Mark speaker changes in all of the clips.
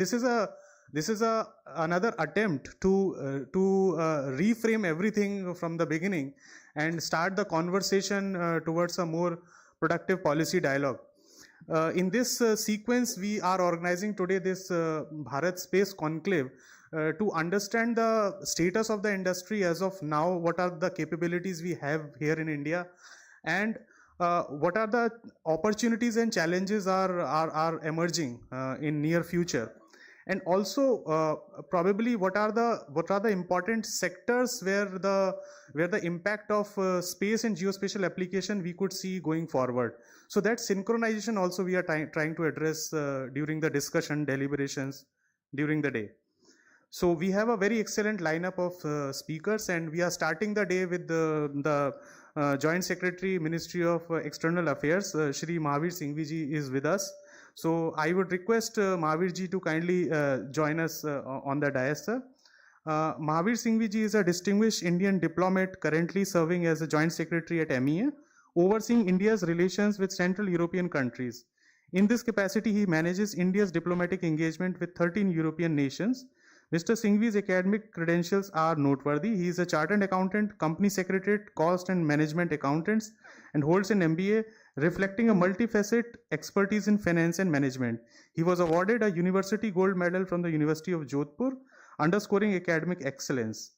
Speaker 1: This is a another attempt to reframe everything from the beginning and start the conversation towards a more productive policy dialogue. In this sequence, we are organizing today this Bharat Space Conclave to understand the status of the industry as of now, what are the capabilities we have here in India, and what are the opportunities and challenges are emerging in near future, and also probably what are the important sectors where the impact of space and geospatial application we could see going forward. So that synchronization also we are trying to address during the discussion deliberations during the day. So we have a very excellent lineup of speakers, and we are starting the day with the Joint Secretary, Ministry of External Affairs, Shri Mahavir Singhvi ji is with us. So I would request Mahavir ji to kindly join us on the dais, sir. Mahavir Singhvi ji is a distinguished Indian diplomat currently serving as a Joint Secretary at MEA, overseeing India's relations with Central European countries. In this capacity, he manages India's diplomatic engagement with 13 European nations. Mr. Singhvi's academic credentials are noteworthy. He is a chartered accountant, company secretariat, cost and management accountants, and holds an MBA reflecting a multifaceted expertise in finance and management. He was awarded a University Gold Medal from the University of Jodhpur, underscoring academic excellence.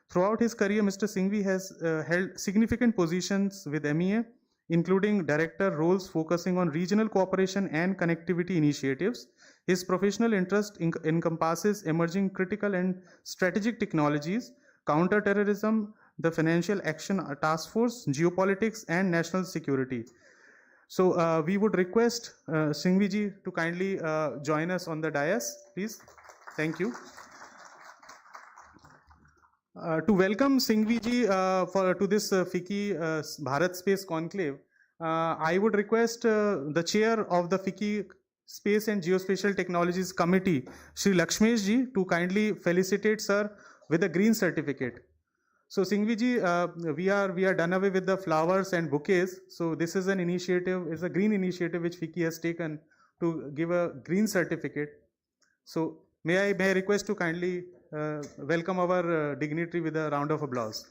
Speaker 1: Throughout his career, Mr. Singhvi has held significant positions with MEA, including director roles focusing on regional cooperation and connectivity initiatives. His professional interest encompasses emerging critical and strategic technologies, counter-terrorism, the Financial Action Task Force, geopolitics, and national security. So we would request Singhvi ji to kindly join us on the dais, please. Thank you. To welcome Singhvi ji to this FICCI Bharat Space Conclave, I would request the chair of the FICCI Space and Geospatial Technologies Committee, Shri Lakshmesh ji, to kindly felicitate sir with a green certificate. So Singhvi ji, we are done away with the flowers and bouquets. So this is an initiative, is a green initiative which FICCI has taken to give a green certificate. So may I request to kindly welcome our dignitary with a round of applause.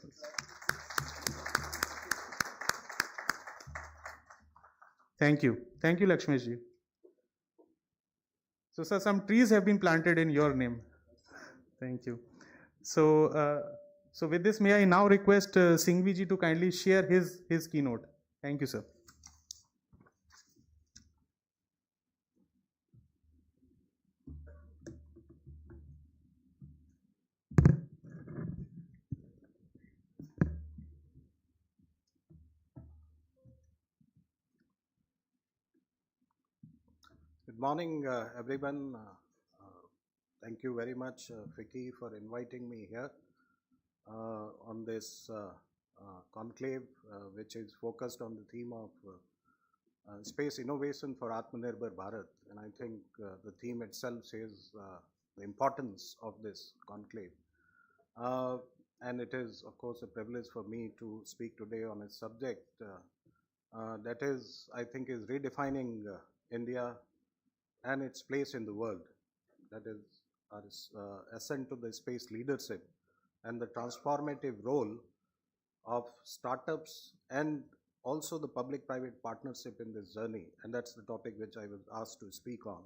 Speaker 1: Thank you. Thank you, Lakshmesh ji. So, sir, some trees have been planted in your name. Thank you. So, so with this, may I now request Singhvi ji to kindly share his keynote. Thank you, sir.
Speaker 2: Good morning, everyone. Thank you very much, FICCI, for inviting me here on this conclave, which is focused on the theme of space innovation for Atmanirbhar Bharat. And I think the theme itself says the importance of this conclave. And it is, of course, a privilege for me to speak today on a subject that is, I think, is redefining India and its place in the world. That is our ascent to the space leadership and the transformative role of startups and also the public-private partnership in this journey. And that's the topic which I was asked to speak on.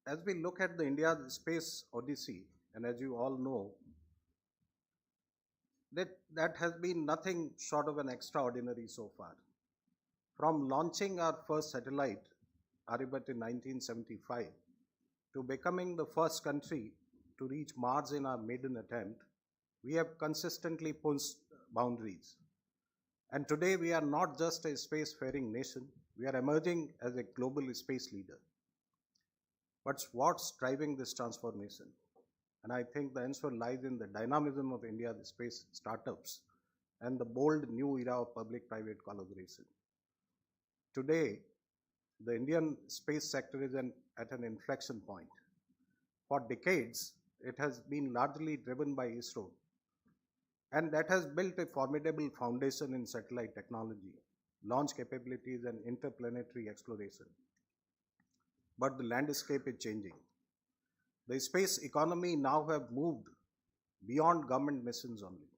Speaker 2: As we look at the India space odyssey, and as you all know, that has been nothing short of an extraordinary so far. From launching our first satellite, Aryabhat, in 1975, to becoming the first country to reach Mars in our maiden attempt, we have consistently pushed boundaries. And today we are not just a spacefaring nation, we are emerging as a global space leader. But what's driving this transformation? And I think the answer lies in the dynamism of India's space startups and the bold new era of public-private collaboration. Today, the Indian space sector is at an inflection point. For decades, it has been largely driven by ISRO, and that has built a formidable foundation in satellite technology, launch capabilities, and interplanetary exploration. but the landscape is changing. The space economy now have moved beyond government missions only.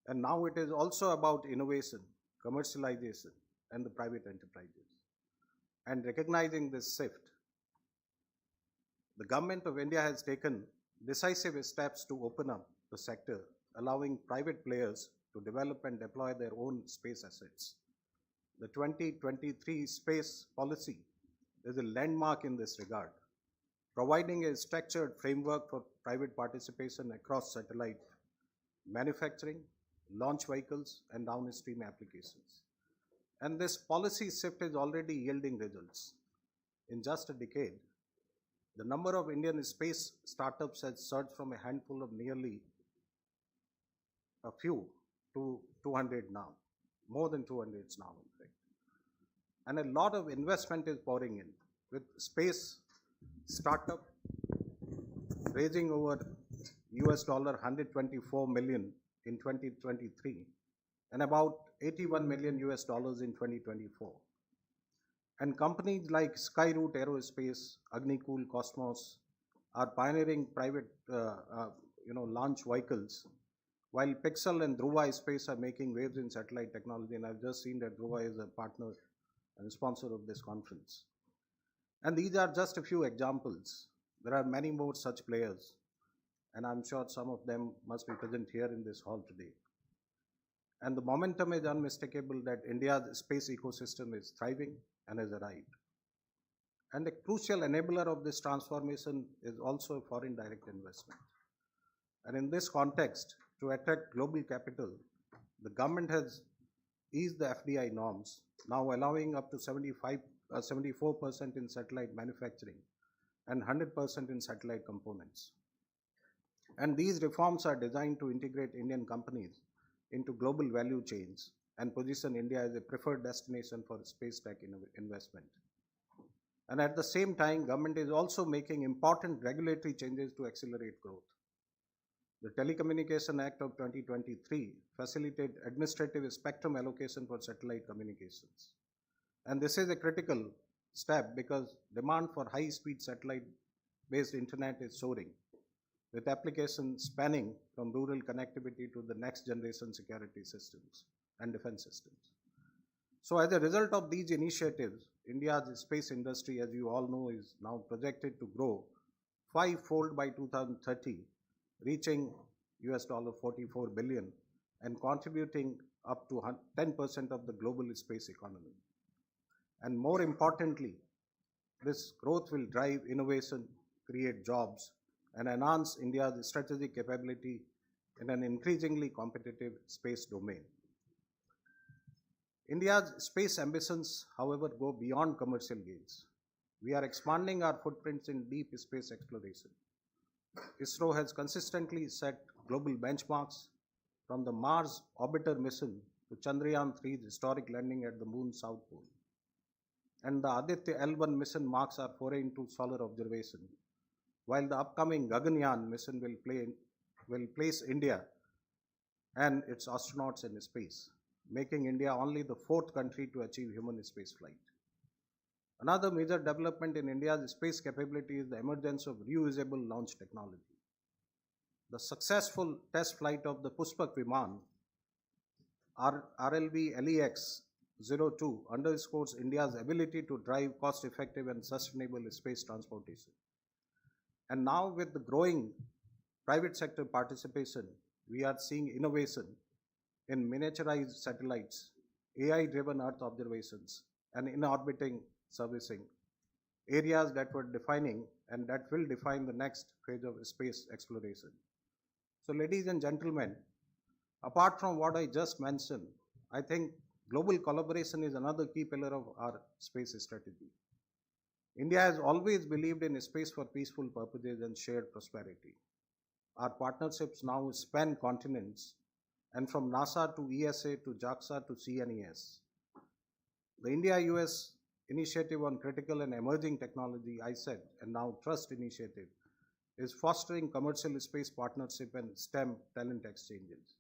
Speaker 2: And now it is also about innovation, commercialization, and the private enterprises. And recognizing this shift, the government of India has taken decisive steps to open up the sector, allowing private players to develop and deploy their own space assets. The 2023 space policy is a landmark in this regard, providing a structured framework for private participation across satellite manufacturing, launch vehicles, and downstream applications. And this policy shift is already yielding results. In just a decade, the number of Indian space startups has surged from a handful of nearly a few to 200 now, more than 200 now, in fact. And a lot of investment is pouring in, with space startup raising over US dollar 124 million in 2023 and about 81 million US dollars in 2024. And companies like Skyroot Aerospace, Agnikul, Cosmos are pioneering private launch vehicles, while Pixel and Dhruva Space are making waves in satellite technology. And I've just seen that Dhruva is a partner and sponsor of this conference. And these are just a few examples. There are many more such players, and I'm sure some of them must be present here in this hall today. And the momentum is unmistakable that India's space ecosystem is thriving and has arrived. And a crucial enabler of this transformation is also foreign direct investment. And in this context, to attract global capital, the government has eased the FDI norms, now allowing up to 74% in satellite manufacturing and 100% in satellite components. And these reforms are designed to integrate Indian companies into global value chains and position India as a preferred destination for space tech investment. And at the same time, government is also making important regulatory changes to accelerate growth. The Telecommunication Act of 2023 facilitated administrative spectrum allocation for satellite communications. And this is a critical step because demand for high-speed satellite-based internet is soaring, with applications spanning from rural connectivity to the next generation security systems and defense systems. So as a result of these initiatives, India's space industry, as you all know, is now projected to grow five-fold by 2030, reaching US dollar 44 billion and contributing up to 10% of the global space economy. And more importantly, this growth will drive innovation, create jobs, and enhance India's strategic capability in an increasingly competitive space domain. India's space ambitions, however, go beyond commercial gains. We are expanding our footprints in deep space exploration. ISRO has consistently set global benchmarks, from the Mars orbiter mission to Chandrayaan-3's historic landing at the Moon's South Pole. And the Aditya L1 mission marks our foray into solar observation, while the upcoming Gaganyaan mission will place India and its astronauts in space, making India only the fourth country to achieve human spaceflight. Another major development in India's space capability is the emergence of reusable launch technology. The successful test flight of the Pushpak Viman, RLV LEX-02, underscores India's ability to drive cost-effective and sustainable space transportation. And now, with the growing private sector participation, we are seeing innovation in miniaturized satellites, AI-driven Earth observations, and in-orbiting servicing, areas that were defining and that will define the next phase of space exploration. So, ladies and gentlemen, apart from what I just mentioned, I think global collaboration is another key pillar of our space strategy. India has always believed in space for peaceful purposes and shared prosperity. Our partnerships now span continents, and from NASA to ESA to JAXA to CNES. The India-US Initiative on Critical and Emerging Technology, ISET, and now Trust Initiative, is fostering commercial space partnership and STEM talent exchanges.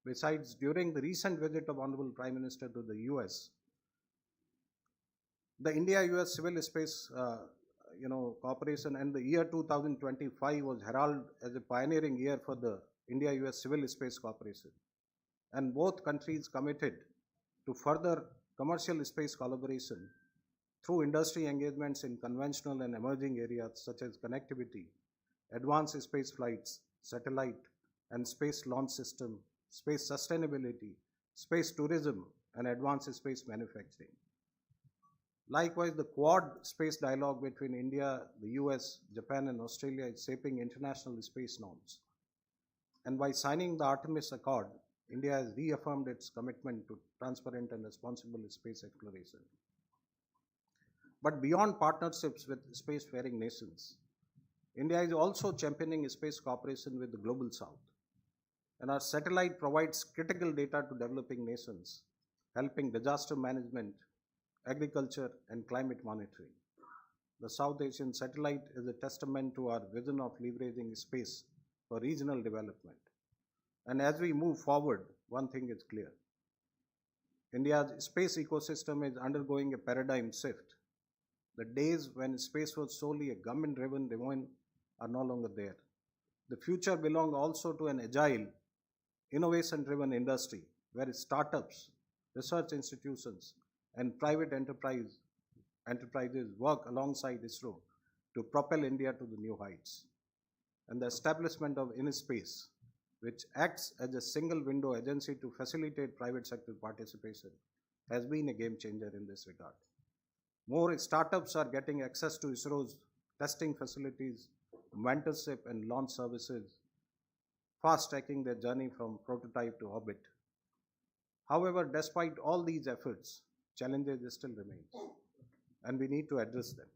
Speaker 2: Besides, during the recent visit of Honorable Prime Minister to the US, the India-US Civil Space cooperation, and the year 2025 was heralded as a pioneering year for the India-US Civil Space Cooperation. And both countries committed to further commercial space collaboration through industry engagements in conventional and emerging areas such as connectivity, advanced space flights, satellite and space launch system, space sustainability, space tourism, and advanced space manufacturing. Likewise, the Quad space dialogue between India, the US, Japan, and Australia is shaping international space norms. And by signing the Artemis Accord, India has reaffirmed its commitment to transparent and responsible space exploration. But beyond partnerships with spacefaring nations, India is also championing space cooperation with the Global South. And our satellite provides critical data to developing nations, helping disaster management, agriculture, and climate monitoring. The South Asian satellite is a testament to our vision of leveraging space for regional development. And as we move forward, one thing is clear. India's space ecosystem is undergoing a paradigm shift. The days when space was solely a government-driven domain are no longer there. The future belongs also to an agile, innovation-driven industry where startups, research institutions, and private enterprises work alongside ISRO to propel India to the new heights. And the establishment of InSpace, which acts as a single window agency to facilitate private sector participation, has been a game changer in this regard. More startups are getting access to ISRO's testing facilities, mentorship, and launch services, fast-tracking their journey from prototype to orbit. However, despite all these efforts, challenges still remain, and we need to address them.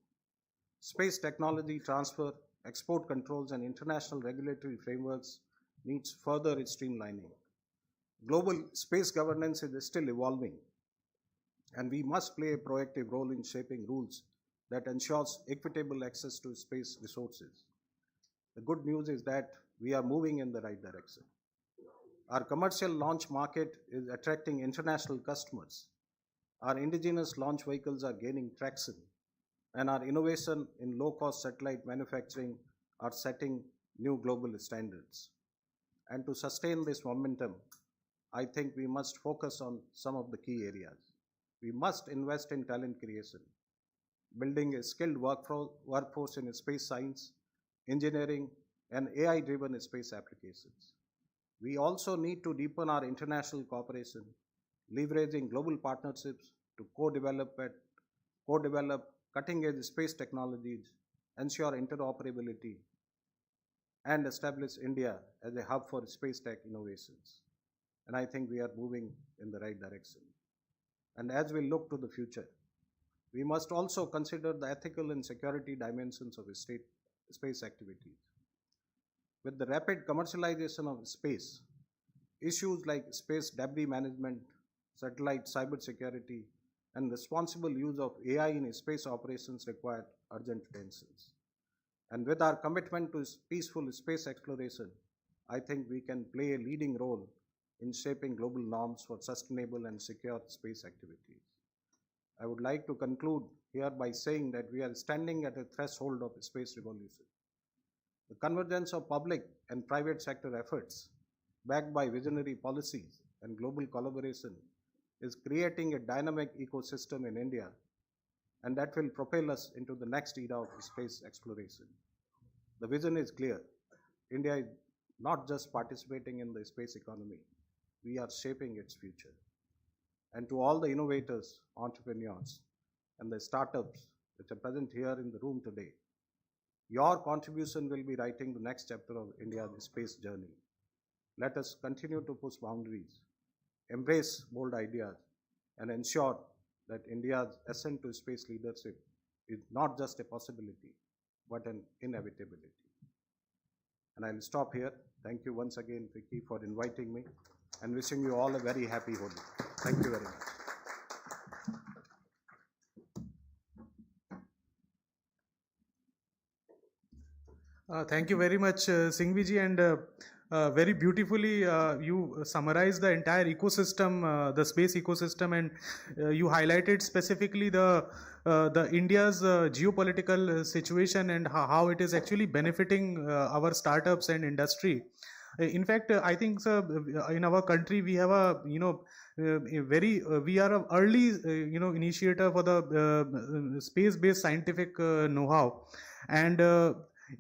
Speaker 2: Space technology transfer, export controls, and international regulatory frameworks needs further streamlining. Global space governance is still evolving, and we must play a proactive role in shaping rules that ensures equitable access to space resources. The good news is that we are moving in the right direction. Our commercial launch market is attracting international customers. Our indigenous launch vehicles are gaining traction, and our innovation in low-cost satellite manufacturing are setting new global standards. And to sustain this momentum, I think we must focus on some of the key areas. We must invest in talent creation, building a skilled workforce in space science, engineering, and AI-driven space applications. We also need to deepen our international cooperation, leveraging global partnerships to co-develop cutting-edge space technologies, ensure interoperability, and establish India as a hub for space tech innovations. And I think we are moving in the right direction. And as we look to the future, we must also consider the ethical and security dimensions of space activities. With the rapid commercialization of space, issues like space debris management, satellite cybersecurity, and responsible use of AI in space operations require urgent attentions. And with our commitment to peaceful space exploration, I think we can play a leading role in shaping global norms for sustainable and secure space activities. I would like to conclude here by saying that we are standing at a threshold of a space revolution. The convergence of public and private sector efforts, backed by visionary policies and global collaboration, is creating a dynamic ecosystem in India, and that will propel us into the next era of space exploration. The vision is clear. India is not just participating in the space economy, we are shaping its future. And to all the innovators, entrepreneurs, and the startups which are present here in the room today, your contribution will be writing the next chapter of India's space journey. Let us continue to push boundaries, embrace bold ideas, and ensure that India's ascent to space leadership is not just a possibility, but an inevitability. And I'll stop here. Thank you once again, FICCI, for inviting me, and wishing you all a very happy Holi. Thank you very much.
Speaker 1: Thank you very much, Singhvi ji, and very beautifully you summarize the entire ecosystem, the space ecosystem, and you highlighted specifically the India's geopolitical situation and how it is actually benefiting our startups and industry. In fact, I think in our country we have a we are a early initiator for the space-based scientific know-how, and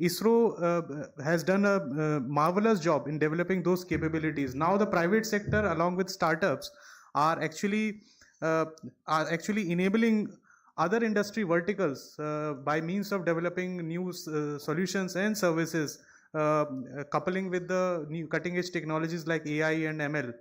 Speaker 1: ISRO has done a marvelous job in developing those capabilities. Now the private sector along with startups are actually enabling other industry verticals by means of developing new solutions and services, coupling with the new cutting edge technologies like AI and ML.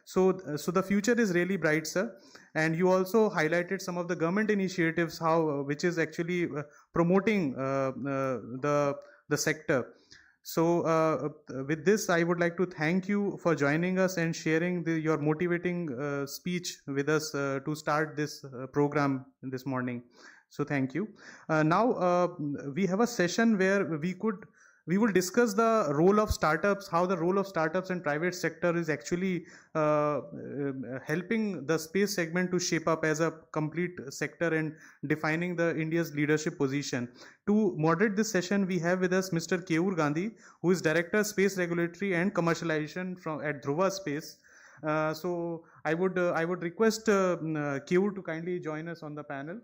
Speaker 1: So the future is really bright, sir. And you also highlighted some of the government initiatives, how which is actually promoting the sector. So with this, I would like to thank you for joining us and sharing your motivating speech with us to start this program this morning. So thank you. Now we have a session where we will discuss the role of startups, how the role of startups and private sector is actually helping the space segment to shape up as a complete sector and defining the India's leadership position. To moderate this session, we have with us Mr. Keyur Gandhi, who is Director Space Regulatory and Commercialization at Dhruva Space. So I would request Keyur to kindly join us on the panel.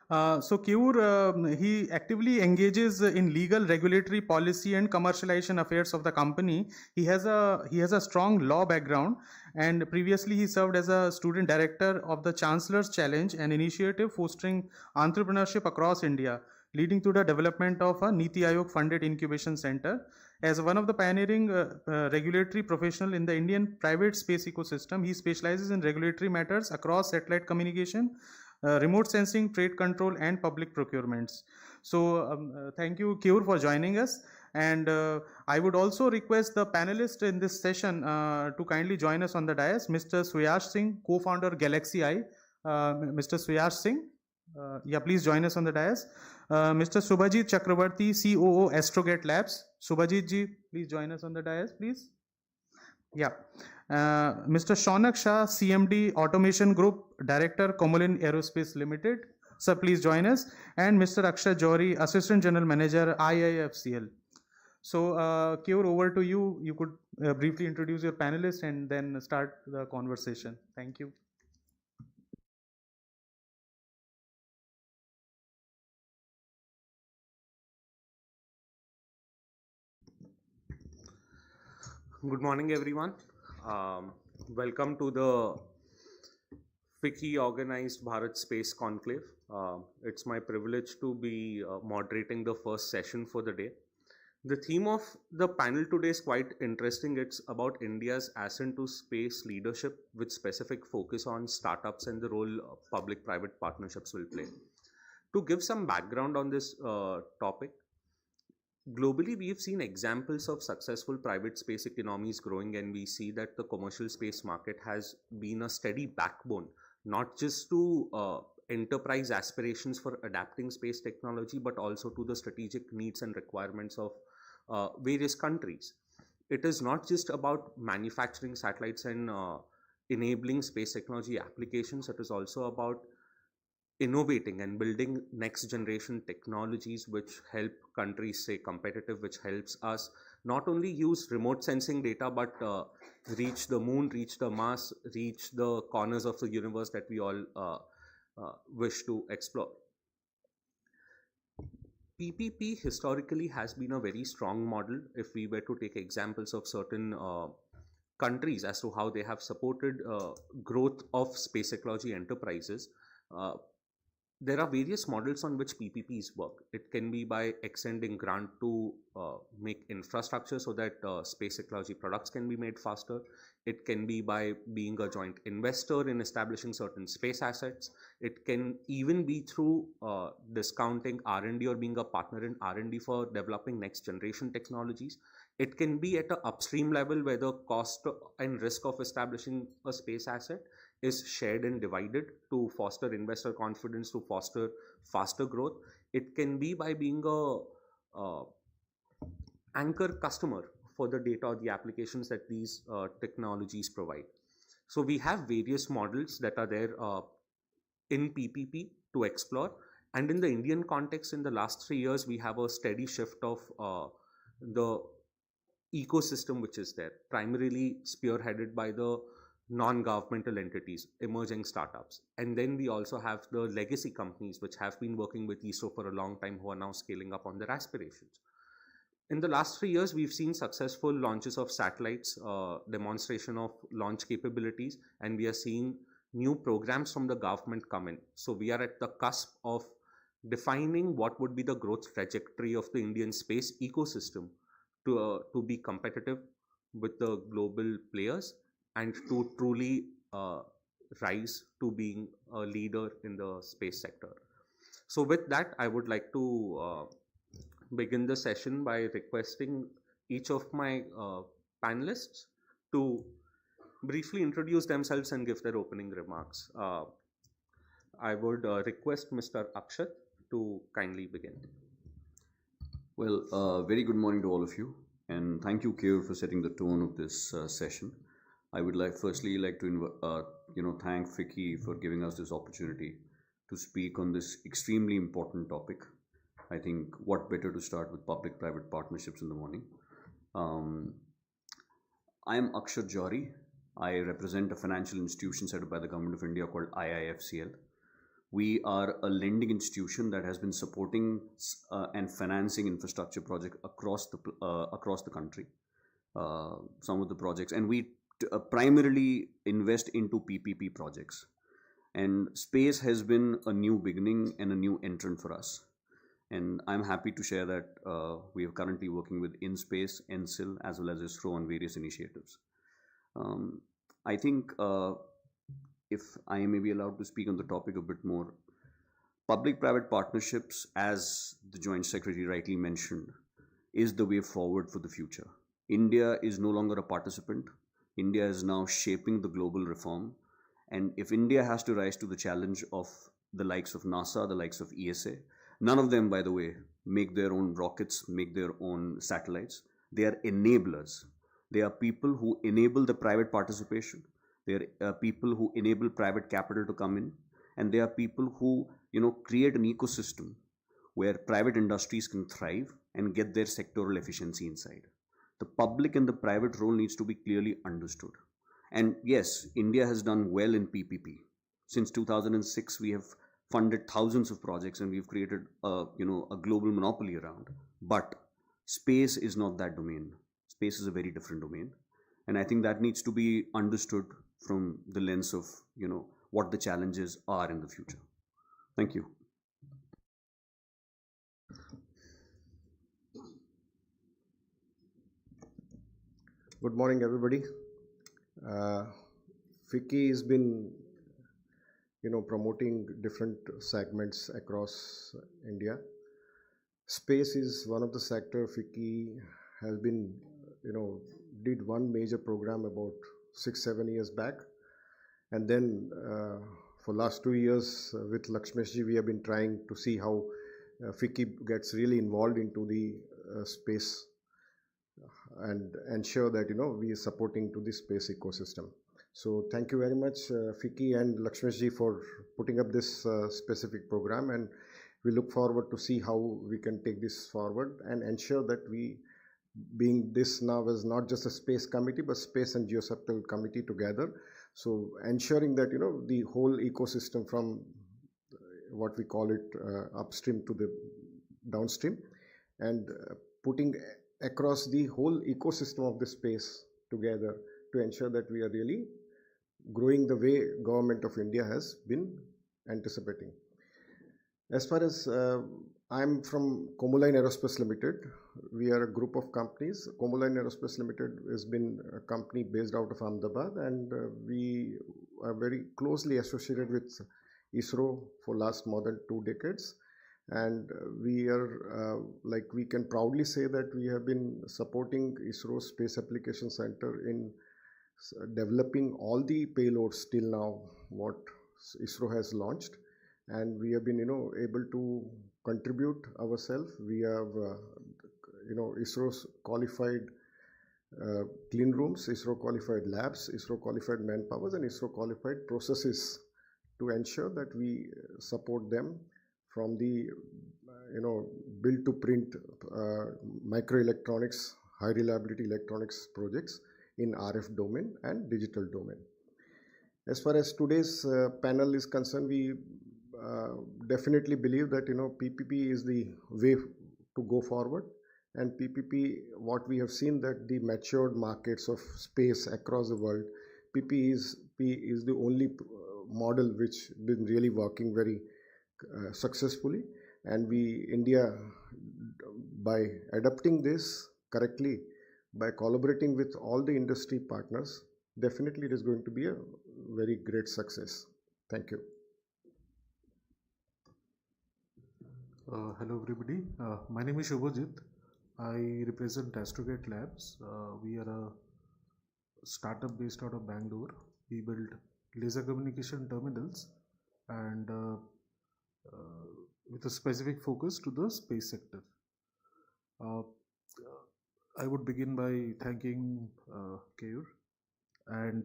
Speaker 1: So Keyur, he actively engages in legal, regulatory, policy, and commercialization affairs of the company. He has a strong law background, and previously he served as a student director of the Chancellor's Challenge, an initiative fostering entrepreneurship across India, leading to the development of a Niti Aayog funded incubation center. As one of the pioneering regulatory professional in the Indian private space ecosystem, he specializes in regulatory matters across satellite communication, remote sensing, trade control, and public procurements. So thank you, Keyur, for joining us. And I would also request the panelists in this session to kindly join us on the dais. Mr. Suyash Singh, co-founder Galaxy Eye. Mr. Suyash Singh, yeah, please join us on the dais. Mr. Subhajit Chakravarti, COO Astrogate Labs. Subhajit ji, please join us on the dais, please. Yeah. Mr. Shaunak Shah, CMD Automation Group, Director, Comolin Aerospace Limited. Sir, please join us. And Mr. Akshay Johri, Assistant General Manager, IIFCL. So, Keyur, over to you. You could briefly introduce your panelists and then start the conversation. Thank you.
Speaker 3: Good morning, everyone. Welcome to the FICCI organized Bharat Space Conclave. It's my privilege to be moderating the first session for the day. The theme of the panel today is quite interesting. It's about India's ascent to space leadership with specific focus on startups and the role public-private partnerships will play. To give some background on this topic, globally, we've seen examples of successful private space economies growing, and we see that the commercial space market has been a steady backbone, not just to enterprise aspirations for adapting space technology, but also to the strategic needs and requirements of various countries. It is not just about manufacturing satellites and enabling space technology applications. It is also about innovating and building next generation technologies which help countries stay competitive, which helps us not only use remote sensing data, but reach the moon, reach the Mars, reach the corners of the universe that we all wish to explore. PPP historically has been a very strong model. If we were to take examples of certain countries as to how they have supported growth of space technology enterprises, there are various models on which PPPs work. It can be by extending grant to make infrastructure so that space technology products can be made faster. It can be by being a joint investor in establishing certain space assets. It can even be through discounting R&D or being a partner in R&D for developing next generation technologies. It can be at an upstream level where the cost and risk of establishing a space asset is shared and divided to foster investor confidence, to foster faster growth. It can be by being a anchor customer for the data or the applications that these technologies provide. So we have various models that are there in PPP to explore. And in the Indian context, in the last 3 years, we have a steady shift of the ecosystem which is there, primarily spearheaded by the non-governmental entities, emerging startups. And then we also have the legacy companies which have been working with ISRO for a long time, who are now scaling up on their aspirations. In the last 3 years, we've seen successful launches of satellites, demonstration of launch capabilities, and we are seeing new programs from the government come in. So we are at the cusp of defining what would be the growth trajectory of the Indian space ecosystem to be competitive with the global players and to truly rise to being a leader in the space sector. So with that, I would like to begin the session by requesting each of my panelists to briefly introduce themselves and give their opening remarks. I would request Mr. Akshat to kindly begin.
Speaker 4: Well, very good morning to all of you, and thank you, Keyur, for setting the tone of this session. I would firstly like to thank FICCI for giving us this opportunity to speak on this extremely important topic. I think what better to start with public-private partnerships in the morning. I am Akshat Johri. I represent a financial institution set up by the Government of India called IIFCL. We are a lending institution that has been supporting and financing infrastructure projects across the country. Some of the projects, and we primarily invest into PPP projects. And space has been a new beginning and a new entrant for us. And I'm happy to share that we are currently working with InSpace, NCIL, as well as ISRO on various initiatives. I think if I may be allowed to speak on the topic a bit more, public-private partnerships, as the Joint Secretary rightly mentioned, is the way forward for the future. India is no longer a participant. India is now shaping the global reform. And if India has to rise to the challenge of the likes of NASA, the likes of ESA, none of them, by the way, make their own rockets, make their own satellites. They are enablers. They are people who enable the private participation. They are people who enable private capital to come in. And they are people who, create an ecosystem where private industries can thrive and get their sectoral efficiency inside. The public and the private role needs to be clearly understood. And yes, India has done well in PPP. Since 2006, we have funded thousands of projects and we've created a global monopoly around. But space is not that domain. Space is a very different domain. And I think that needs to be understood from the lens of, what the challenges are in the future. Thank you.
Speaker 2: Good morning, everybody. FICCI has been, promoting different segments across India. Space is one of the sector FICCI has been, did one major program about 6-7 years back. And then for last 2 years with Lakshmeshji, we have been trying to see how FICCI gets really involved into the space and ensure that, we are supporting to the space ecosystem. So thank you very much, FICCI and Lakshmeshji, for putting up this specific program. And we look forward to see how we can take this forward and ensure that we, being this now as not just a space committee, but space and geospatial committee together. So ensuring that, the whole ecosystem from what we call it upstream to the downstream, and putting across the whole ecosystem of the space together to ensure that we are really growing the way Government of India has been anticipating. As far as I'm from Comoline Aerospace Limited, we are a group of companies. Comoline Aerospace Limited has been a company based out of Ahmedabad, and we are very closely associated with ISRO for last more than 2 decades. And we are, we can proudly say that we have been supporting ISRO Space Application Center in developing all the payloads till now, what ISRO has launched. And we have been, able to contribute ourselves. We have, ISRO's qualified
Speaker 5: clean rooms, ISRO qualified labs, ISRO qualified manpowers, and ISRO qualified processes to ensure that we support them from the build to print microelectronics, high reliability electronics projects in RF domain and digital domain. As far as today's panel is concerned, we definitely believe that PPP is the way to go forward. And PPP, what we have seen that the matured markets of space across the world, PPP is the only model which been really working very successfully. And India, by adapting this correctly, by collaborating with all the industry partners, definitely it is going to be a very great success. Thank you.
Speaker 6: Hello everybody, my name is Shubhajit. I represent Astrogate Labs. We are a startup based out of Bangalore. We build laser communication terminals and with a specific focus to the space sector. I would begin by thanking Keyur and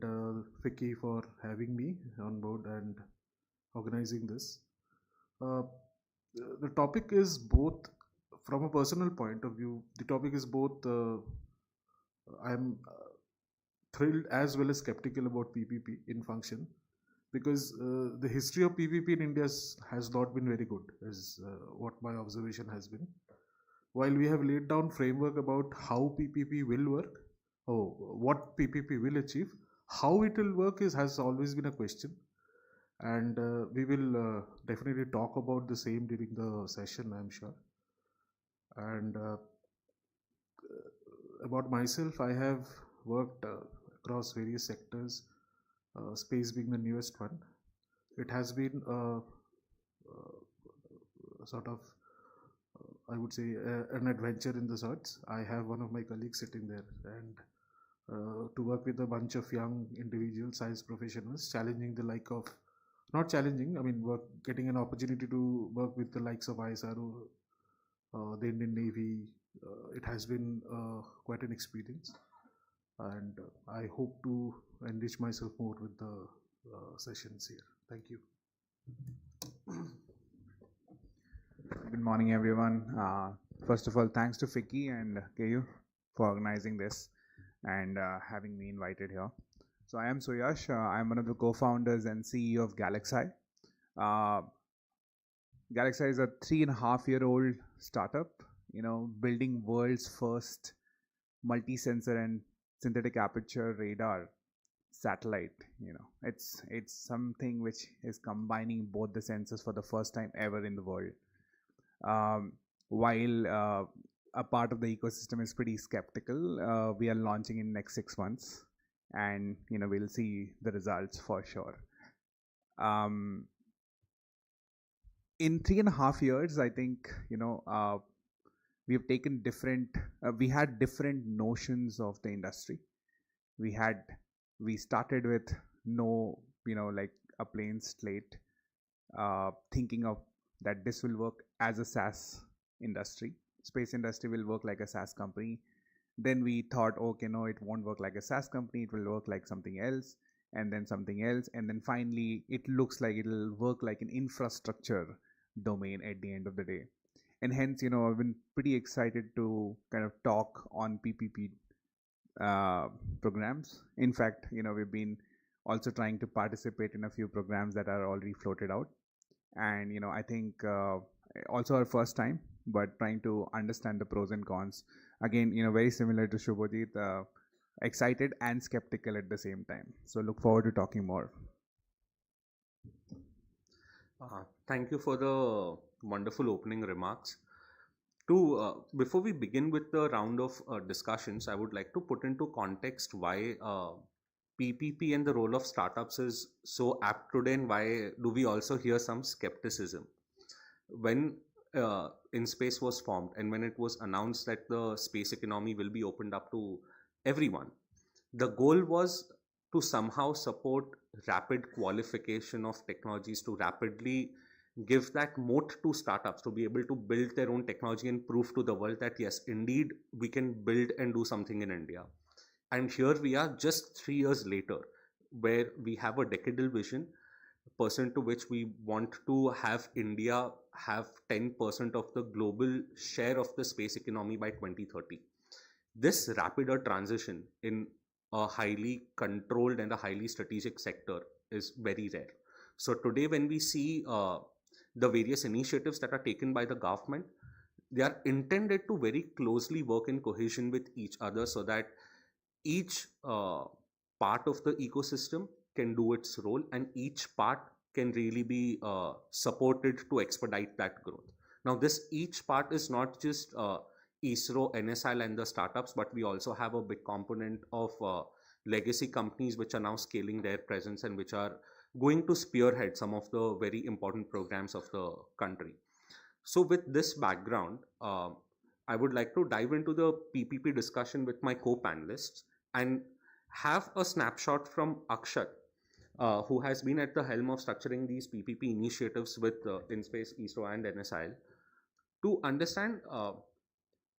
Speaker 6: FICCI for having me on board and organizing this. The topic is both, from a personal point of view, the topic is both, I'm thrilled as well as skeptical about PPP in function, because the history of PPP in India has not been very good, is what my observation has been. While we have laid down framework about how PPP will work, what PPP will achieve, how it will work has always been a question. And we will definitely talk about the same during the session, I'm sure. And about myself, I have worked across various sectors, space being the newest one. It has been sort of, I would say, an adventure in the sorts. I have one of my colleagues sitting there, and to work with a bunch of young individuals, science professionals, challenging the like of, not challenging, I mean, getting an opportunity to work with the likes of ISRO, the Indian Navy, it has been quite an experience, and I hope to enrich myself more with the sessions here. Thank you.
Speaker 7: Good morning, everyone. First of all, thanks to FICCI and KU for organizing this and having me invited here. So I am Suyash. I'm one of the co-founders and CEO of Galaxy. Galaxy is a 3.5-year-old startup, building world's first multi-sensor and synthetic aperture radar satellite. It's something which is combining both the sensors for the first time ever in the world. While a part of the ecosystem is pretty skeptical, we are launching in next 6 months, and we'll see the results for sure. In 3.5 years, I think we have taken we had different notions of the industry. We started with like a plain slate, thinking of that this will work as a SaaS industry. Space industry will work like a SaaS company. Then we thought, okay, no, it won't work like a SaaS company. It will work like something else, and then something else. And then finally, it looks like it will work like an infrastructure domain at the end of the day. And hence, I've been pretty excited to kind of talk on PPP programs. In fact, we've been also trying to participate in a few programs that are already floated out. And, I think also our first time, but trying to understand the pros and cons. Again, very similar to Shubhajit, excited and skeptical at the same time. So look forward to talking more.
Speaker 3: Thank you for the wonderful opening remarks. Before we begin with the round of discussions, I would like to put into context why PPP and the role of startups is so apt today, and why do we also hear some skepticism. When InSpace was formed, and when it was announced that the space economy will be opened up to everyone, the goal was to somehow support rapid qualification of technologies, to rapidly give that moat to startups to be able to build their own technology and prove to the world that yes, indeed, we can build and do something in India. And here we are just 3 years later, where we have a decadal vision, pursuant to which we want to have India have 10% of the global share of the space economy by 2030. This rapider transition in a highly controlled and a highly strategic sector is very rare. So today when we see the various initiatives that are taken by the government, they are intended to very closely work in cohesion with each other, so that each part of the ecosystem can do its role, and each part can really be supported to expedite that growth. Now, this each part is not just ISRO, NSIL and the startups, but we also have a big component of legacy companies which are now scaling their presence and which are going to spearhead some of the very important programs of the country. So with this background, I would like to dive into the PPP discussion with my co-panelists and have a snapshot from Akshat, who has been at the helm of structuring these PPP initiatives with InSpace, ISRO and NSIL, to understand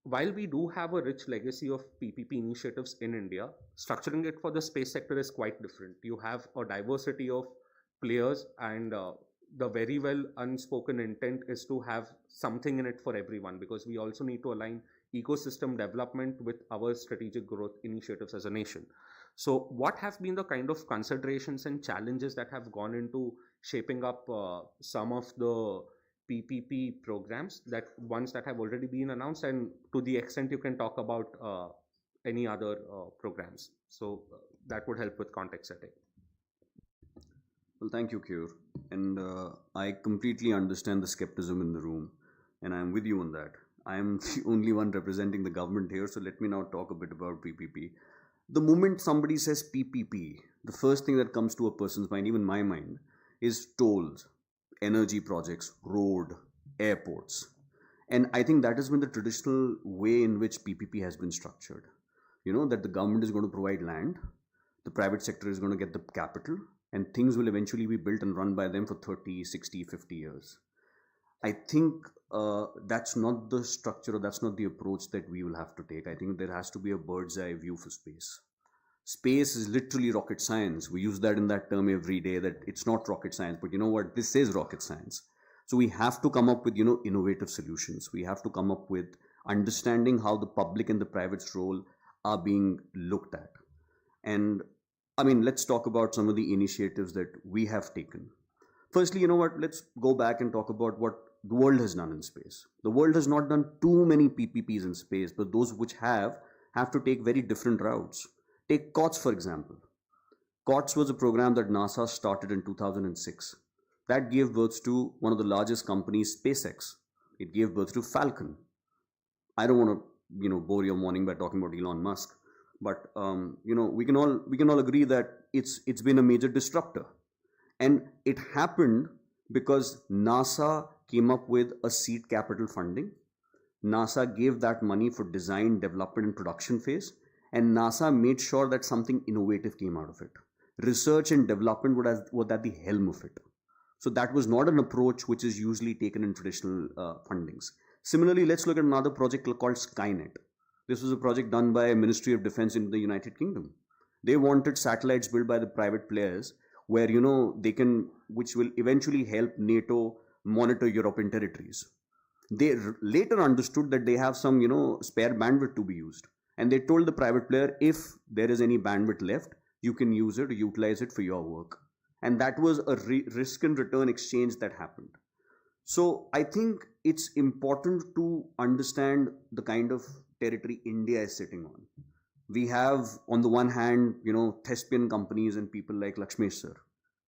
Speaker 3: while we do have a rich legacy of PPP initiatives in India, structuring it for the space sector is quite different. You have a diversity of players, and the very well unspoken intent is to have something in it for everyone, because we also need to align ecosystem development with our strategic growth initiatives as a nation. So what have been the kind of considerations and challenges that have gone into shaping up some of the PPP programs, that ones that have already been announced, and to the extent you can talk about any other programs? So that would help with context setting.
Speaker 4: Well, thank you, Keyur. And I completely understand the skepticism in the room, and I'm with you on that. I am the only one representing the government here, so let me now talk a bit about PPP. The moment somebody says PPP, the first thing that comes to a person's mind, even my mind, is tolls, energy projects, road, airports. And I think that has been the traditional way in which PPP has been structured. You know, that the government is going to provide land, the private sector is going to get the capital, and things will eventually be built and run by them for 30, 60, 50 years. I think that's not the structure, or that's not the approach that we will have to take. I think there has to be a bird's eye view for space. Space is literally rocket science. We use that in that term every day, that it's not rocket science, but you know what, this is rocket science. So we have to come up with, you know, innovative solutions. We have to come up with understanding how the public and the private's role are being looked at. And I mean, let's talk about some of the initiatives that we have taken. Firstly, you know what, let's go back and talk about what the world has done in space. The world has not done too many PPPs in space, but those which have to take very different routes. Take COTS, for example. COTS was a program that NASA started in 2006. That gave birth to one of the largest companies, SpaceX. It gave birth to Falcon. I don't want to, bore your morning by talking about Elon Musk, but we can all agree that it's been a major disruptor, and it happened because NASA came up with a seed capital funding. NASA gave that money for design, development, and production phase, and NASA made sure that something innovative came out of it. Research and development was at the helm of it. So that was not an approach which is usually taken in traditional fundings. Similarly, let's look at another project called Skynet. This was a project done by Ministry of Defense in the United Kingdom. They wanted satellites built by the private players where, which will eventually help NATO monitor European territories. They later understood that they have some, spare bandwidth to be used. And they told the private player, if there is any bandwidth left, you can use it or utilize it for your work. And that was a risk and return exchange that happened. So I think it's important to understand the kind of territory India is sitting on. We have, on the one hand, Thespian companies and people like Lakshmesh sir,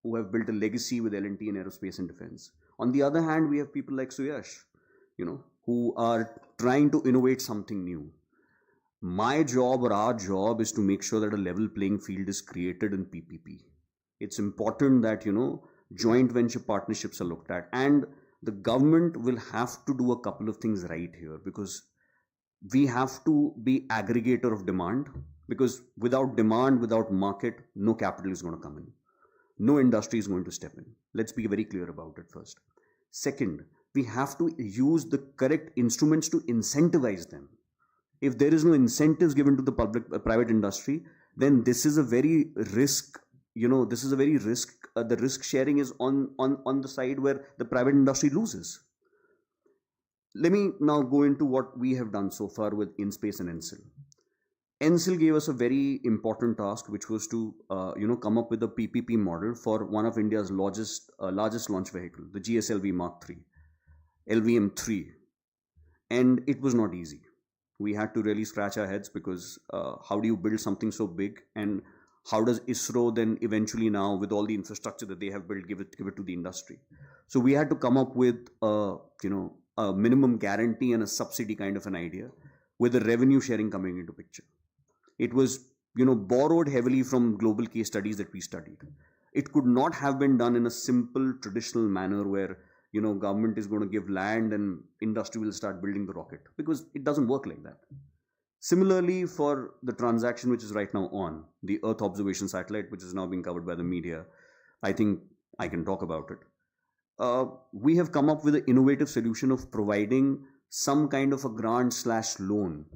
Speaker 4: who have built a legacy with L&T in aerospace and defense. On the other hand, we have people like Suyash, who are trying to innovate something new. My job or our job is to make sure that a level playing field is created in PPP. It's important that, joint venture partnerships are looked at, and the government will have to do a couple of things right here, because we have to be aggregator of demand, because without demand, without market, no capital is going to come in. No industry is going to step in. Let's be very clear about it first. Second, we have to use the correct instruments to incentivize them. if there is no incentives given to the private industry, then this is a very risk, this is a very risk, the risk sharing is on the side where the private industry loses. Let me now go into what we have done so far with InSpace and NCIL. NCIL gave us a very important task, which was to come up with a PPP model for one of India's largest launch vehicle, the GSLV Mark III, LVM3, and it was not easy. We had to really scratch our heads, because how do you build something so big, and how does ISRO then eventually, now with all the infrastructure that they have built, give it to the industry? So we had to come up with a minimum guarantee and a subsidy kind of an idea, with the revenue sharing coming into picture. It was borrowed heavily from global case studies that we studied. It could not have been done in a simple traditional manner where government is going to give land and industry will start building the rocket, because it doesn't work like that. Similarly, for the transaction which is right now on the Earth observation satellite, which is now being covered by the media, I think I can talk about it. We have come up with an innovative solution of providing some kind of a grant/loan,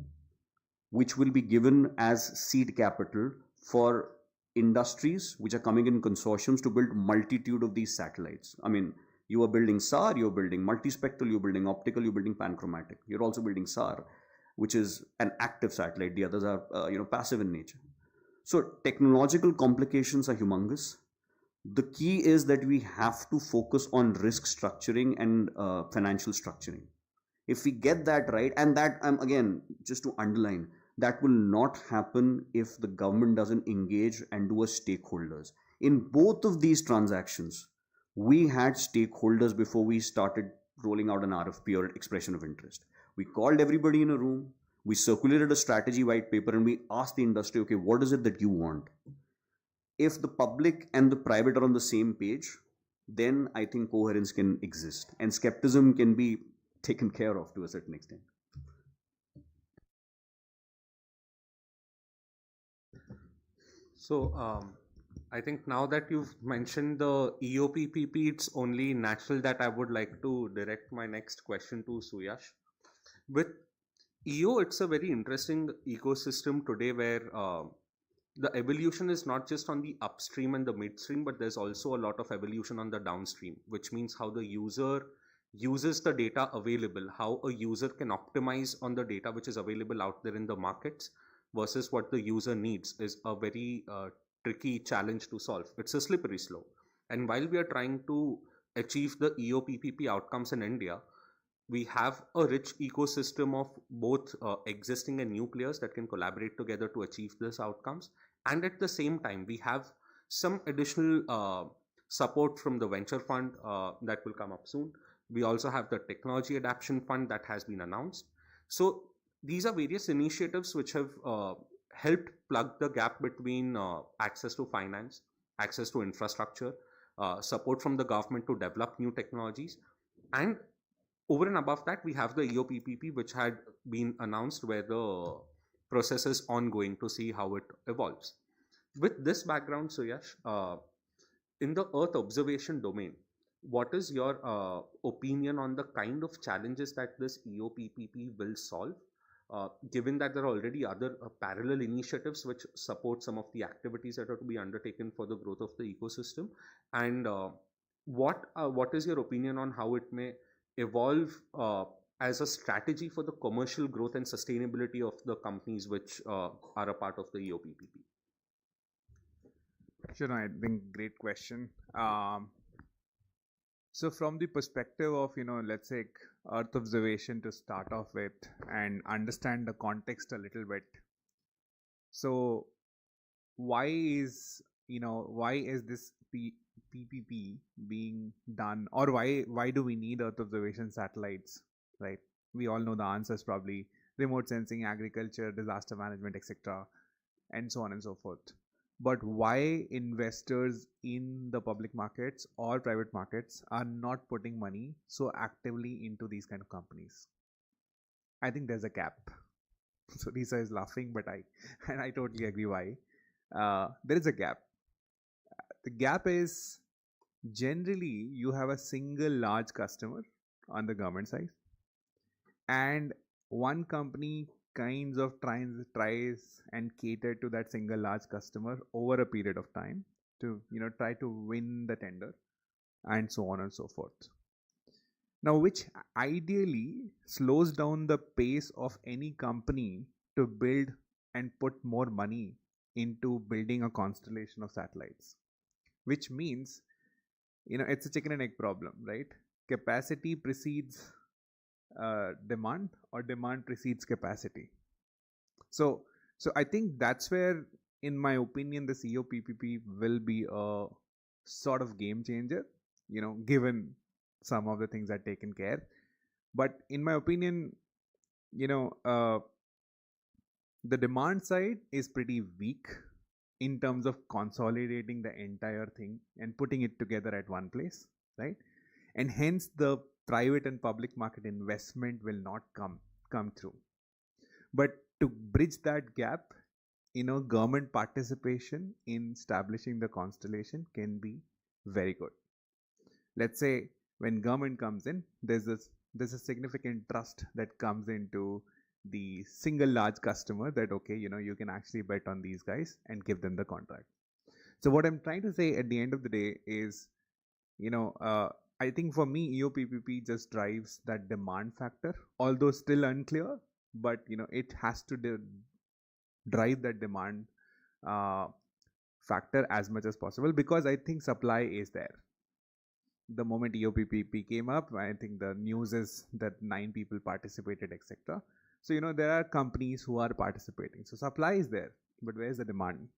Speaker 4: which will be given as seed capital for industries which are coming in consortiums to build multitude of these satellites. I mean, you are building SAR, you're building multispectral, you're building optical, you're building panchromatic. You're also building SAR, which is an active satellite. The others are passive in nature. So technological complications are humongous. The key is that we have to focus on risk structuring and financial structuring. If we get that right, and that, again, just to underline, that will not happen if the government doesn't engage and do a stakeholders. In both of these transactions, we had stakeholders before we started rolling out an RFP or expression of interest. We called everybody in a room, we circulated a strategy white paper, and we asked the industry, okay, what is it that you want? If the public and the private are on the same page, then I think coherence can exist and skepticism can be taken care of to a certain extent.
Speaker 3: So I think now that you've mentioned the EOPPP, it's only natural that I would like to direct my next question to Suyash. With EO, it's a very interesting ecosystem today where the evolution is not just on the upstream and the midstream, but there's also a lot of evolution on the downstream, which means how the user uses the data available, how a user can optimize on the data which is available out there in the markets versus what the user needs is a very tricky challenge to solve. It's a slippery slope. And while we are trying to achieve the EOPPP outcomes in India, we have a rich ecosystem of both existing and new players that can collaborate together to achieve these outcomes. And at the same time, we have some additional support from the venture fund that will come up soon. We also have the technology adaptation fund that has been announced. So these are various initiatives which have helped plug the gap between access to finance, access to infrastructure, support from the government to develop new technologies. And over and above that, we have the EOPPP, which had been announced, where the process is ongoing to see how it evolves. With this background, Suyash, in the Earth observation domain, what is your opinion on the kind of challenges that this EOPPP will solve, given that there are already other parallel initiatives which support some of the activities that are to be undertaken for the growth of the ecosystem? And what is your opinion on how it may evolve as a strategy for the commercial growth and sustainability of the companies which are a part of the EOPPP?
Speaker 7: Sure, I think great question. So from the perspective of, let's say Earth observation to start off with and understand the context a little bit. So why is this PPP being done, or why do we need Earth observation satellites, right? We all know the answers, probably remote sensing, agriculture, disaster management, etc., and so on and so forth. But why investors in the public markets or private markets are not putting money so actively into these kind of companies? I think there's a gap. So Lisa is laughing, but I totally agree why. There is a gap. The gap is generally you have a single large customer on the government side, and one company kinds of tries and cater to that single large customer over a period of time to try to win the tender, and so on and so forth. Now, which ideally slows down the pace of any company to build and put more money into building a constellation of satellites, which means it's a chicken and egg problem, right? Capacity precedes demand, or demand precedes capacity. So I think that's where, in my opinion, the COPPP will be a sort of game changer, given some of the things are taken care. But in my opinion, the demand side is pretty weak in terms of consolidating the entire thing and putting it together at one place, right? And hence the private and public market investment will not come through. But to bridge that gap, government participation in establishing the constellation can be very good. Let's say when government comes in, there's a significant trust that comes into the single large customer that, okay, you can actually bet on these guys and give them the contract. So what I'm trying to say at the end of the day is, I think for me, EOPPP just drives that demand factor, although still unclear, but it has to drive that demand factor as much as possible, because I think supply is there. The moment EOPPP came up, I think the news is that 9 people participated, etc. So there are companies who are participating. So supply is there, but where is the demand?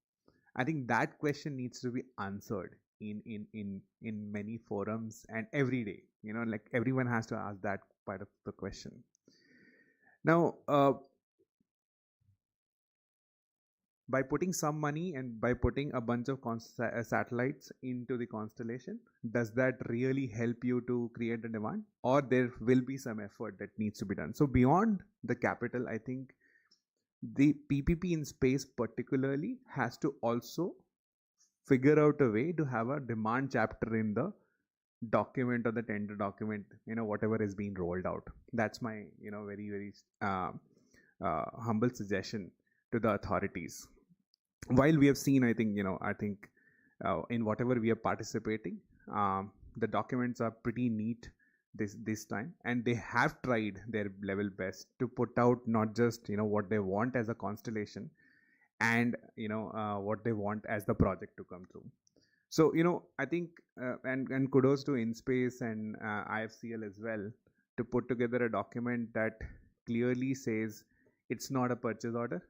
Speaker 7: I think that question needs to be answered in many forums and every day. Like everyone has to ask that part of the question. Now, by putting some money and by putting a bunch of satellites into the constellation, does that really help you to create a demand, or there will be some effort that needs to be done? So beyond the capital, I think the PPP in space particularly has to also figure out a way to have a demand chapter in the document or the tender document, whatever is being rolled out. That's my, very, very humble suggestion to the authorities. While we have seen, I think in whatever we are participating, the documents are pretty neat this time, and they have tried their level best to put out not just what they want as a constellation, and what they want as the project to come through. So I think and kudos to InSpace and IFCL as well to put together a document that clearly says it's not a purchase order.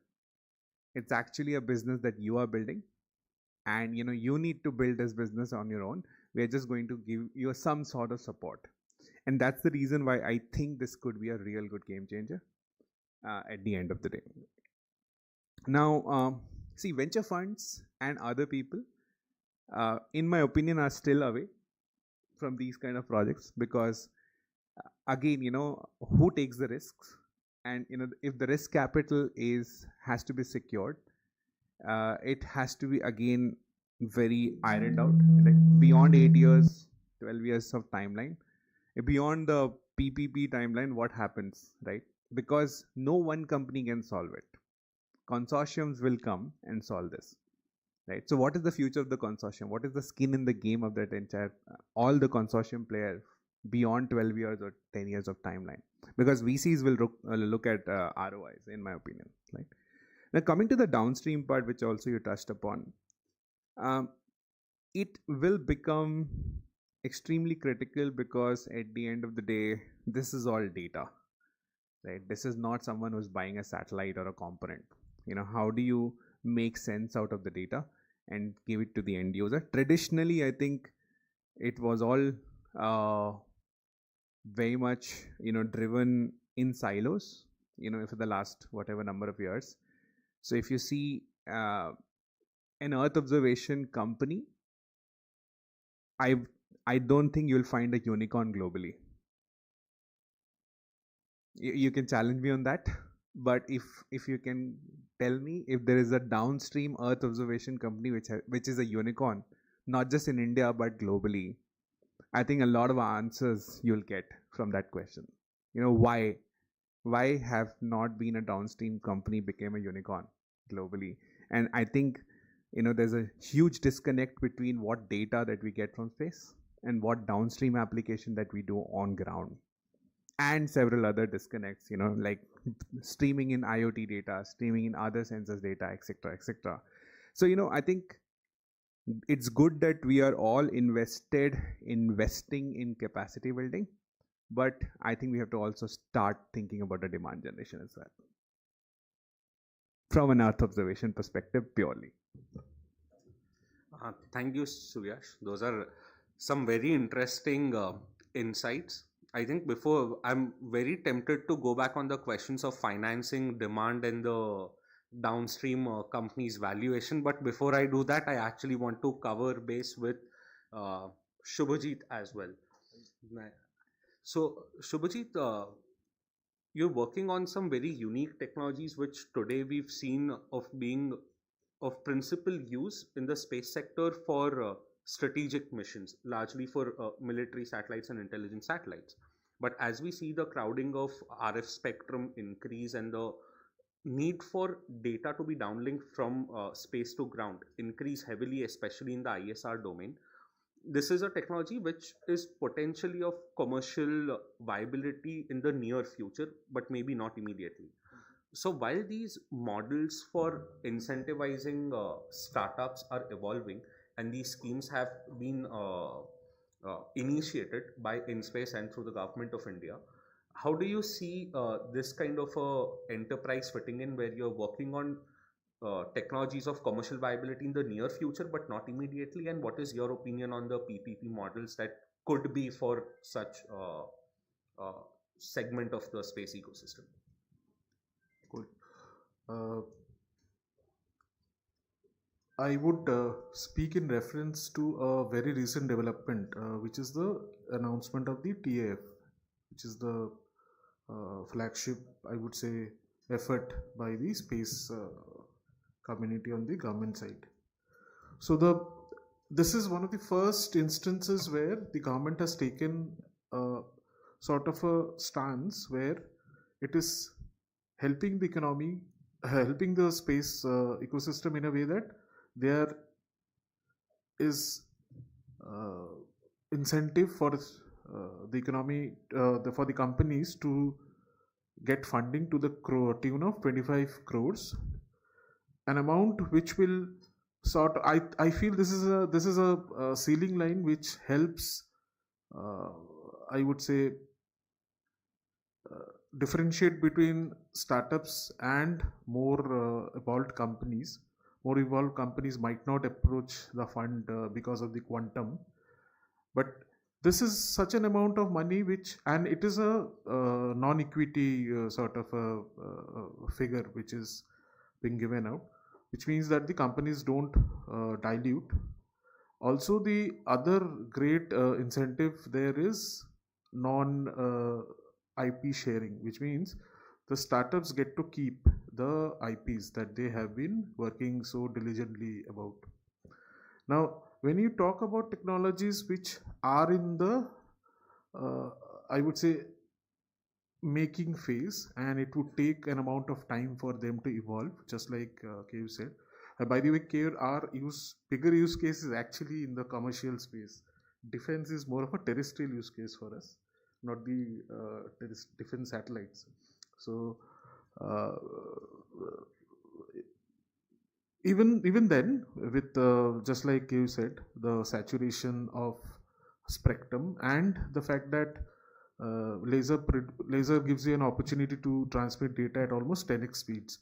Speaker 7: It's actually a business that you are building, and you need to build this business on your own. We are just going to give you some sort of support, and that's the reason why I think this could be a real good game changer at the end of the day. Now, see, venture funds and other people, in my opinion, are still away from these kind of projects, because again, who takes the risks? And if the risk capital has to be secured, it has to be again very ironed out, like beyond 8 years, 12 years of timeline. Beyond the PPP timeline, what happens, right? Because no one company can solve it. Consortiums will come and solve this, right? So what is the future of the consortium? What is the skin in the game of that entire, all the consortium players beyond 12 years or 10 years of timeline? Because VCs will look at ROIs, in my opinion, right? Now, coming to the downstream part, which also you touched upon, it will become extremely critical, because at the end of the day, this is all data, right? This is not someone who's buying a satellite or a component. How do you make sense out of the data and give it to the end user? Traditionally, I think it was all very much driven in silos, for the last whatever number of years. So if you see an Earth observation company, I don't think you'll find a unicorn globally. You can challenge me on that, but if you can tell me if there is a downstream Earth observation company which is a unicorn, not just in India but globally, I think a lot of answers you'll get from that question. Why? why have not been a downstream company became a unicorn globally? And I think, there's a huge disconnect between what data that we get from space and what downstream application that we do on ground, and several other disconnects, like streaming in IoT data, streaming in other sensors data, etc., etc. So, I think it's good that we are all investing in capacity building, but I think we have to also start thinking about the demand generation as well, from an Earth observation perspective purely.
Speaker 3: Thank you, Suryash. Those are some very interesting insights. I think before, I'm very tempted to go back on the questions of financing, demand, and the downstream companies' valuation. But before I do that, I actually want to cover base with Shubhajit as well. So, Shubhajit, you're working on some very unique technologies which today we've seen of being of principal use in the space sector for strategic missions, largely for military satellites and intelligence satellites. But as we see the crowding of RF spectrum increase and the need for data to be downlinked from space to ground increase heavily, especially in the ISR domain, this is a technology which is potentially of commercial viability in the near future, but maybe not immediately. So while these models for incentivizing startups are evolving and these schemes have been initiated by InSpace and through the government of India, how do you see this kind of enterprise fitting in, where you're working on technologies of commercial viability in the near future but not immediately, and what is your opinion on the PPP models that could be for such segment of the space ecosystem?
Speaker 6: Good. I would speak in reference to a very recent development, which is the announcement of the TAF, which is the flagship, I would say, effort by the space community on the government side. So this is one of the first instances where the government has taken sort of a stance where it is helping the economy, helping the space ecosystem in a way that there is incentive for the economy, for the companies to get funding to the tune of 25 crores, an amount which will sort of, I feel this is a ceiling line which helps, I would say, differentiate between startups and more evolved companies. More evolved companies might not approach the fund because of the quantum, but this is such an amount of money which, and it is a non-equity sort of a figure which is being given out, which means that the companies don't dilute. Also, the other great incentive there is non-IP sharing, which means the startups get to keep the IPs that they have been working so diligently about. Now, when you talk about technologies which are in the, I would say, making phase, and it would take an amount of time for them to evolve, just like Kev said. By the way, Kev, our bigger use case is actually in the commercial space. Defense is more of a terrestrial use case for us, not the defense satellites. So even then, with just like you said, the saturation of spectrum and the fact that laser gives you an opportunity to transmit data at almost 10x speeds.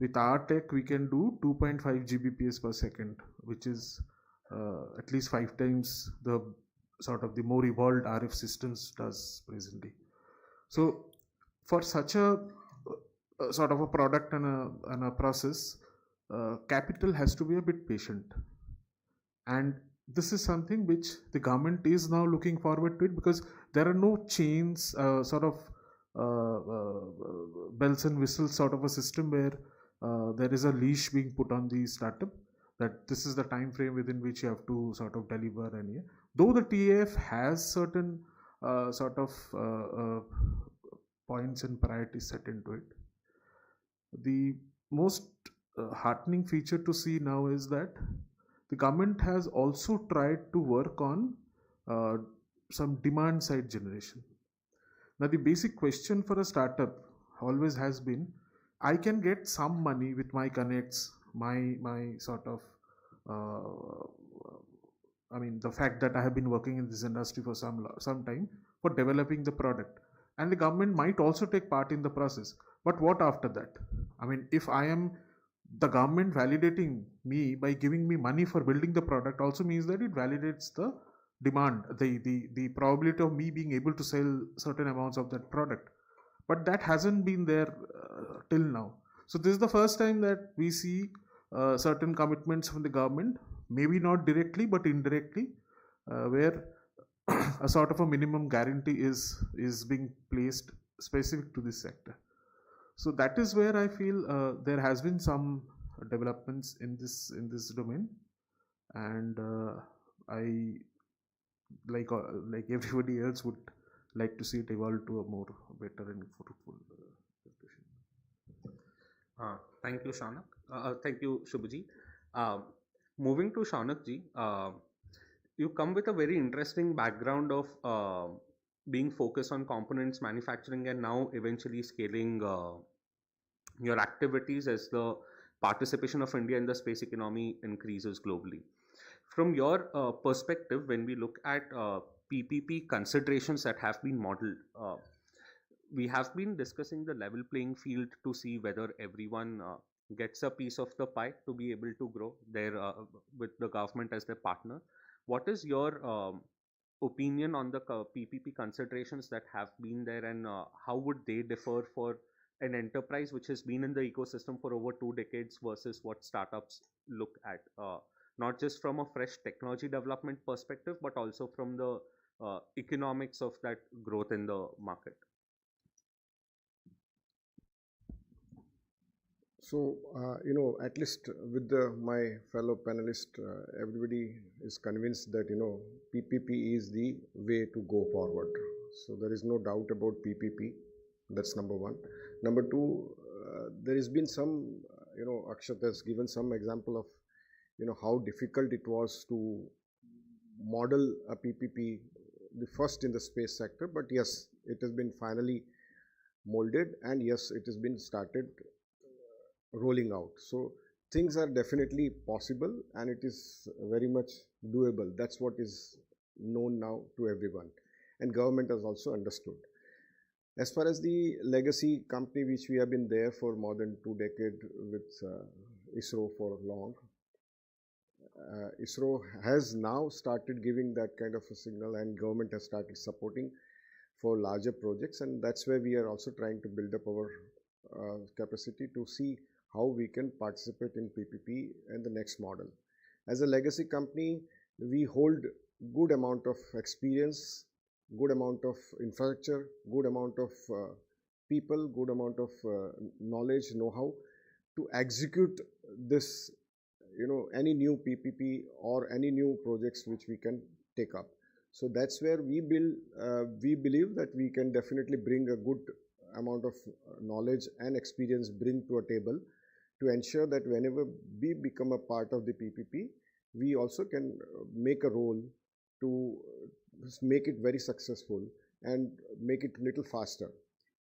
Speaker 6: With our tech, we can do 2.5 Gbps per second, which is at least 5 times the sort of the more evolved RF systems does presently. So for such a sort of a product and a process, capital has to be a bit patient, and this is something which the government is now looking forward to it, because there are no chains, sort of bells and whistles sort of a system where there is a leash being put on the startup that this is the time frame within which you have to sort of deliver. And though the TAF has certain sort of points and priorities set into it. The most heartening feature to see now is that the government has also tried to work on some demand side generation. Now, the basic question for a startup always has been, I can get some money with my connects, my sort of, the fact that I have been working in this industry for some time for developing the product, and the government might also take part in the process. But what after that? I mean, if I am the government validating me by giving me money for building the product, also means that it validates the demand, the probability of me being able to sell certain amounts of that product. But that hasn't been there till now. So this is the first time that we see certain commitments from the government, maybe not directly but indirectly, where a sort of a minimum guarantee is being placed specific to this sector. So that is where I feel there has been some developments in this domain, and I like everybody else would like to see it evolve to a more better and fruitful discussion.
Speaker 3: Thank you, Shaunak. Thank you, Shubhaji. Moving to Shaunak-ji, you come with a very interesting background of being focused on components manufacturing and now eventually scaling your activities as the participation of India in the space economy increases globally. From your perspective, when we look at PPP considerations that have been modeled, we have been discussing the level playing field to see whether everyone gets a piece of the pie to be able to grow there with the government as their partner. What is your opinion on the PPP considerations that have been there, and how would they differ for an enterprise which has been in the ecosystem for over 2 decades versus what startups look at, not just from a fresh technology development perspective, but also from the economics of that growth in the market?
Speaker 5: So, at least with my fellow panelists, everybody is convinced that, PPP is the way to go forward. So there is no doubt about PPP. That's number one. Number two, there has been some, Akshat has given some example of, how difficult it was to model a PPP, the first in the space sector. But yes, it has been finally molded, and yes, it has been started rolling out. So things are definitely possible, and it is very much doable. That's what is known now to everyone, and government has also understood. As far as the legacy company, which we have been there for more than 2 decades with ISRO for long, ISRO has now started giving that kind of a signal, and government has started supporting for larger projects, and that's where we are also trying to build up our capacity to see how we can participate in PPP and the next model. As a legacy company, we hold good amount of experience, good amount of infrastructure, good amount of people, good amount of knowledge, know-how to execute this, any new PPP or any new projects which we can take up. So that's where we believe that we can definitely bring a good amount of knowledge and experience bring to a table to ensure that whenever we become a part of the PPP, we also can make a role to make it very successful and make it a little faster.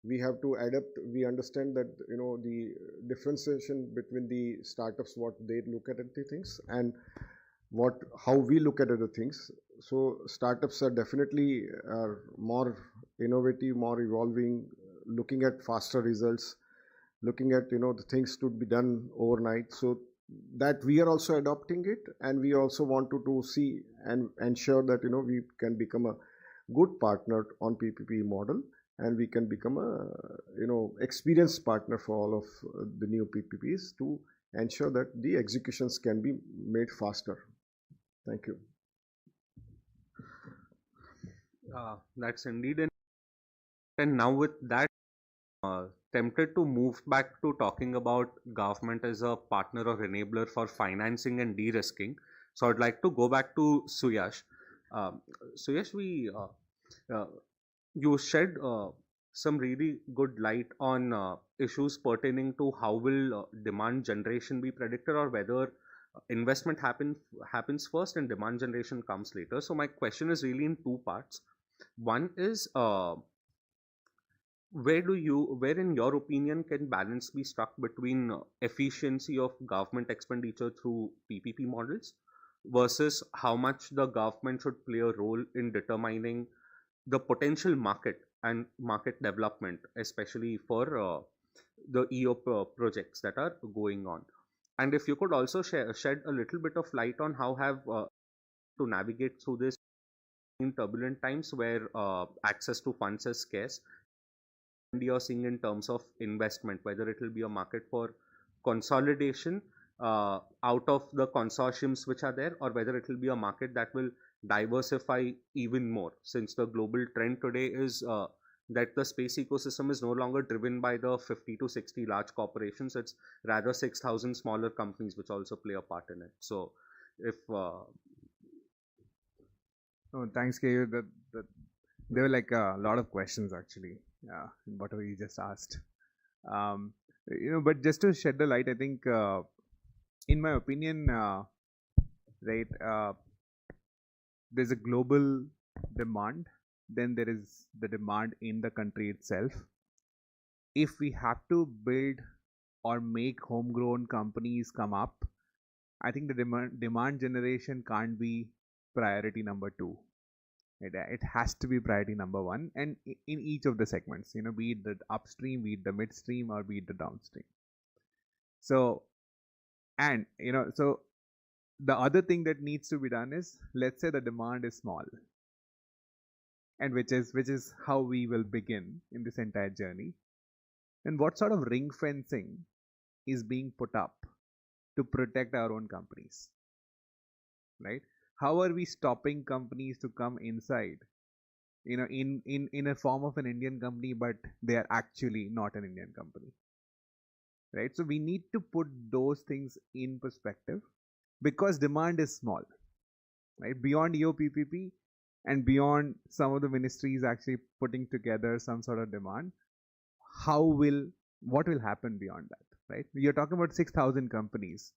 Speaker 5: We have to adapt. We understand that, the differentiation between the startups, what they look at the things, and how we look at other things. So startups are definitely more innovative, more evolving, looking at faster results, looking at, the things to be done overnight. So that we are also adopting it, and we also want to see and ensure that, we can become a good partner on PPP model, and we can become a, experienced partner for all of the new PPPs to ensure that the executions can be made faster. Thank you.
Speaker 3: That's indeed. And now with that, tempted to move back to talking about government as a partner or enabler for financing and de-risking. So I'd like to go back to Suyash. Suyash, you shed some really good light on issues pertaining to how will demand generation be predicted, or whether investment happens first and demand generation comes later. So my question is really in two parts. One is, where in your opinion can balance be struck between efficiency of government expenditure through PPP models versus how much the government should play a role in determining the potential market and market development, especially for the EO projects that are going on? And if you could also shed a little bit of light on how have to navigate through this in turbulent times where access to funds is scarce, and you're seeing in terms of investment, whether it will be a market for consolidation out of the consortiums which are there, or whether it will be a market that will diversify even more, since the global trend today is that the space ecosystem is no longer driven by the 50 to 60 large corporations. It's rather 6,000 smaller companies which also play a part in it. So if
Speaker 7: thanks, KU. There were like a lot of questions actually, whatever you just asked. But just to shed the light, I think, in my opinion, right, there's a global demand, then there is the demand in the country itself. If we have to build or make homegrown companies come up, I think the demand generation can't be priority number 2. It has to be priority number 1, and in each of the segments, be it the upstream, be it the midstream, or be it the downstream. So, and so the other thing that needs to be done is, let's say the demand is small, and which is how we will begin in this entire journey. And what sort of ring fencing is being put up to protect our own companies, right? How are we stopping companies to come inside, in a form of an Indian company, but they are actually not an Indian company, right? So we need to put those things in perspective, because demand is small, right? Beyond EOPPP and beyond some of the ministries actually putting together some sort of demand, what will happen beyond that, right? You're talking about 6,000 companies.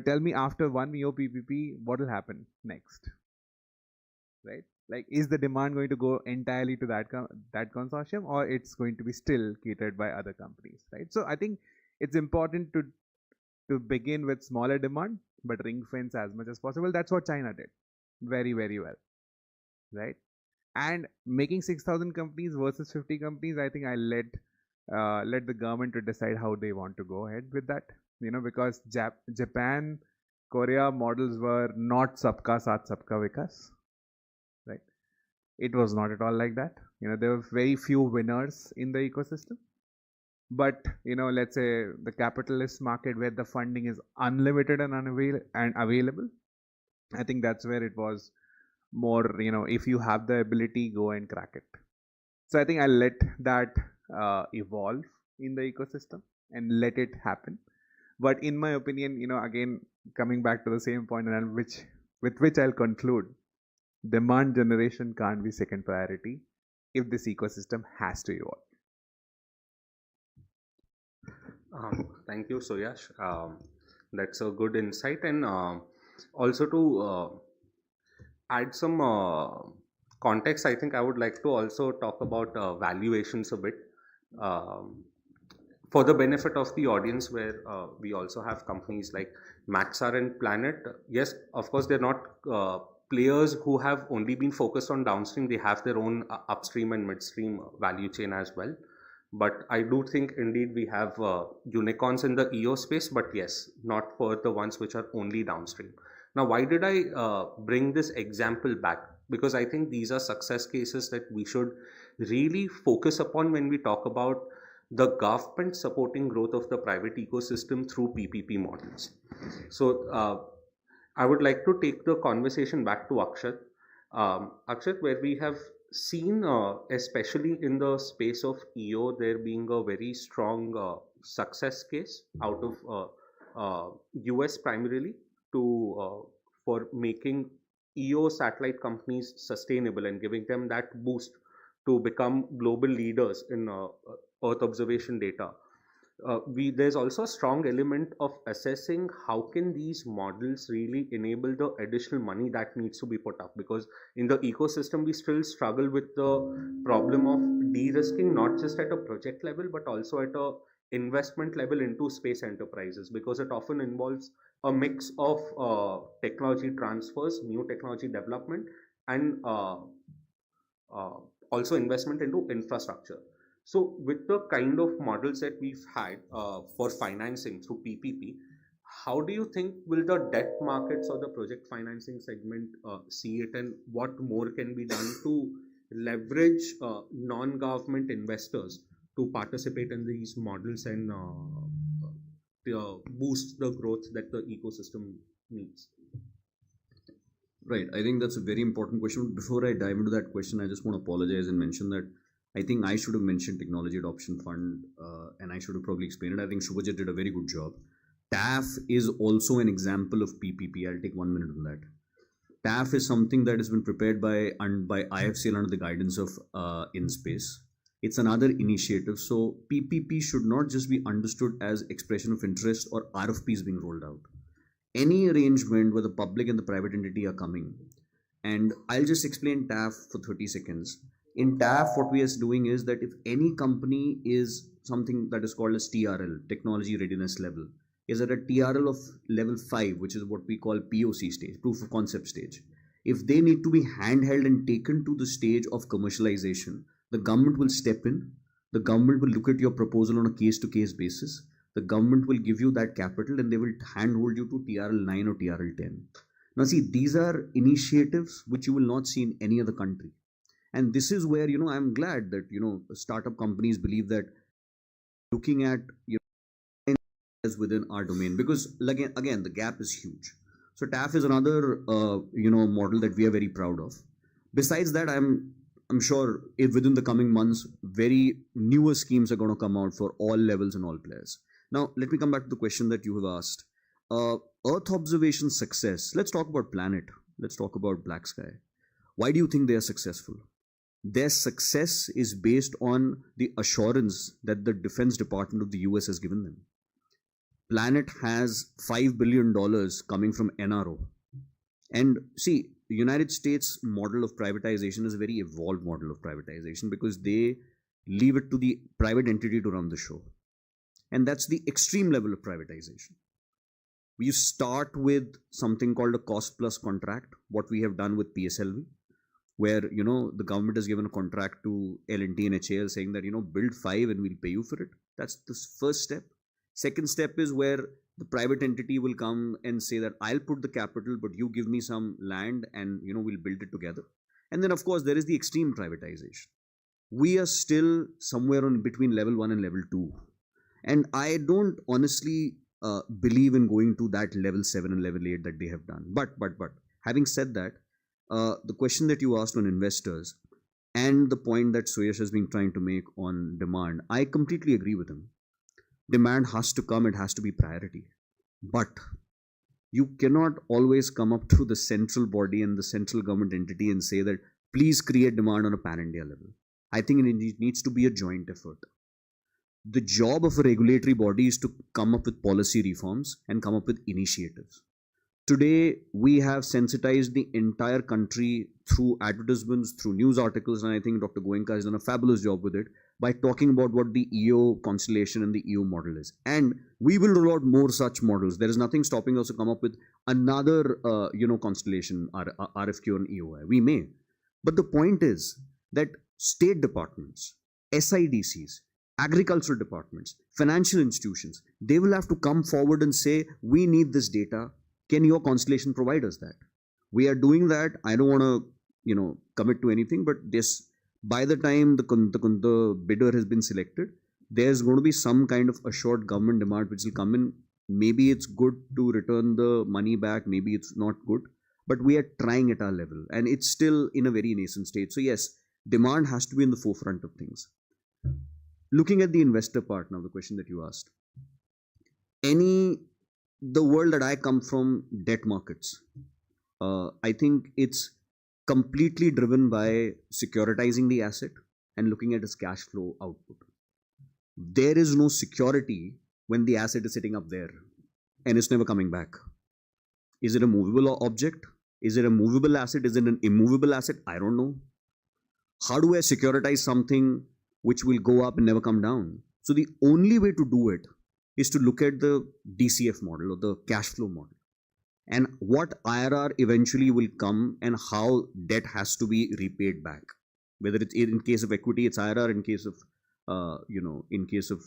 Speaker 7: Tell me, after one EOPPP, what will happen next, right? Like, is the demand going to go entirely to that consortium, or it's going to be still catered by other companies, right? So I think it's important to begin with smaller demand, but ring fence as much as possible. That's what China did very, very well, right? And making 6,000 companies versus 50 companies, I think I let the government to decide how they want to go ahead with that. Because Japan, Korea models were not Sabka Saath Sabka Vikas, right? It was not at all like that. There were very few winners in the ecosystem. But, let's say the capitalist market where the funding is unlimited and available, I think that's where it was more, if you have the ability, go and crack it. So I think I'll let that evolve in the ecosystem and let it happen. But in my opinion, again, coming back to the same point, and with which I'll conclude, demand generation can't be second priority if this ecosystem has to evolve.
Speaker 3: Thank you, Suryash. That's a good insight. And also to add some context, I think I would like to also talk about valuations a bit. For the benefit of the audience, where we also have companies like Maxar and Planet. Yes, of course, they're not players who have only been focused on downstream. They have their own upstream and midstream value chain as well. But I do think indeed we have unicorns in the EO space, but yes, not for the ones which are only downstream. Now, why did I bring this example back? Because I think these are success cases that we should really focus upon when we talk about the government supporting growth of the private ecosystem through PPP models. So I would like to take the conversation back to Akshat. Akshat, where we have seen, especially in the space of EO, there being a very strong success case out of US primarily for making EO satellite companies sustainable and giving them that boost to become global leaders in Earth observation data, there's also a strong element of assessing how can these models really enable the additional money that needs to be put up, because in the ecosystem we still struggle with the problem of de-risking, not just at a project level but also at a investment level into space enterprises, because it often involves a mix of technology transfers, new technology development, and also investment into infrastructure. So with the kind of models that we've had for financing through PPP, how do you think will the debt markets or the project financing segment see it, and what more can be done to leverage non-government investors to participate in these models and boost the growth that the ecosystem needs?
Speaker 4: Right. I think that's a very important question. Before I dive into that question, I just want to apologize and mention that I think I should have mentioned Technology Adoption Fund, and I should have probably explained it. I think Shubhajit did a very good job. TAF is also an example of PPP. I'll take 1 minute on that. TAF is something that has been prepared by IFCL under the guidance of InSpace. It's another initiative. So PPP should not just be understood as expression of interest or RFPs being rolled out. Any arrangement where the public and the private entity are coming, and I'll just explain TAF for 30 seconds. In TAF, what we are doing is that if any company is something that is called as TRL, Technology Readiness Level, is at a TRL of level 5, which is what we call POC stage, proof of concept stage. If they need to be handheld and taken to the stage of commercialization, the government will step in, the government will look at your proposal on a case-to-case basis, the government will give you that capital and they will handhold you to TRL 9 or TRL 10. Now see, these are initiatives which you will not see in any other country. And this is where, I'm glad that, startup companies believe that looking at, as within our domain, because again, the gap is huge. So TAF is another, model that we are very proud of. Besides that, I'm sure if within the coming months, very newer schemes are going to come out for all levels and all players. Now, let me come back to the question that you have asked. Earth observation success. Let's talk about planet. Let's talk about black sky. Why do you think they are successful? Their success is based on the assurance that the Defense Department of the US has given them. Planet has $5 billion coming from NRO. And see, the United States model of privatization is a very evolved model of privatization because they leave it to the private entity to run the show. And that's the extreme level of privatization. We start with something called a cost plus contract, what we have done with PSLV, where, the government has given a contract to L&T and HAL saying that, build 5 and we'll pay you for it. That's the first step. Second step is where the private entity will come and say that I'll put the capital, but you give me some land and, we'll build it together. And then, of course, there is the extreme privatization. We are still somewhere on between level 1 and level 2. And I don't honestly believe in going to that level 7 and level 8 that they have done. But having said that, the question that you asked on investors and the point that Suyash has been trying to make on demand, I completely agree with him. Demand has to come, it has to be priority. But you cannot always come up to the central body and the central government entity and say that please create demand on a pan-India level. I think it needs to be a joint effort. The job of a regulatory body is to come up with policy reforms and come up with initiatives. Today, we have sensitized the entire country through advertisements, through news articles, and I think Dr. Goenka has done a fabulous job with it by talking about what the EO constellation and the EO model is. And we will roll out more such models. There is nothing stopping us to come up with another, constellation, RFQ and EOI. We may. But the point is that state departments, SIDCs, agricultural departments, financial institutions, they will have to come forward and say, we need this data. Can your constellation provide us that? We are doing that. I don't want to, commit to anything, but this, by the time the bidder has been selected, there's going to be some kind of assured government demand which will come in. Maybe it's good to return the money back. Maybe it's not good, but we are trying at our level and it's still in a very nascent state. So yes, demand has to be in the forefront of things. Looking at the investor part now, the question that you asked, the world that I come from, debt markets, I think it's completely driven by securitizing the asset and looking at its cash flow output. There is no security when the asset is sitting up there and it's never coming back. Is it a movable object? Is it a movable asset? Is it an immovable asset? I don't know. How do I securitize something which will go up and never come down? So the only way to do it is to look at the DCF model or the cash flow model, and what IRR eventually will come and how debt has to be repaid back. Whether it's in case of equity, it's IRR. In case of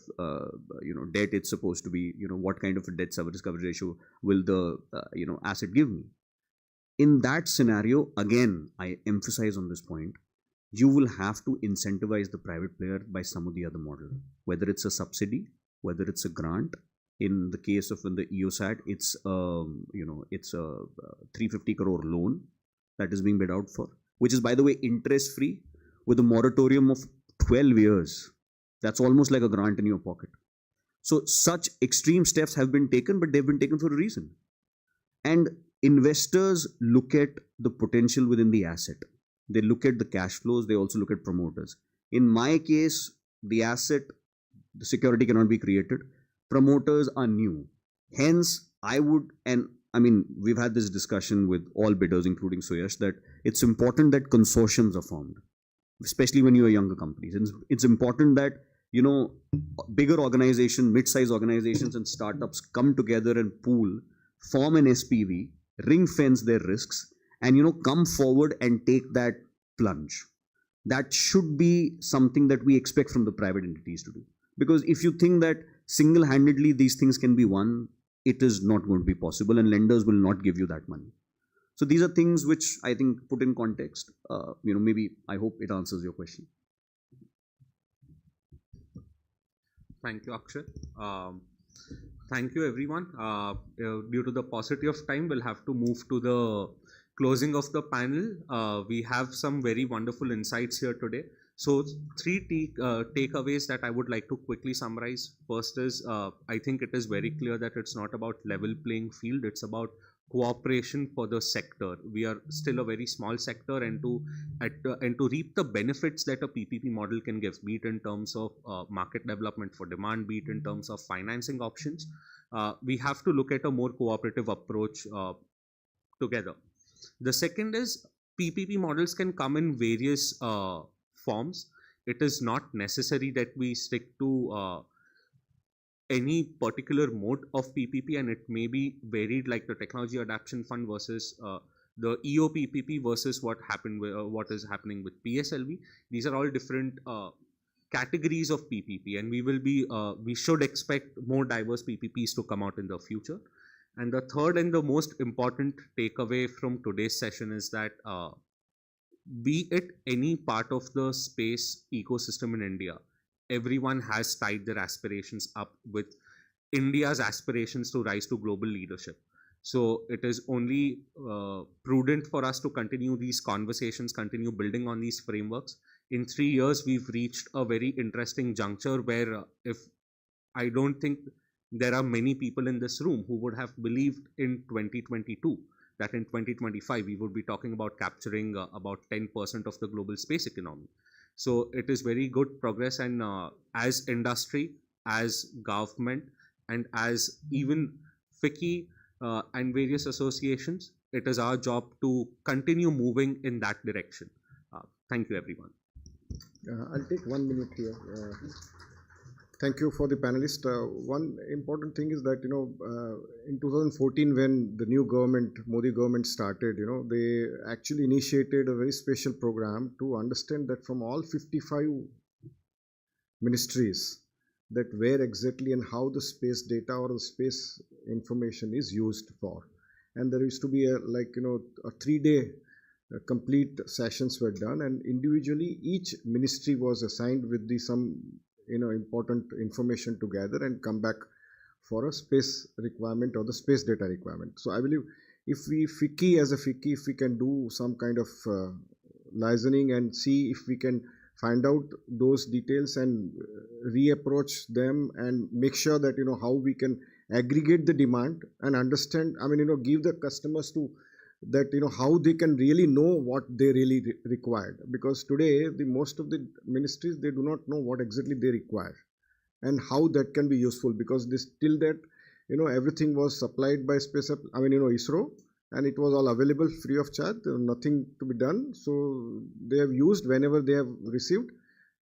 Speaker 4: debt, it's supposed to be, what kind of a debt service coverage ratio will the asset give me. In that scenario, again, I emphasize on this point, you will have to incentivize the private player by some of the other model, whether it's a subsidy, whether it's a grant. In the case of the EOSAT, it's a 350 crore loan that is being bid out for, which is, by the way, interest free with a moratorium of 12 years. That's almost like a grant in your pocket. So such extreme steps have been taken, but they've been taken for a reason. And investors look at the potential within the asset. They look at the cash flows. They also look at promoters. In my case, the asset, the security cannot be created. Promoters are new. Hence, we've had this discussion with all bidders, including Suyash, that it's important that consortiums are formed, especially when you are younger companies. It's important that, bigger organizations, mid-sized organizations and startups come together and pool, form an SPV, ring fence their risks, and, come forward and take that plunge. That should be something that we expect from the private entities to do. Because if you think that single-handedly these things can be won, it is not going to be possible, and lenders will not give you that money. So these are things which I think, put in context, maybe I hope it answers your question.
Speaker 3: Thank you, Akshay. Thank you, everyone. Due to the paucity of time, we'll have to move to the closing of the panel. We have some very wonderful insights here today. So 3 takeaways that I would like to quickly summarize. First is, I think it is very clear that it's not about level playing field. It's about cooperation for the sector. We are still a very small sector, and to reap the benefits that a PPP model can give, be it in terms of market development for demand, be it in terms of financing options, we have to look at a more cooperative approach together. The second is, PPP models can come in various forms. It is not necessary that we stick to any particular mode of PPP, and it may be varied, like the Technology Adaptation Fund versus the EOPPP versus what is happening with PSLV. These are all different categories of PPP, and we should expect more diverse PPPs to come out in the future. And the third and the most important takeaway from today's session is that be it any part of the space ecosystem in India, everyone has tied their aspirations up with India's aspirations to rise to global leadership. So it is only prudent for us to continue these conversations, continue building on these frameworks. In 3 years, we've reached a very interesting juncture where I don't think there are many people in this room who would have believed in 2022 that in 2025 we would be talking about capturing about 10% of the global space economy. So it is very good progress, and as industry, as government, and as even FICCI and various associations, it is our job to continue moving in that direction. Thank you, everyone.
Speaker 5: I'll take 1 minute here. Thank you for the panelists. One important thing is that, in 2014, when the new government, Modi government started, they actually initiated a very special program to understand that from all 55 ministries, that where exactly and how the space data or the space information is used for. And there used to be a 3-day complete sessions were done, and individually each ministry was assigned with some important information to gather and come back for a space requirement or the space data requirement. So I believe if we FICCI, if we can do some kind of liaising and see if we can find out those details and reapproach them and make sure that, how we can aggregate the demand and understand, give the customers to that how they can really know what they really required, because today the most of the ministries, they do not know what exactly they require and how that can be useful, because this till that everything was supplied by ISRO, and it was all available free of charge. There was nothing to be done, so they have used whenever they have received.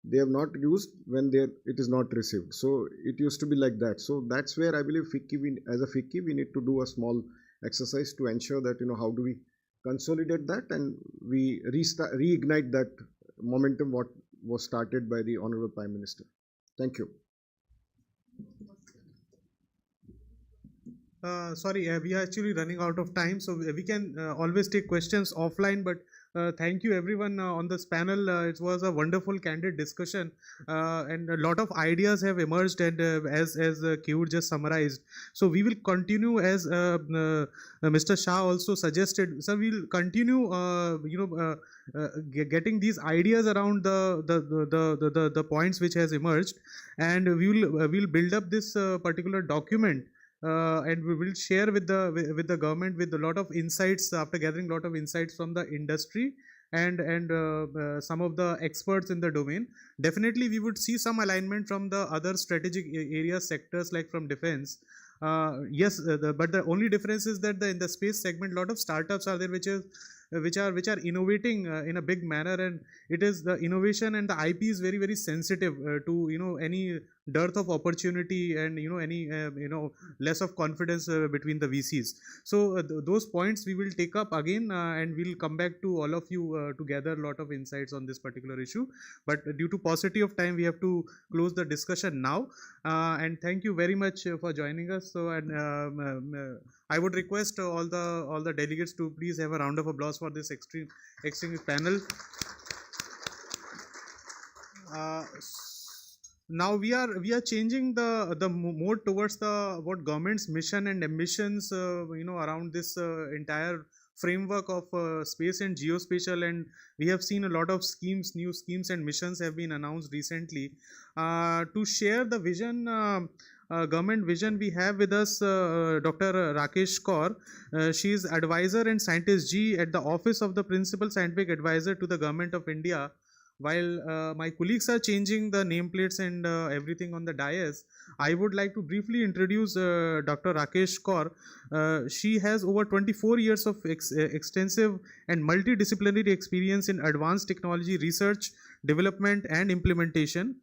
Speaker 5: They have not used when it is not received. So it used to be like that. So that's where I believe FICCI, as a FICCI, we need to do a small exercise to ensure that how do we consolidate that and we reignite that momentum what was started by the Honorable Prime Minister. Thank you.
Speaker 1: Sorry, we are actually running out of time, so we can always take questions offline, but thank you everyone on this panel. It was a wonderful, candid discussion, and a lot of ideas have emerged, and as Keyur just summarized. So we will continue, as Mr. Shah also suggested. So we'll continue, getting these ideas around the points which has emerged, and we'll build up this particular document. And we will share with the government with a lot of insights, after gathering a lot of insights from the industry and some of the experts in the domain. Definitely we would see some alignment from the other strategic areas, sectors like from defense. Yes, but the only difference is that in the space segment, a lot of startups are there which are innovating in a big manner, and it is the innovation and the IP is very, very sensitive to any dearth of opportunity and any less of confidence between the VCs. So those points we will take up again, and we'll come back to all of you to gather a lot of insights on this particular issue. But due to paucity of time, we have to close the discussion now. And thank you very much for joining us. So, and I would request all the delegates to please have a round of applause for this extreme panel. Now we are changing the mode towards what government's mission and ambitions around this entire framework of space and geospatial, and we have seen a lot of new schemes and missions have been announced recently. To share the vision, government vision, we have with us Dr. Rakesh Kaur. She is advisor and scientist G at the Office of the Principal Scientific Advisor to the Government of India. While my colleagues are changing the nameplates and everything on the dais, I would like to briefly introduce Dr. Rakesh Kaur. She has over 24 years of extensive and multidisciplinary experience in advanced technology research, development and implementation.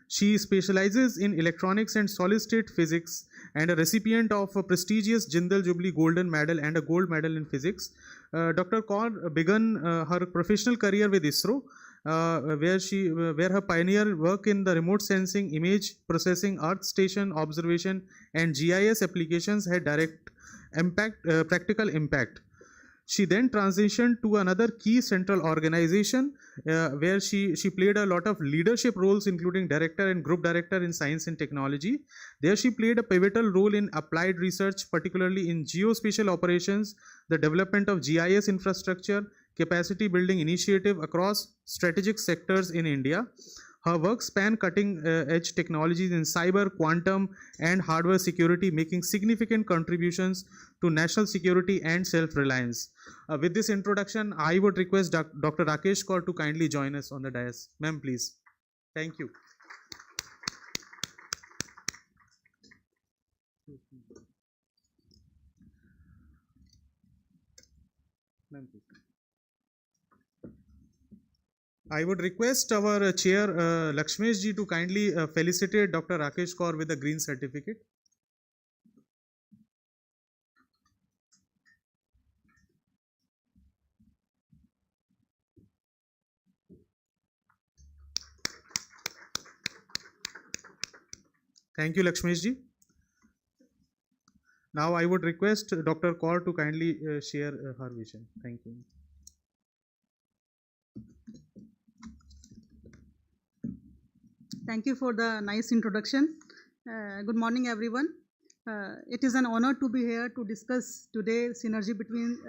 Speaker 1: She specializes in electronics and solid-state physics and a recipient of a prestigious Jindal Jubilee Golden Medal and a Gold Medal in Physics. Dr. Kaur began her professional career with ISRO, where her pioneer work in the remote sensing, image processing, Earth station observation and GIS applications had direct practical impact. She then transitioned to another key central organization where she played a lot of leadership roles, including director and group director in science and technology. There she played a pivotal role in applied research, particularly in geospatial operations, the development of GIS infrastructure, capacity building initiative across strategic sectors in India. Her work span cutting-edge technologies in cyber, quantum, and hardware security, making significant contributions to national security and self-reliance. With this introduction, I would request Dr. Rakesh Kaur to kindly join us on the dais. Ma'am, please. Thank you. Ma'am, please. I would request our chair Lakshmesh ji to kindly felicitate Dr. Rakesh Kaur with a green certificate. Thank you, Lakshmesh ji. Now I would request Dr. Kaur to kindly share her vision. Thank you.
Speaker 8: Thank you for the nice introduction. Good morning, everyone. It is an honor to be here to discuss today synergy between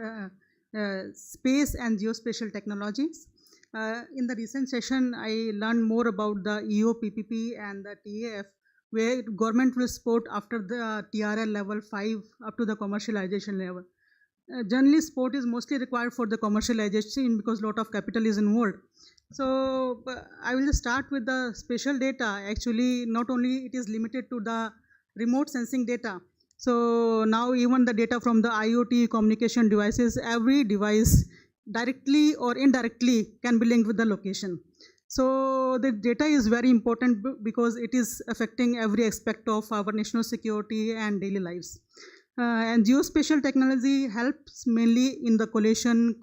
Speaker 8: space and geospatial technologies. In the recent session, I learned more about the EO, PPP and the TAF, where government will support after the TRL level 5 up to the commercialization level. generally sport is mostly required for the commercialization because lot of capital is involved. So I will just start with the spatial data. Actually, not only it is limited to the remote sensing data. So now even the data from the IoT communication devices, every device directly or indirectly can be linked with the location. So the data is very important because it is affecting every aspect of our national security and daily lives. And geospatial technology helps mainly in the collation,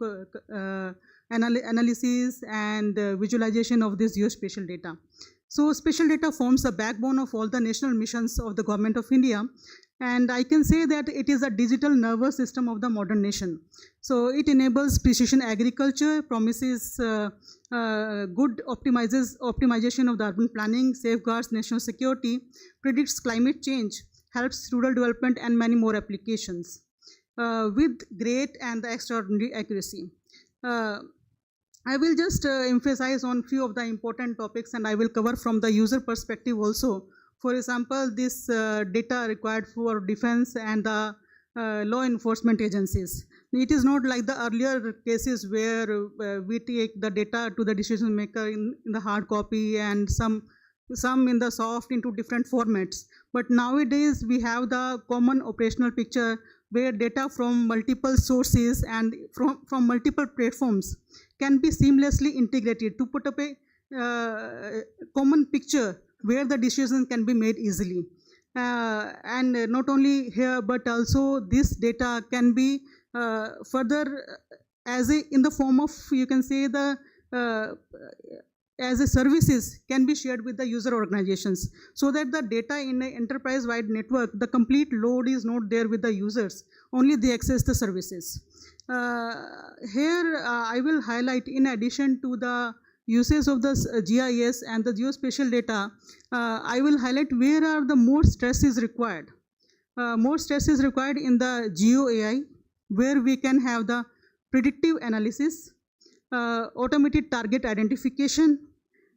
Speaker 8: analysis and visualization of this geospatial data. So spatial data forms the backbone of all the national missions of the Government of India. And I can say that it is a digital nervous system of the modern nation. So it enables precision agriculture, promises good optimization of the urban planning, safeguards national security, predicts climate change, helps rural development and many more applications with great and extraordinary accuracy. I will just emphasize on few of the important topics, and I will cover from the user perspective also. For example, this data required for defense and the law enforcement agencies. It is not like the earlier cases where we take the data to the decision maker in the hard copy and some in the soft into different formats. But nowadays we have the common operational picture where data from multiple sources and from multiple platforms can be seamlessly integrated to put up a common picture where the decision can be made easily. And not only here, but also this data can be further in the form of, you can say, the as a services can be shared with the user organizations, so that the data in an enterprise-wide network, the complete load is not there with the users, only they access the services. Here I will highlight, in addition to the uses of the GIS and the geospatial data, I will highlight where are the more stress is required. More stress is required in the Geo AI, where we can have the predictive analysis, automated target identification,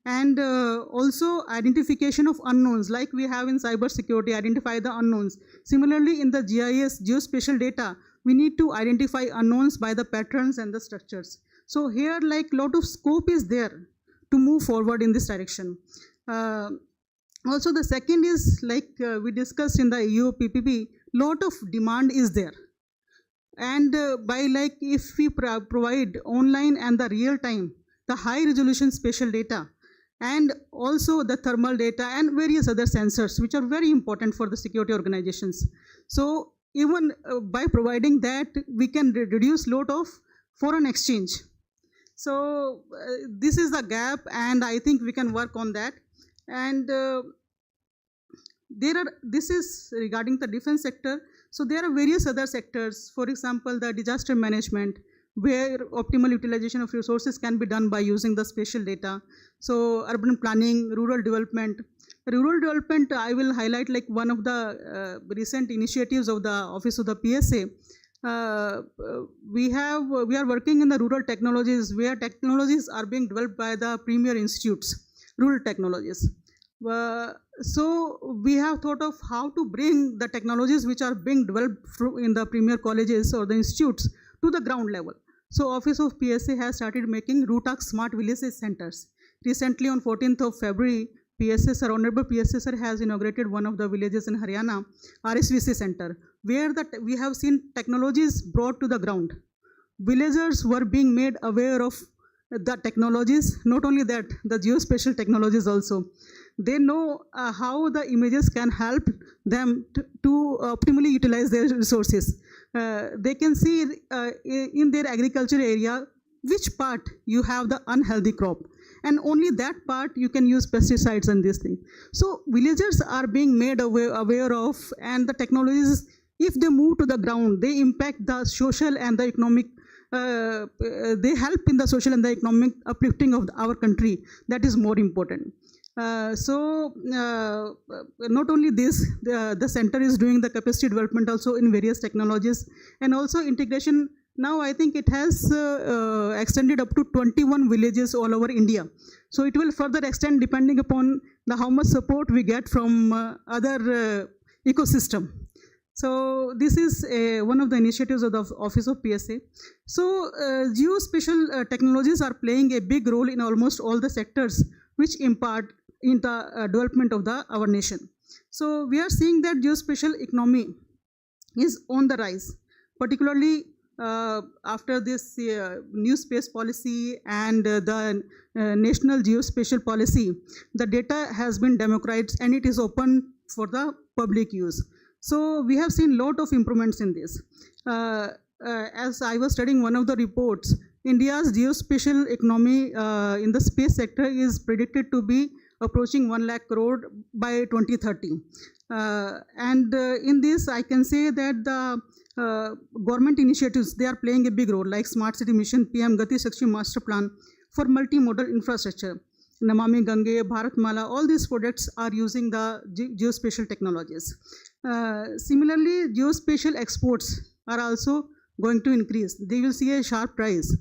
Speaker 8: and also identification of unknowns, like we have in cyber security, identify the unknowns. Similarly, in the GIS, geospatial data, we need to identify unknowns by the patterns and the structures. So here, like, lot of scope is there to move forward in this direction. Also, the second is, like we discussed in the EU PPP, lot of demand is there. And by, like, if we provide online and the real time, the high resolution spatial data, and also the thermal data and various other sensors, which are very important for the security organizations. So even by providing that, we can reduce lot of foreign exchange. So this is the gap, and I think we can work on that. And this is regarding the defense sector. So there are various other sectors, for example, the disaster management, where optimal utilization of resources can be done by using the spatial data. So urban planning, rural development. Rural development, I will highlight like one of the recent initiatives of the Office of the PSA. We are working in the rural technologies, where technologies are being developed by the premier institutes, rural technologies. So we have thought of how to bring the technologies which are being developed in the premier colleges or the institutes to the ground level. So Office of PSA has started making RUTAC Smart Villages Centers. Recently on 14th of February, PSA sir, Honorable PSA sir has inaugurated one of the villages in Haryana, RSVC Center, where we have seen technologies brought to the ground. Villagers were being made aware of the technologies, not only that, the geospatial technologies also. They know how the images can help them to optimally utilize their resources. They can see in their agriculture area which part you have the unhealthy crop, and only that part you can use pesticides and this thing. So villagers are being made aware of, and the technologies, if they move to the ground, they impact the social and the economic, they help in the social and the economic uplifting of our country. That is more important. So not only this, the center is doing the capacity development also in various technologies, and also integration. Now I think it has extended up to 21 villages all over India. So it will further extend depending upon how much support we get from other ecosystem. So this is one of the initiatives of the Office of PSA. So geospatial technologies are playing a big role in almost all the sectors which impart in the development of our nation. So we are seeing that geospatial economy is on the rise, particularly after this new space policy and the national geospatial policy. The data has been democratized and it is open for the public use. So we have seen lot of improvements in this. As I was studying one of the reports, India's geospatial economy in the space sector is predicted to be approaching 1 lakh crore by 2030. In this, I can say that the government initiatives, they are playing a big role, like Smart City Mission, PM Gati Shakti Master Plan for multimodal infrastructure, Namami Gange, Bharat Mala, all these projects are using the geospatial technologies. Similarly, geospatial exports are also going to increase. They will see a sharp rise.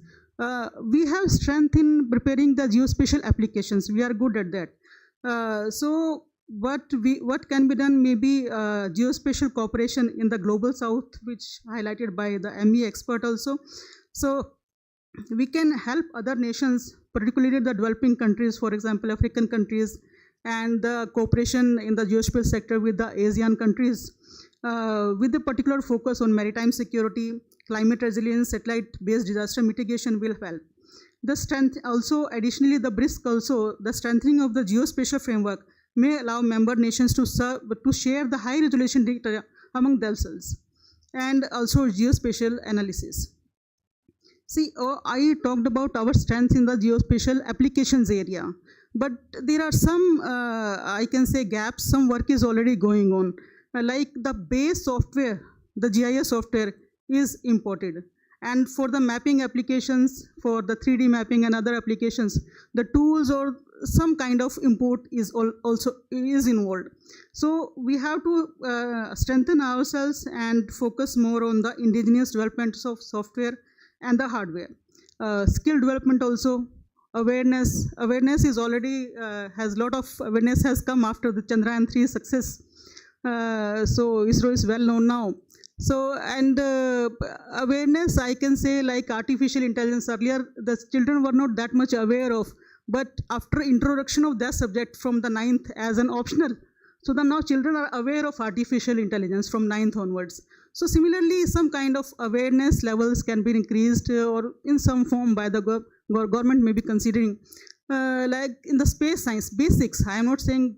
Speaker 8: We have strength in preparing the geospatial applications. We are good at that. So what can be done, maybe geospatial cooperation in the global south, which highlighted by the ME expert also. So we can help other nations, particularly the developing countries, for example, African countries, and the cooperation in the geospatial sector with the ASEAN countries, with a particular focus on maritime security, climate resilience, satellite-based disaster mitigation will help. The strength also, additionally, the BRISC also, the strengthening of the geospatial framework may allow member nations to share the high resolution data among themselves, and also geospatial analysis. See, I talked about our strength in the geospatial applications area, but there are some, I can say, gaps. Some work is already going on. Like the base software, the GIS software is imported. And for the mapping applications, for the 3D mapping and other applications, the tools or some kind of import is also involved. So we have to strengthen ourselves and focus more on the indigenous developments of software and the hardware. Skill development also, awareness is already, has lot of awareness has come after the Chandrayaan-3 success. So ISRO is well known now. So, and awareness, I can say, like artificial intelligence, earlier the children were not that much aware of, but after introduction of that subject from the 9th as an optional, so then now children are aware of artificial intelligence from 9th onwards. So similarly, some kind of awareness levels can be increased or in some form by the government may be considering. Like in the space science, basics, I am not saying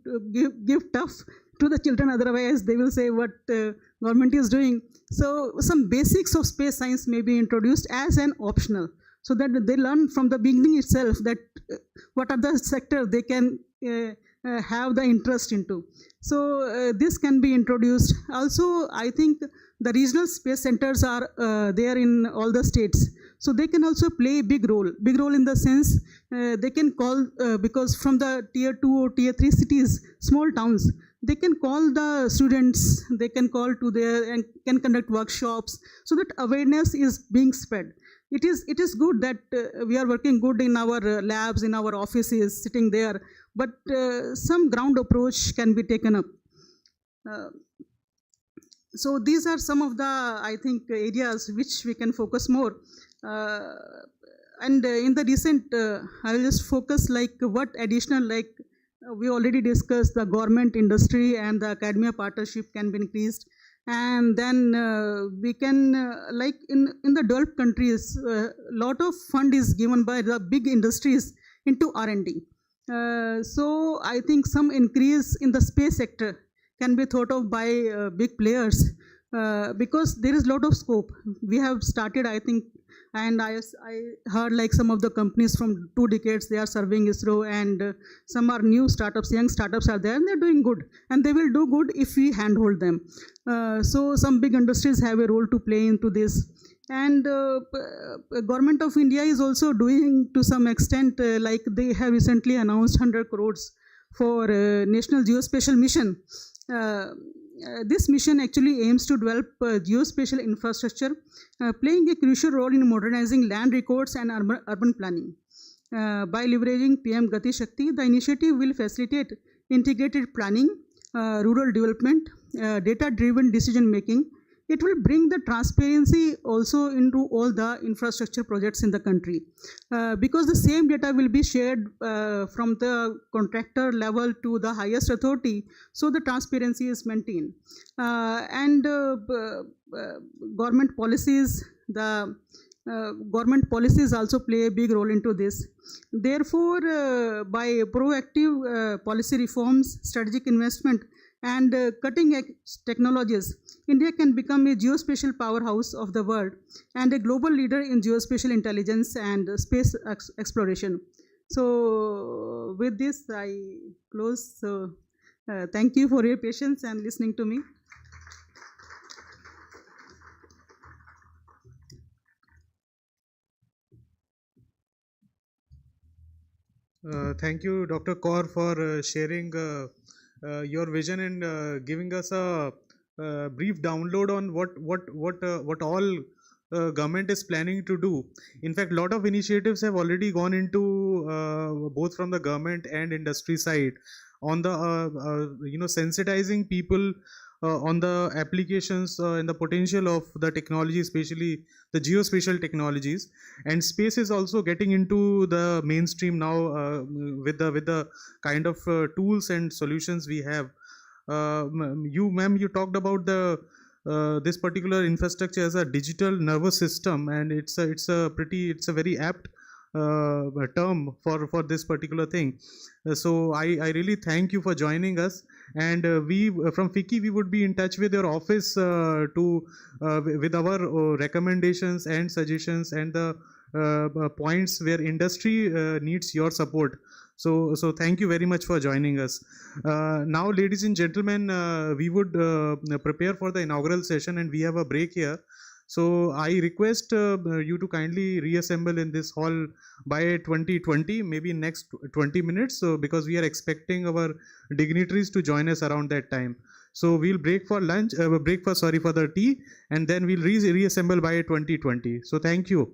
Speaker 8: give tough to the children, otherwise they will say what government is doing. So some basics of space science may be introduced as an optional, so that they learn from the beginning itself that what are the sectors they can have the interest into. So this can be introduced. Also, I think the regional space centers are there in all the states. So they can also play a big role in the sense they can call, because from the tier 2 or tier 3 cities, small towns, they can call the students, they can call to there and can conduct workshops, so that awareness is being spread. It is good that we are working good in our labs, in our offices, sitting there, but some ground approach can be taken up. So these are some of the, I think, areas which we can focus more. And in the recent, I will just focus like what additional, like we already discussed, the government, industry and the academia partnership can be increased. And then we can, like in the developed countries, lot of fund is given by the big industries into R&D. So I think some increase in the space sector can be thought of by big players, because there is a lot of scope. We have started, I think, and I heard like some of the companies from 2 decades, they are serving ISRO, and some are new startups, young startups are there, and they're doing good. And they will do good if we handhold them. So some big industries have a role to play into this. And Government of India is also doing to some extent, like they have recently announced 100 crores for National Geospatial Mission. This mission actually aims to develop geospatial infrastructure, playing a crucial role in modernizing land records and urban planning. By leveraging PM Gati Shakti, the initiative will facilitate integrated planning, rural development, data-driven decision making. It will bring the transparency also into all the infrastructure projects in the country, because the same data will be shared from the contractor level to the highest authority, so the transparency is maintained. And government policies, government policies also play a big role into this. Therefore, by proactive policy reforms, strategic investment, and cutting-edge technologies, India can become a geospatial powerhouse of the world and a global leader in geospatial intelligence and space exploration. So, with this, I close. So, thank you for your patience and listening to me.
Speaker 1: Thank you, Dr. Kaur, for sharing your vision and giving us a brief download on what all government is planning to do. In fact, a lot of initiatives have already gone into both from the government and industry side on the sensitizing people on the applications and the potential of the technology, especially the geospatial technologies. And space is also getting into the mainstream now with the kind of tools and solutions we have. You talked about the this particular infrastructure as a digital nervous system, and it's a very apt term for this particular thing. So I really thank you for joining us, and we from FICCI we would be in touch with your office with our recommendations and suggestions and the points where industry needs your support. So thank you very much for joining us. Now, ladies and gentlemen, we would prepare for the inaugural session, and we have a break here. So I request you to kindly reassemble in this hall by 2020, maybe next 20 minutes, so because we are expecting our dignitaries to join us around that time. So we'll break for lunch, for the tea, and then we'll reassemble by 2020. So thank you.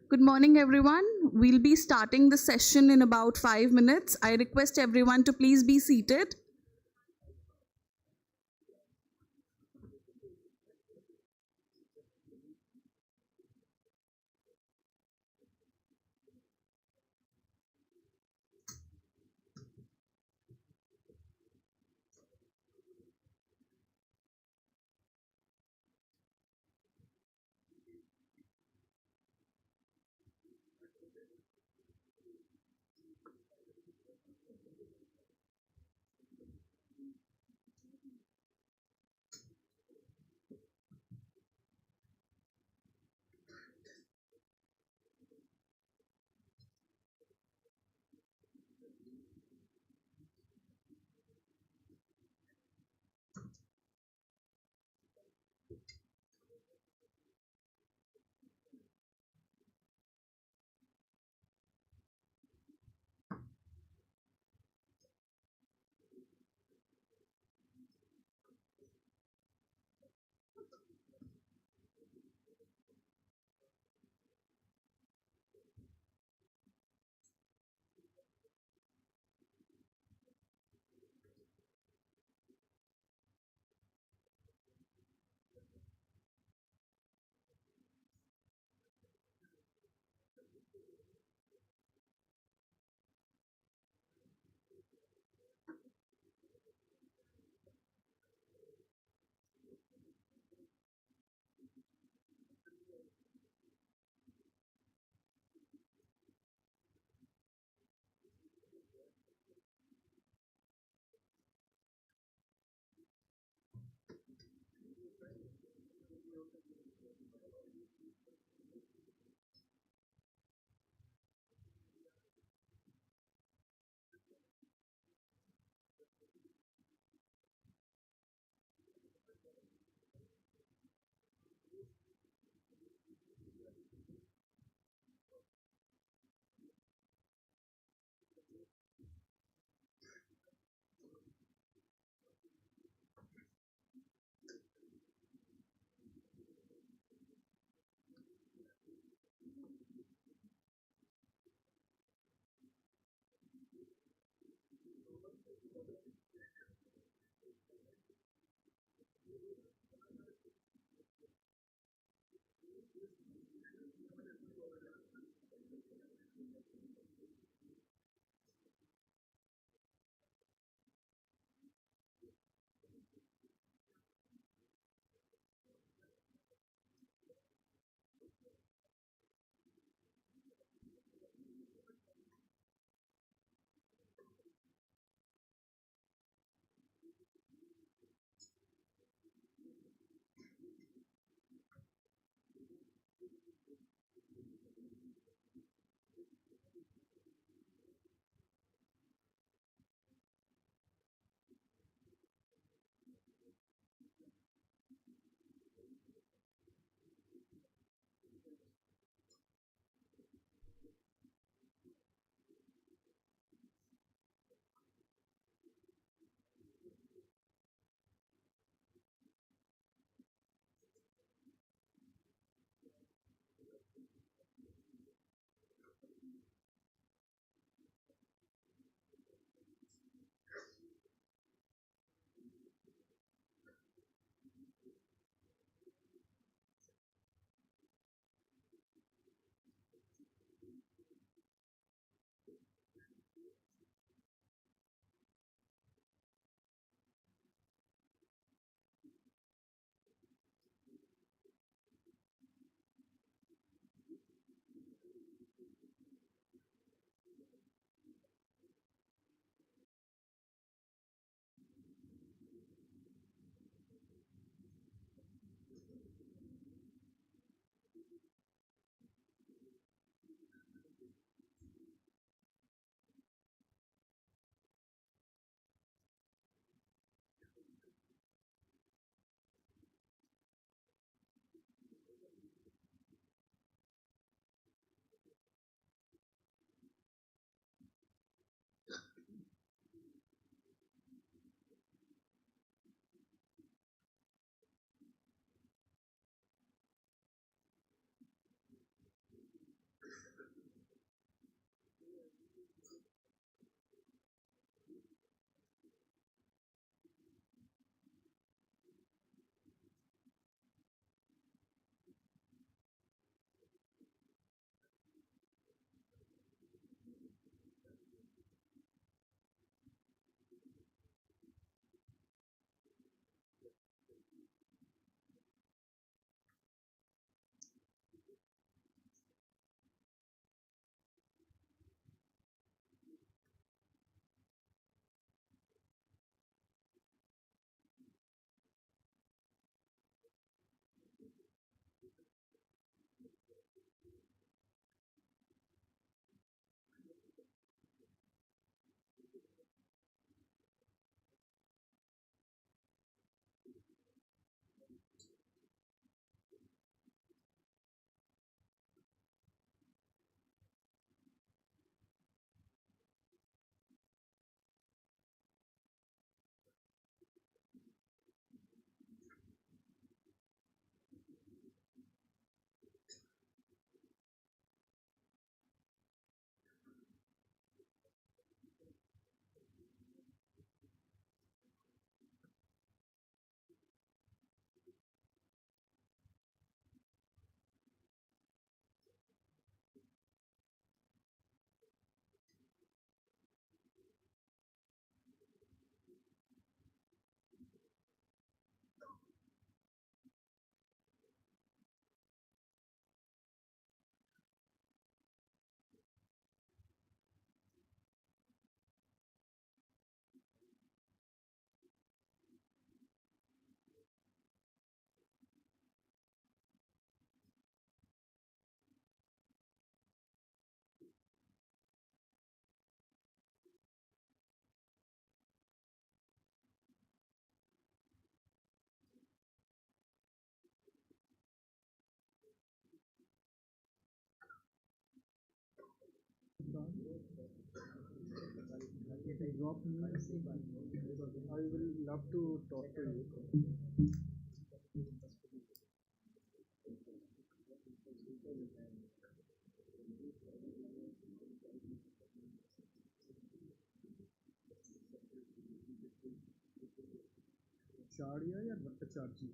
Speaker 9: Good morning, everyone. We'll be starting the session in about 5 minutes. I request everyone to please be seated.
Speaker 10: drop me because I will love to talk to you. Acharya या Bhattacharya?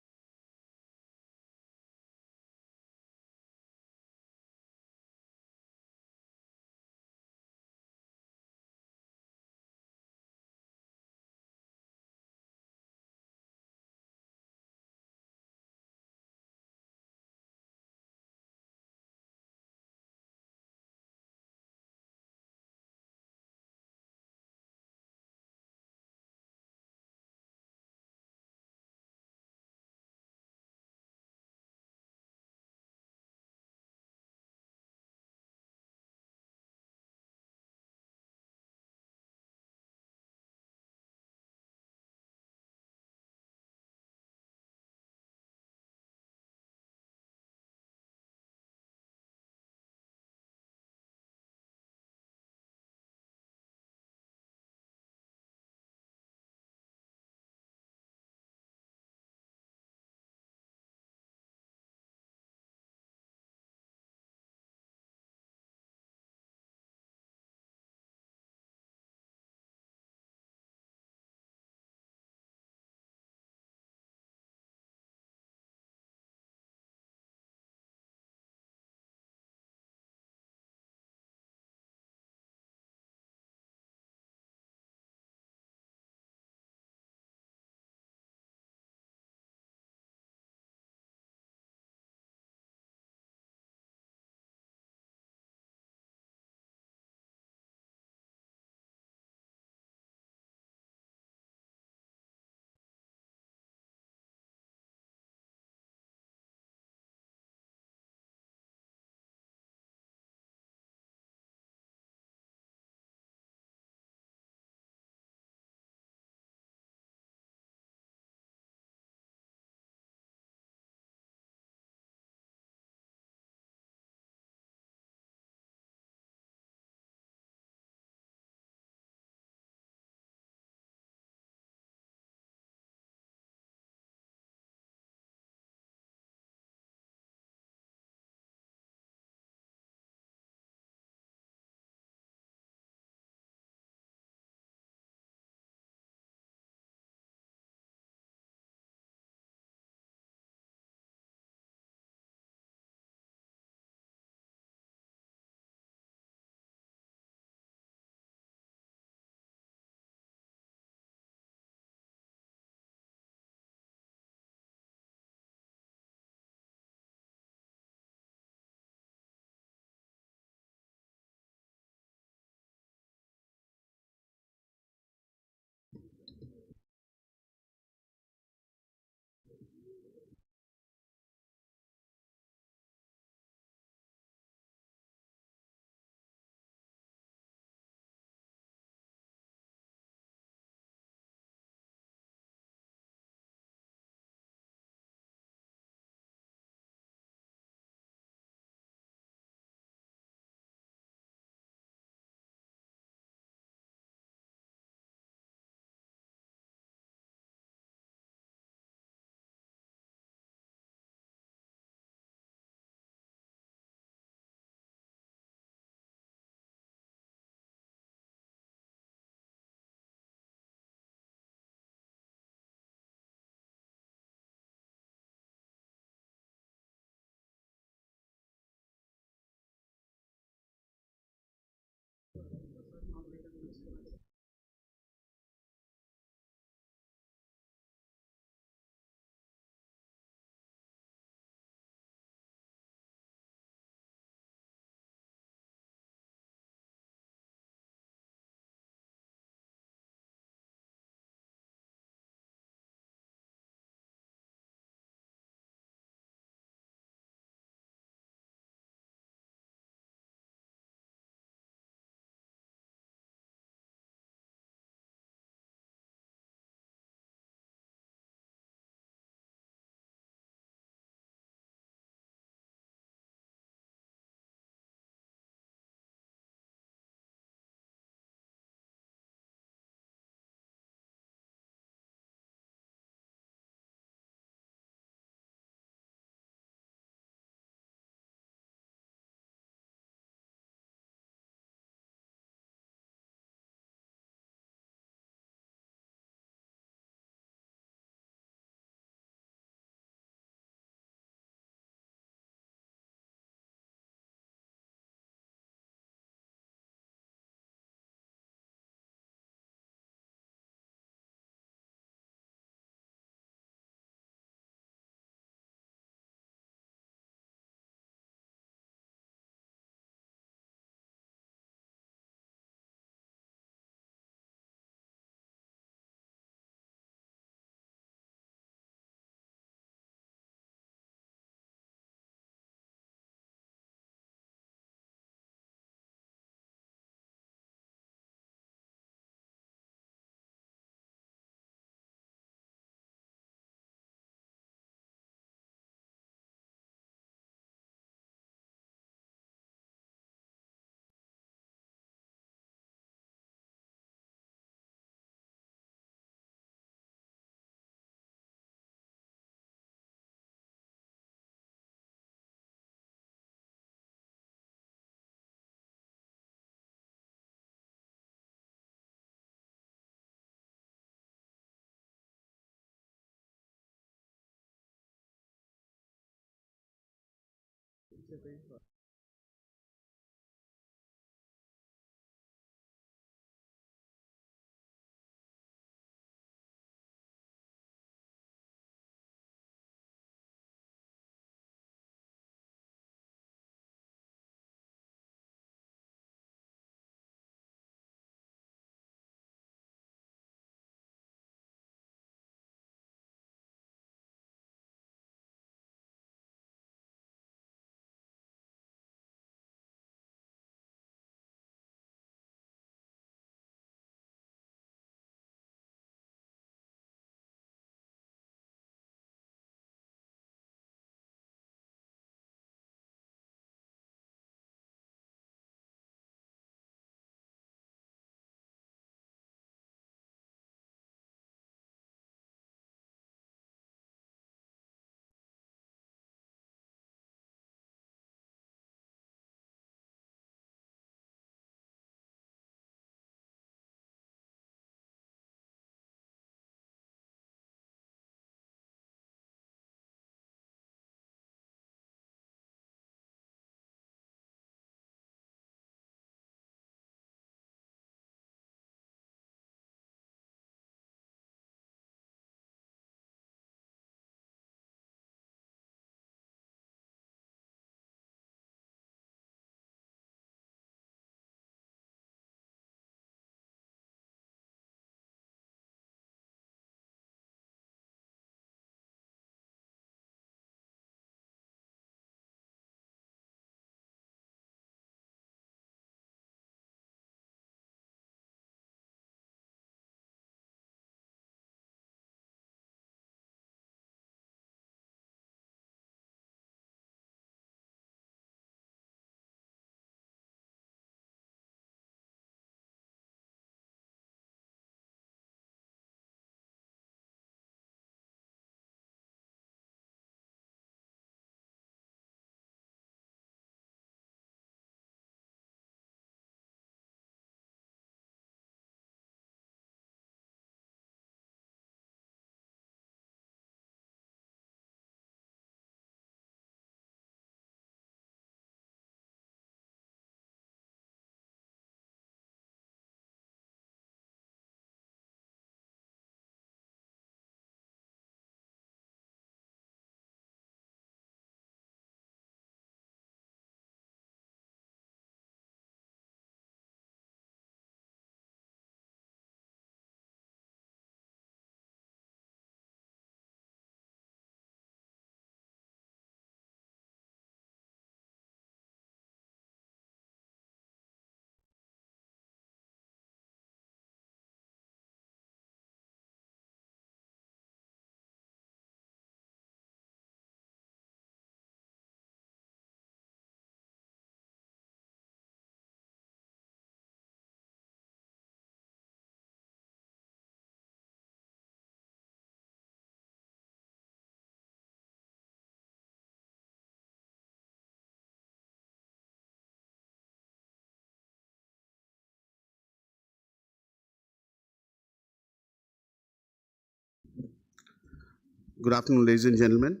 Speaker 11: Good afternoon, ladies and gentlemen.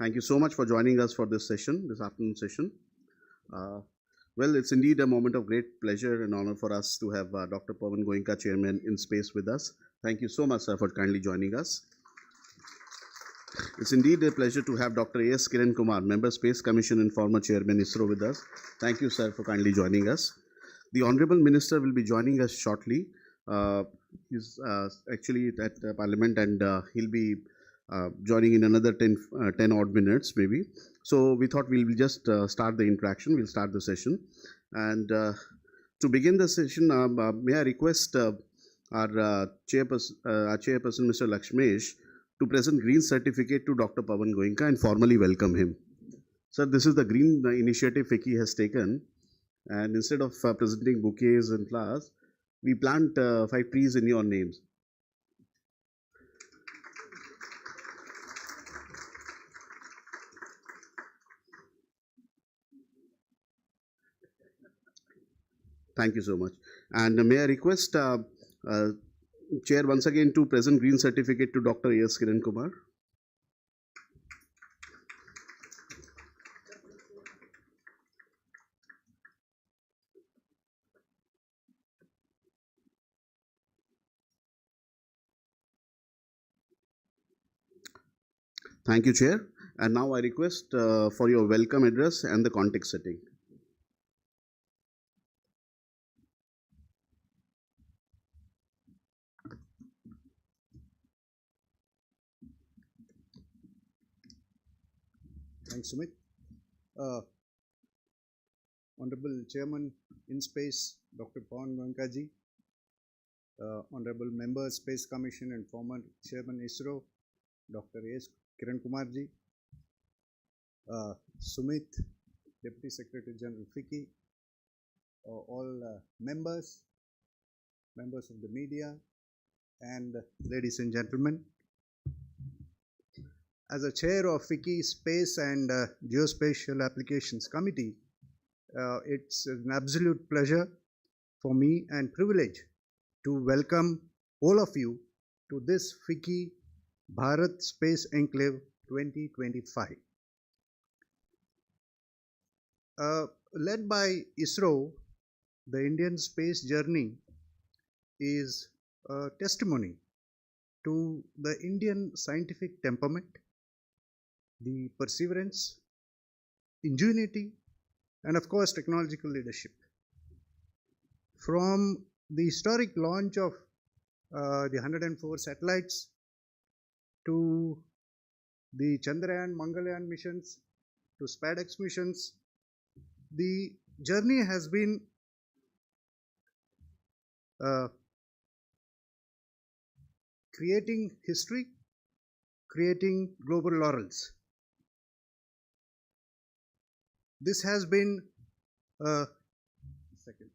Speaker 11: Thank you so much for joining us for this session, this afternoon session. Well, it's indeed a moment of great pleasure and honor for us to have Dr. Pawan Goenka, Chairman, in space with us. Thank you so much, sir, for kindly joining us. It's indeed a pleasure to have Dr. A.S. Kiran Kumar, Member Space Commission and former Chairman ISRO with us. Thank you, sir, for kindly joining us. The Honorable Minister will be joining us shortly. He's actually at Parliament, and he'll be joining in another 10 odd minutes maybe. So we thought we'll just start the interaction, we'll start the session. And to begin the session, may I request our chairperson, Mr. Lakshmesh, to present green certificate to Dr. Pawan Goenka and formally welcome him. Sir, this is the green initiative FICCI has taken, and instead of presenting bouquets and flowers, we plant 5 trees in your names. Thank you so much. And may I request Chair once again to present green certificate to Dr. A.S. Kiran Kumar. Thank you, Chair. And now I request for your welcome address and the context setting.
Speaker 12: Thanks, Sumit. Honorable Chairman InSpace, Dr. Pawan Goenkaji, Honorable Member Space Commission and former Chairman ISRO, Dr. A.S. Kiran Kumarji, Sumit, Deputy Secretary General FICCI, all members of the media, and ladies and gentlemen. As a chair of FICCI Space and Geospatial Applications Committee, it's an absolute pleasure for me and privilege to welcome all of you to this FICCI Bharat Space Enclave 2025. Led by ISRO, the Indian space journey is a testimony to the Indian scientific temperament, the perseverance, ingenuity, and of course technological leadership. From the historic launch of the 104 satellites to the Chandrayaan, Mangalyaan missions, to SpaceX missions, the journey has been creating history, creating global laurels. This has been second.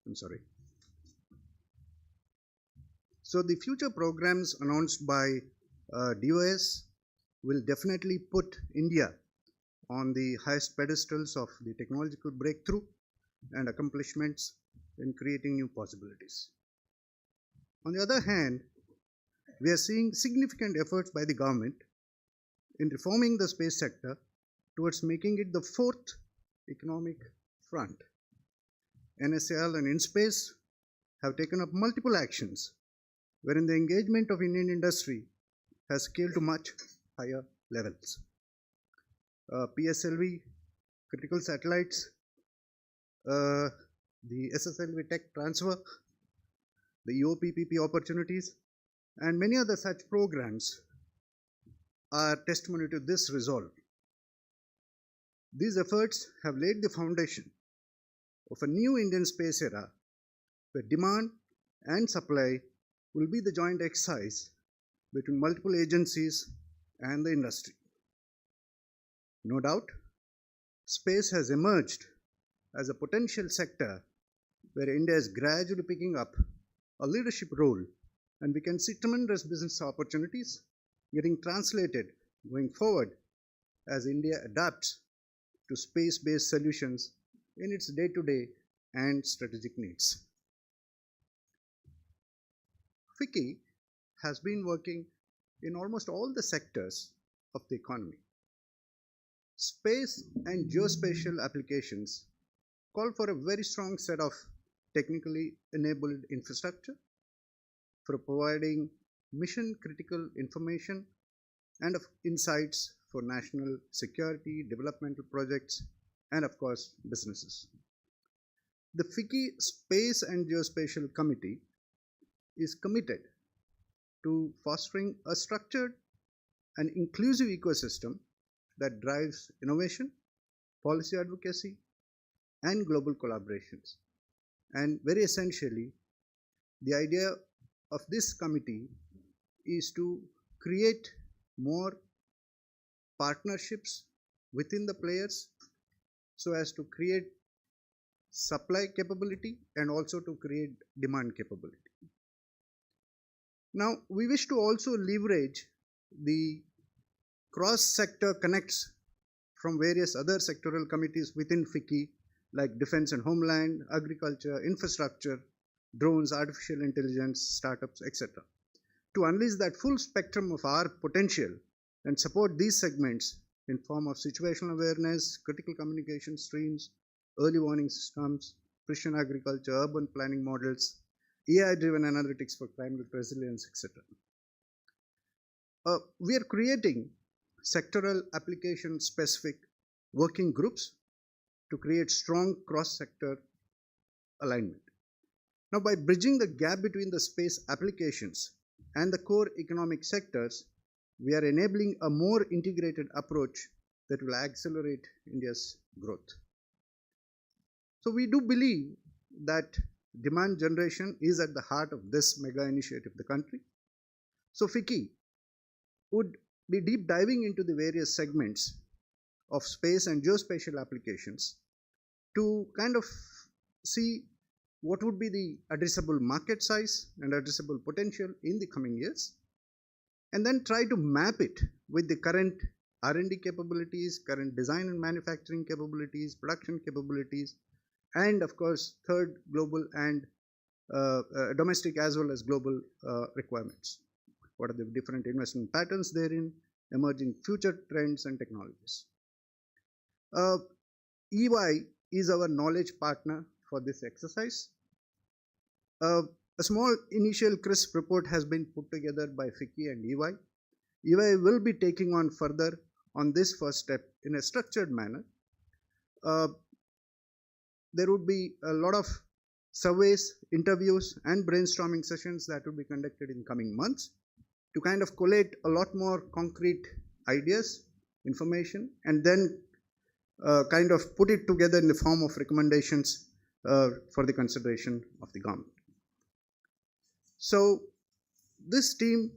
Speaker 12: I'm sorry. So the future programs announced by DOS will definitely put India on the highest pedestals of the technological breakthrough and accomplishments in creating new possibilities. On the other hand, we are seeing significant efforts by the government in reforming the space sector towards making it the fourth economic front. NSAL and InSpace have taken up multiple actions wherein the engagement of Indian industry has scaled to much higher levels. PSLV, critical satellites, the SSLV tech transfer, the EOPPP opportunities, and many other such programs are testimony to this resolve. These efforts have laid the foundation of a new Indian space era where demand and supply will be the joint exercise between multiple agencies and the industry. No doubt, space has emerged as a potential sector where India is gradually picking up a leadership role, and we can see tremendous business opportunities getting translated going forward as India adapts to space-based solutions in its day-to-day and strategic needs. FICCI has been working in almost all the sectors of the economy. Space and geospatial applications call for a very strong set of technically enabled infrastructure for providing mission-critical information and insights for national security, developmental projects, and of course, businesses. The FICCI Space and Geospatial Committee is committed to fostering a structured and inclusive ecosystem that drives innovation, policy advocacy, and global collaborations. And very essentially, the idea of this committee is to create more partnerships within the players so as to create supply capability and also to create demand capability. Now, we wish to also leverage the cross-sector connects from various other sectoral committees within FICCI like Defense and Homeland, Agriculture, Infrastructure, drones, artificial intelligence, startups, etc. To unleash that full spectrum of our potential and support these segments in form of situational awareness, critical communication streams, early warning systems, precision agriculture, urban planning models, AI-driven analytics for climate resilience, etc. We are creating sectoral application-specific working groups to create strong cross-sector alignment. Now, by bridging the gap between the space applications and the core economic sectors, we are enabling a more integrated approach that will accelerate India's growth. So we do believe that demand generation is at the heart of this mega initiative of the country. So FICCI would be deep diving into the various segments of space and geospatial applications to kind of see what would be the addressable market size and addressable potential in the coming years, and then try to map it with the current R&D capabilities, current design and manufacturing capabilities, production capabilities, and of course third, global and domestic as well as global requirements. What are the different investment patterns therein, emerging future trends and technologies. EY is our knowledge partner for this exercise. A small initial crisp report has been put together by FICCI and EY. EY will be taking on further on this first step in a structured manner. There would be a lot of surveys, interviews, and brainstorming sessions that will be conducted in coming months to kind of collate a lot more concrete ideas, information, and then kind of put it together in the form of recommendations for the consideration of the government. So this team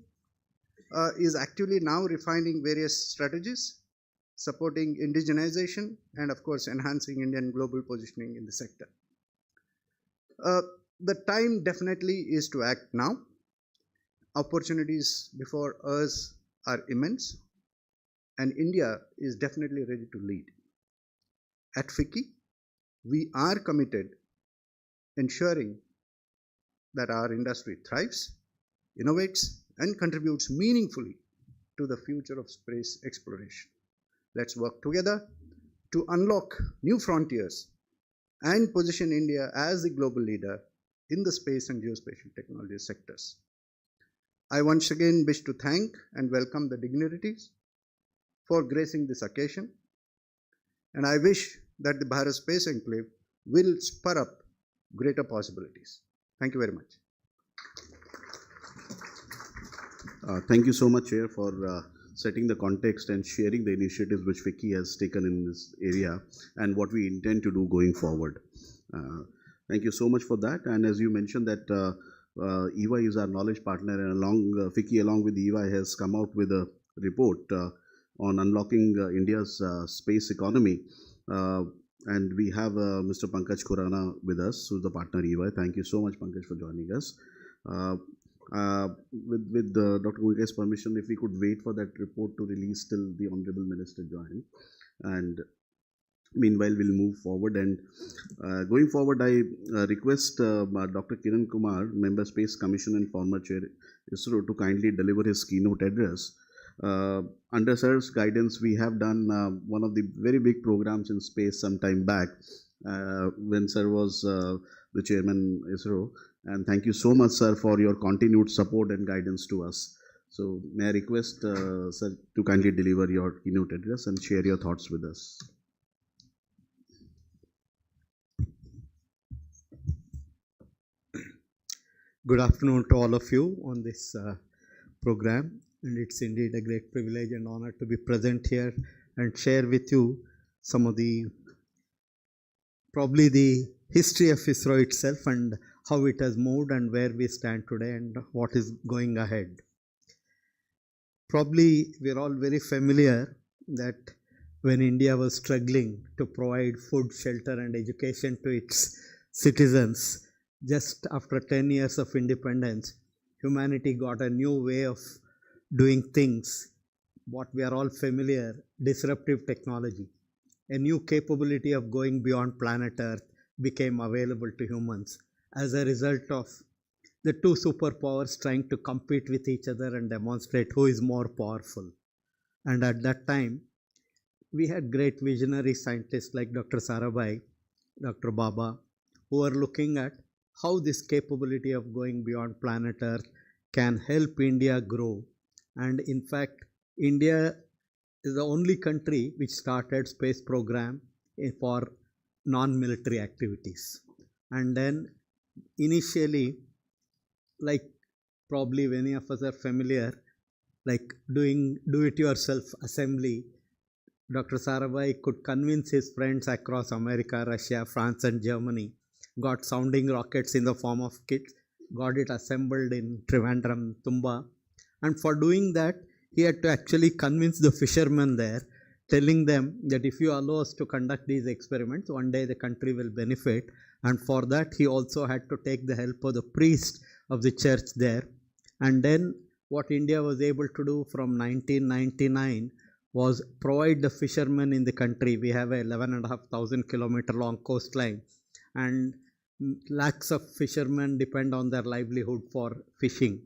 Speaker 12: is actively now refining various strategies, supporting indigenization, and of course enhancing Indian global positioning in the sector. The time definitely is to act now. Opportunities before us are immense, and India is definitely ready to lead. At FICCI, we are committed ensuring that our industry thrives, innovates, and contributes meaningfully to the future of space exploration. Let's work together to unlock new frontiers and position India as the global leader in the space and geospatial technology sectors. I once again wish to thank and welcome the dignitaries for gracing this occasion, and I wish that the Bharat Space Enclave will spur up greater possibilities. Thank you very much.
Speaker 11: Thank you so much, Chair, for setting the context and sharing the initiatives which FICCI has taken in this area and what we intend to do going forward. Thank you so much for that. And as you mentioned that EY is our knowledge partner, and FICCI along with EY has come out with a report on unlocking India's space economy. And we have Mr. Pankaj Khurana with us, who's the partner EY. Thank you so much, Pankaj, for joining us. With Dr. Goenka's permission, if we could wait for that report to release till the Honorable Minister joins. And meanwhile, we'll move forward. And going forward, I request Dr. Kiran Kumar, Member Space Commission and former Chair ISRO, to kindly deliver his keynote address. Under Sir's guidance, we have done one of the very big programs in space some time back when Sir was the Chairman ISRO. And thank you so much, Sir, for your continued support and guidance to us. So may I request, Sir, to kindly deliver your keynote address and share your thoughts with us.
Speaker 13: Good afternoon to all of you on this program, and it's indeed a great privilege and honor to be present here and share with you some of probably the history of ISRO itself and how it has moved and where we stand today and what is going ahead. Probably we're all very familiar that when India was struggling to provide food, shelter and education to its citizens, just after 10 years of independence, humanity got a new way of doing things, what we are all familiar, disruptive technology. A new capability of going beyond planet Earth became available to humans, as a result of the two superpowers trying to compete with each other and demonstrate who is more powerful. And at that time, we had great visionary scientists like Dr. Sarabhai, Dr. Baba, who are looking at how this capability of going beyond planet Earth can help India grow. And in fact, India is the only country which started space program for non-military activities. And then initially, like probably many of us are familiar, like doing do-it-yourself assembly, Dr. Sarabhai could convince his friends across America, Russia, France and Germany, got sounding rockets in the form of kits, got it assembled in Trivandrum, Tumba. And for doing that, he had to actually convince the fishermen there, telling them that if you allow us to conduct these experiments, one day the country will benefit. And for that, he also had to take the help of the priest of the church there. And then what India was able to do from 1999 was provide the fishermen in the country. We have a 11,500 kilometer long coastline, and lakhs of fishermen depend on their livelihood for fishing.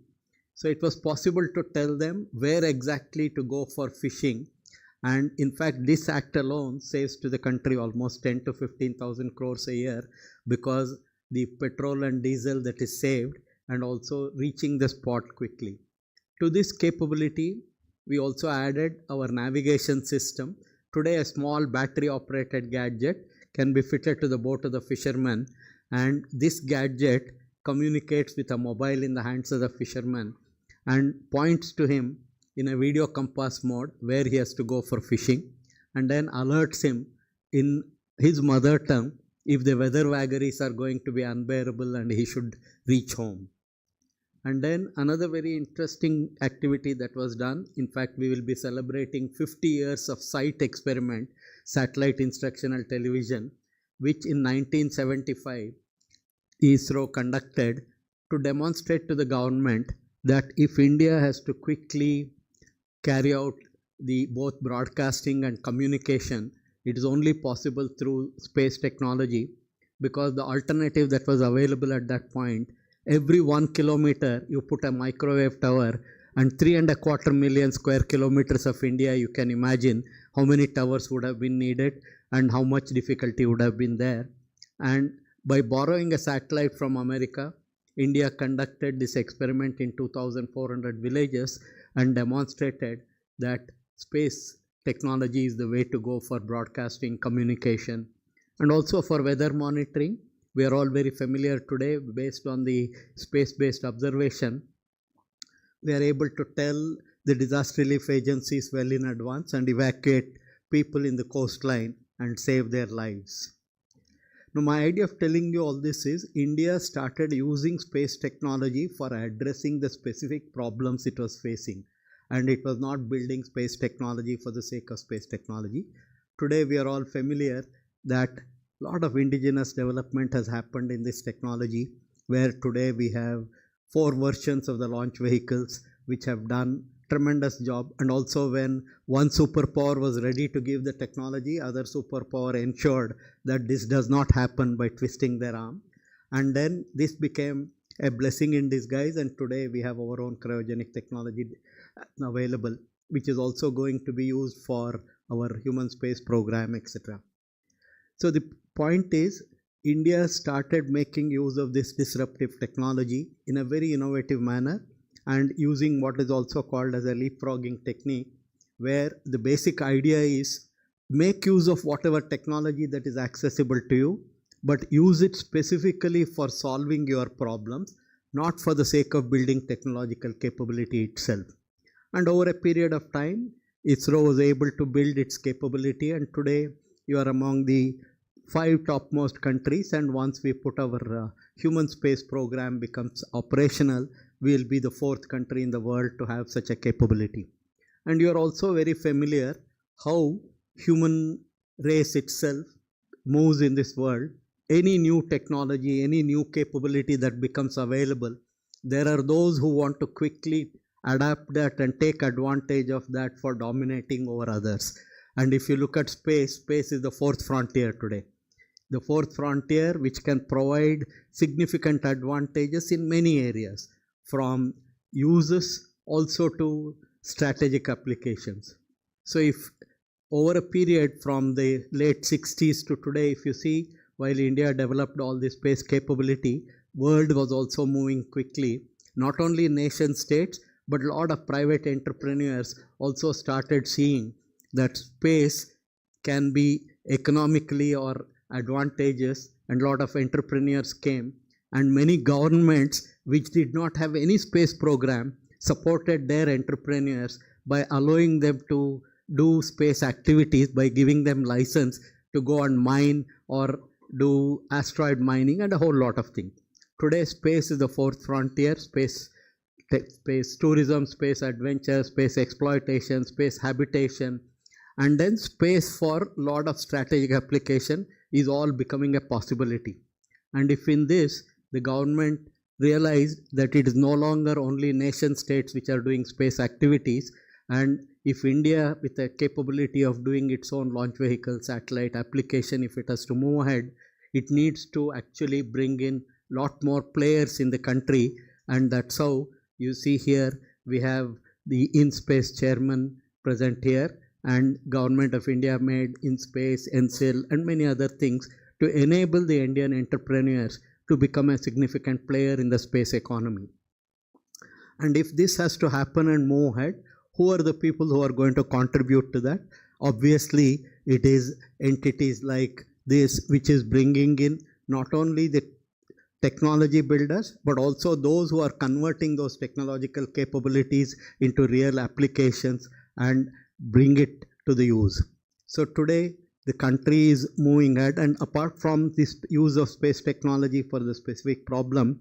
Speaker 13: So it was possible to tell them where exactly to go for fishing. And in fact, this act alone saves to the country almost 10 to 15,000 crores a year, because the petrol and diesel that is saved, and also reaching the spot quickly. To this capability, we also added our navigation system. Today, a small battery operated gadget can be fitted to the boat of the fisherman, and this gadget communicates with a mobile in the hands of the fisherman and points to him in a video compass mode where he has to go for fishing, and then alerts him in his mother tongue if the weather vagaries are going to be unbearable and he should reach home. And then another very interesting activity that was done, in fact we will be celebrating 50 years of SITE experiment, satellite instructional television, which in 1975 ISRO conducted to demonstrate to the government that if India has to quickly carry out the both broadcasting and communication, it is only possible through space technology, because the alternative that was available at that point, every 1 kilometer you put a microwave tower, and 3.25 million square kilometers of India, you can imagine how many towers would have been needed and how much difficulty would have been there. And by borrowing a satellite from America, India conducted this experiment in 2,400 villages and demonstrated that space technology is the way to go for broadcasting, communication, and also for weather monitoring. We are all very familiar today, based on the space-based observation, we are able to tell the disaster relief agencies well in advance and evacuate people in the coastline and save their lives. Now, my idea of telling you all this is India started using space technology for addressing the specific problems it was facing, and it was not building space technology for the sake of space technology. Today, we are all familiar that a lot of indigenous development has happened in this technology, where today we have 4 versions of the launch vehicles which have done tremendous job. And also when one superpower was ready to give the technology, other superpower ensured that this does not happen by twisting their arm. And then this became a blessing in disguise, and today we have our own cryogenic technology available, which is also going to be used for our human space program, etc. So the point is, India started making use of this disruptive technology in a very innovative manner, and using what is also called as a leapfrogging technique, where the basic idea is make use of whatever technology that is accessible to you, but use it specifically for solving your problems, not for the sake of building technological capability itself. And over a period of time, ISRO was able to build its capability, and today you are among the 5 topmost countries, and once we put our human space program becomes operational, we will be the 4th country in the world to have such a capability. And you are also very familiar how human race itself moves in this world. Any new technology, any new capability that becomes available, there are those who want to quickly adapt that and take advantage of that for dominating over others. And if you look at space, space is the 4th frontier today. the fourth frontier, which can provide significant advantages in many areas, from uses also to strategic applications. So if over a period from the late 60s to today, if you see, while India developed all this space capability, world was also moving quickly. Not only nation states, but a lot of private entrepreneurs also started seeing that space can be economically or advantageous, and a lot of entrepreneurs came, and many governments which did not have any space program supported their entrepreneurs by allowing them to do space activities, by giving them license to go and mine or do asteroid mining and a whole lot of things. Today space is the fourth frontier. Space tourism, space adventure, space exploitation, space habitation, and then space for a lot of strategic application is all becoming a possibility. And if in this the government realized that it is no longer only nation states which are doing space activities, and if India with the capability of doing its own launch vehicle, satellite application, if it has to move ahead, it needs to actually bring in lot more players in the country. And that's how you see here we have the InSpace chairman present here, and Government of India made InSpace, NCL and many other things to enable the Indian entrepreneurs to become a significant player in the space economy. And if this has to happen and move ahead, who are the people who are going to contribute to that? Obviously, it is entities like this which is bringing in not only the technology builders, but also those who are converting those technological capabilities into real applications and bring it to the use. So today, the country is moving ahead, and apart from this use of space technology for the specific problem,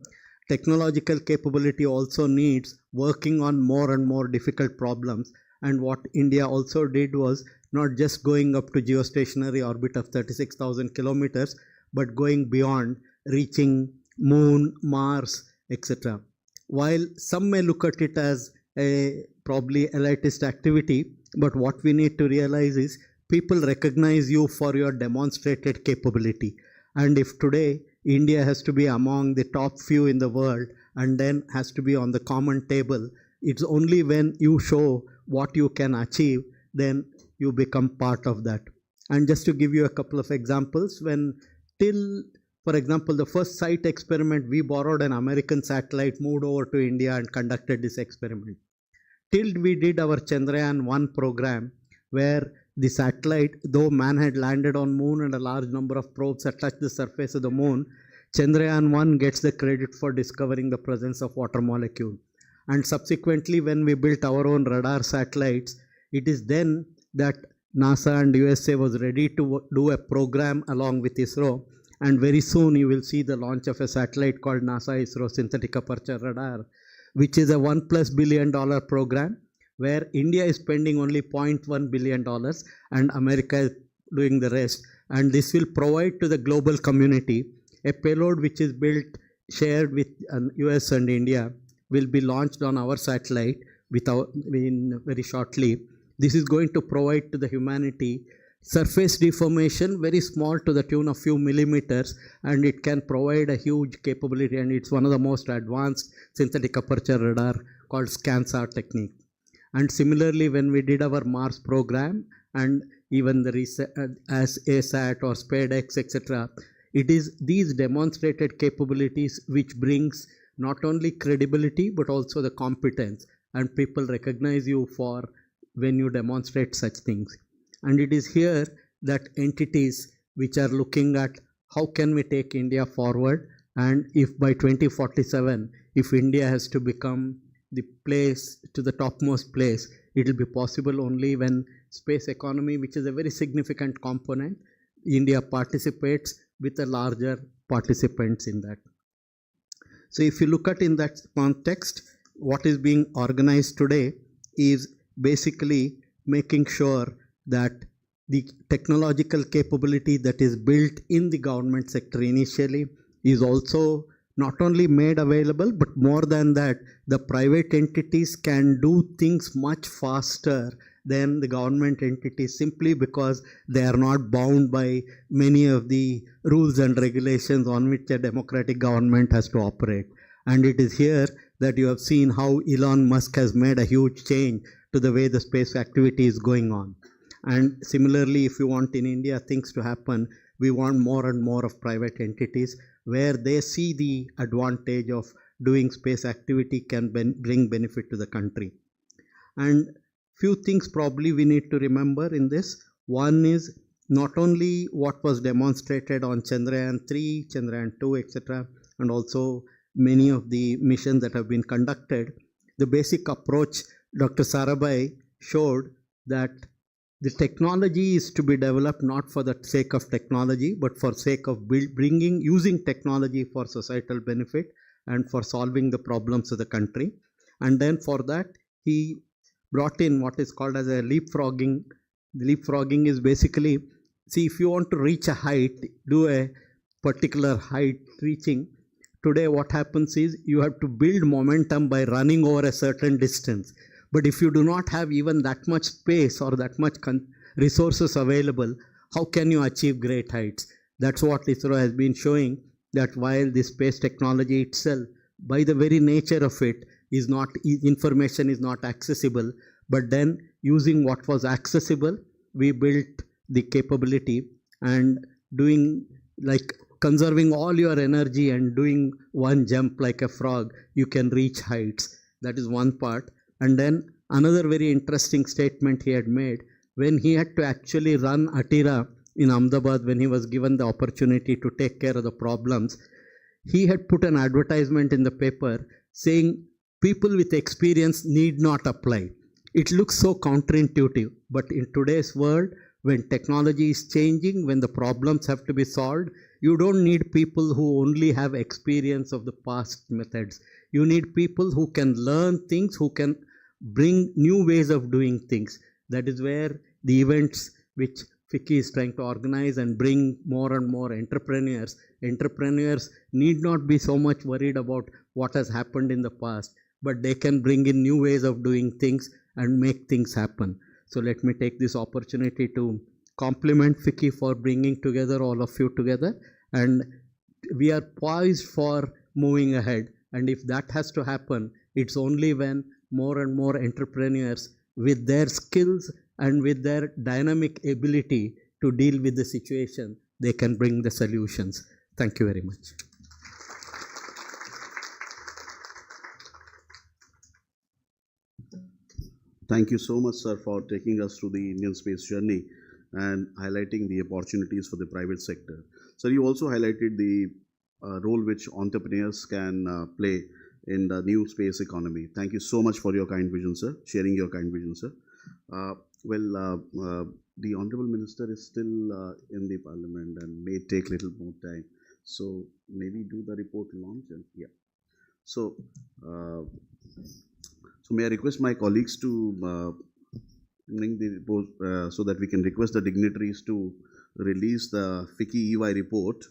Speaker 13: technological capability also needs working on more and more difficult problems. And what India also did was not just going up to geostationary orbit of 36,000 kilometers, but going beyond, reaching Moon, Mars, etc. While some may look at it as a probably elitist activity, but what we need to realize is people recognize you for your demonstrated capability. And if today India has to be among the top few in the world and then has to be on the common table, it's only when you show what you can achieve, then you become part of that. And just to give you a couple of examples, for example, the first site experiment, we borrowed an American satellite, moved over to India and conducted this experiment. Till we did our Chandrayaan-1 program, where the satellite, though man had landed on moon and a large number of probes had touched the surface of the moon, Chandrayaan-1 gets the credit for discovering the presence of water molecule. And subsequently, when we built our own radar satellites, it is then that NASA and USA was ready to do a program along with ISRO. And very soon you will see the launch of a satellite called NASA-ISRO Synthetic Aperture Radar, which is a $1+ billion program, where India is spending only $0.1 billion and America is doing the rest. And this will provide to the global community a payload which is built, shared with US and India, will be launched on our satellite very shortly. This is going to provide to the humanity surface deformation, very small to the tune of few millimeters, and it can provide a huge capability, and it's one of the most advanced synthetic aperture radar called ScanSAR technique. And similarly, when we did our Mars program and even the as ASAT or SpaceX, etc., it is these demonstrated capabilities which brings not only credibility but also the competence, and people recognize you for when you demonstrate such things. And it is here that entities which are looking at how can we take India forward, and if by 2047, if India has to become the place to the topmost place, it will be possible only when space economy, which is a very significant component, India participates with a larger participants in that. So if you look at in that context, what is being organized today is basically making sure that the technological capability that is built in the government sector initially is also not only made available, but more than that, the private entities can do things much faster than the government entities, simply because they are not bound by many of the rules and regulations on which a democratic government has to operate. And it is here that you have seen how Elon Musk has made a huge change to the way the space activity is going on. And similarly, if you want in India things to happen, we want more and more of private entities where they see the advantage of doing space activity can bring benefit to the country. And few things probably we need to remember in this. One is not only what was demonstrated on Chandrayaan-3, Chandrayaan-2, etc., and also many of the missions that have been conducted, the basic approach Dr. Sarabhai showed that the technology is to be developed not for the sake of technology, but for sake of using technology for societal benefit and for solving the problems of the country. And then for that, he brought in what is called as a leapfrogging. Leapfrogging is basically, see, if you want to reach a height, do a particular height reaching. Today what happens is you have to build momentum by running over a certain distance. But if you do not have even that much space or that much resources available, how can you achieve great heights? That's what ISRO has been showing, that while the space technology itself, by the very nature of it, is not, information is not accessible, but then using what was accessible, we built the capability, and doing, like, conserving all your energy and doing one jump like a frog, you can reach heights. That is one part. And then another very interesting statement he had made, when he had to actually run Atira in Ahmedabad, when he was given the opportunity to take care of the problems, he had put an advertisement in the paper saying people with experience need not apply. It looks so counterintuitive, but in today's world, when technology is changing, when the problems have to be solved, you don't need people who only have experience of the past methods. You need people who can learn things, who can bring new ways of doing things. That is where the events which FICCI is trying to organize and bring more and more entrepreneurs. Entrepreneurs need not be so much worried about what has happened in the past, but they can bring in new ways of doing things and make things happen. So let me take this opportunity to compliment FICCI for bringing together all of you together. And we are poised for moving ahead. And if that has to happen, it's only when more and more entrepreneurs with their skills and with their dynamic ability to deal with the situation, they can bring the solutions. Thank you very much.
Speaker 11: Thank you so much, sir, for taking us through the Indian space journey and highlighting the opportunities for the private sector. Sir, you also highlighted the role which entrepreneurs can play in the new space economy. Thank you so much for your kind vision, sir, sharing your kind vision, sir. The Honorable Minister is still in the Parliament and may take little more time. So maybe do the report launch and yeah. So, so may I request my colleagues to bring the report so that we can request the dignitaries to release the FICCI EY report.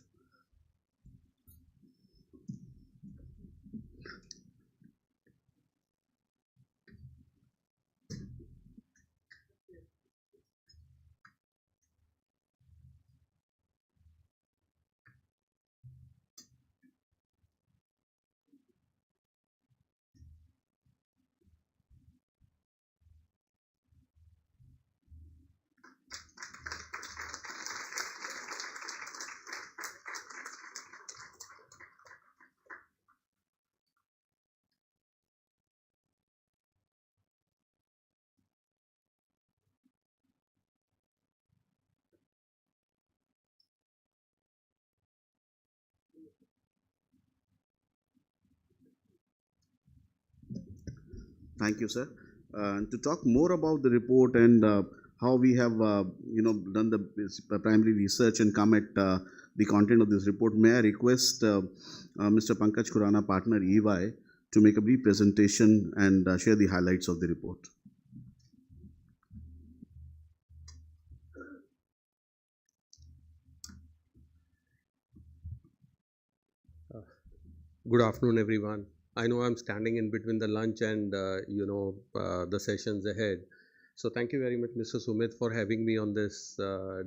Speaker 11: Thank you, sir. To talk more about the report and how we have, done the primary research and come at the content of this report, may I request Mr. Pankaj Khurana, partner EY, to make a brief presentation and share the highlights of the report.
Speaker 14: Good afternoon, everyone. I know I'm standing in between the lunch and the sessions ahead. So thank you very much, Mr. Sumit, for having me on this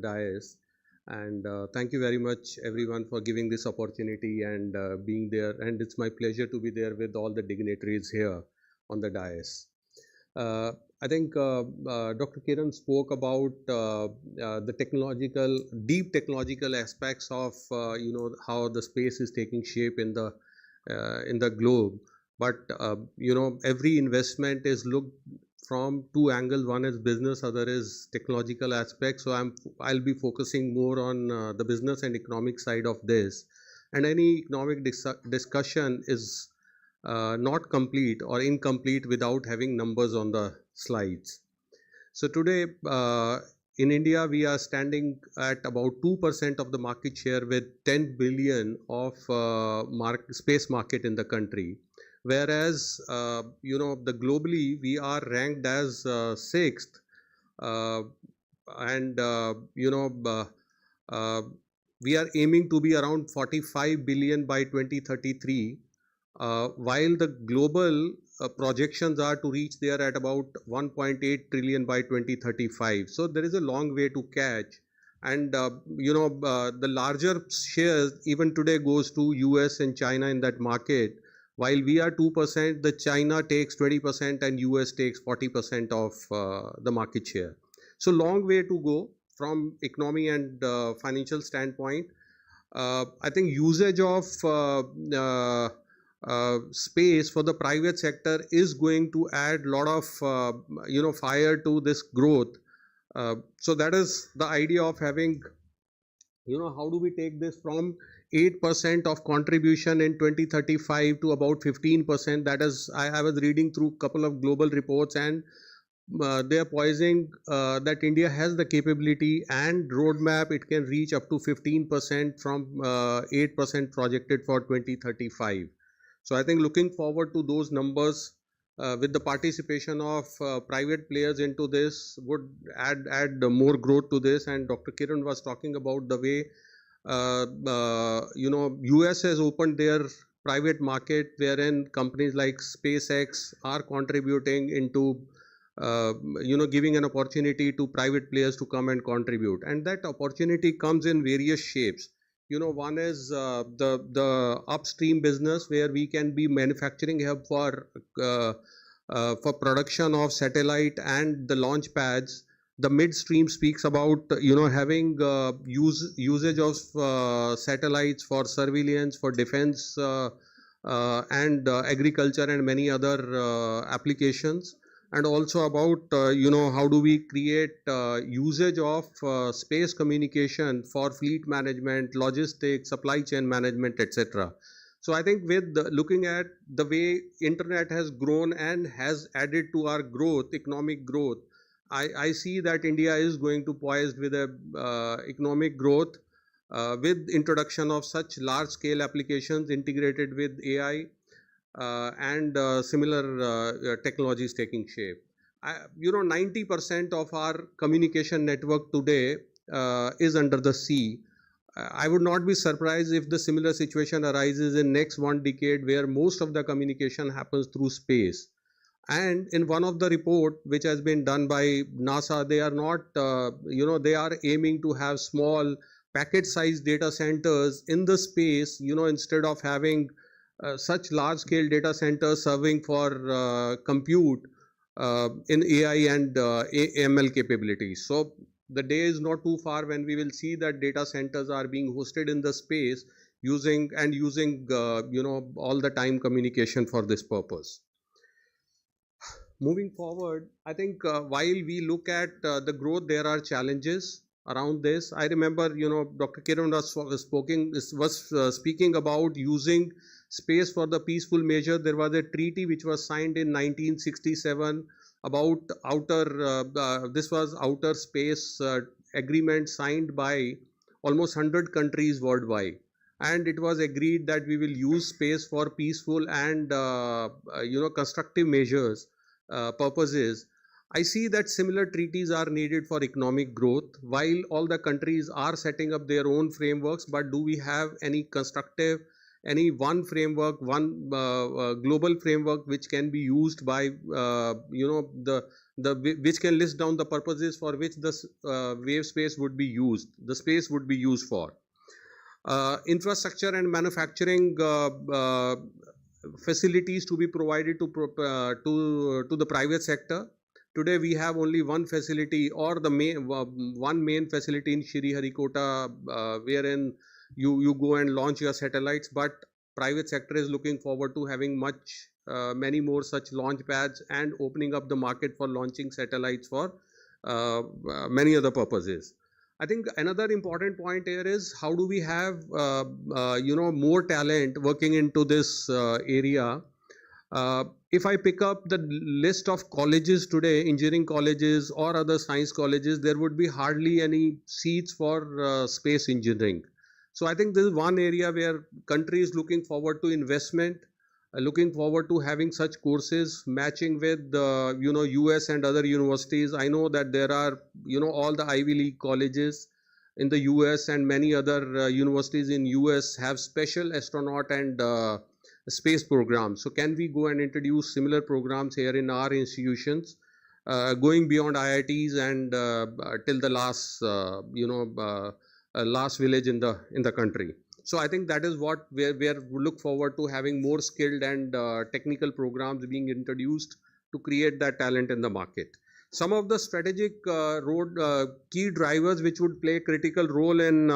Speaker 14: dais. And thank you very much, everyone, for giving this opportunity and being there. And it's my pleasure to be there with all the dignitaries here on the dais. I think Dr. Kiran spoke about the deep technological aspects of how the space is taking shape in the globe. But every investment is looked from two angles. One is business, other is technological aspects. So I'll be focusing more on the business and economic side of this. And any economic discussion is not complete or incomplete without having numbers on the slides. So today in India, we are standing at about 2% of the market share with 10 billion of space market in the country. Whereas, the globally, we are ranked as 6th, and we are aiming to be around 45 billion by 2033, while the global projections are to reach there at about 1.8 trillion by 2035. So there is a long way to catch. And the larger shares even today goes to US and China in that market. While we are 2%, the China takes 20% and US takes 40% of the market share. So long way to go from economy and financial standpoint. I think usage of space for the private sector is going to add a lot of fire to this growth. So that is the idea of having, how do we take this from 8% of contribution in 2035 to about 15%. That is, I was reading through a couple of global reports, and they are poising that India has the capability and roadmap. It can reach up to 15% from 8% projected for 2035. So I think looking forward to those numbers with the participation of private players into this would add more growth to this. And Dr. Kiran was talking about the way US has opened their private market, wherein companies like SpaceX are contributing into giving an opportunity to private players to come and contribute. And that opportunity comes in various shapes. One is the upstream business, where we can be manufacturing hub for production of satellite and the launch pads. The midstream speaks about having usage of satellites for surveillance, for defense, and agriculture and many other applications, and also about how do we create usage of space communication for fleet management, logistics, supply chain management, etc. So I think with looking at the way internet has grown and has added to our growth, economic growth, I see that India is going to poised with a economic growth with introduction of such large scale applications integrated with AI and similar technologies taking shape. 90% of our communication network today is under the sea. I would not be surprised if the similar situation arises in next 1 decade, where most of the communication happens through space. And in one of the report which has been done by NASA, they are not, they are aiming to have small packet-sized data centers in the space, instead of having such large-scale data centers serving for compute in AI and ML capabilities. So the day is not too far when we will see that data centers are being hosted in the space using all the time communication for this purpose. Moving forward, I think while we look at the growth, there are challenges around this. I remember, Dr. Kiran was speaking about using space for the peaceful measure. There was a treaty which was signed in 1967 about this was outer space agreement signed by almost 100 countries worldwide. And it was agreed that we will use space for peaceful and constructive measures. Purposes. I see that similar treaties are needed for economic growth, while all the countries are setting up their own frameworks. But do we have any constructive any one framework, one global framework which can be used by which can list down the purposes for which the wave space would be used, the space would be used for. Infrastructure and manufacturing facilities to be provided to the private sector. Today we have only one facility, or the one main facility in Sriharikota, wherein you go and launch your satellites, but private sector is looking forward to having many more such launch pads and opening up the market for launching satellites for many other purposes. I think another important point here is how do we have more talent working into this area. If I pick up the list of colleges today, engineering colleges or other science colleges, there would be hardly any seats for space engineering. So I think this is one area where country is looking forward to investment, looking forward to having such courses matching with US and other universities. I know that there are all the Ivy League colleges in the US and many other universities in US have special astronaut and space programs. So can we go and introduce similar programs here in our institutions, going beyond IITs and till the last village in the country. So I think that is what we look forward to, having more skilled and technical programs being introduced to create that talent in the market. Some of the strategic key drivers which would play a critical role in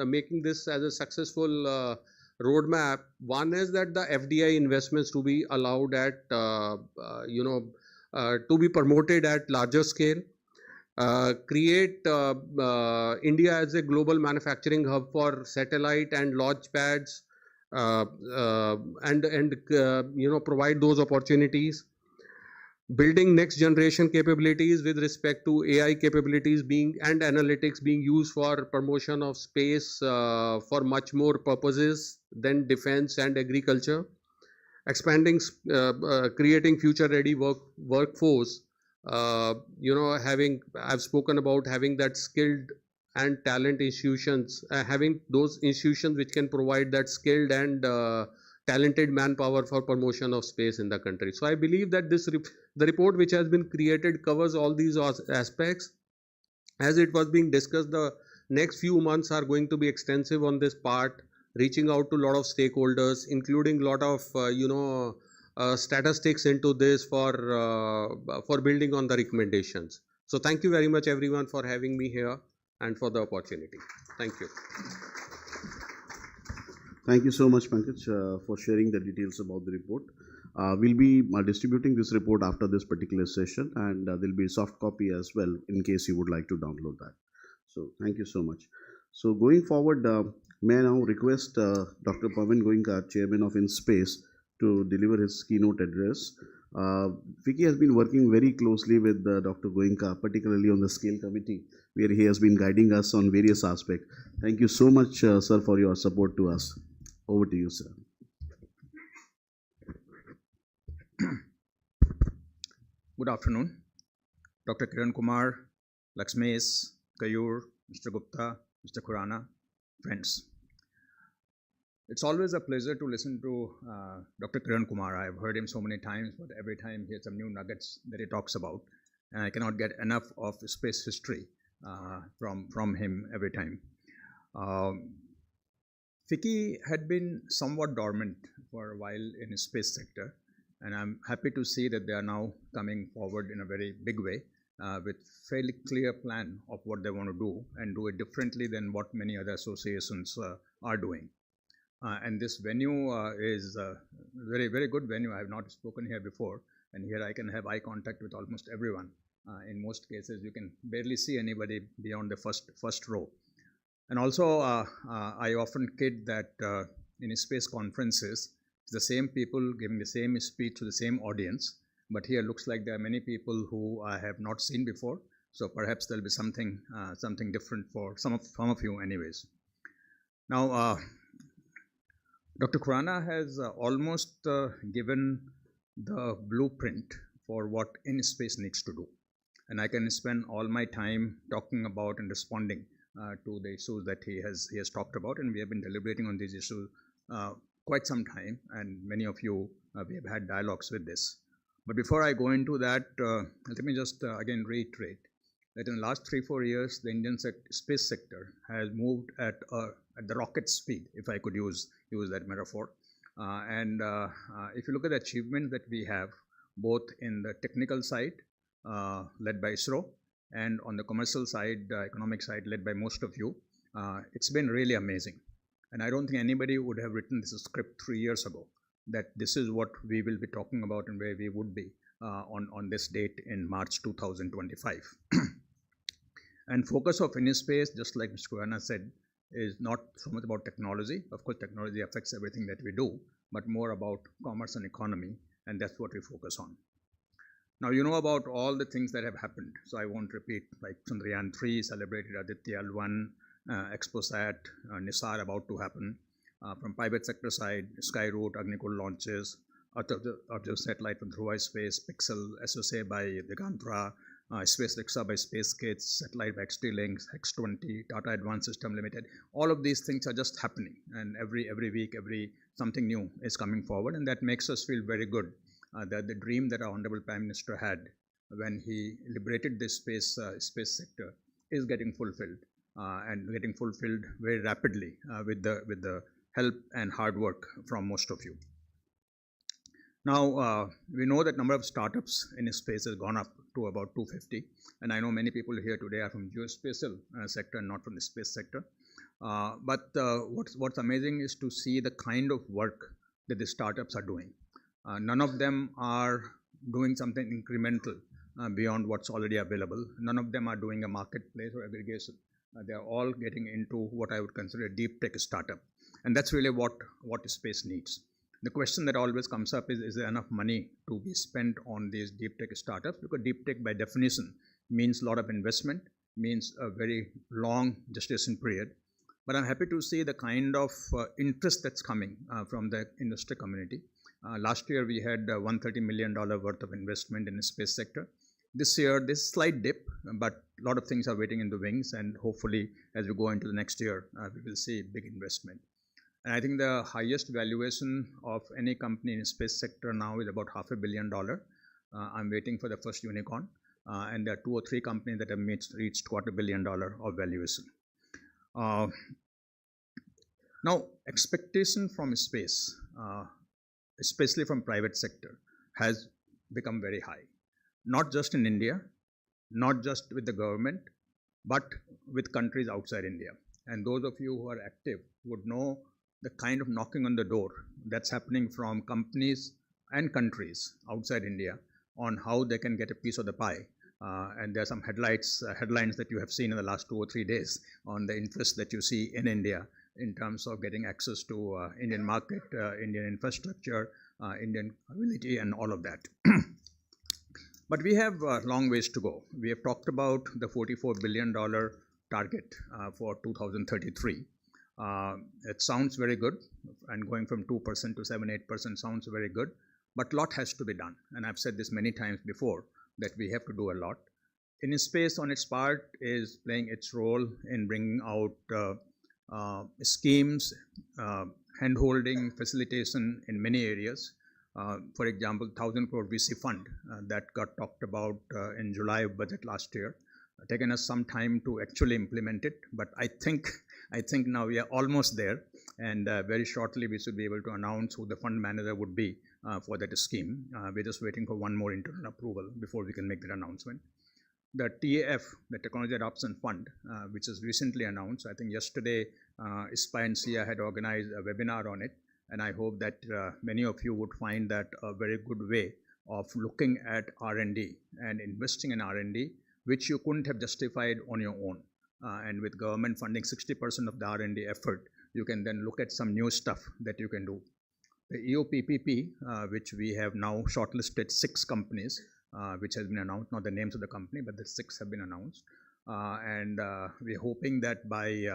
Speaker 14: making this as a successful roadmap. One is that the FDI investments to be allowed at to be promoted at larger scale. Create India as a global manufacturing hub for satellite and launch pads, and provide those opportunities. Building next generation capabilities with respect to AI capabilities and analytics being used for promotion of space for much more purposes than defense and agriculture. Expanding, creating future ready workforce. I've spoken about having that skilled and talent institutions, having those institutions which can provide that skilled and talented manpower for promotion of space in the country. So I believe that the report which has been created covers all these aspects. As it was being discussed, the next few months are going to be extensive on this part, reaching out to a lot of stakeholders, including a lot of statistics into this for building on the recommendations. So thank you very much everyone for having me here and for the opportunity. Thank you.
Speaker 11: Thank you so much, Pankaj, for sharing the details about the report. We'll be distributing this report after this particular session, and there'll be a soft copy as well in case you would like to download that. So thank you so much. So going forward, may I now request Dr. Pawan Goenka, Chairman of InSpace, to deliver his keynote address. FICCI has been working very closely with Dr. Goenka, particularly on the scale committee, where he has been guiding us on various aspects. Thank you so much, sir, for your support to us. Over to you, sir.
Speaker 15: Good afternoon. Dr. Kiran Kumar, Laxmesh, Kayur, Mr. Gupta, Mr. Khurana, friends. It's always a pleasure to listen to Dr. Kiran Kumar. I've heard him so many times, but every time he has some new nuggets that he talks about. And I cannot get enough of space history from him every time. FICCI had been somewhat dormant for a while in the space sector, and I'm happy to see that they are now coming forward in a very big way with fairly clear plan of what they want to do and do it differently than what many other associations are doing. And this venue is a very, very good venue. I have not spoken here before, and here I can have eye contact with almost everyone. In most cases, you can barely see anybody beyond the first row. And also, I often kid that in space conferences, it's the same people giving the same speech to the same audience, but here looks like there are many people who I have not seen before. So perhaps there'll be something different for some of you, anyways. Now, Dr. Khurana has almost given the blueprint for what InSpace needs to do. And I can spend all my time talking about and responding to the issues that he has talked about, and we have been deliberating on these issues quite some time, and many of you, we have had dialogues with this. But before I go into that, let me just again reiterate that in the last 3-4 years, the Indian space sector has moved at the rocket speed, if I could use that metaphor. If you look at the achievements that we have, both in the technical side, led by ISRO, and on the commercial side, economic side, led by most of you, it's been really amazing. And I don't think anybody would have written this script 3 years ago, that this is what we will be talking about and where we would be on this date in March 2025. And focus of InSpace, just like Mr. Khurana said, is not so much about technology. Of course, technology affects everything that we do, but more about commerce and economy, and that's what we focus on. Now, you know about all the things that have happened, so I won't repeat, like Chandrayaan 3 celebrated, Aditya L1, Exposat, Nisar about to happen. From private sector side, Skyroot, Agnikul launches, Arjun satellite from Dhruva Space, Pixel, SSA by Digantra, Space Riksha by Space Kids, satellite by XT-Links, X20, Tata Advanced System Limited. All of these things are just happening, and every week, something new is coming forward, and that makes us feel very good that the dream that our Honorable Prime Minister had when he liberated this space sector is getting fulfilled, and getting fulfilled very rapidly with the help and hard work from most of you. Now, we know that number of startups in space has gone up to about 250, and I know many people here today are from geospatial sector, not from the space sector. But what's amazing is to see the kind of work that the startups are doing. None of them are doing something incremental beyond what's already available. None of them are doing a marketplace or aggregation. They are all getting into what I would consider a deep tech startup. And that's really what space needs. The question that always comes up is there enough money to be spent on these deep tech startups? Because deep tech by definition means a lot of investment, means a very long gestation period. But I'm happy to see the kind of interest that's coming from the industry community. Last year we had $130 million worth of investment in the space sector. This year there's a slight dip, but a lot of things are waiting in the wings, and hopefully as we go into the next year, we will see big investment. And I think the highest valuation of any company in the space sector now is about $500 million. I'm waiting for the first unicorn, and there are 2 or 3 companies that have reached $250 million of valuation. Now, expectation from space, especially from private sector, has become very high. Not just in India, not just with the government, but with countries outside India. And those of you who are active would know the kind of knocking on the door that's happening from companies and countries outside India on how they can get a piece of the pie. And there are some headlines that you have seen in the last 2 or 3 days on the interest that you see in India in terms of getting access to Indian market, Indian infrastructure, Indian ability, and all of that. But we have a long ways to go. We have talked about the $44 billion target for 2033. It sounds very good, and going from 2% to 7-8% sounds very good, but a lot has to be done. And I've said this many times before, that we have to do a lot. InSpace on its part is playing its role in bringing out schemes, hand-holding, facilitation in many areas. For example, 1,000 crore VC fund that got talked about in July budget last year. Taken us some time to actually implement it, but I think now we are almost there, and very shortly we should be able to announce who the fund manager would be for that scheme. We're just waiting for one more internal approval before we can make that announcement. The TAF, the Technology Adoption Fund, which is recently announced, I think yesterday SPI and SIA had organized a webinar on it, and I hope that many of you would find that a very good way of looking at R&D and investing in R&D, which you couldn't have justified on your own. And with government funding 60% of the R&D effort, you can then look at some new stuff that you can do. The EOPPP, which we have now shortlisted 6 companies, which has been announced, not the names of the company, but the 6 have been announced. And we're hoping that by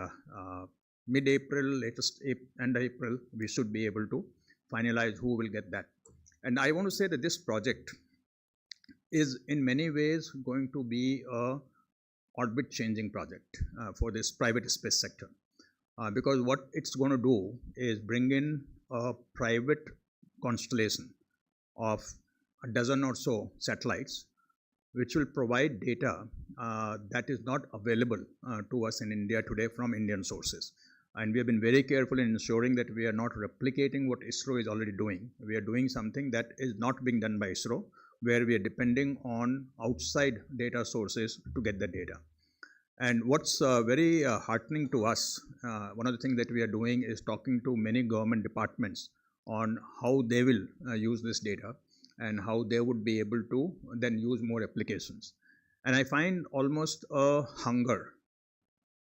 Speaker 15: mid-April, latest end April, we should be able to finalize who will get that. And I want to say that this project is in many ways going to be a orbit changing project for this private space sector. because what it's going to do is bring in a private constellation of a dozen or so satellites, which will provide data that is not available to us in India today from Indian sources. And we have been very careful in ensuring that we are not replicating what ISRO is already doing. We are doing something that is not being done by ISRO, where we are depending on outside data sources to get the data. And what's very heartening to us, one of the things that we are doing is talking to many government departments on how they will use this data and how they would be able to then use more applications. And I find almost a hunger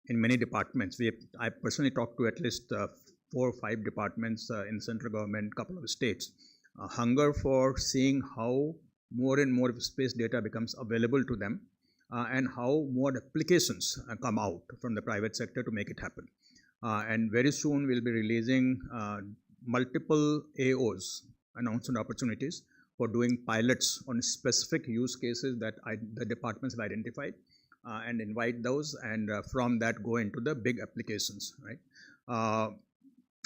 Speaker 15: in many departments. I personally talked to at least 4 or 5 departments in central government, couple of states, hunger for seeing how more and more space data becomes available to them and how more applications come out from the private sector to make it happen. And very soon we'll be releasing multiple AOs, announcement opportunities, for doing pilots on specific use cases that the departments have identified, and invite those, and from that go into the big applications, right?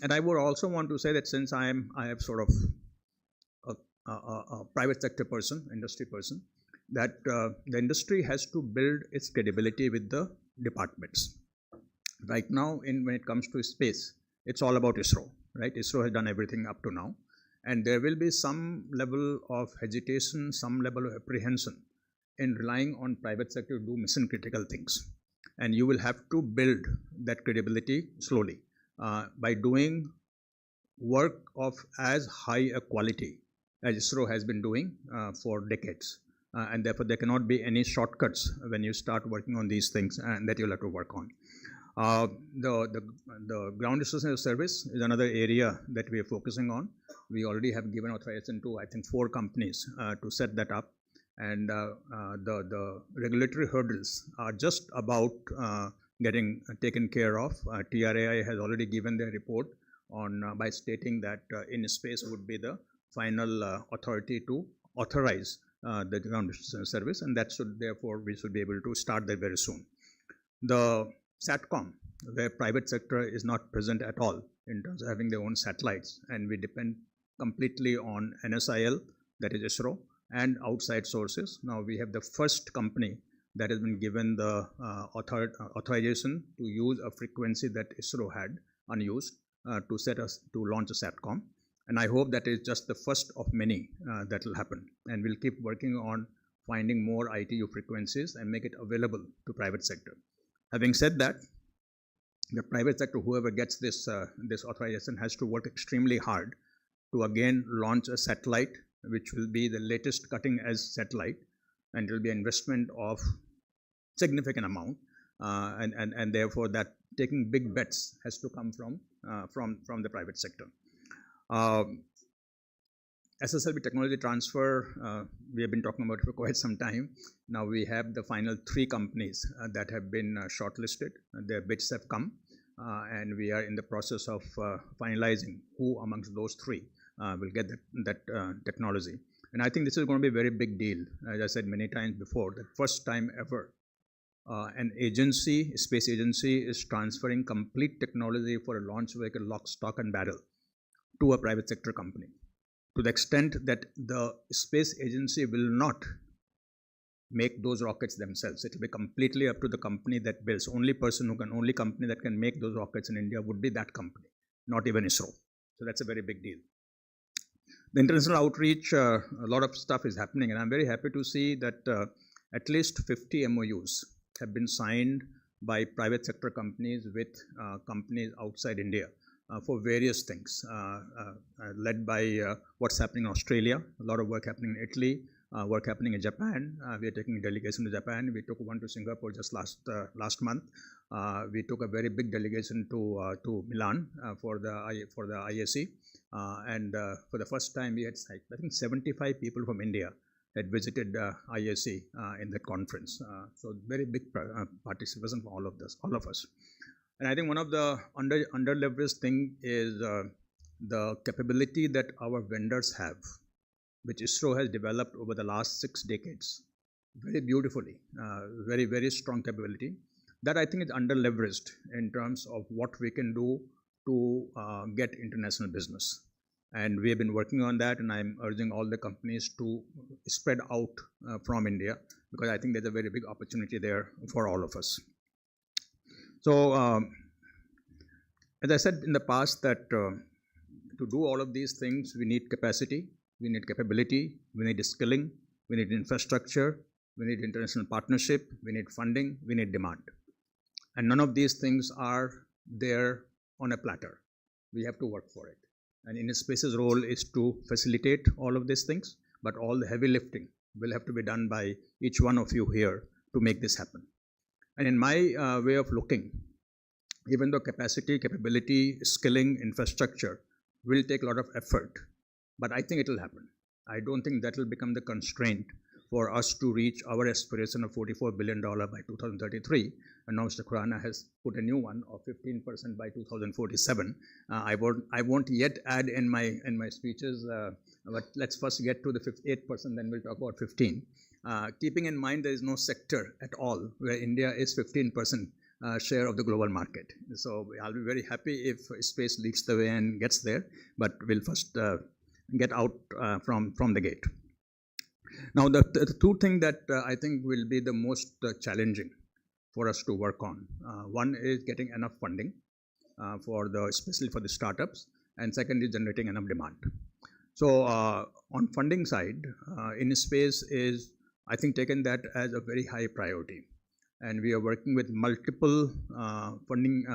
Speaker 15: And I would also want to say that since I am sort of a private sector person, industry person, that the industry has to build its credibility with the departments. Right now, when it comes to space, it's all about ISRO, right? ISRO has done everything up to now. And there will be some level of hesitation, some level of apprehension in relying on private sector to do mission critical things. And you will have to build that credibility slowly by doing work of as high a quality as ISRO has been doing for decades. And therefore, there cannot be any shortcuts when you start working on these things and that you'll have to work on. The ground station service is another area that we are focusing on. We already have given authorization to, I think, 4 companies to set that up. And the regulatory hurdles are just about getting taken care of. TRAI has already given their report on by stating that IN-SPACE would be the final authority to authorize the ground service, and that should, therefore, we should be able to start that very soon. The SATCOM, where private sector is not present at all in terms of having their own satellites, and we depend completely on NSIL, that is ISRO, and outside sources. Now we have the first company that has been given the authorization to use a frequency that ISRO had unused to launch a SATCOM. And I hope that is just the first of many that will happen. And we'll keep working on finding more ITU frequencies and make it available to private sector. Having said that, the private sector, whoever gets this authorization, has to work extremely hard to again launch a satellite, which will be the latest cutting edge satellite, and it will be an investment of significant amount, and therefore that taking big bets has to come from the private sector. SSLV technology transfer, we have been talking about it for quite some time. Now we have the final 3 companies that have been shortlisted. Their bids have come, and we are in the process of finalizing who amongst those 3 will get that technology. And I think this is going to be a very big deal. As I said many times before, the first time ever an agency, a space agency, is transferring complete technology for a launch vehicle, lock, stock and barrel, to a private sector company, to the extent that the space agency will not make those rockets themselves. It will be completely up to the company that builds. Only company that can make those rockets in India would be that company, not even ISRO. So that's a very big deal. The international outreach, a lot of stuff is happening, and I'm very happy to see that at least 50 MOUs have been signed by private sector companies with companies outside India for various things, led by what's happening in Australia, a lot of work happening in Italy, work happening in Japan. We are taking a delegation to Japan. We took one to Singapore just last month. We took a very big delegation to Milan for the IAC, and for the first time we had, I think, 75 people from India had visited IAC in that conference. So very big participation from all of us. And I think one of the under-leveraged thing is the capability that our vendors have, which ISRO has developed over the last 6 decades, very beautifully, very, very strong capability that I think is under-leveraged in terms of what we can do to get international business. And we have been working on that, and I'm urging all the companies to spread out from India, because I think there's a very big opportunity there for all of us. So, as I said in the past, that to do all of these things, we need capacity, we need capability, we need skilling, we need infrastructure, we need international partnership, we need funding, we need demand. And none of these things are there on a platter. We have to work for it. And InSpace's role is to facilitate all of these things, but all the heavy lifting will have to be done by each one of you here to make this happen. And in my way of looking, even though capacity, capability, skilling, infrastructure will take a lot of effort, but I think it will happen. I don't think that will become the constraint for us to reach our aspiration of $44 billion by 2033. And now Mr. Khurana has put a new one of 15% by 2047. I won't yet add in my speeches, but let's first get to the 8%, then we'll talk about 15. Keeping in mind there is no sector at all where India is 15% share of the global market. So I'll be very happy if space leads the way and gets there, but we'll first get out from the gate. Now, the two things that I think will be the most challenging for us to work on. One is getting enough funding especially for the startups, and second is generating enough demand. So, on funding side, InSpace is, I think, taken that as a very high priority, and we are working with multiple funding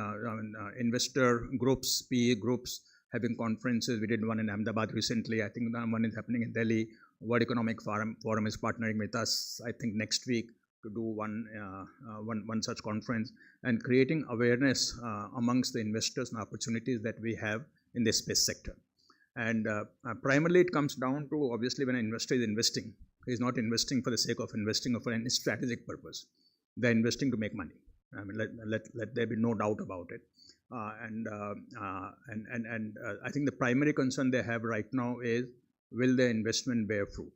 Speaker 15: investor groups, PE groups, having conferences. We did one in Ahmedabad recently. I think one is happening in Delhi. World Economic Forum is partnering with us, I think, next week to do one such conference, and creating awareness amongst the investors and opportunities that we have in the space sector. And primarily it comes down to, obviously, when an investor is investing, he is not investing for the sake of investing or for any strategic purpose. They're investing to make money. I mean, let there be no doubt about it. I think the primary concern they have right now is, will the investment bear fruit?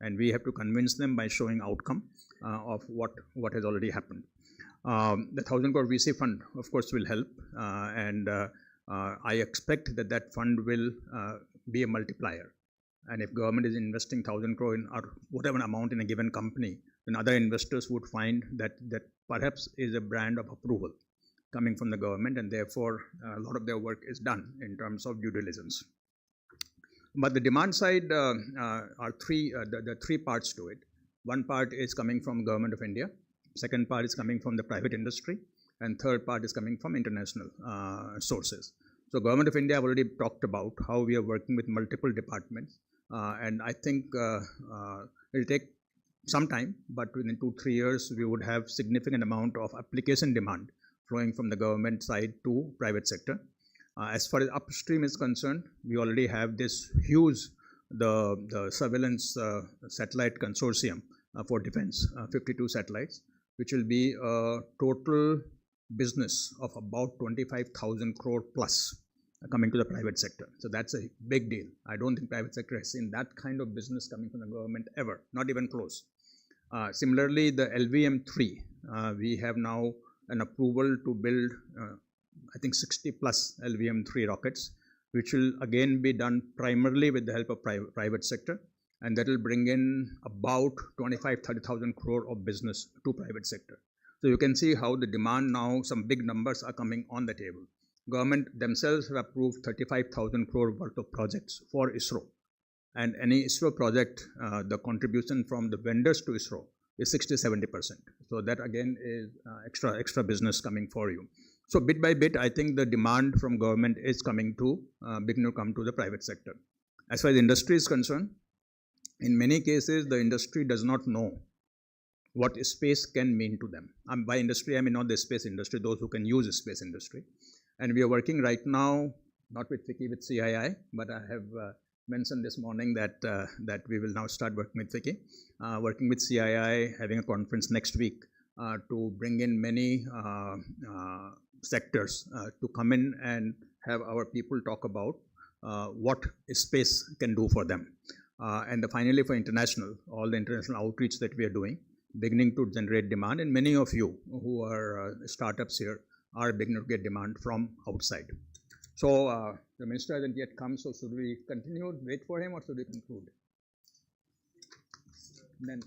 Speaker 15: And we have to convince them by showing outcome of what has already happened. The 1,000 crore VC fund, of course, will help, and I expect that fund will be a multiplier. And if government is investing 1,000 crore in or whatever amount in a given company, then other investors would find that perhaps is a brand of approval coming from the government, and therefore a lot of their work is done in terms of due diligence. But the demand side are three parts to it. One part is coming from Government of India, second part is coming from the private industry, and third part is coming from international sources. So Government of India, I've already talked about how we are working with multiple departments, and I think it'll take some time, but within 2-3 years we would have significant amount of application demand flowing from the government side to private sector. As far as upstream is concerned, we already have this huge, the surveillance satellite consortium for defense, 52 satellites, which will be a total business of about 25,000 crore plus coming to the private sector. So that's a big deal. I don't think private sector has seen that kind of business coming from the government ever, not even close. Similarly, the LVM-3, we have now an approval to build I think 60 plus LVM-3 rockets, which will again be done primarily with the help of private sector, and that will bring in about 25-30,000 crore of business to private sector. So you can see how the demand now, some big numbers are coming on the table. Government themselves have approved 35,000 crore worth of projects for ISRO, and any ISRO project, the contribution from the vendors to ISRO is 60-70%. So that again is extra business coming for you. So bit by bit, I think the demand from government is coming to begin to come to the private sector. As far as industry is concerned, in many cases the industry does not know what space can mean to them. By industry, I mean not the space industry, those who can use the space industry. And we are working right now, not with FICCI, with CII, but I have mentioned this morning that we will now start working with FICCI, working with CII, having a conference next week to bring in many sectors to come in and have our people talk about what space can do for them. And finally, for international, all the international outreach that we are doing, beginning to generate demand, and many of you who are startups here are beginning to get demand from outside. So the minister hasn't yet come, so should we continue, wait for him, or should we conclude? Then,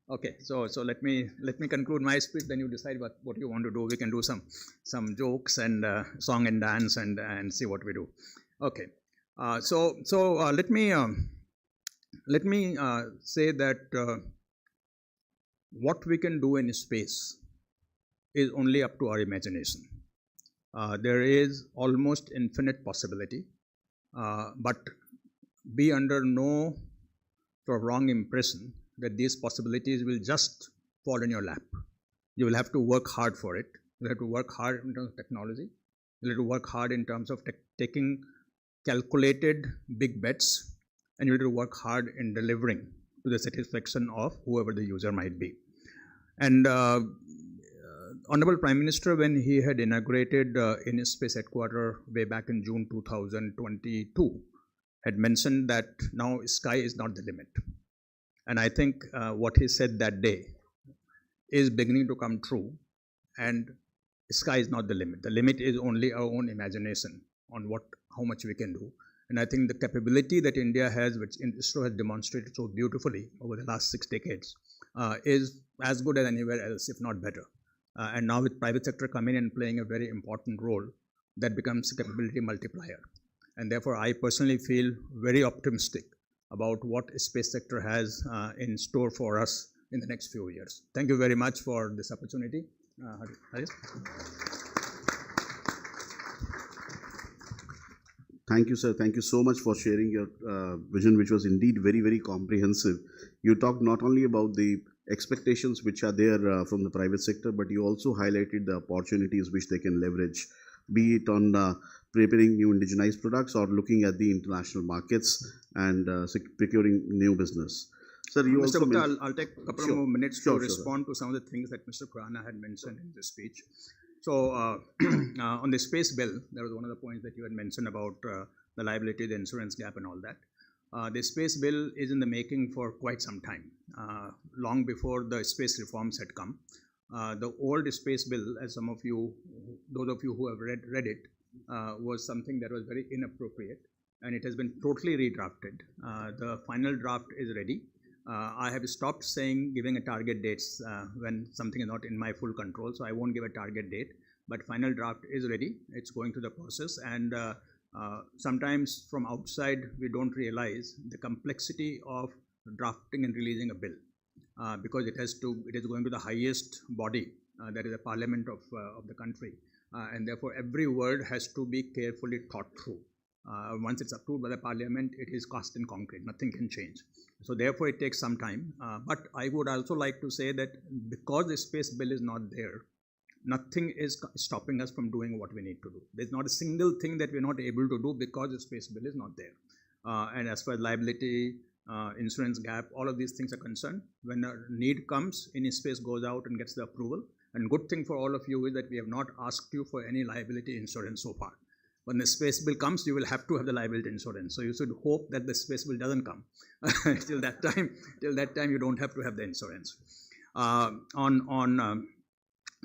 Speaker 15: okay, so let me conclude my speech. Then you decide what you want to do. We can do some jokes and song and dance and see what we do. Okay, so let me say that what we can do in space is only up to our imagination. There is almost infinite possibility, but be under no sort of wrong impression that these possibilities will just fall in your lap. You will have to work hard for it. You have to work hard in terms of technology. You have to work hard in terms of taking calculated big bets, and you have to work hard in delivering to the satisfaction of whoever the user might be. And Honorable Prime Minister, when he had inaugurated in space headquarters way back in June 2022, had mentioned that now sky is not the limit. And I think what he said that day is beginning to come true, and sky is not the limit. The limit is only our own imagination on how much we can do. And I think the capability that India has, which ISRO has demonstrated so beautifully over the last 6 decades, is as good as anywhere else, if not better. And now with private sector coming in and playing a very important role, that becomes a capability multiplier. And therefore, I personally feel very optimistic about what the space sector has in store for us in the next few years. Thank you very much for this opportunity. Haris?
Speaker 11: Thank you, sir. Thank you so much for sharing your vision, which was indeed very, very comprehensive. You talked not only about the expectations which are there from the private sector, but you also highlighted the opportunities which they can leverage, be it on preparing new indigenized products or looking at the international markets and procuring new business. Sir, you
Speaker 15: Mr.
Speaker 11: also
Speaker 15: Gupta, I'll take a couple more minutes to
Speaker 11: Sure,
Speaker 15: respond to some of the things that Mr. Khurana had mentioned in this speech. So on the space bill, there was one of the points that you had mentioned about the liability, the insurance gap and all that. The space bill is in the making for quite some time, long before the space reforms had come. The old space bill, as some of you, those of you who have read it, was something that was very inappropriate, and it has been totally redrafted. The final draft is ready. I have stopped giving a target dates when something is not in my full control, so I won't give a target date, but final draft is ready. It's going through the process, and sometimes from outside we don't realize the complexity of drafting and releasing a bill, because it is going to the highest body, that is the parliament of the country, and therefore every word has to be carefully thought through. Once it's approved by the parliament, it is cast in concrete, nothing can change. So therefore it takes some time, but I would also like to say that because the space bill is not there, nothing is stopping us from doing what we need to do. There's not a single thing that we're not able to do because the space bill is not there. And as far as liability, insurance gap, all of these things are concerned, when a need comes, any space goes out and gets the approval. And good thing for all of you is that we have not asked you for any liability insurance so far. When the space bill comes, you will have to have the liability insurance. So you should hope that the space bill doesn't come. Till that time, you don't have to have the insurance. On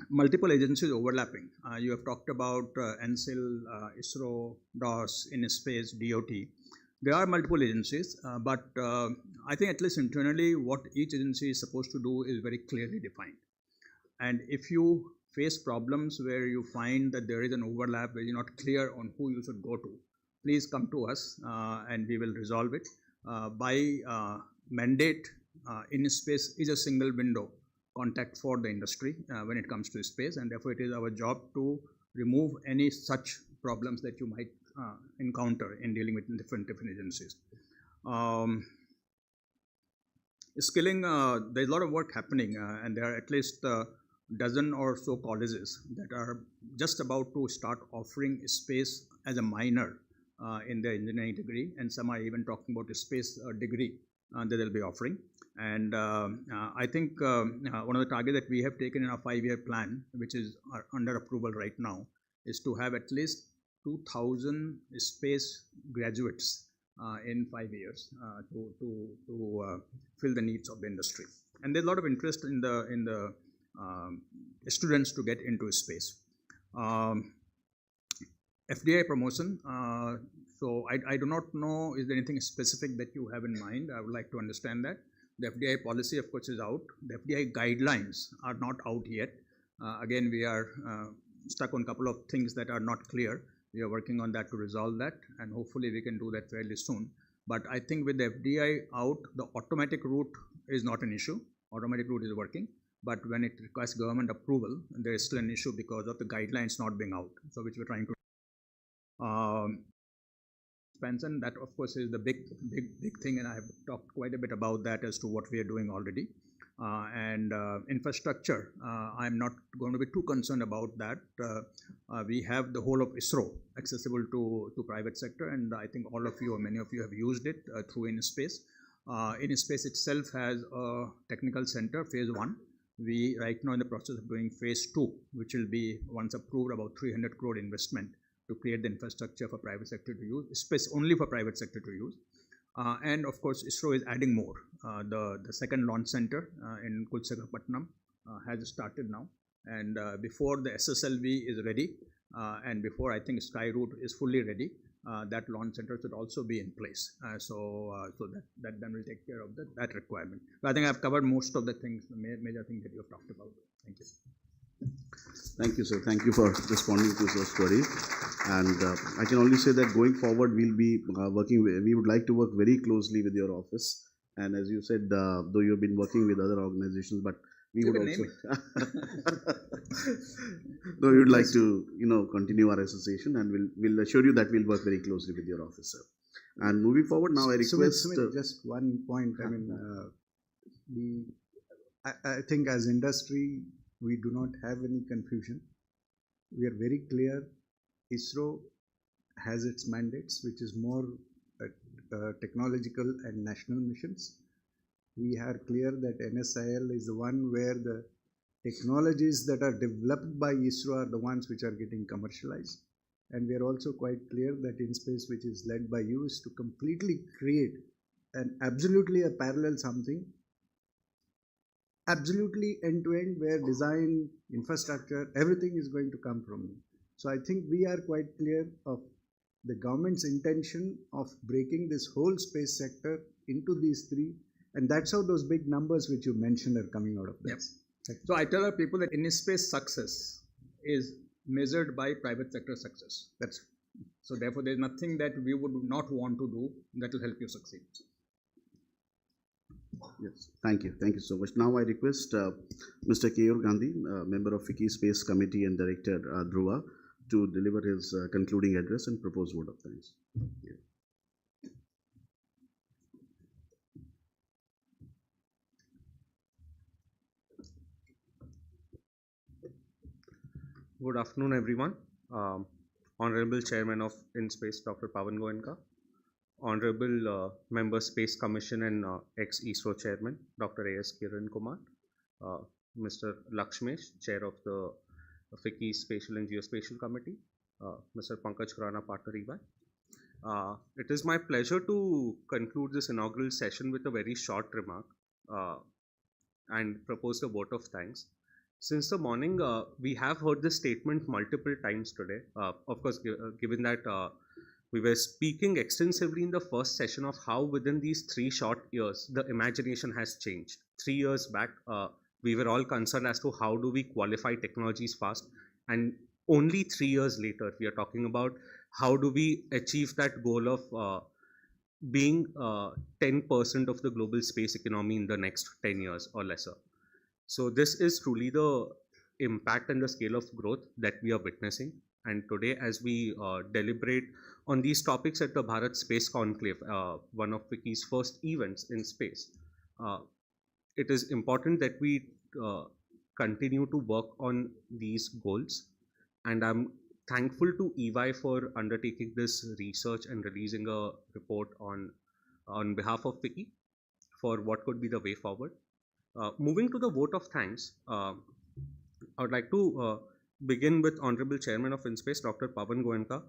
Speaker 15: multiple agencies overlapping, you have talked about NCIL, ISRO, DOS, InSpace, DOT. There are multiple agencies, but I think at least internally, what each agency is supposed to do is very clearly defined. And if you face problems where you find that there is an overlap, where you're not clear on who you should go to, please come to us and we will resolve it. By mandate, InSpace is a single window contact for the industry when it comes to space, and therefore it is our job to remove any such problems that you might encounter in dealing with different agencies. Skilling, there's a lot of work happening, and there are at least dozen or so colleges that are just about to start offering space as a minor in their engineering degree, and some are even talking about a space degree that they'll be offering. And I think one of the targets that we have taken in our 5-year plan, which is under approval right now, is to have at least 2,000 space graduates in 5 years to fill the needs of the industry. and there's a lot of interest in the students to get into space. FDI promotion. So I do not know, is there anything specific that you have in mind? I would like to understand that. The FDI policy, of course, is out. The FDI guidelines are not out yet. Again, we are stuck on a couple of things that are not clear. We are working on that to resolve that, and hopefully we can do that fairly soon. But I think with the FDI out, the automatic route is not an issue. Automatic route is working. But when it requires government approval, there is still an issue because of the guidelines not being out. So which we're trying to expansion, that of course is the big thing, and I have talked quite a bit about that as to what we are doing already. Infrastructure, I'm not going to be too concerned about that. We have the whole of ISRO accessible to private sector, and I think all of you or many of you have used it through InSpace. InSpace itself has a technical center, phase 1. We right now in the process of doing phase 2, which will be, once approved, about 300 crore investment to create the infrastructure for private sector to use, space only for private sector to use. And of course, ISRO is adding more. The second launch center in Kulsagapatnam has started now. And before the SSLV is ready, and before I think Skyroute is fully ready, that launch center should also be in place. So that then will take care of that requirement. But I think I've covered most of the things, the major things that you have talked about. Thank you.
Speaker 11: Thank you, sir. Thank you for responding to those queries. And I can only say that going forward, we'll be we would like to work very closely with your office. And as you said, though you've been working with other organizations, but we would also, though we would like to, continue our association, and we'll assure you that we'll work very closely with your office, sir. And moving forward, now I request.
Speaker 12: Sumit, just one point. I mean, I think as industry, we do not have any confusion. We are very clear. ISRO has its mandates, which is more technological and national missions. We are clear that NSIL is the one where the technologies that are developed by ISRO are the ones which are getting commercialized. And we are also quite clear that InSpace, which is led by you, is to completely create an absolutely a parallel something, absolutely end-to-end, where design, infrastructure, everything is going to come from you. So I think we are quite clear of the government's intention of breaking this whole space sector into these three, and that's how those big numbers which you mentioned are coming out of this.
Speaker 15: Yep. So I tell our people that InSpace success is measured by private sector success. That's so therefore there is nothing that we would not want to do that will help you succeed.
Speaker 11: Yes, thank you so much. Now I request Mr. Keyur Gandhi, member of FICCI Space Committee and Director Dhruva, to deliver his concluding address and propose vote of thanks. Yeah.
Speaker 3: Good afternoon, everyone. Honorable Chairman of InSpace, Dr. Pavan Goenka. Honorable Member Space Commission and ex-ISRO Chairman, Dr. A.S. Kiran Kumar. Mr. Lakshmesh, Chair of the FICCI Spatial and Geospatial Committee. Mr. Pankaj Khurana, Partner EY. It is my pleasure to conclude this inaugural session with a very short remark and propose a vote of thanks. Since the morning, we have heard this statement multiple times today. Of course, given that we were speaking extensively in the first session of how within these 3 short years, the imagination has changed. 3 years back, we were all concerned as to how do we qualify technologies fast. And only 3 years later, we are talking about how do we achieve that goal of being 10% of the global space economy in the next 10 years or lesser. So this is truly the impact and the scale of growth that we are witnessing. And today, as we deliberate on these topics at the Bharat Space Conclave, one of FICCI's first events in space, it is important that we continue to work on these goals. And I'm thankful to EY for undertaking this research and releasing a report on behalf of FICCI for what could be the way forward. Moving to the vote of thanks, I would like to begin with Honorable Chairman of InSpace, Dr. Pavan Goenka.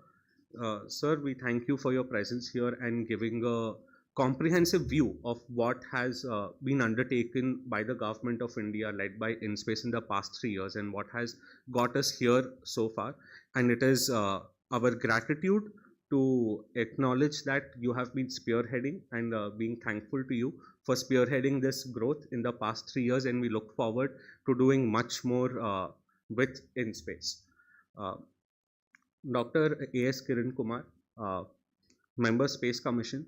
Speaker 3: Sir, we thank you for your presence here and giving a comprehensive view of what has been undertaken by the government of India, led by InSpace in the past 3 years, and what has got us here so far. And it is our gratitude to acknowledge that you have been spearheading, and being thankful to you for spearheading this growth in the past 3 years, and we look forward to doing much more with InSpace. Dr. A.S. Kiran Kumar, Member Space Commission.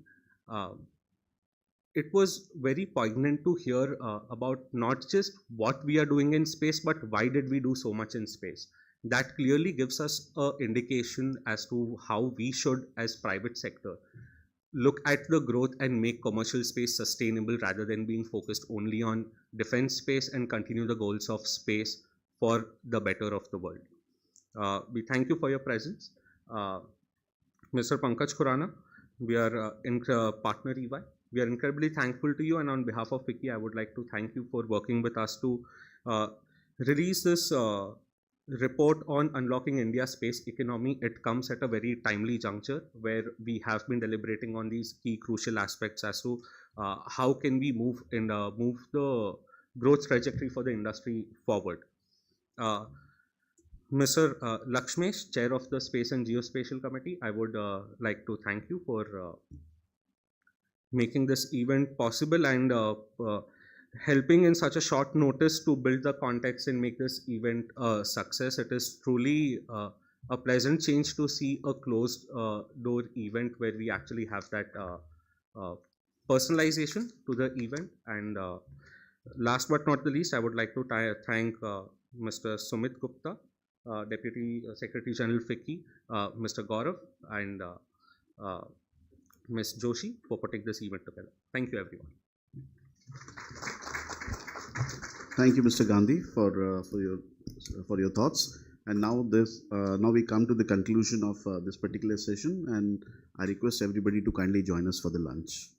Speaker 3: It was very poignant to hear about not just what we are doing in space, but why did we do so much in space. That clearly gives us an indication as to how we should, as private sector, look at the growth and make commercial space sustainable rather than being focused only on defense space, and continue the goals of space for the better of the world. We thank you for your presence. Mr. Pankaj Khurana, we are partner EY. We are incredibly thankful to you, and on behalf of FICCI, I would like to thank you for working with us to release this report on unlocking India's space economy. It comes at a very timely juncture where we have been deliberating on these key crucial aspects as to how can we move the growth trajectory for the industry forward. Mr. Lakshmesh, Chair of the Space and Geospatial Committee, I would like to thank you for making this event possible, and helping in such a short notice to build the context and make this event a success. It is truly a pleasant change to see a closed door event where we actually have that personalization to the event. And last but not the least, I would like to thank Mr. Sumit Gupta, Deputy Secretary General FICCI, Mr. Gaurav, and Ms. Joshi for putting this event together. Thank you, everyone.
Speaker 11: Thank you, Mr. Gandhi, for your thoughts. And now we come to the conclusion of this particular session, and I request everybody to kindly join us for the lunch.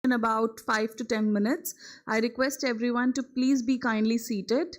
Speaker 9: in about 5 to 10 minutes. I request everyone to please be kindly seated.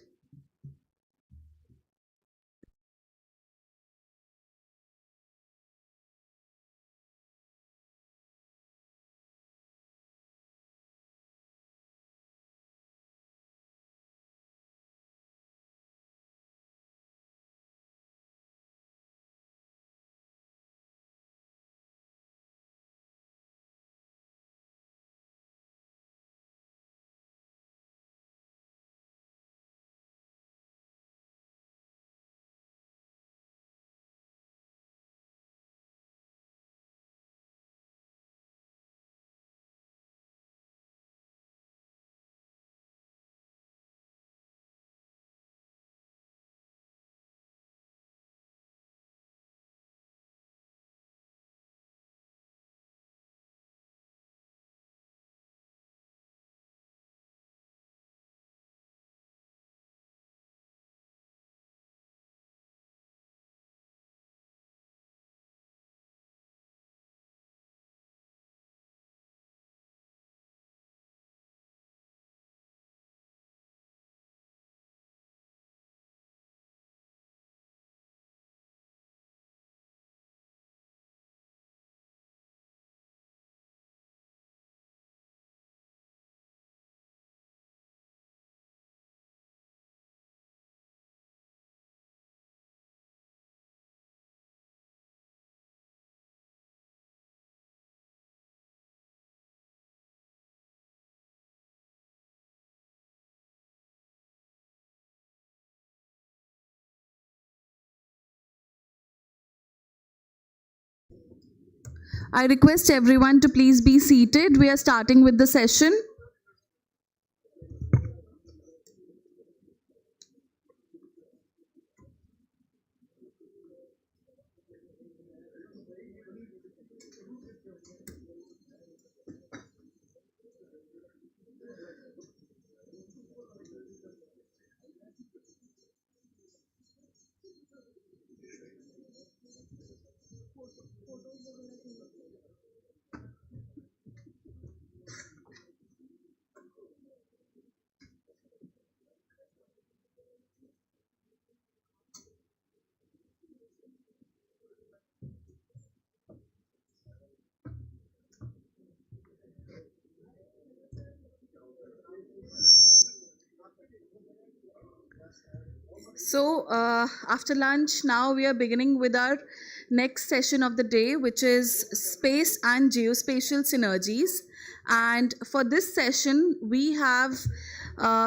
Speaker 9: I request everyone to please be seated. We are starting with the session. So after lunch, now we are beginning with our next session of the day, which is space and geospatial synergies. And for this session, we have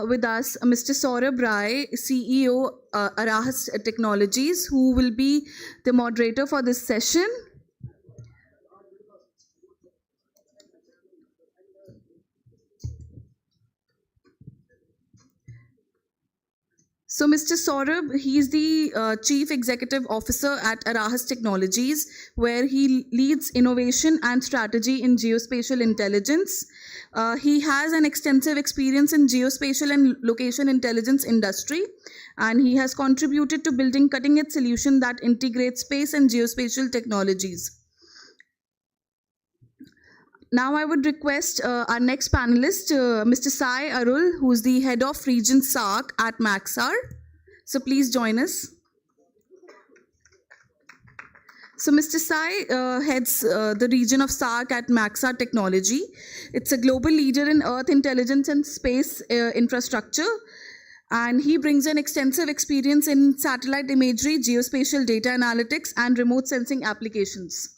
Speaker 9: with us Mr. Saurabh Rai, CEO Arahas Technologies, who will be the moderator for this session. So Mr. Saurabh, he's the Chief Executive Officer at Arahas Technologies, where he leads innovation and strategy in geospatial intelligence. He has an extensive experience in geospatial and location intelligence industry, and he has contributed to building cutting-edge solutions that integrate space and geospatial technologies. Now I would request our next panelist, Mr. Sai Arul, who is the head of region SARC at Maxar. So please join us. So Mr. Sai heads the region of SARC at Maxar Technology. It's a global leader in earth intelligence and space infrastructure. And he brings an extensive experience in satellite imagery, geospatial data analytics, and remote sensing applications.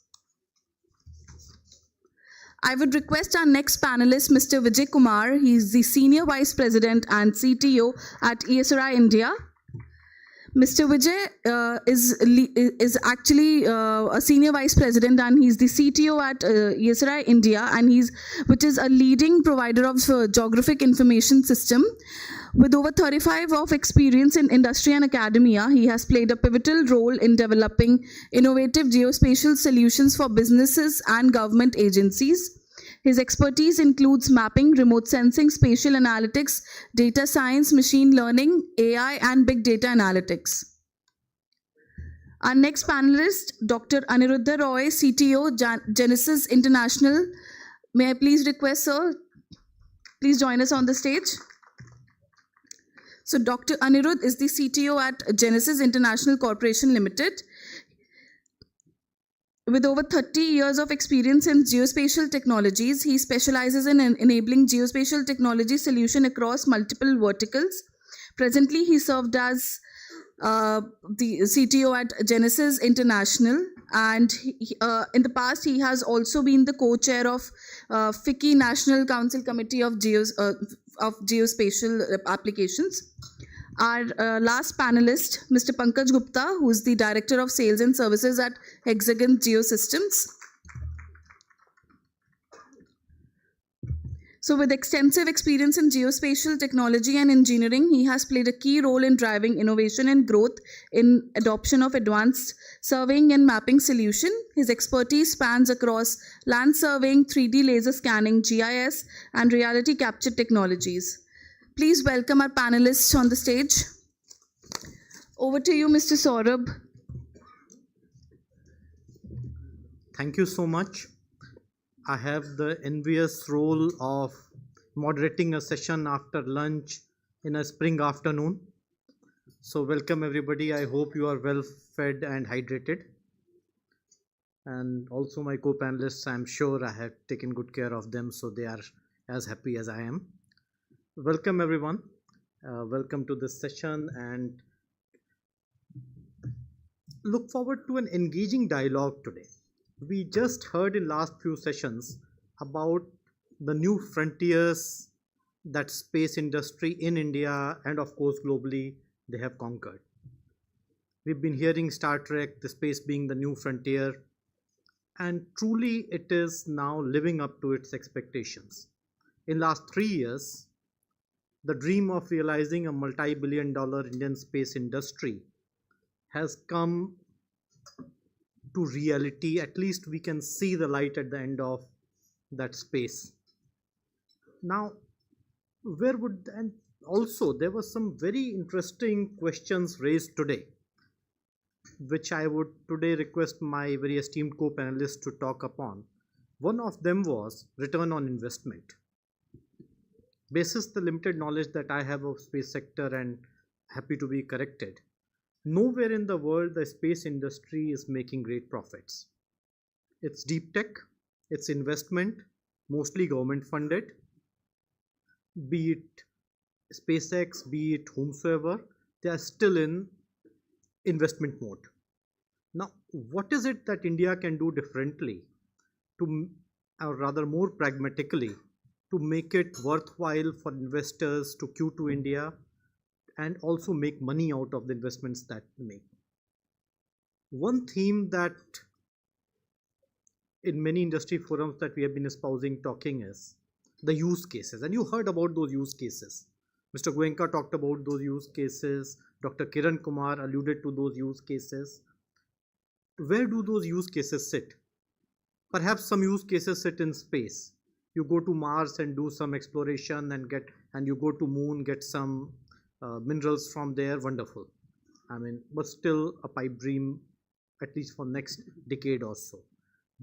Speaker 9: I would request our next panelist, Mr. Vijay Kumar. He is the Senior Vice President and CTO at ESRI India. Mr. Vijay is actually a Senior Vice President, and he's the CTO at ESRI India, and which is a leading provider of geographic information system. With over 35 of experience in industry and academia, he has played a pivotal role in developing innovative geospatial solutions for businesses and government agencies. His expertise includes mapping, remote sensing, spatial analytics, data science, machine learning, AI, and big data analytics. Our next panelist, Dr. Aniruddha Roy, CTO, Genesis International May I please request, sir, please join us on the stage. So Dr. Anirudh is the CTO at Genesis International Corporation Limited. With over 30 years of experience in geospatial technologies, he specializes in enabling geospatial technology solution across multiple verticals. Presently, he served as the CTO at Genesis International, and in the past, he has also been the co-chair of FICCI National Council Committee of Geospatial Applications. Our last panelist, Mr. Pankaj Gupta, who is the Director of Sales and Services at Hexagon Geosystems. So with extensive experience in geospatial technology and engineering, he has played a key role in driving innovation and growth in adoption of advanced surveying and mapping solution. His expertise spans across land surveying, 3D laser scanning, GIS, and reality capture technologies. Please welcome our panelists on the stage. Over to you, Mr. Saurabh.
Speaker 16: Thank you so much. I have the envious role of moderating a session after lunch in a spring afternoon. So welcome everybody. I hope you are well fed and hydrated. And also my co-panelists, I'm sure I have taken good care of them, so they are as happy as I am. Welcome everyone. Welcome to this session, and look forward to an engaging dialogue today. We just heard in last few sessions about the new frontiers that space industry in India and of course globally they have conquered. We've been hearing Star Trek, the space being the new frontier, and truly it is now living up to its expectations. In last 3 years, the dream of realizing a multi-billion-dollar Indian space industry has come to reality. At least we can see the light at the end of that space. Now, and also there were some very interesting questions raised today, which I would today request my very esteemed co-panelists to talk upon. One of them was return on investment. Basis the limited knowledge that I have of space sector, and happy to be corrected, nowhere in the world the space industry is making great profits. It's deep tech, it's investment, mostly government funded, be it SpaceX, be it whomsoever, they are still in investment mode. Now, what is it that India can do differently or rather more pragmatically, to make it worthwhile for investors to queue to India and also make money out of the investments that they make? One theme that in many industry forums that we have been espousing, talking, is the use cases. And you heard about those use cases. Mr. Goenka talked about those use cases. Dr. Kiran Kumar alluded to those use cases. Where do those use cases sit? Perhaps some use cases sit in space. You go to Mars and do some exploration and you go to Moon, get some minerals from there, wonderful. I mean, but still a pipe dream, at least for next decade or so.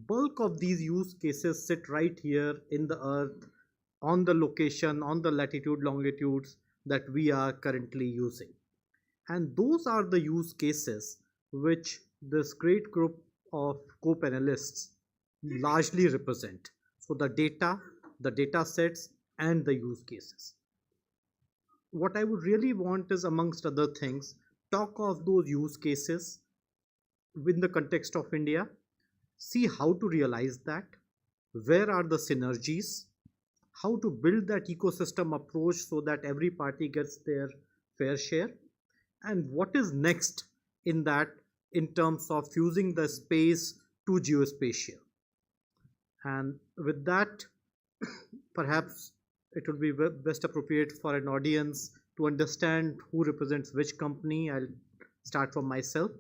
Speaker 16: Bulk of these use cases sit right here in the earth, on the location, on the latitude, longitudes that we are currently using. And those are the use cases which this great group of co-panelists largely represent. So the data sets, and the use cases. What I would really want is, amongst other things, talk of those use cases within the context of India, see how to realize that, where are the synergies, how to build that ecosystem approach so that every party gets their fair share, and what is next in that in terms of fusing the space to geospatial. And with that, perhaps it would be best appropriate for an audience to understand who represents which company. I'll start from myself.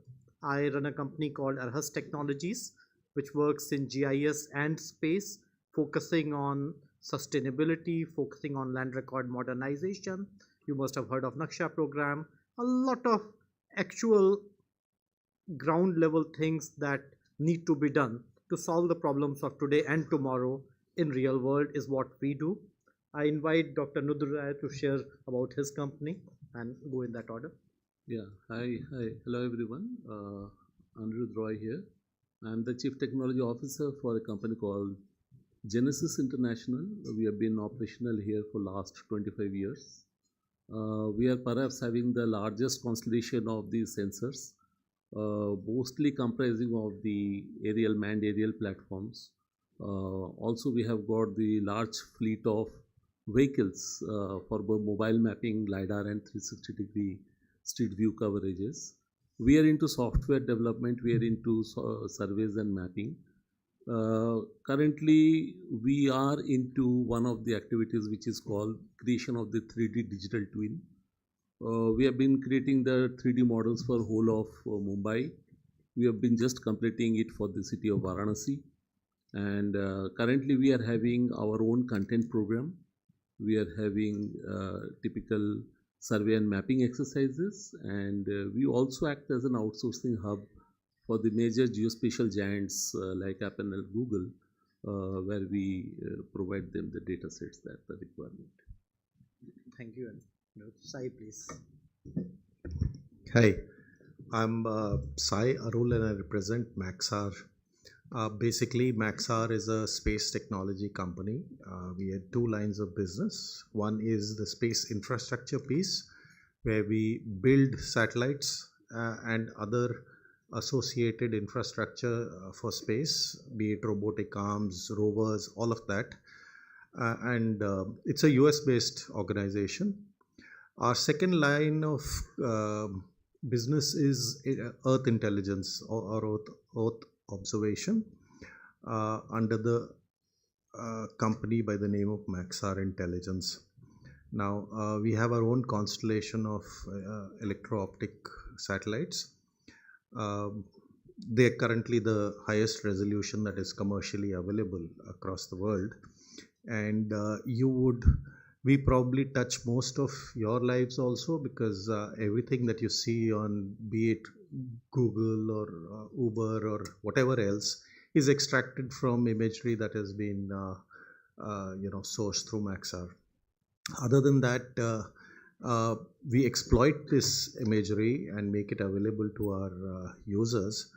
Speaker 16: I run a company called Arhas Technologies, which works in GIS and space, focusing on sustainability, focusing on land record modernization. You must have heard of Naksha program. A lot of actual ground level things that need to be done to solve the problems of today and tomorrow in real world is what we do. I invite Dr. Nudr Rai to share about his company and go in that order.
Speaker 17: Yeah, hi, hello everyone. Anirudh Roy here. I'm the Chief Technology Officer for a company called Genesis International. We have been operational here for last 25 years. We are perhaps having the largest constellation of these sensors, mostly comprising of the manned aerial platforms. Also, we have got the large fleet of vehicles for both mobile mapping, LiDAR and 360-degree street view coverages. We are into software development, we are into surveys and mapping. Currently, we are into one of the activities which is called creation of the 3D digital twin. We have been creating the 3D models for whole of Mumbai. We have been just completing it for the city of Varanasi. And currently we are having our own content program. We are having typical survey and mapping exercises, and we also act as an outsourcing hub for the major geospatial giants like Apple and Google, where we provide them the data sets that are requirement.
Speaker 16: Thank you. Sai, please.
Speaker 18: Hi, I'm Sai Arul and I represent Maxar. Basically, Maxar is a space technology company. We had two lines of business. One is the space infrastructure piece, where we build satellites and other associated infrastructure for space, be it robotic arms, rovers, all of that. And it's a US-based organization. Our second line of business is Earth intelligence or Earth observation under the company by the name of Maxar Intelligence. Now we have our own constellation of electro-optic satellites. They are currently the highest resolution that is commercially available across the world, and we probably touch most of your lives also, because everything that you see on, be it Google or Uber or whatever else, is extracted from imagery that has been sourced through Maxar. Other than that, we exploit this imagery and make it available to our users,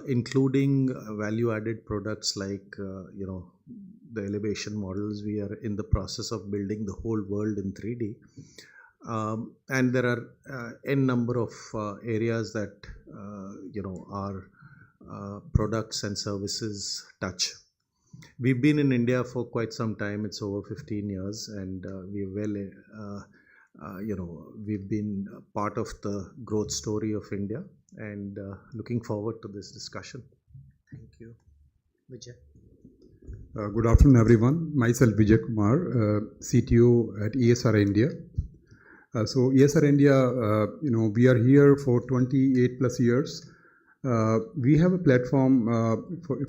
Speaker 18: including value-added products like the elevation models. We are in the process of building the whole world in 3D. And there are n number of areas that our products and services touch. We've been in India for quite some time. It's over 15 years, and we've been part of the growth story of India, and looking forward to this discussion.
Speaker 16: Thank you. Vijay.
Speaker 19: Good afternoon, everyone. Myself, Vijay Kumar, CTO at ESR India. So ESR India, we are here for 28 plus years. We have a platform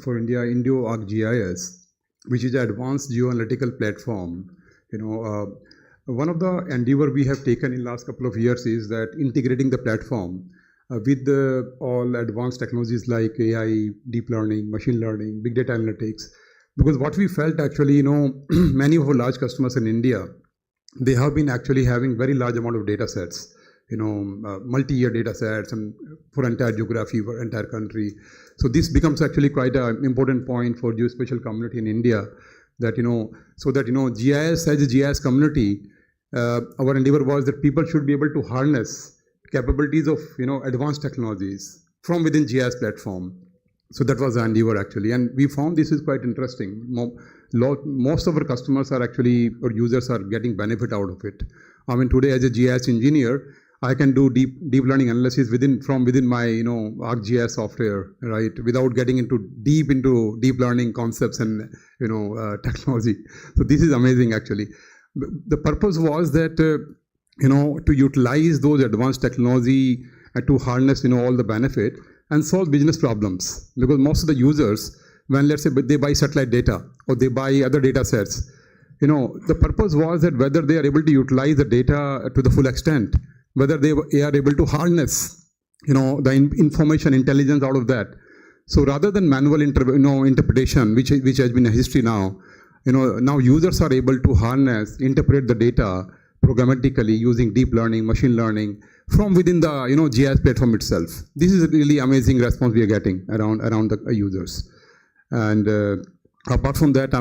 Speaker 19: for India, Indio ArcGIS, which is an advanced geoanalytical platform. One of the endeavor we have taken in last couple of years is that integrating the platform with all advanced technologies like AI, deep learning, machine learning, big data analytics. Because what we felt actually, many of our large customers in India, they have been actually having very large amount of data sets, multi-year data sets and for entire geography, for entire country. So this becomes actually quite an important point for geospatial community in India, that, so that, GIS as a GIS community, our endeavor was that people should be able to harness capabilities of, advanced technologies from within GIS platform. So that was the endeavor actually, and we found this is quite interesting. Most of our customers are actually, or users are getting benefit out of it. I mean, today as a GIS engineer, I can do deep learning analysis from within my ArcGIS software, right, without getting into deep learning concepts and technology. So this is amazing actually. The purpose was that to utilize those advanced technology and to harness all the benefit and solve business problems, because most of the users, when let's say they buy satellite data or they buy other data sets, the purpose was that whether they are able to utilize the data to the full extent, whether they are able to harness the information intelligence out of that. So rather than manual interpretation, which has been a history now, now users are able to harness, interpret the data programmatically using deep learning, machine learning from within the GIS platform itself. This is a really amazing response we are getting around the users. And apart from that,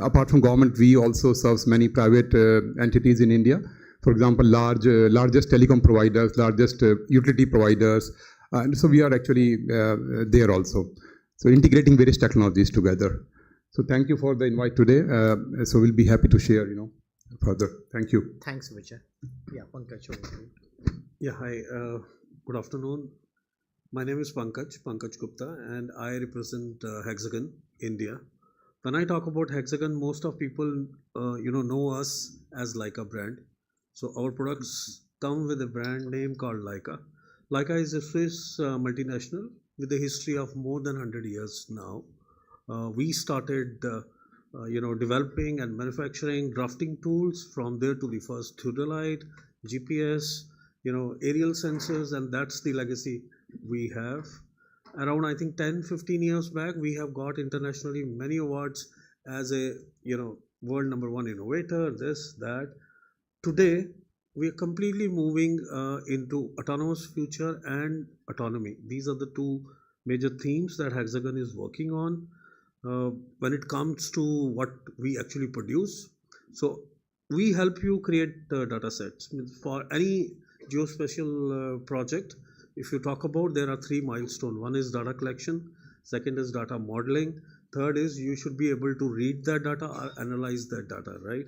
Speaker 19: apart from government, we also serve many private entities in India. For example, largest telecom providers, largest utility providers, and so we are actually there also. So integrating various technologies together. So thank you for the invite today. So we'll be happy to share, further. Thank you.
Speaker 16: Thanks, Vijay. Yeah, Pankaj.
Speaker 20: Yeah, hi. Good afternoon. My name is Pankaj Gupta, and I represent Hexagon, India. When I talk about Hexagon, most of people, know us as Leica brand. So our products come with a brand name called Leica. Leica is a Swiss multinational with a history of more than 100 years now. We started, developing and manufacturing drafting tools. From there to the first theodolite, GPS, aerial sensors, and that's the legacy we have. Around, I think, 10-15 years back, we have got internationally many awards as a, world #1 innovator, this, that. Today, we are completely moving into autonomous future and autonomy. These are the two major themes that Hexagon is working on when it comes to what we actually produce. So we help you create data sets. For any geospatial project, if you talk about, there are 3 milestones. One is data collection, second is data modeling, third is you should be able to read that data or analyze that data, right?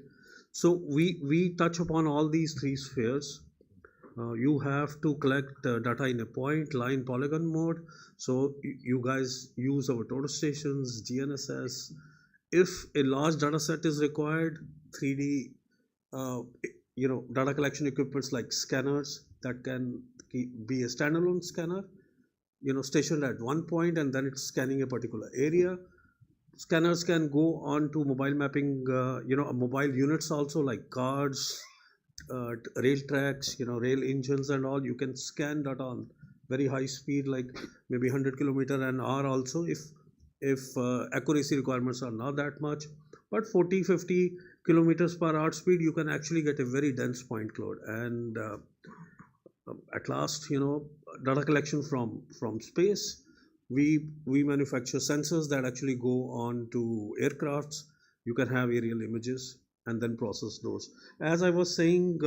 Speaker 20: So we touch upon all these 3 spheres. You have to collect data in a point, line, polygon mode. So you guys use our total stations, GNSS. If a large data set is required, 3D, data collection equipments like scanners that can be a standalone scanner, stationed at one point, and then it's scanning a particular area. Scanners can go on to mobile mapping, mobile units also, like cars, rail tracks, rail engines and all. You can scan data on very high speed, like maybe 100 km/h also, if accuracy requirements are not that much. But 40-50 km/h speed, you can actually get a very dense point cloud. And at last, data collection from space. We manufacture sensors that actually go on to aircrafts. You can have aerial images and then process those. As I was saying,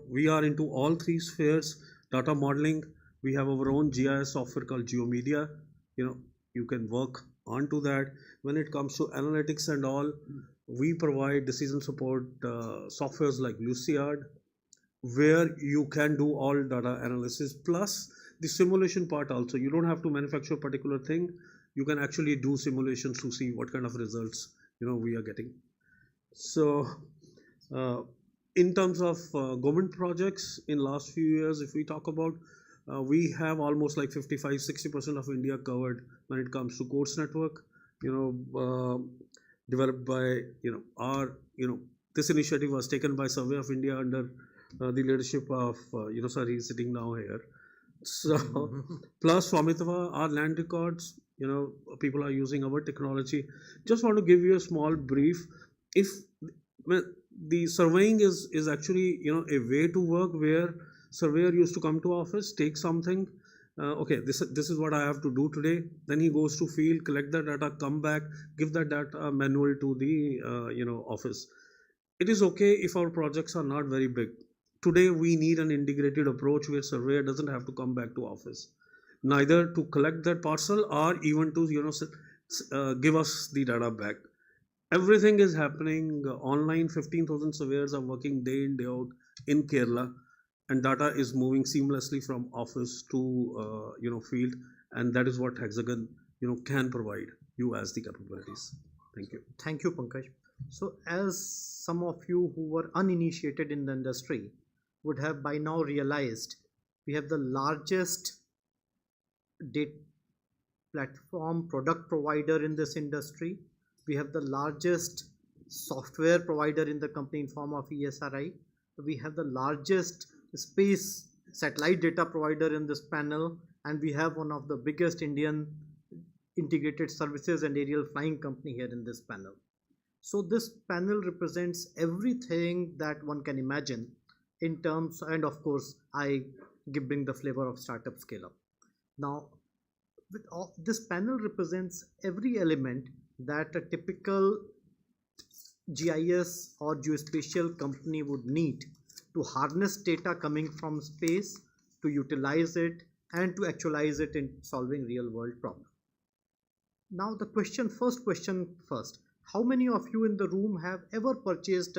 Speaker 20: we are into all 3 spheres. Data modeling, we have our own GIS software called GeoMedia. You can work onto that. When it comes to analytics and all, we provide decision support softwares like Luciad, where you can do all data analysis plus the simulation part also. You don't have to manufacture a particular thing. You can actually do simulations to see what kind of results we are getting. So in terms of government projects in last few years, if we talk about, we have almost like 55-60% of India covered when it comes to course network, developed by this initiative was taken by Survey of India under the leadership of sir, he's sitting now here. So plus Swamitva, our land records, people are using our technology. Just want to give you a small brief. If the surveying is actually a way to work where surveyor used to come to office, take something, okay, this is what I have to do today. Then he goes to field, collect the data, come back, give that data manual to the office. It is okay if our projects are not very big. Today we need an integrated approach where surveyor doesn't have to come back to office, neither to collect that parcel or even to give us the data back. Everything is happening online. 15,000 surveyors are working day in, day out in Kerala, and data is moving seamlessly from office to field, and that is what Hexagon can provide you as the capabilities. Thank you.
Speaker 16: Thank you, Pankaj. So as some of you who were uninitiated in the industry would have by now realized, we have the largest data platform product provider in this industry. We have the largest software provider in the company in form of ESRI. We have the largest space satellite data provider in this panel, and we have one of the biggest Indian integrated services and aerial flying company here in this panel. So this panel represents everything that one can imagine in terms, and of course, I bring the flavor of startup scale up. Now, this panel represents every element that a typical GIS or geospatial company would need to harness data coming from space, to utilize it, and to actualize it in solving real world problems. Now the first question first. How many of you in the room have ever purchased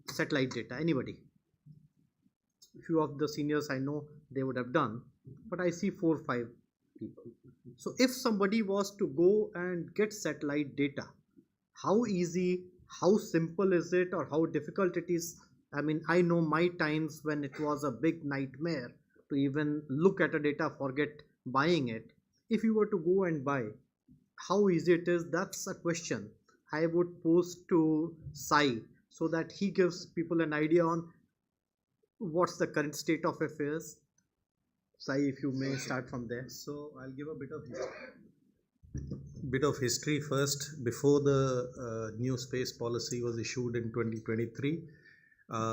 Speaker 16: satellite data? Anybody? Few of the seniors I know they would have done, but I see 4 or 5 people. So if somebody was to go and get satellite data, how easy, how simple is it, or how difficult it is? I mean, I know my times when it was a big nightmare to even look at a data, forget buying it. If you were to go and buy, how easy it is? That's a question I would pose to Sai, so that he gives people an idea on what's the current state of affairs. Sai, if you may start from there.
Speaker 18: So I'll give a bit of history first. Before the new space policy was issued in 2023,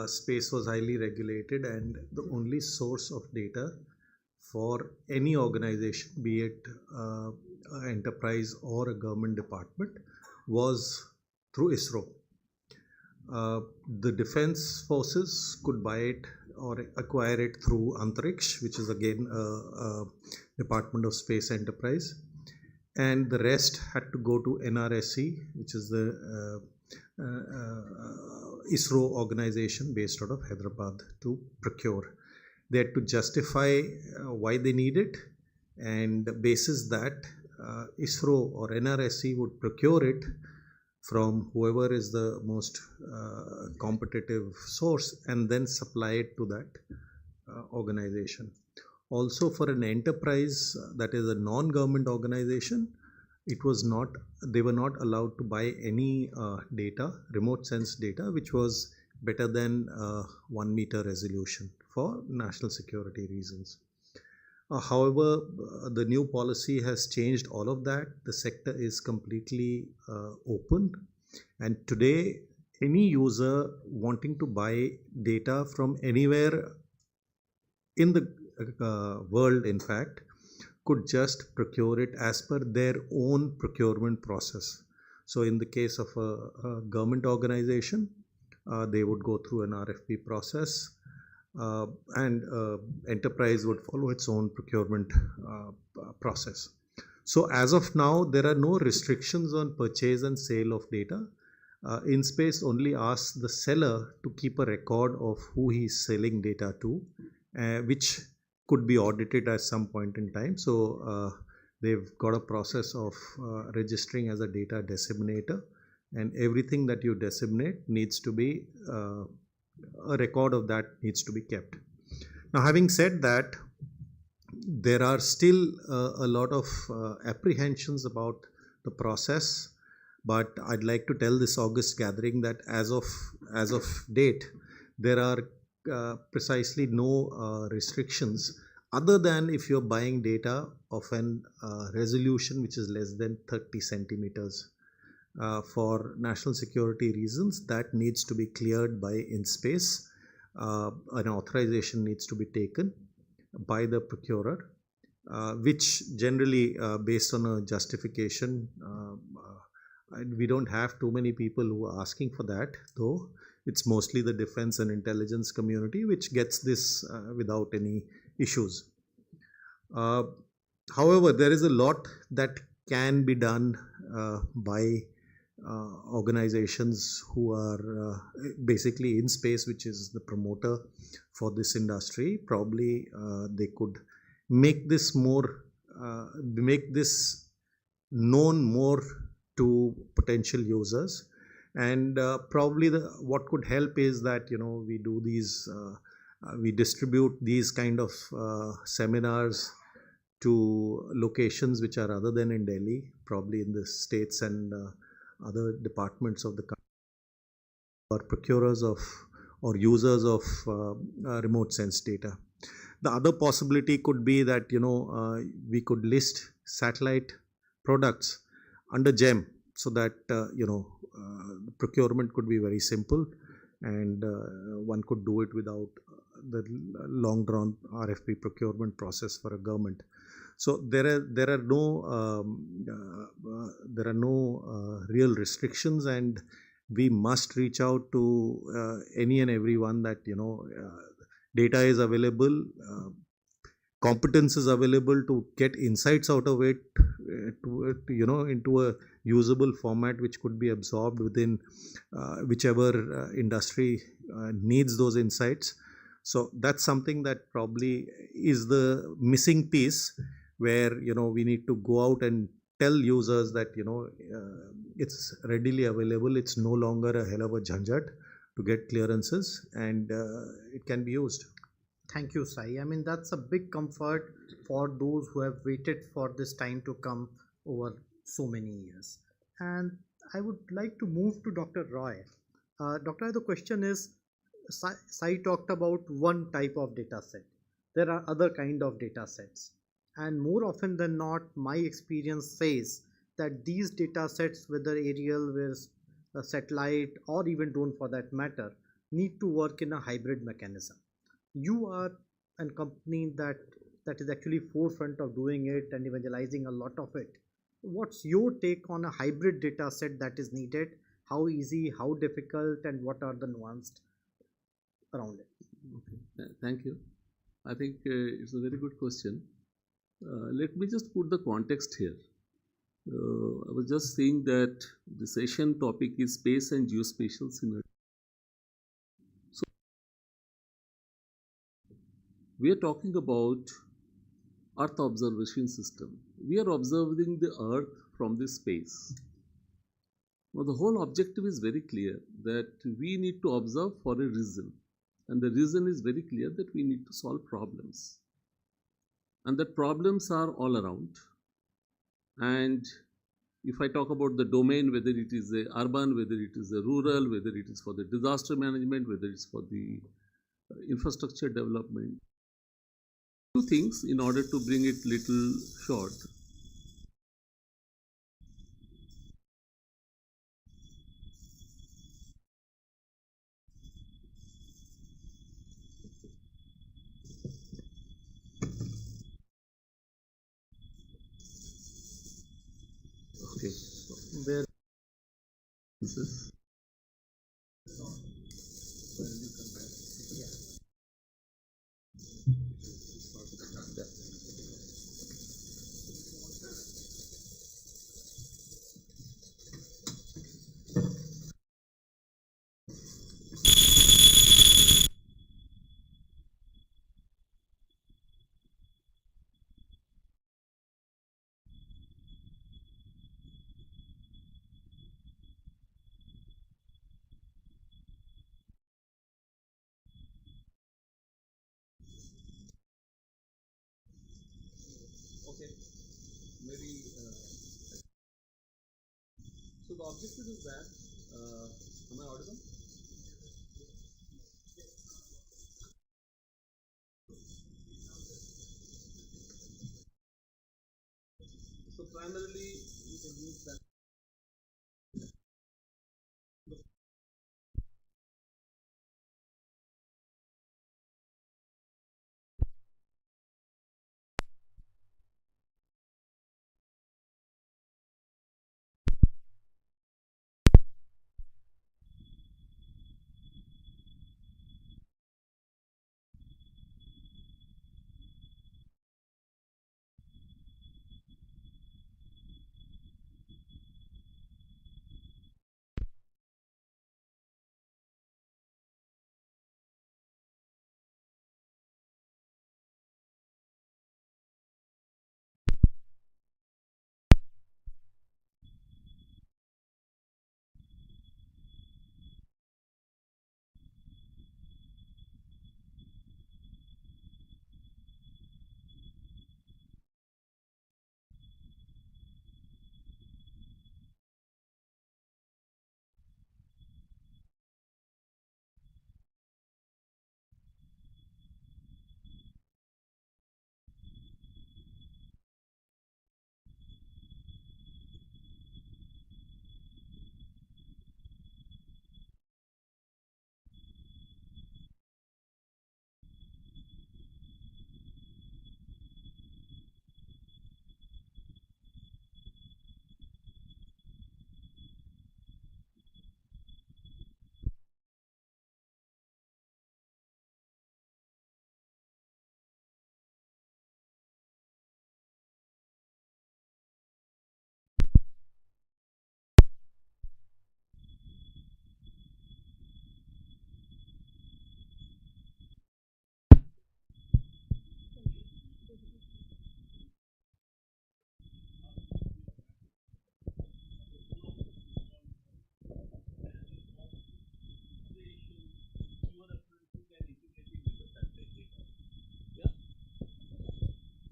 Speaker 18: space was highly regulated, and the only source of data for any organization, be it an enterprise or a government department, was through ISRO. The defense forces could buy it or acquire it through Antariksh, which is again a Department of Space enterprise, and the rest had to go to NRSC, which is the ISRO organization based out of Hyderabad, to procure. They had to justify why they need it, and basis that ISRO or NRSC would procure it from whoever is the most competitive source and then supply it to that organization. Also, for an enterprise that is a non-government organization, they were not allowed to buy any data, remote sense data, which was better than 1 meter resolution for national security reasons. However, the new policy has changed all of that. The sector is completely open, and today any user wanting to buy data from anywhere in the world, in fact, could just procure it as per their own procurement process. So in the case of a government organization, they would go through an RFP process, and enterprise would follow its own procurement process. So as of now, there are no restrictions on purchase and sale of data. InSpace only asks the seller to keep a record of who he is selling data to, which could be audited at some point in time. So they've got a process of registering as a data disseminator, and everything that you disseminate needs to be a record of that needs to be kept. Now, having said that, there are still a lot of apprehensions about the process, but I'd like to tell this August gathering that as of date, there are precisely no restrictions, other than if you're buying data of an resolution which is less than 30 centimeters. For national security reasons, that needs to be cleared by InSpace. An authorization needs to be taken by the procurer, which generally based on a justification, we don't have too many people who are asking for that, though it's mostly the defense and intelligence community which gets this without any issues. However, there is a lot that can be done by organizations who are basically InSpace, which is the promoter for this industry. Probably they could make this known more to potential users, and probably what could help is that we do these we distribute these kind of seminars to locations which are other than in Delhi, probably in the states and other departments of the country, or procurers of or users of remote sense data. The other possibility could be that we could list satellite products under GEM, so that procurement could be very simple, and one could do it without the long drawn RFP procurement process for a government. So there are no real restrictions, and we must reach out to any and everyone that data is available, competence is available to get insights out of it, into a usable format which could be absorbed within whichever industry needs those insights. So that's something that probably is the missing piece, where we need to go out and tell users that it's readily available. It's no longer a hell of a jhanjat to get clearances, and it can be used.
Speaker 16: Thank you, Sai. I mean, that's a big comfort for those who have waited for this time to come over so many years. And I would like to move to Dr. Roy. Dr. Roy, the question is, Sai talked about one type of data set. There are other kind of data sets. And more often than not, my experience says that these data sets, whether aerial, whether satellite, or even drone for that matter, need to work in a hybrid mechanism. You are a company that is actually forefront of doing it and evangelizing a lot of it. What's your take on a hybrid data set that is needed? How easy, how difficult, and what are the nuanced around it?
Speaker 17: Okay. Thank you. I think it's a very good question. Let me just put the context here. I was just saying that the session topic is space and geospatial synergy. So we are talking about Earth observation system. We are observing the Earth from the space. Now the whole objective is very clear, that we need to observe for a reason. And the reason is very clear, that we need to solve problems. And that problems are all around. And if I talk about the domain, whether it is a urban, whether it is a rural, whether it is for the disaster management, whether it's for the infrastructure development, two things in order to bring it little short. Okay, where is this? Okay, maybe. So the objective is that, am I audible? So primarily you can use that.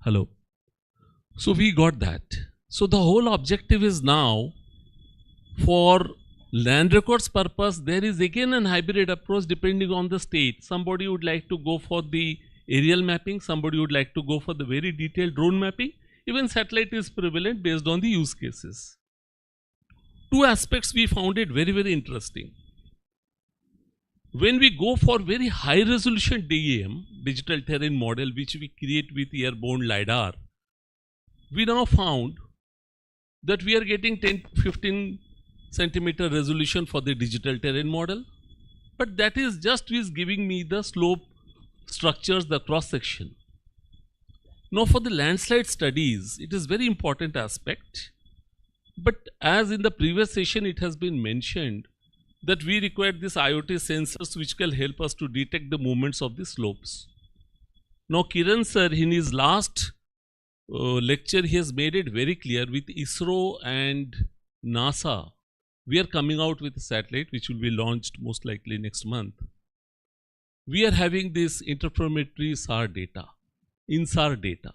Speaker 21: Hello. So we got that. So the whole objective is now, for land records purpose, there is again an hybrid approach depending on the state. Somebody would like to go for the aerial mapping, somebody would like to go for the very detailed drone mapping. Even satellite is prevalent based on the use cases. Two aspects we found it very, very interesting. When we go for very high resolution DEM, digital terrain model, which we create with airborne LiDAR, we now found that we are getting 10-15 centimeter resolution for the digital terrain model, but that is just giving me the slope structures, the cross section. Now for the landslide studies, it is very important aspect, but as in the previous session it has been mentioned that we require these IoT sensors which can help us to detect the movements of the slopes. Now Kiran sir, in his last lecture, he has made it very clear with ISRO and NASA. We are coming out with a satellite which will be launched most likely next month. We are having this interferometry SAR data, in-SAR data.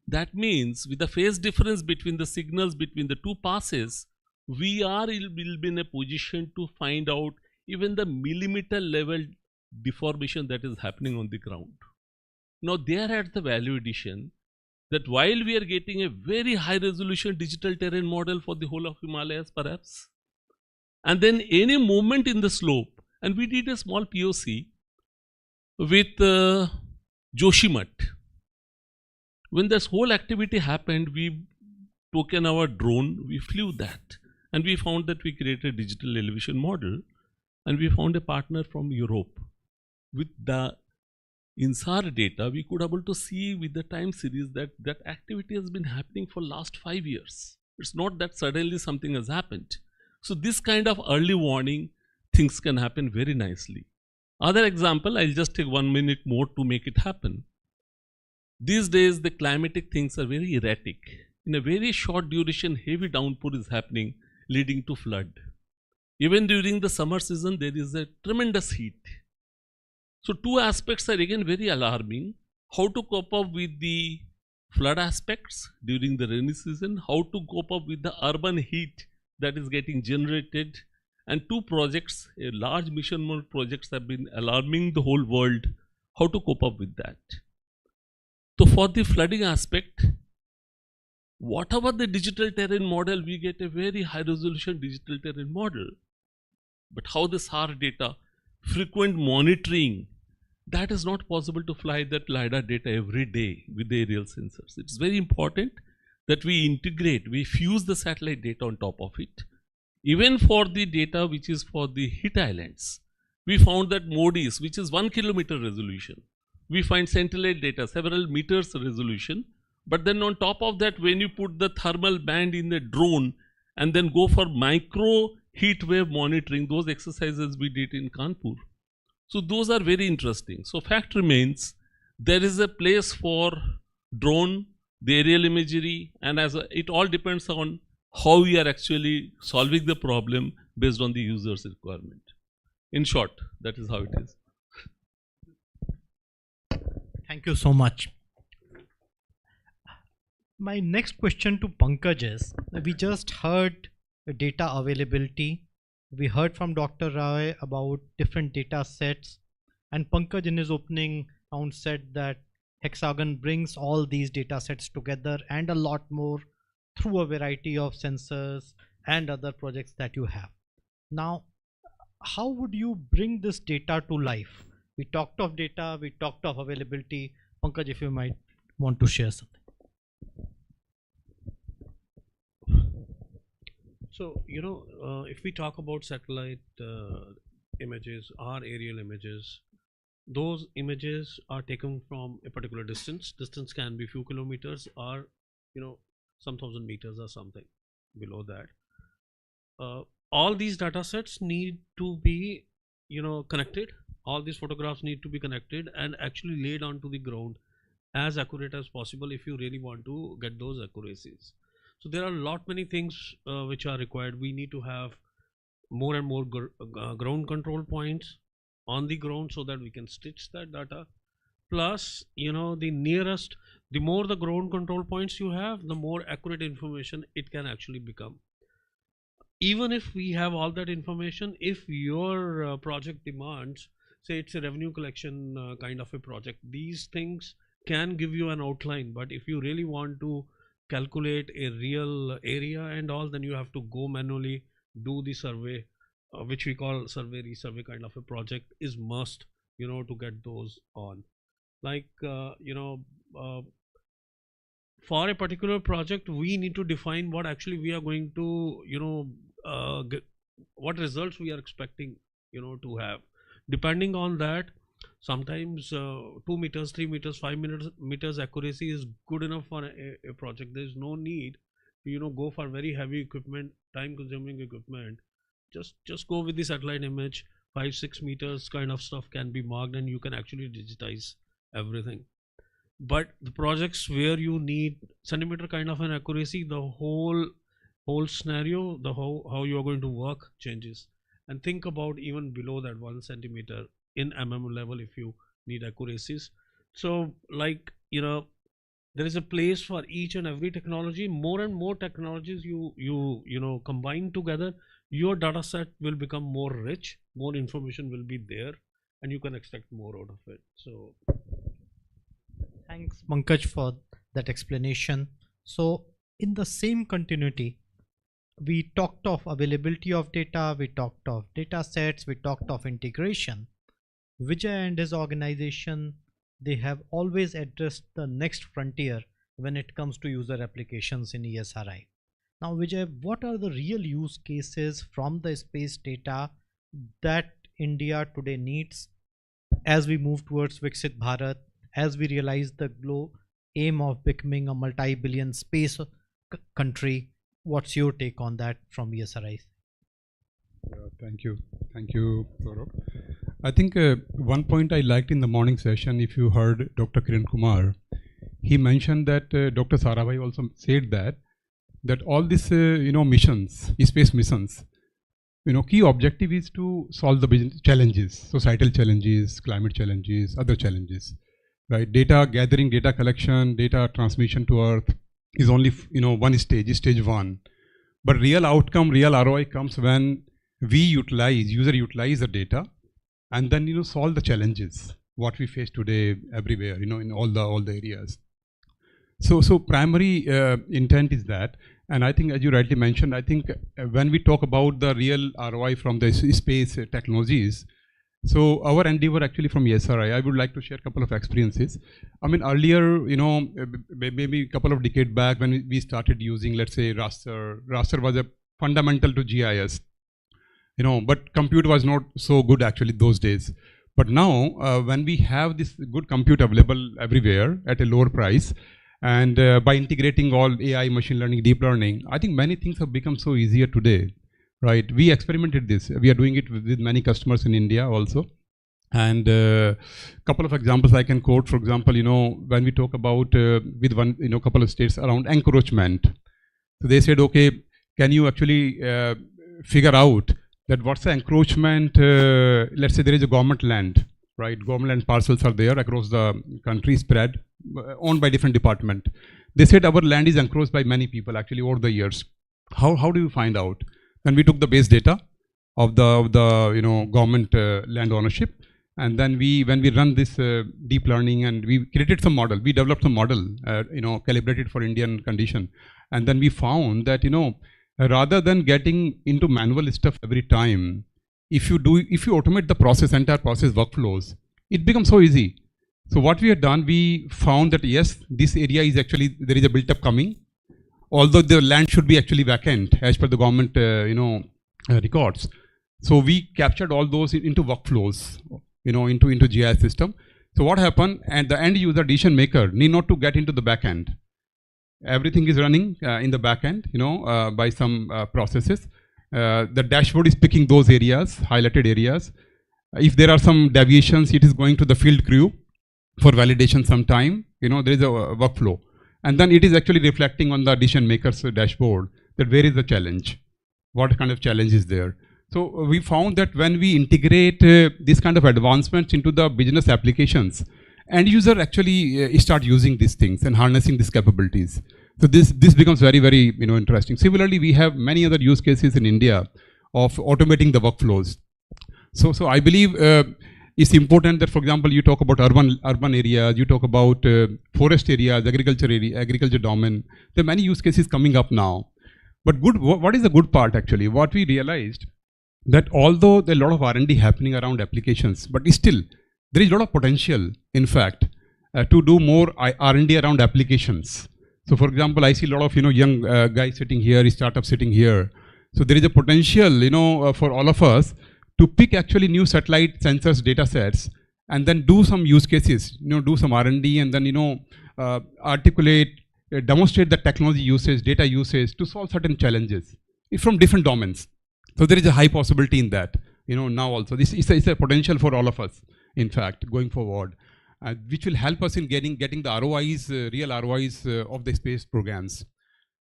Speaker 21: That means with the phase difference between the signals between the two passes, we will be in a position to find out even the millimeter level deformation that is happening on the ground. Now they are at the value addition that while we are getting a very high resolution digital terrain model for the whole of Himalayas perhaps, and then any movement in the slope, and we did a small POC with Joshimath. When this whole activity happened, we took in our drone, we flew that, and we found that we created a digital elevation model, and we found a partner from Europe. With the INSAR data, we could able to see with the time series that that activity has been happening for last 5 years. It's not that suddenly something has happened. So this kind of early warning things can happen very nicely. Other example, I'll just take 1 minute more to make it happen. These days the climatic things are very erratic. In a very short duration, heavy downpour is happening, leading to flood. Even during the summer season, there is a tremendous heat. So two aspects are again very alarming. How to cope up with the flood aspects during the rainy season, how to cope up with the urban heat that is getting generated, and two projects, a large mission mode projects have been alarming the whole world, how to cope up with that. So for the flooding aspect, whatever the digital terrain model, we get a very high resolution digital terrain model, but how the SAR data, frequent monitoring, that is not possible to fly that LiDAR data every day with the aerial sensors. It's very important that we integrate, we fuse the satellite data on top of it. Even for the data which is for the heat islands, we found that MODIS, which is 1 kilometer resolution, we find satellite data, several meters resolution, but then on top of that, when you put the thermal band in the drone and then go for micro heat wave monitoring, those exercises we did in Kanpur. So those are very interesting. So fact remains, there is a place for drone, the aerial imagery, and it all depends on how we are actually solving the problem based on the user's requirement. In short, that is how it is.
Speaker 16: Thank you so much. My next question to Pankaj is, we just heard data availability. We heard from Dr. Roy about different data sets, and Pankaj in his opening round said that Hexagon brings all these data sets together and a lot more through a variety of sensors and other projects that you have. Now, how would you bring this data to life? We talked of data, we talked of availability. Pankaj, if you might want to share something.
Speaker 17: So, if we talk about satellite images or aerial images, those images are taken from a particular distance. Distance can be few kilometers or, some thousand meters or something below that. All these data sets need to be, connected. All these photographs need to be connected and actually laid onto the ground as accurate as possible if you really want to get those accuracies. So there are many things which are required. We need to have more and more ground control points on the ground so that we can stitch that data.
Speaker 2: plus, you know, the nearest, the more the ground control points you have, the more accurate information it can actually become. Even if we have all that information, if your project demands, say it's a revenue collection kind of a project, these things can give you an outline. But if you really want to calculate a real area and all, then you have to go manually do the survey, which we call survey resurvey kind of a project is must, you know, to get those on. Like you know, for a particular project, we need to define what actually we are going to, you know, get, what results we are expecting, you know, to have. Depending on that, sometimes 2 meters, 3 meters, 5 meters accuracy is good enough for a project. There is no need to, you know, go for very heavy equipment, time consuming equipment. Just go with the satellite image. 5-6 meters kind of stuff can be marked, and you can actually digitize everything. But the projects where you need centimeter kind of an accuracy, the whole scenario, the how you are going to work changes. And think about even below that 1 centimeter in level if you need accuracies. So like, you know, there is a place for each and every technology. More and more technologies you know combine together, your data set will become more rich, more information will be there, and you can extract more out of it. So
Speaker 16: thanks Pankaj for that explanation. So in the same continuity, we talked of availability of data, we talked of data sets, we talked of integration. Vijay and his organization, they have always addressed the next frontier when it comes to user applications in ESRI. Now Vijay, what are the real use cases from the space data that India today needs as we move towards Viksit Bharat, as we realize the aim of becoming a multi-billion space country? What's your take on that from ESRI?
Speaker 19: Thank you, Gaurav. I think one point I liked in the morning session, if you heard Dr. Kiran Kumar, he mentioned that Dr. Sarabhai also said that all these you know missions, space missions, you know, key objective is to solve the business challenges, societal challenges, climate challenges, other challenges, right? Data gathering, data collection, data transmission to Earth is only, you know, one stage, stage one. But real outcome, real ROI comes when we user utilize the data, and then, you know, solve the challenges what we face today everywhere, you know, in all the areas. So primary intent is that, and I think as you rightly mentioned, I think when we talk about the real ROI from the space technologies, so our endeavor actually from ESRI, I would like to share a couple of experiences. I mean, earlier, you know, maybe a couple of decades back when we started using, let's say, raster was a fundamental to GIS, you know, but compute was not so good actually those days. But now, when we have this good compute available everywhere at a lower price, and by integrating all AI, machine learning, deep learning, I think many things have become so easier today. Right, we experimented this. We are doing it with many customers in India also, and couple of examples I can quote. For example, you know, when we talk about with one, you know, couple of states around encroachment, so they said, okay, can you actually figure out that what's the encroachment? Let's say there is a government land, right? Government land parcels are there across the country, spread, owned by different department. They said our land is encroached by many people actually over the years. How do you find out? Then we took the base data of the you know government land ownership, and then when we run this deep learning, and we created some model, we developed some model, you know, calibrated for Indian condition, and then we found that, you know, rather than getting into manual stuff every time, if you automate the process, entire process workflows, it becomes so easy. So what we have done, we found that yes, this area is actually, there is a built-up coming, although the land should be actually vacant as per the government, you know, records. So we captured all those into workflows, you know, into GIS system. So what happened? And the end user decision maker need not to get into the back end. Everything is running in the back end, you know, by some processes. The dashboard is picking those areas, highlighted areas. If there are some deviations, it is going to the field crew for validation sometime. You know, there is a workflow. And then it is actually reflecting on the decision maker's dashboard that where is the challenge, what kind of challenge is there. So we found that when we integrate this kind of advancements into the business applications, end user actually start using these things and harnessing these capabilities. So this becomes very, very interesting. Similarly, we have many other use cases in India of automating the workflows. So I believe it's important that, for example, you talk about urban areas, you talk about forest areas, agriculture domain. There are many use cases coming up now. But what is the good part actually? What we realized that although there are a lot of R&D happening around applications, but still there is a lot of potential, in fact, to do more R&D around applications. So, for example, I see a lot of young guys sitting here, startups sitting here. So there is a potential, for all of us to pick actually new satellite sensors data sets and then do some use cases, do some R&D and then articulate, demonstrate the technology usage, data usage to solve certain challenges from different domains. So there is a high possibility in that, now also. This is a potential for all of us, in fact, going forward, which will help us in getting the ROIs, real ROIs of the space programs.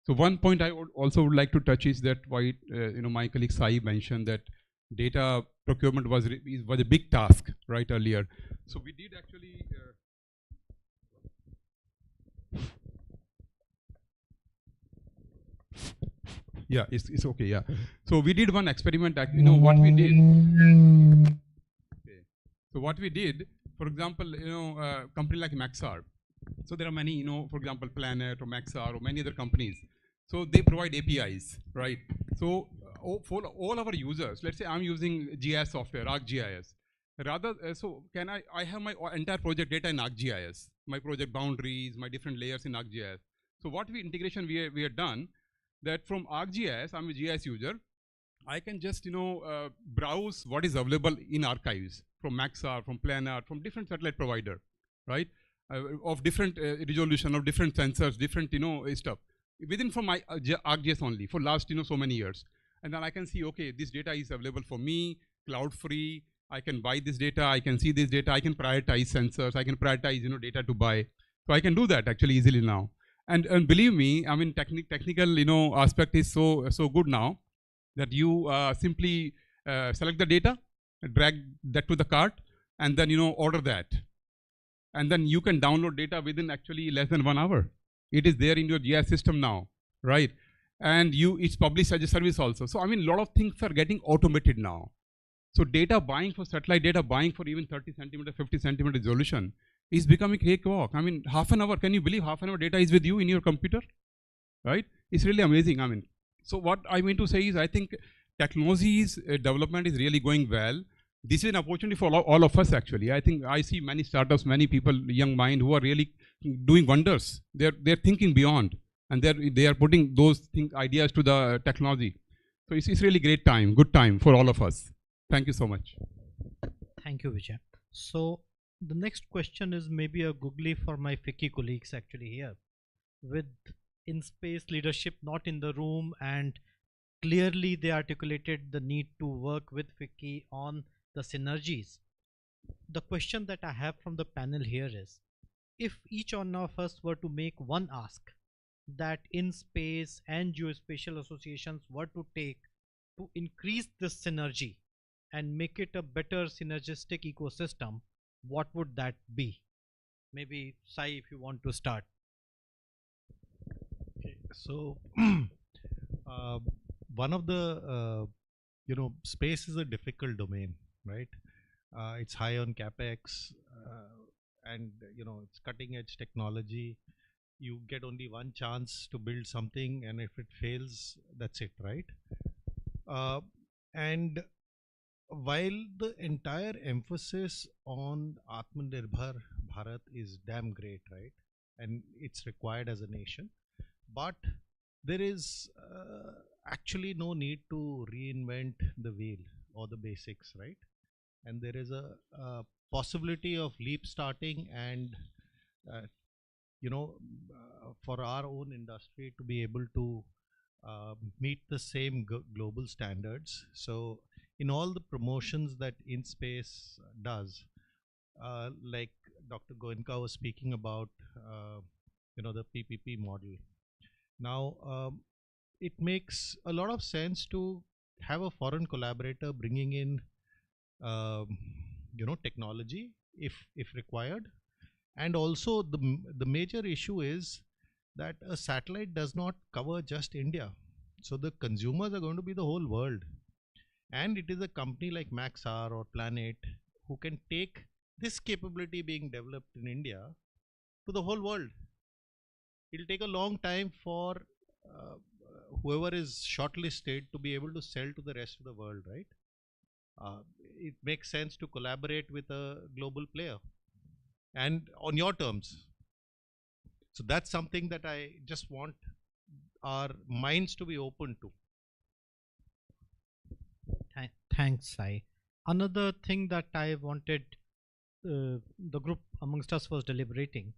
Speaker 19: So one point I would like to touch is that why my colleague Sai mentioned that data procurement was a big task right earlier. So we did actually. Yeah, it's okay. Yeah. So we did one experiment. What we did. Okay. So what we did, for example, company like Maxar. So there are many, for example, Planet or Maxar or many other companies. So they provide APIs, right? So for all our users, let's say I'm using GIS software, ArcGIS. Rather, so can I have my entire project data in ArcGIS, my project boundaries, my different layers in ArcGIS. So what integration we have done, that from ArcGIS, I'm a GIS user, I can just browse what is available in archives from Maxar, from Planet, from different satellite provider, right? Of different resolution, of different sensors, different stuff within from my ArcGIS only for last so many years, and then I can see, okay, this data is available for me, cloud free. I can buy this data. I can see this data. I can prioritize sensors. I can prioritize data to buy. So I can do that actually easily now. And believe me, I mean technical aspect is so good now that you simply select the data, drag that to the cart, and then order that, and then you can download data within actually less than 1 hour. It is there in your GIS system now, right? And it's published as a service also. So I mean, a lot of things are getting automated now. So data buying for satellite data buying for even 30 centimeter, 50 centimeter resolution is becoming a cakewalk. I mean, half an hour, can you believe half an hour data is with you in your computer, right? It's really amazing. I mean, so what I mean to say is, I think technology's development is really going well. This is an opportunity for all of us actually. I think I see many startups, many people, young mind who are really doing wonders. They're thinking beyond, and they are putting those ideas to the technology. So it's really great time, good time for all of us. Thank you so much.
Speaker 6: Thank you, Vijay. So the next question is maybe a googly for my FICCI colleagues actually here. With in-space leadership not in the room, and clearly they articulated the need to work with FICCI on the synergies. The question that I have from the panel here is, if each one of us were to make one ask that in-space and geospatial associations were to take to increase this synergy and make it a better synergistic ecosystem, what would that be? Maybe Sai, if you want to start.
Speaker 22: Okay, so one of the space is a difficult domain, right? It's high on capex, and it's cutting edge technology. You get only one chance to build something, and if it fails, that's it, right? And while the entire emphasis on Atmanirbhar Bharat is damn great, right? And it's required as a nation, but there is actually no need to reinvent the wheel or the basics, right? And there is a possibility of leap starting and for our own industry to be able to meet the same global standards. So in all the promotions that InSpace does, like Dr. Goenka was speaking about, the PPP model. Now, it makes a lot of sense to have a foreign collaborator bringing in, technology if required, And also the major issue is that a satellite does not cover just India. So the consumers are going to be the whole world. And it is a company like Maxar or Planet who can take this capability being developed in India to the whole world. It'll take a long time for whoever is shortlisted to be able to sell to the rest of the world, right? It makes sense to collaborate with a global player and on your terms. So that's something that I just want our minds to be open to.
Speaker 6: Thanks, Sai. Another thing that I wanted, the group amongst us was deliberating.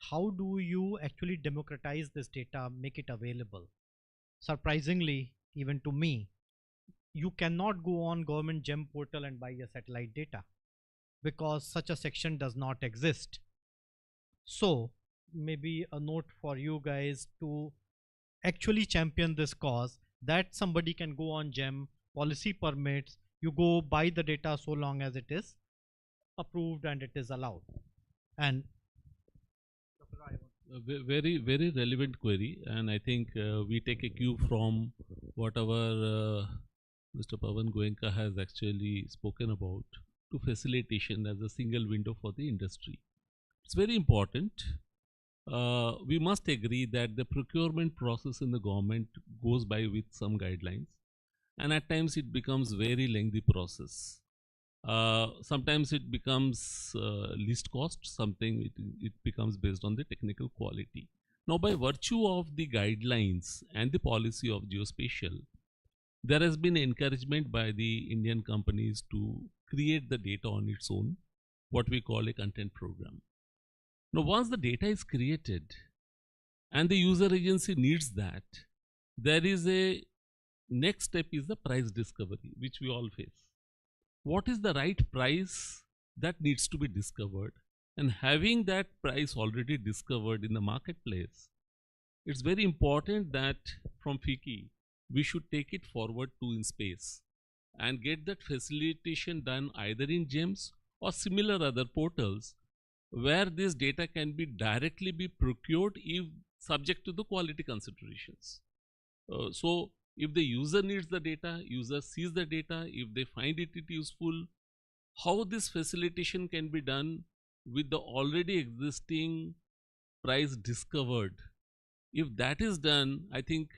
Speaker 6: How do you actually democratize this data, make it available? Surprisingly, even to me, you cannot go on government GEM portal and buy your satellite data because such a section does not exist. So maybe a note for you guys to actually champion this cause, that somebody can go on GEM, policy permits, you go buy the data so long as it is approved and it is allowed. And
Speaker 21: very relevant query, and I think we take a cue from whatever Mr. Pavan Goenka has actually spoken about to facilitation as a single window for the industry. It's very important. We must agree that the procurement process in the government goes by with some guidelines, and at times it becomes very lengthy process. Sometimes it becomes least cost, something it becomes based on the technical quality. Now, by virtue of the guidelines and the policy of Geospatial, there has been encouragement by the Indian companies to create the data on its own, what we call a content program. Now, once the data is created and the user agency needs that, there is a next step is the price discovery, which we all face. What is the right price that needs to be discovered? And having that price already discovered in the marketplace, it's very important that from FICCI, we should take it forward to in space and get that facilitation done either in GEMS or similar other portals where this data can be directly be procured if subject to the quality considerations. So if the user needs the data, user sees the data, if they find it useful, how this facilitation can be done with the already existing price discovered. If that is done, I think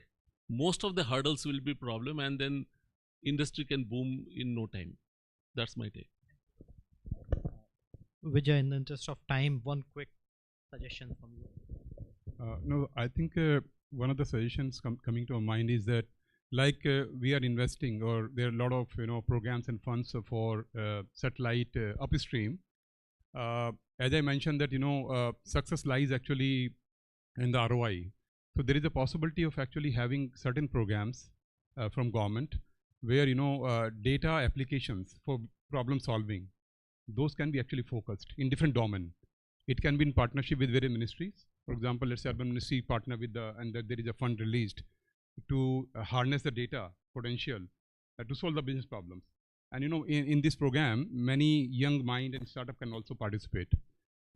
Speaker 21: most of the hurdles will be problem, and then industry can boom in no time. That's my take.
Speaker 6: Vijay, in the interest of time, one quick suggestion from you.
Speaker 19: No, I think one of the suggestions coming to our mind is that we are investing, or there are a lot of programs and funds for satellite upstream. As I mentioned that success lies actually in the ROI. So there is a possibility of actually having certain programs from government where data applications for problem solving, those can be actually focused in different domain. It can be in partnership with various ministries. For example, let's say urban ministry partner with and there is a fund released to harness the data potential to solve the business problems. And in this program, many young mind and startup can also participate.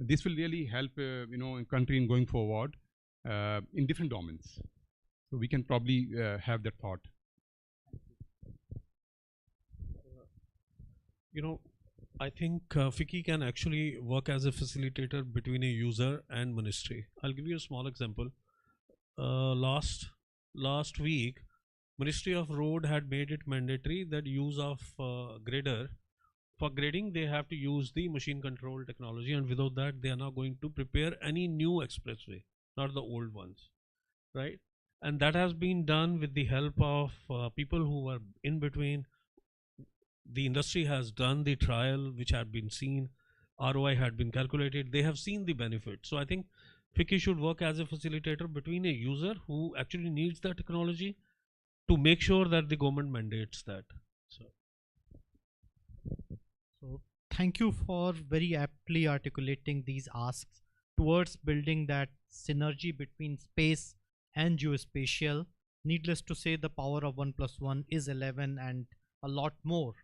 Speaker 19: This will really help in country in going forward in different domains. So we can probably have that thought.
Speaker 2: I think FICCI can actually work as a facilitator between a user and ministry. I'll give you a small example. Last week, Ministry of Road had made it mandatory that use of grader. For grading, they have to use the machine control technology, and without that, they are not going to prepare any new expressway, not the old ones, right? And that has been done with the help of people who were in between. The industry has done the trial, which had been seen, ROI had been calculated, they have seen the benefit. So I think FICCI should work as a facilitator between a user who actually needs the technology to make sure that the government mandates that.
Speaker 6: So thank you for very aptly articulating these asks towards building that synergy between space and geospatial. Needless to say, the power of 1 + 1 is 11 and a lot more.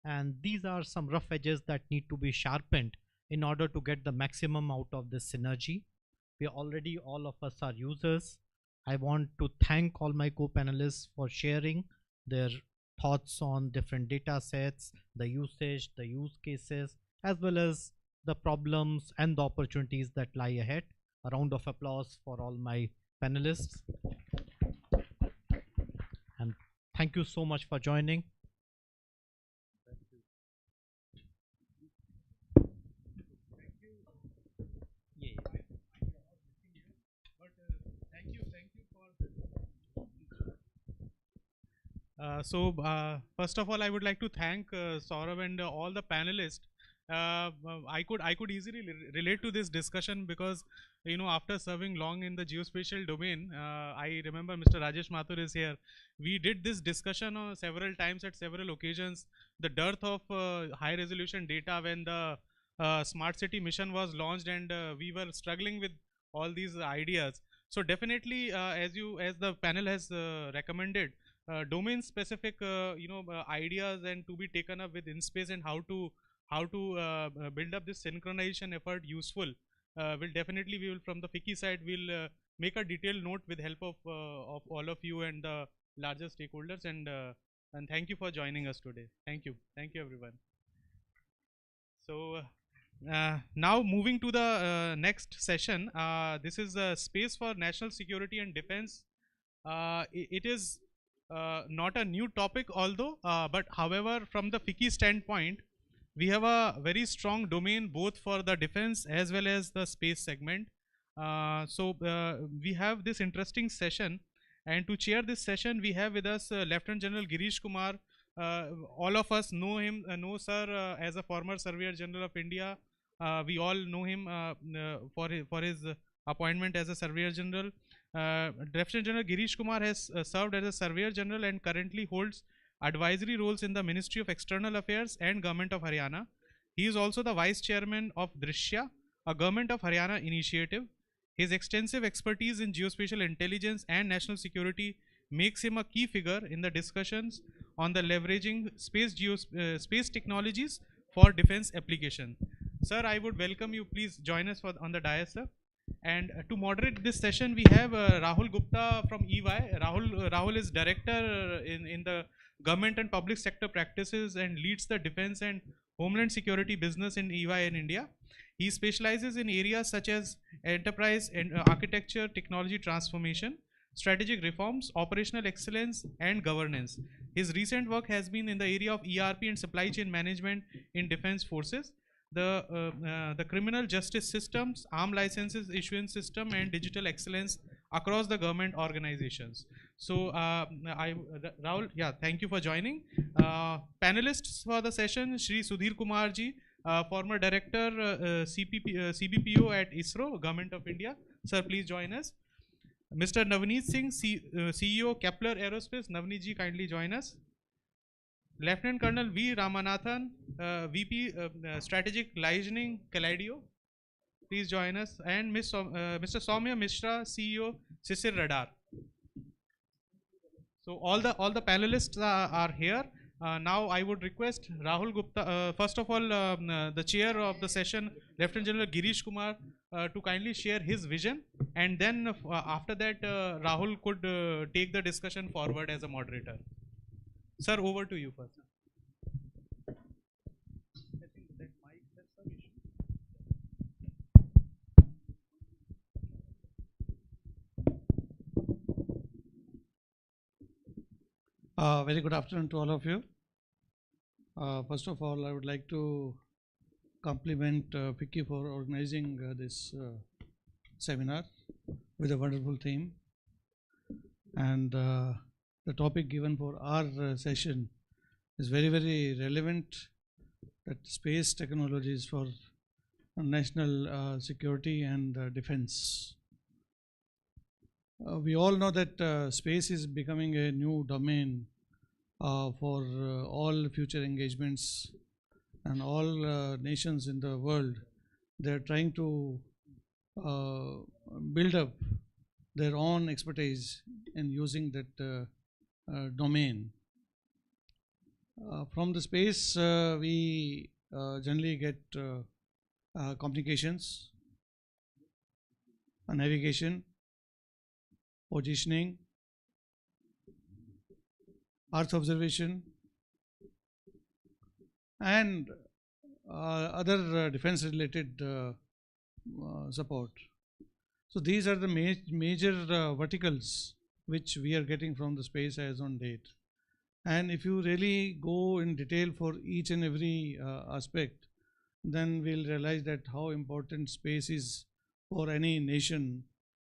Speaker 6: And these are some rough edges that need to be sharpened in order to get the maximum out of this synergy. We already, all of us are users. I want to thank all my co-panelists for sharing their thoughts on different data sets, the usage, the use cases, as well as the problems and the opportunities that lie ahead. A round of applause for all my panelists. And thank you so much for joining.
Speaker 1: First of all, I would like to thank Saurabh and all the panelists. I could easily relate to this discussion because, you know, after serving long in the geospatial domain, I remember Mr. Rajesh Mathur is here. We did this discussion several times at several occasions. The dearth of high resolution data when the smart city mission was launched, and we were struggling with all these ideas. So definitely, as the panel has recommended, domain specific ideas and to be taken up with InSpace, and how to build up this synchronization effort useful, we will from the FICCI side will make a detailed note with help of all of you and the larger stakeholders, and thank you for joining us today. Thank you everyone. So now moving to the next session, this is space for national security and defense. It is not a new topic, although, but however, from the FICCI standpoint, we have a very strong domain both for the defense as well as the space segment. We have this interesting session, and to chair this session, we have with us Lieutenant General Girish Kumar. All of us know him, know sir as a former Surveyor General of India. We all know him for his appointment as a Surveyor General. Lieutenant General Girish Kumar has served as a Surveyor General and currently holds advisory roles in the Ministry of External Affairs and Government of Haryana. He is also the Vice Chairman of Drishya, a Government of Haryana initiative. His extensive expertise in geospatial intelligence and national security makes him a key figure in the discussions on the leveraging space technologies for defense application. Sir, I would welcome you. Please join us on the dais, sir. And to moderate this session, we have Rahul Gupta from EY. Rahul is director in the government and public sector practices and leads the defense and homeland security business in EY in India. He specializes in areas such as enterprise and architecture, technology transformation, strategic reforms, operational excellence, and governance. His recent work has been in the area of ERP and supply chain management in defense forces, the criminal justice systems, arm licenses issuance system, and digital excellence across the government organizations. So Rahul, yeah, thank you for joining. Panelists for the session: Shri Sudhir Kumar ji, former director CBPO at ISRO, Government of India. Sir, please join us. Mr. Navneet Singh, CEO Kepler Aerospace. Navneet ji, kindly join us. Lieutenant Colonel V. Ramanathan, VP Strategic Liaising, Kaleido. Please join us. And Mr. Soumya Mishra, CEO CICIR Radar. So all the panelists are here. Now I would request Rahul Gupta, first of all, the chair of the session, Lieutenant General Girish Kumar, to kindly share his vision, and then after that Rahul could take the discussion forward as a moderator. Sir, over to you first.
Speaker 4: Very good afternoon to all of you. First of all, I would like to compliment FICCI for organizing this seminar with a wonderful theme. And the topic given for our session is very, very relevant, that space technologies for national security and defense. We all know that space is becoming a new domain for all future engagements, and all nations in the world. They are trying to build up their own expertise in using that domain. From the space, we generally get communications, navigation, positioning, Earth observation, and other defense-related support. So these are the major verticals which we are getting from the space as on date. And if you really go in detail for each and every aspect, then we'll realize that how important space is for any nation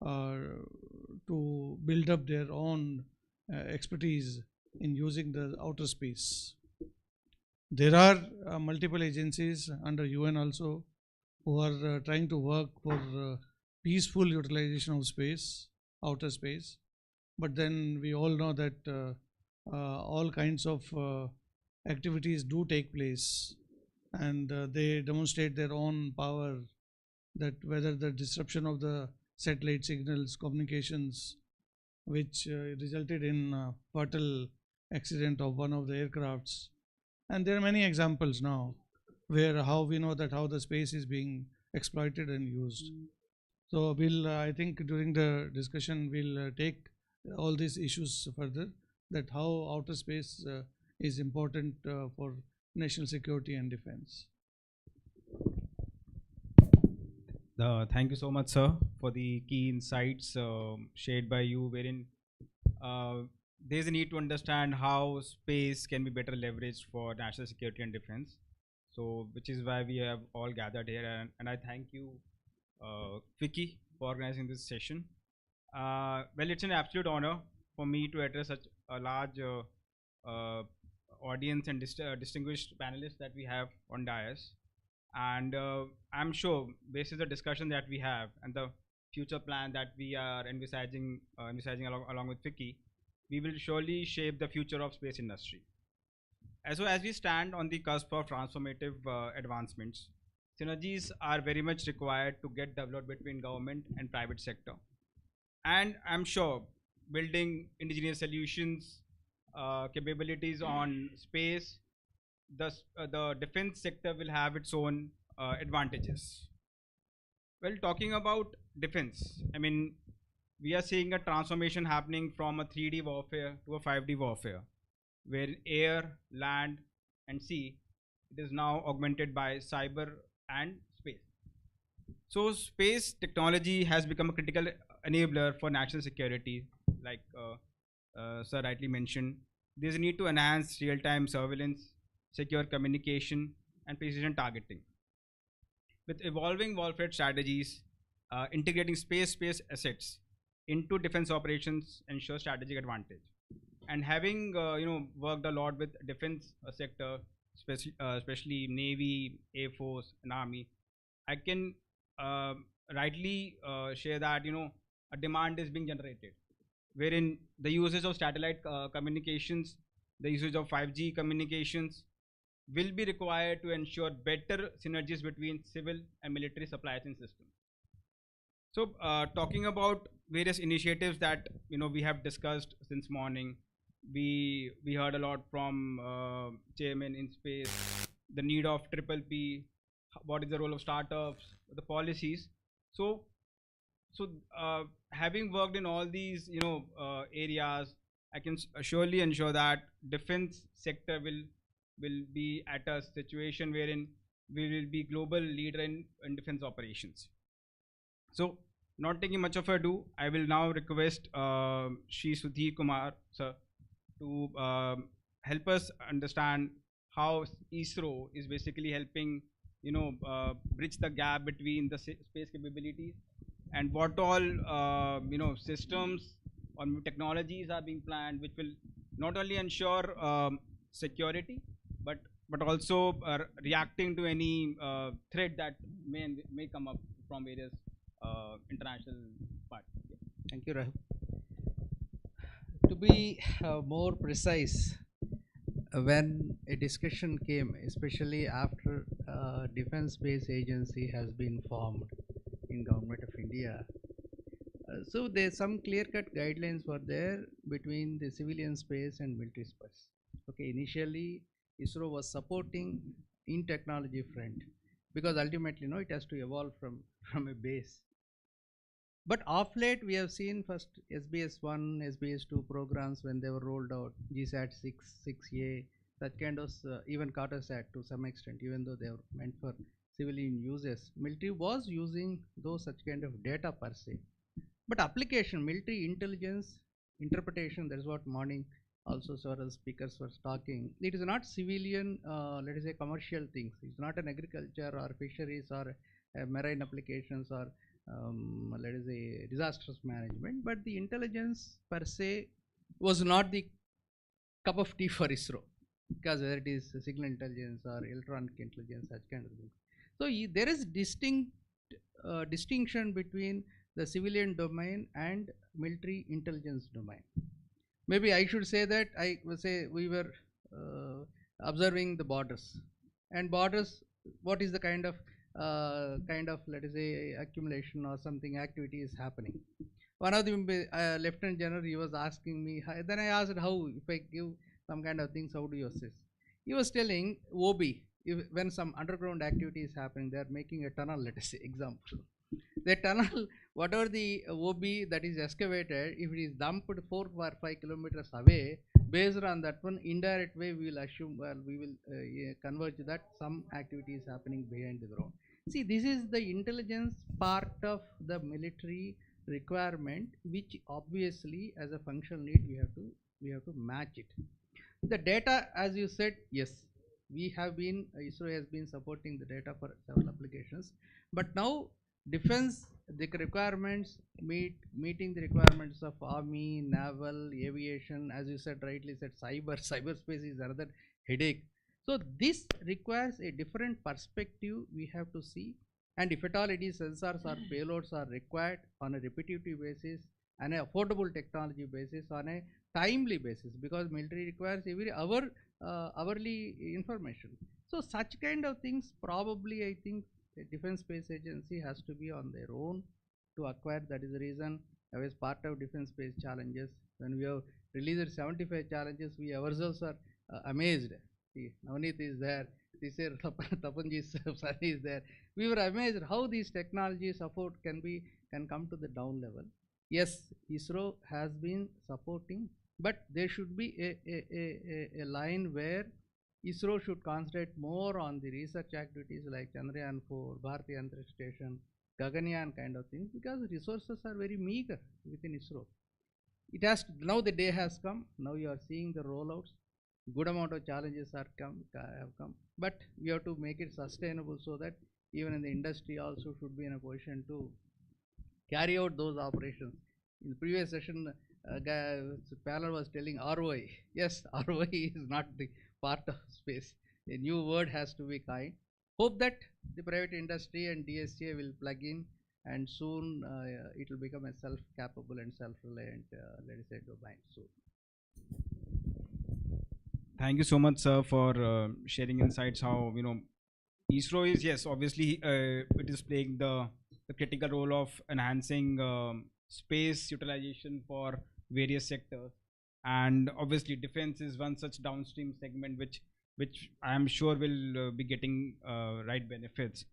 Speaker 4: to build up their own expertise in using the outer space. There are multiple agencies under UN also who are trying to work for peaceful utilization of space, outer space. But then we all know that all kinds of activities do take place, and they demonstrate their own power, that whether the disruption of the satellite signals, communications, which resulted in fatal accident of one of the aircrafts. And there are many examples now where how we know that how the space is being exploited and used. So we'll, I think during the discussion, we'll take all these issues further, that how outer space is important for national security and defense.
Speaker 5: Thank you so much, sir, for the key insights shared by you, wherein there's a need to understand how space can be better leveraged for national security and defense. So, which is why we have all gathered here, and I thank you, FICCI, for organizing this session. Well, it's an absolute honor for me to address such a large audience and distinguished panelists that we have on dais. And I'm sure, based on the discussion that we have and the future plan that we are envisaging along with FICCI, we will surely shape the future of space industry. So as we stand on the cusp of transformative advancements, synergies are very much required to get developed between government and private sector. And I'm sure building indigenous solutions, capabilities on space, the defense sector will have its own advantages. Well, talking about defense, I mean, we are seeing a transformation happening from a 3D warfare to a 5D warfare, where air, land, and sea, it is now augmented by cyber and space. So space technology has become a critical enabler for national security, like sir rightly mentioned. There's a need to enhance real-time surveillance, secure communication, and precision targeting. With evolving warfare strategies, integrating space-based assets into defense operations ensures strategic advantage. And having worked a lot with defense sector, especially Navy, Air Force, and Army, I can rightly share that a demand is being generated, wherein the usage of satellite communications, the usage of 5G communications will be required to ensure better synergies between civil and military supply chain systems. So talking about various initiatives that we have discussed since morning, we heard a lot from chairman in space, the need of P, what is the role of startups, the policies. So having worked in all these areas, I can surely ensure that defense sector will be at a situation wherein we will be global leader in defense operations. So not taking much of ado, I will now request Shri Sudhir Kumar sir to help us understand how ISRO is basically helping bridge the gap between the space capabilities, and what all systems or technologies are being planned, which will not only ensure security but also reacting to any threat that may come up from various international parts. Yeah.
Speaker 7: Thank you, Rahul. To be more precise, when a discussion came, especially after Defense Space Agency has been formed in Government of India, so there's some clear-cut guidelines were there between the civilian space and military space. Okay, initially ISRO was supporting in technology front, because ultimately, it has to evolve from a base. But of late, we have seen first SBS1, SBS2 programs when they were rolled out, GSAT 6, 6A, such kind of, even Cartosat to some extent, even though they were meant for civilian uses. Military was using those such kind of data per se. But application, military intelligence, interpretation, that is what morning also several speakers were talking. It is not civilian, let us say commercial things. It's not an agriculture or fisheries or marine applications or let us say disasters management, but the intelligence per se was not the cup of tea for ISRO, because whether it is signal intelligence or electronic intelligence, such kind of things. So there is distinction between the civilian domain and military intelligence domain. Maybe I should say that I would say we were observing the borders, and borders, what is the kind of let us say accumulation or something activity is happening. One of the Lieutenant General, he was asking me, then I asked how, if I give some kind of things, how do you assess? He was telling OB, when some underground activity is happening, they are making a tunnel, let us say, example. The tunnel, whatever the OB that is excavated, if it is dumped 4 or 5 kilometers away, based on that one indirect way, we will assume, we will converge that some activity is happening behind the ground. See, this is the intelligence part of the military requirement, which obviously as a functional need we have to match it. The data, as you said, yes, we have been, ISRO has been supporting the data for several applications, but now defense, the requirements, meeting the requirements of army, naval, aviation, as you said, rightly said, cyberspace is another headache. So this requires a different perspective we have to see, and if at all it is sensors or payloads are required on a repetitive basis, on an affordable technology basis, on a timely basis, because military requires every hour hourly information. So such kind of things, probably I think the Defense Space Agency has to be on their own to acquire. That is the reason I was part of Defense Space Challenges. When we have released 75 challenges, we ourselves are amazed. See, Navneet is there, this year Tapanji's son is there. We were amazed how these technology support can come to the down level. Yes, ISRO has been supporting, but there should be a line where ISRO should concentrate more on the research activities like Chandrayaan 4, Bharat Antariksh Station, Gaganyaan kind of things, because resources are very meager within ISRO. It has to, now the day has come. Now you are seeing the rollouts. Good amount of challenges have come, but we have to make it sustainable so that even in the industry also should be in a position to carry out those operations. In the previous session, panel was telling ROI. Yes, ROI is not the part of space. A new word has to be kind. Hope that the private industry and DSA will plug in, and soon it will become a self-capable and self-reliant, let us say, domain. So,
Speaker 5: thank you so much, sir, for sharing insights. How ISRO is, yes, obviously it is playing the critical role of enhancing space utilization for various sectors, and obviously defense is one such downstream segment which I am sure will be getting right benefits.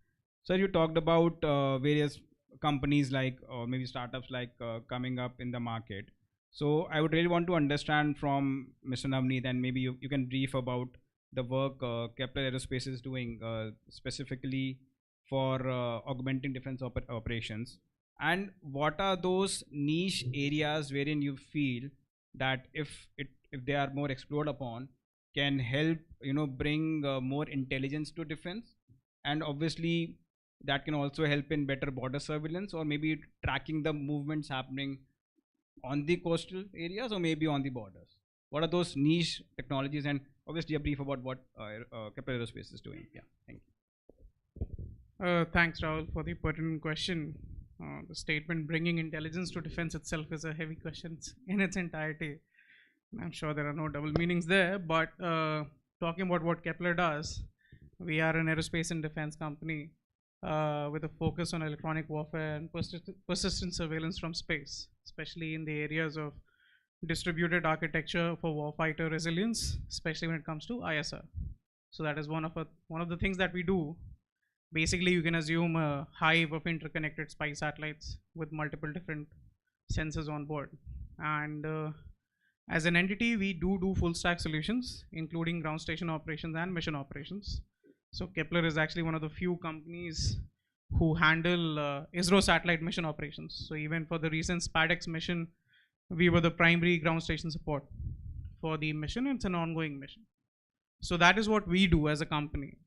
Speaker 5: So you talked about various companies like, or maybe startups like coming up in the market. So I would really want to understand from Mr. Navneet, and maybe you can brief about the work Kepler Aerospace is doing specifically for augmenting defense operations, and what are those niche areas wherein you feel that if they are more explored upon, can help bring more intelligence to defense, and obviously that can also help in better border surveillance, or maybe tracking the movements happening on the coastal areas or maybe on the borders. What are those niche technologies, and obviously a brief about what Kepler Aerospace is doing. Yeah, thank you.
Speaker 8: Thanks, Rahul, for the pertinent question. The statement bringing intelligence to defense itself is a heavy question in its entirety. I'm sure there are no double meanings there, but talking about what Kepler does, we are an aerospace and defense company with a focus on electronic warfare and persistent surveillance from space, especially in the areas of distributed architecture for warfighter resilience, especially when it comes to ISR. So that is one of the things that we do. Basically, you can assume a hive of interconnected spy satellites with multiple different sensors on board. And as an entity, we do full stack solutions, including ground station operations and mission operations. So Kepler is actually one of the few companies who handle ISRO satellite mission operations. So even for the recent SPADEX mission, we were the primary ground station support for the mission. It's an ongoing mission. So that is what we do as a company.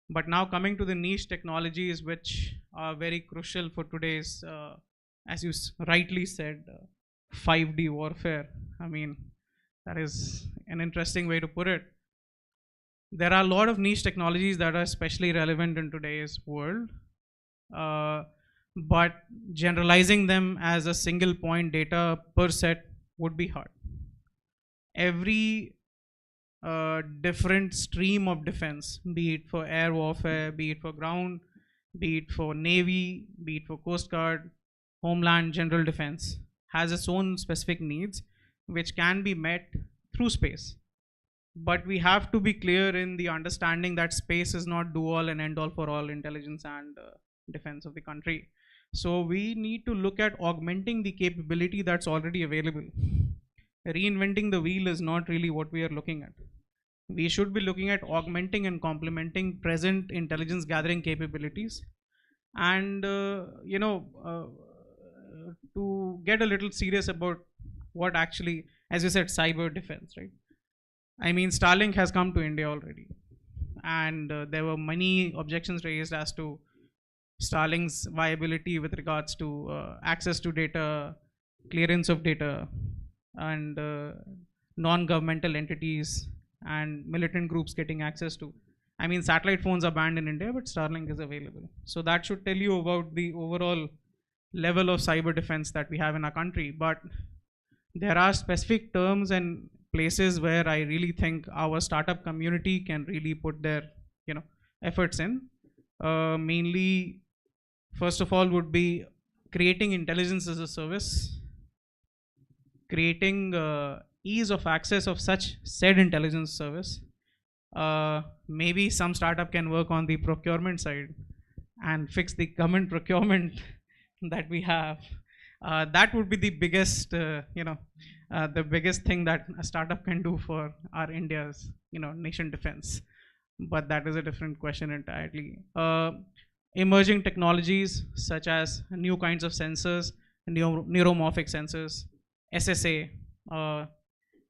Speaker 8: But now coming to the niche technologies which are very crucial for today's, as you rightly said, 5D warfare. I mean, that is an interesting way to put it. There are a lot of niche technologies that are especially relevant in today's world, but generalizing them as a single point data per set would be hard. Every different stream of defense, be it for air warfare, be it for ground, be it for Navy, be it for Coast Guard, Homeland, General Defense, has its own specific needs which can be met through space. But we have to be clear in the understanding that space is not do all and end all for all intelligence and defense of the country. So we need to look at augmenting the capability that's already available. Reinventing the wheel is not really what we are looking at. We should be looking at augmenting and complementing present intelligence gathering capabilities. And to get a little serious about what actually, as you said, cyber defense, right? I mean, Starlink has come to India already, and there were many objections raised as to Starlink's viability with regards to access to data, clearance of data, and non-governmental entities and militant groups getting access to. I mean, satellite phones are banned in India, but Starlink is available. So that should tell you about the overall level of cyber defense that we have in our country. But there are specific terms and places where I really think our startup community can really put their efforts in. Mainly, first of all, would be creating intelligence as a service, creating ease of access of such said intelligence service. Maybe some startup can work on the procurement side and fix the government procurement that we have. That would be the biggest, the biggest thing that a startup can do for our India's, nation defense. But that is a different question entirely. Emerging technologies such as new kinds of sensors, neuromorphic sensors, SSA,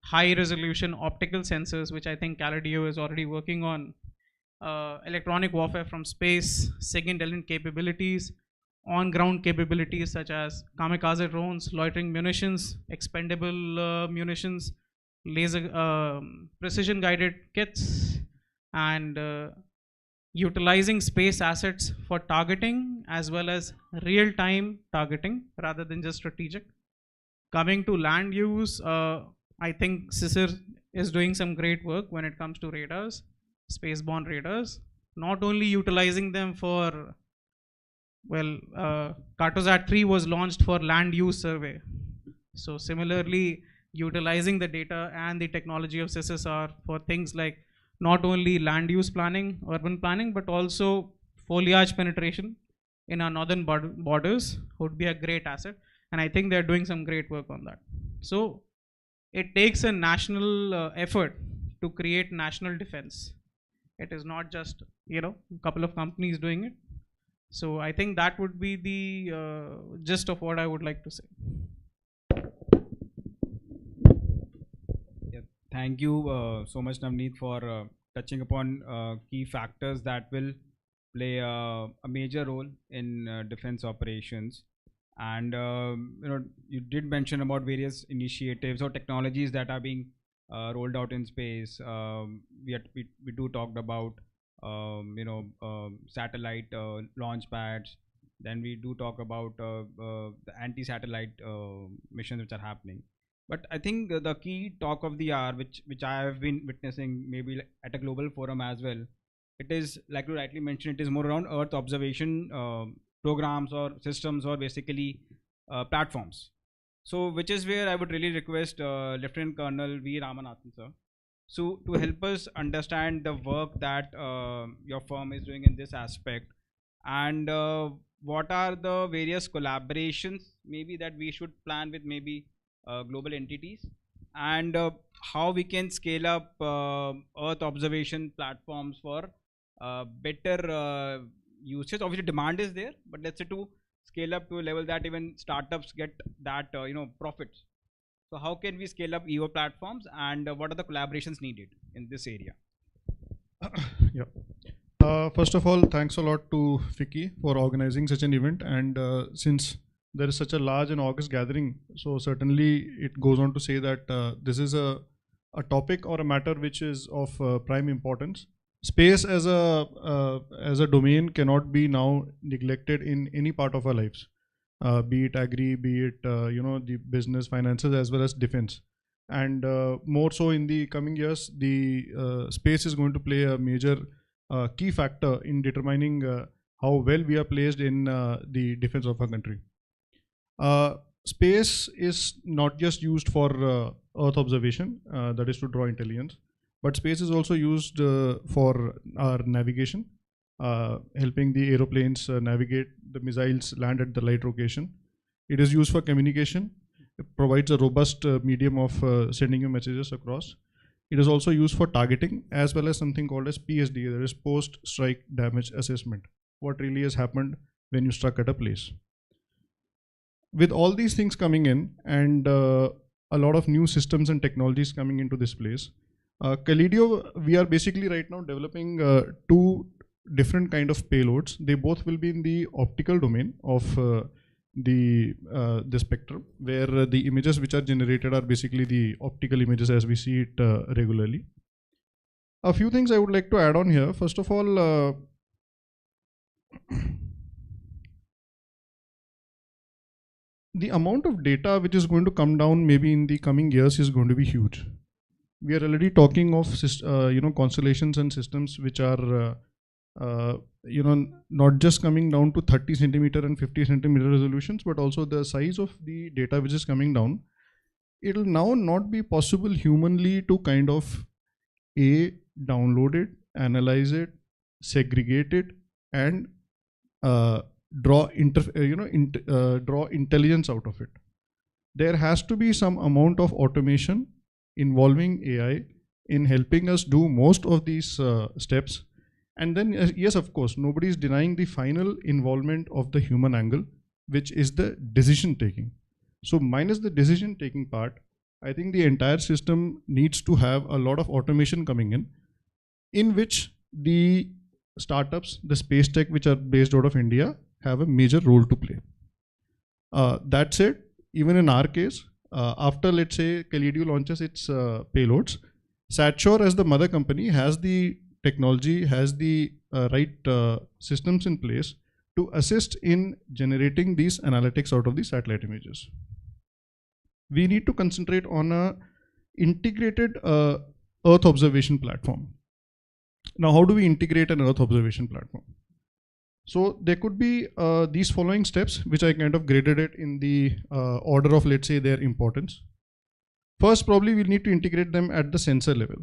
Speaker 8: high resolution optical sensors, which I think Caladio is already working on, electronic warfare from space, SIG intelligent capabilities, on-ground capabilities such as kamikaze drones, loitering munitions, expendable munitions, laser precision guided kits, and utilizing space assets for targeting as well as real-time targeting rather than just strategic. Coming to land use, I think CISR is doing some great work when it comes to radars, spaceborne radars, not only utilizing them for, well, Cartosat 3 was launched for land use survey. So similarly, utilizing the data and the technology of CISR for things like not only land use planning, urban planning, but also foliage penetration in our northern borders would be a great asset. And I think they're doing some great work on that. So it takes a national effort to create national defense. It is not just, a couple of companies doing it. So I think that would be the gist of what I would like to say.
Speaker 5: Yeah, thank you so much, Navneet, for touching upon key factors that will play a major role in defense operations. And you did mention about various initiatives or technologies that are being rolled out in space. We do talked about satellite launch pads. Then we do talk about the anti-satellite missions which are happening. But I think the key talk of the hour, which I have been witnessing maybe at a global forum as well, it is, like you rightly mentioned, it is more around Earth observation programs or systems or basically platforms. So which is where I would really request Lieutenant Colonel V. Ramanathan sir So to help us understand the work that your firm is doing in this aspect, and what are the various collaborations maybe that we should plan with maybe global entities, and how we can scale up Earth observation platforms for better usage. Obviously, demand is there, but let's say to scale up to a level that even startups get that profits. So how can we scale up EO platforms, and what are the collaborations needed in this area?
Speaker 10: Yeah. First of all, thanks a lot to FICCI for organizing such an event, and since there is such a large and august gathering, so certainly it goes on to say that this is a topic or a matter which is of prime importance. Space as a domain cannot be now neglected in any part of our lives, be it agri, be it the business, finances, as well as defense. And more so in the coming years, the space is going to play a major key factor in determining how well we are placed in the defense of our country. Space is not just used for Earth observation, that is to draw intelligence, but space is also used for our navigation, helping the aeroplanes navigate, the missiles land at the right location. It is used for communication. It provides a robust medium of sending your messages across. It is also used for targeting, as well as something called as PSD, that is post-strike damage assessment. What really has happened when you struck at a place. With all these things coming in, and a lot of new systems and technologies coming into this place, Calidio, we are basically right now developing two different kind of payloads. They both will be in the optical domain of the spectrum, where the images which are generated are basically the optical images as we see it regularly. A few things I would like to add on here. First of all, the amount of data which is going to come down maybe in the coming years is going to be huge. We are already talking of constellations and systems which are not just coming down to 30 centimeter and 50 centimeter resolutions, but also the size of the data which is coming down. It will now not be possible humanly to kind of download it, analyze it, segregate it, and draw intelligence out of it. There has to be some amount of automation involving AI in helping us do most of these steps. And then yes, of course, nobody is denying the final involvement of the human angle, which is the decision taking. So minus the decision taking part, I think the entire system needs to have a lot of automation coming in which the startups, the space tech which are based out of India, have a major role to play. That said, even in our case, after let's say Calidio launches its payloads, Satshore as the mother company has the technology, has the right systems in place to assist in generating these analytics out of the satellite images. We need to concentrate on a integrated Earth observation platform. Now, how do we integrate an Earth observation platform? So there could be these following steps, which I kind of graded it in the order of, let's say, their importance. First, probably we'll need to integrate them at the sensor level.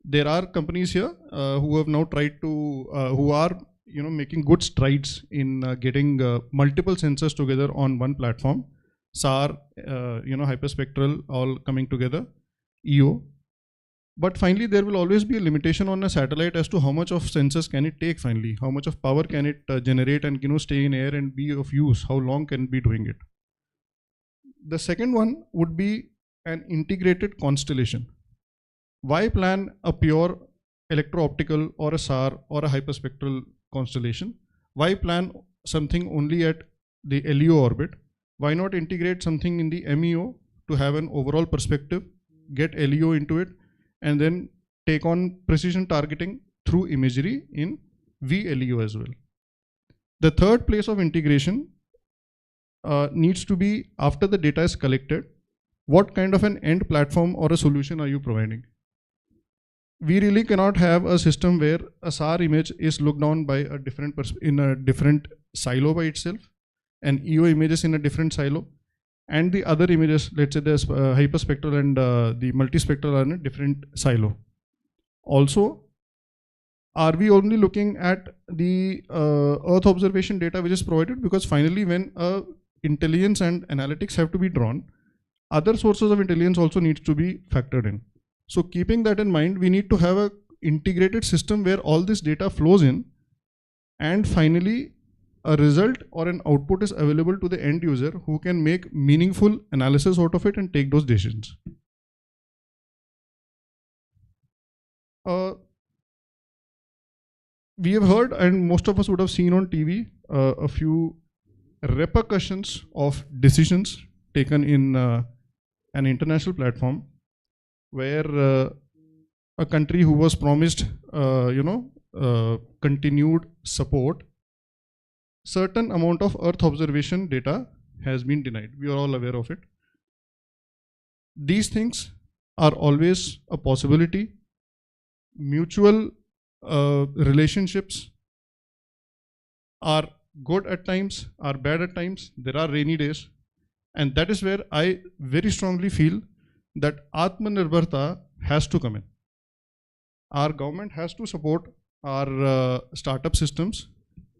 Speaker 10: There are companies here who have now tried to, who are making good strides in getting multiple sensors together on one platform. SAR, hyperspectral, all coming together, EO. But finally, there will always be a limitation on a satellite as to how much of sensors can it take finally, how much of power can it generate and stay in air and be of use, how long can it be doing it. The second one would be an integrated constellation. Why plan a pure electro-optical or a SAR or a hyperspectral constellation? Why plan something only at the LEO orbit? Why not integrate something in the MEO to have an overall perspective, get LEO into it, and then take on precision targeting through imagery in VLEO as well. The third place of integration needs to be, after the data is collected, what kind of an end platform or a solution are you providing? We really cannot have a system where a SAR image is looked on by a different in a different silo by itself, and EO images in a different silo. and the other images, let's say there's hyperspectral and the multispectral are in a different silo. Also, are we only looking at the Earth observation data which is provided? Because finally, when intelligence and analytics have to be drawn, other sources of intelligence also needs to be factored in. So keeping that in mind, we need to have an integrated system where all this data flows in, and finally a result or an output is available to the end user who can make meaningful analysis out of it and take those decisions. We have heard, and most of us would have seen on TV, a few repercussions of decisions taken in an international platform, where a country who was promised, continued support, certain amount of Earth observation data has been denied. We are all aware of it. These things are always a possibility. Mutual relationships are good at times, are bad at times. There are rainy days, and that is where I very strongly feel that Atmanirbharta has to come in. Our government has to support our startup systems,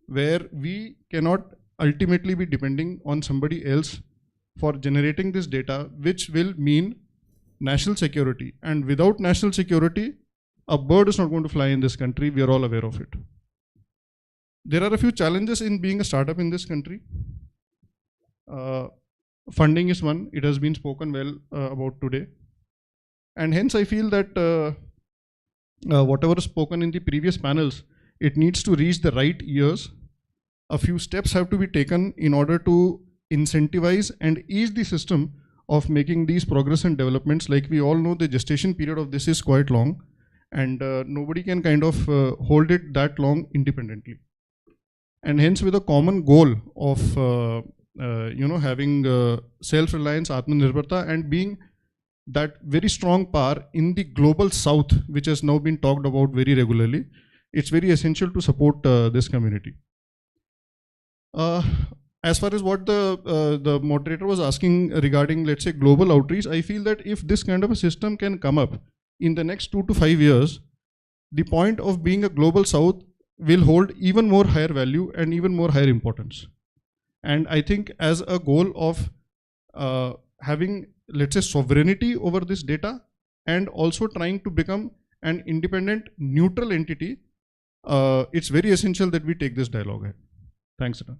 Speaker 10: where we cannot ultimately be depending on somebody else for generating this data, which will mean national security. And without national security, a bird is not going to fly in this country. We are all aware of it. There are a few challenges in being a startup in this country. Funding is one. It has been spoken well about today. And hence I feel that whatever is spoken in the previous panels, it needs to reach the right ears. A few steps have to be taken in order to incentivize and ease the system of making these progress and developments. Like we all know, the gestation period of this is quite long, and nobody can kind of hold it that long independently. And hence, with a common goal of having self-reliance, Atmanirbharta, and being that very strong power in the global south, which has now been talked about very regularly, it's very essential to support this community. As far as what the moderator was asking regarding, let's say, global outreach, I feel that if this kind of a system can come up in the next 2 to 5 years, the point of being a global south will hold even more higher value and even more higher importance. And I think as a goal of having, let's say, sovereignty over this data, and also trying to become an independent, neutral entity, it's very essential that we take this dialogue ahead. Thanks, Ratan.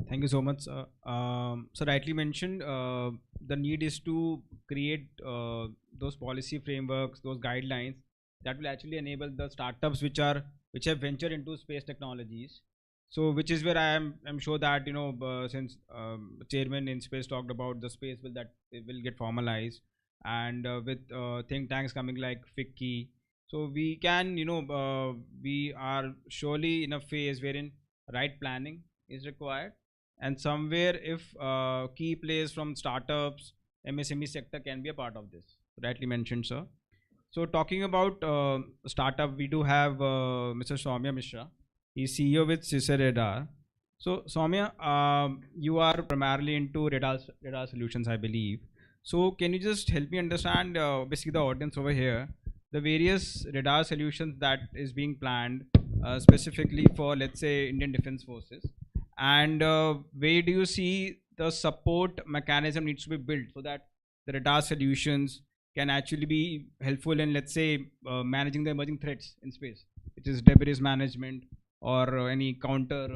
Speaker 5: Thank you so much. So rightly mentioned, the need is to create those policy frameworks, those guidelines that will actually enable the startups which have ventured into space technologies. So which is where I'm sure that since chairman in space talked about the space bill that it will get formalized, and with think tanks coming like FICCI, so we can we are surely in a phase wherein right planning is required, and somewhere if key players from startups, MSME sector can be a part of this. Rightly mentioned, sir. So talking about startup, we do have Mr. Soumya Mishra. He's CEO with Sisar Radar. So Soumya, you are primarily into radar solutions, I believe. So can you just help me understand, basically the audience over here, the various radar solutions that is being planned specifically for, let's say, Indian Defence Forces, and where do you see the support mechanism needs to be built so that the radar solutions can actually be helpful in, let's say, managing the emerging threats in space, which is debris management or any counter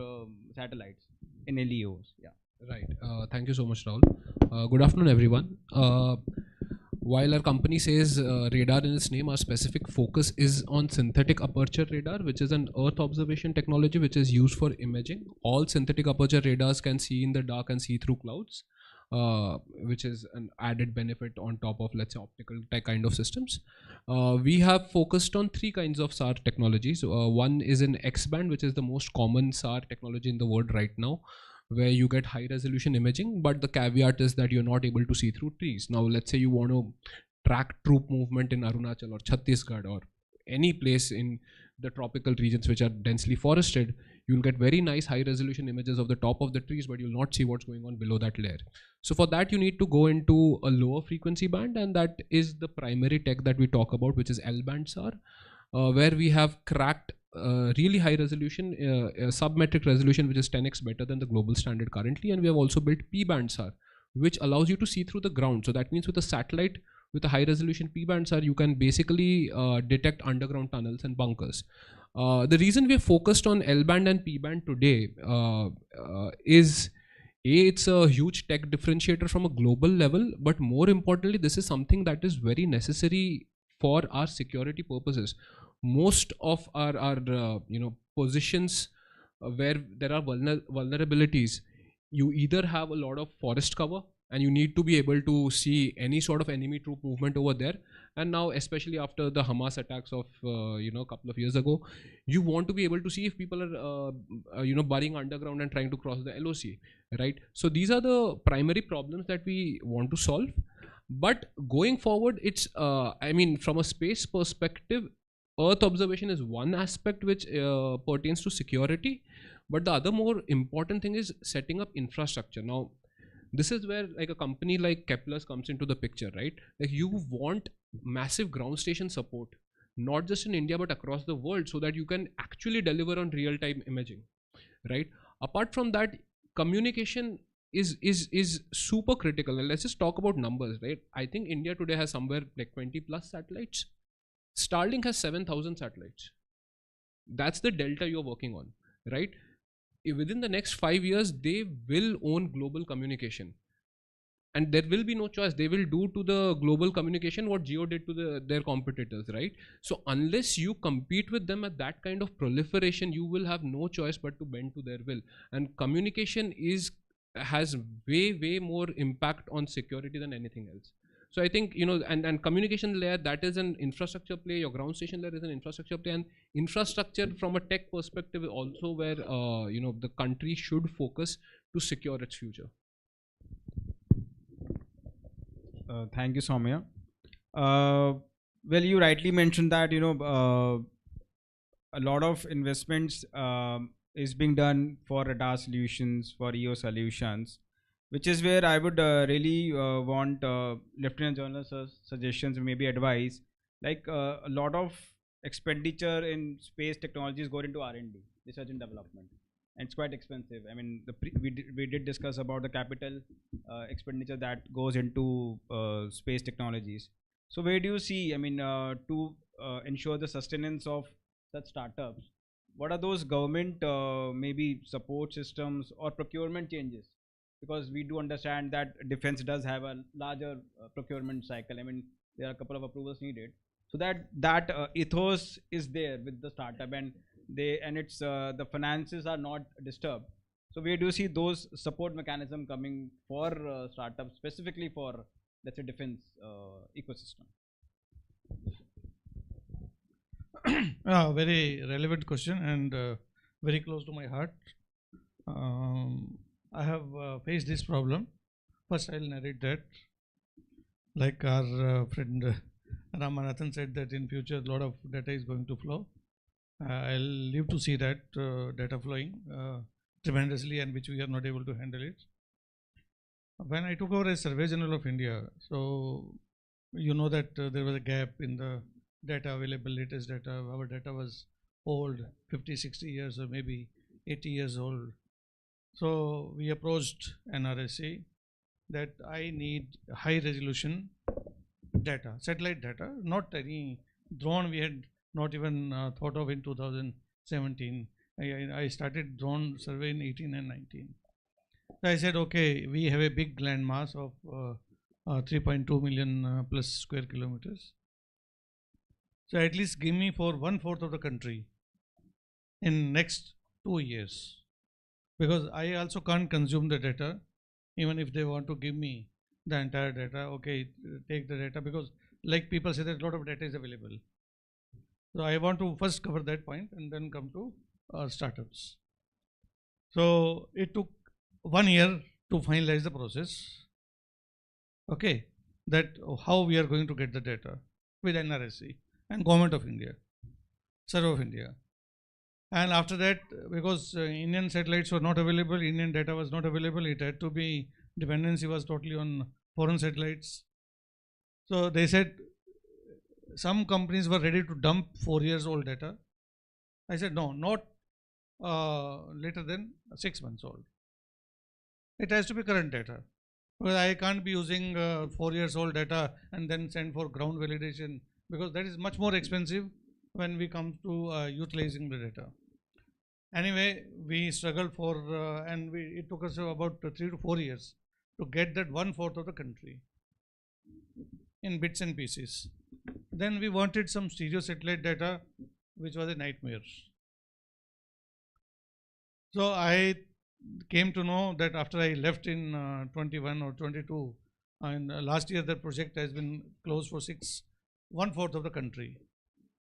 Speaker 5: satellites in LEOs. Yeah.
Speaker 13: Right. Thank you so much, Rahul. Good afternoon, everyone. While our company says radar in its name, our specific focus is on synthetic aperture radar, which is an Earth observation technology which is used for imaging. All synthetic aperture radars can see in the dark and see through clouds, which is an added benefit on top of, let's say, optical kind of systems. We have focused on 3 kinds of SAR technologies. One is in X-band, which is the most common SAR technology in the world right now, where you get high resolution imaging, but the caveat is that you're not able to see through trees. Now, let's say you want to track troop movement in Arunachal or Chhattisgarh or any place in the tropical regions which are densely forested. You'll get very nice high resolution images of the top of the trees, but you'll not see what's going on below that layer. So for that, you need to go into a lower frequency band, and that is the primary tech that we talk about, which is L-band SAR, where we have cracked really high resolution, submetric resolution, which is 10x better than the global standard currently. And we have also built P-band SAR, which allows you to see through the ground. So that means with a satellite with a high resolution P-band SAR, you can basically detect underground tunnels and bunkers. The reason we are focused on L-band and P-band today is it's a huge tech differentiator from a global level, but more importantly, this is something that is very necessary for our security purposes. Most of our positions where there are vulnerabilities, you either have a lot of forest cover and you need to be able to see any sort of enemy troop movement over there. And now, especially after the Hamas attacks of a couple of years ago, you want to be able to see if people are burying underground and trying to cross the LOC, right? So these are the primary problems that we want to solve. But going forward, it's I mean, from a space perspective, Earth observation is one aspect which pertains to security, but the other more important thing is setting up infrastructure. Now, this is where like a company like Kepler comes into the picture, right? Like you want massive ground station support, not just in India, but across the world, so that you can actually deliver on real-time imaging, right? Apart from that, communication is super critical. And let's just talk about numbers, right? I think India today has somewhere like 20 plus satellites. Starlink has 7,000 satellites. That's the delta you're working on, right? Within the next 5 years, they will own global communication. And there will be no choice. They will do to the global communication what Geo did to their competitors, right? So unless you compete with them at that kind of proliferation, you will have no choice but to bend to their will. And communication has way more impact on security than anything else. So I think, and communication layer, that is an infrastructure play. Your ground station layer is an infrastructure play, and infrastructure from a tech perspective is also where, the country should focus to secure its future.
Speaker 5: Thank you, Soumya. Well, you rightly mentioned that, a lot of investments is being done for radar solutions, for EO solutions, which is where I would really want Lieutenant General's suggestions, maybe advice. Like a lot of expenditure in space technologies go into R&D, research and development, and it's quite expensive. I mean, we did discuss about the capital expenditure that goes into space technologies. So where do you see, I mean, to ensure the sustenance of such startups, what are those government maybe support systems or procurement changes? Because we do understand that defense does have a larger procurement cycle. I mean, there are a couple of approvals needed, so that ethos is there with the startup, and it's the finances are not disturbed. So where do you see those support mechanism coming for startups, specifically for, let's say, defense ecosystem?
Speaker 4: Very relevant question and very close to my heart. I have faced this problem. First, I'll narrate that. Like our friend Ramanathan said that in future a lot of data is going to flow. I'll live to see that data flowing tremendously, and which we are not able to handle it. When I took over as Survey General of India, so you know that there was a gap in the data available, latest data. Our data was old, 50, 60 years or maybe 80 years old. So we approached NRSA that I need high resolution data, satellite data, not any drone we had not even thought of in 2017. I started drone survey in 18 and 19. So I said, okay, we have a big land mass of 3.2 million plus square kilometers. So at least give me for 1/4 of the country in next 2 years. Because I also can't consume the data, even if they want to give me the entire data. Okay, take the data, because like people say that a lot of data is available. So I want to first cover that point and then come to startups. So it took 1 year to finalize the process. Okay, that how we are going to get the data with NRSC and Government of India, Survey of India. And after that, because Indian satellites were not available, Indian data was not available, it had to be, dependency was totally on foreign satellites. So they said some companies were ready to dump 4 years old data. I said no, not later than 6 months old. It has to be current data. Because I can't be using 4 years old data and then send for ground validation, because that is much more expensive when we come to utilizing the data. Anyway, we struggled for, and it took us about 3 to 4 years to get that 1/4 of the country in bits and pieces. Then we wanted some stereo satellite data, which was a nightmare. So I came to know that after I left in 21 or 22, and last year the project has been closed for 1/4 of the country.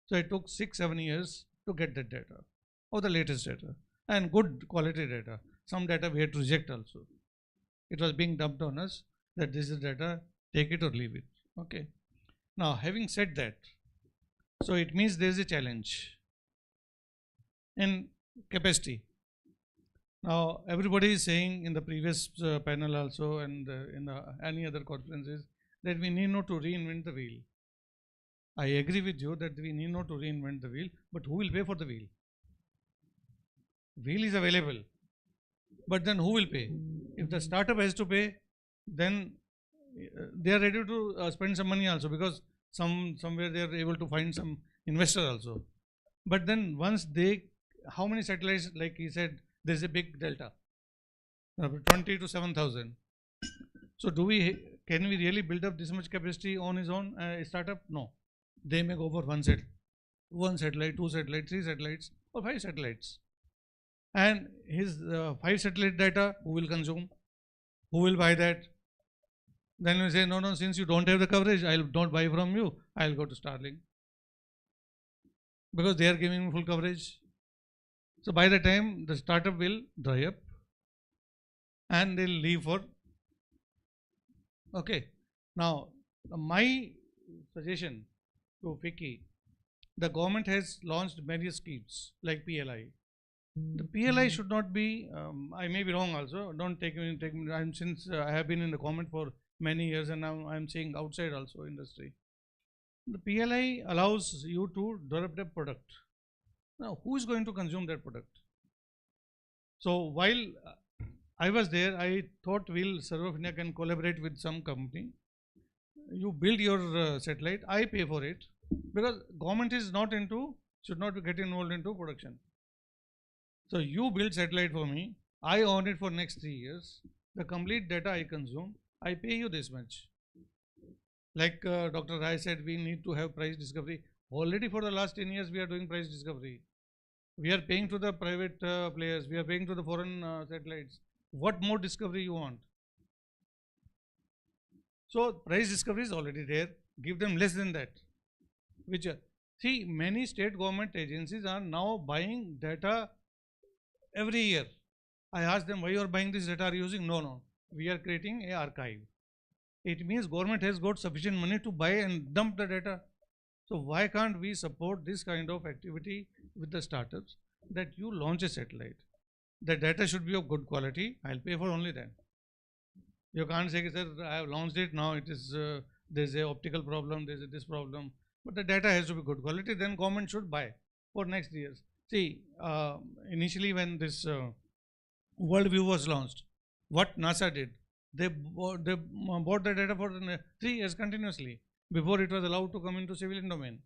Speaker 4: So it took 6-7 years to get that data, or the latest data, and good quality data. Some data we had to reject also. It was being dumped on us that this is data, take it or leave it. Okay. Now, having said that, so it means there is a challenge in capacity. Now, everybody is saying in the previous panel also, and in any other conferences, that we need not to reinvent the wheel. I agree with you that we need not to reinvent the wheel, but who will pay for the wheel? Wheel is available, but then who will pay? If the startup has to pay, then they are ready to spend some money also, because somewhere they are able to find some investor also. But then once they, how many satellites, like he said, there is a big delta, 20 to 7,000. So can we really build up this much capacity on his own startup? No. They may go for one satellite, 2 satellites, 3 satellites, or 5 satellites. And his 5 satellite data, who will consume? Who will buy that? Then we say, no, since you don't have the coverage, I will not buy from you, I will go to Starlink, because they are giving me full coverage. So by the time the startup will dry up and they'll leave for, okay. Now, my suggestion to FICCI, the government has launched various schemes like PLI. The PLI should not be, I may be wrong also, don't take me, since I have been in the government for many years and now I am seeing outside also industry. The PLI allows you to develop a product. Now, who is going to consume that product? So while I was there, I thought Survey of India can collaborate with some company. You build your satellite, I pay for it, because government is not into, should not get involved into production. So you build satellite for me, I own it for next 3 years, the complete data I consume, I pay you this much. Like Dr. Rai said, we need to have price discovery. Already for the last 10 years, we are doing price discovery. We are paying to the private players, we are paying to the foreign satellites. What more discovery you want? So price discovery is already there, give them less than that. See, many state government agencies are now buying data every year. I ask them, why you are buying this data, are you using? No, we are creating an archive. It means government has got sufficient money to buy and dump the data. So why can't we support this kind of activity with the startups, that you launch a satellite, the data should be of good quality, I'll pay for only that. You can't say, sir, I have launched it, now it is, there's a optical problem, there's this problem, but the data has to be good quality, then government should buy for next years. See, initially when this Worldview was launched, what NASA did, they bought the data for 3 years continuously before it was allowed to come into civilian domain.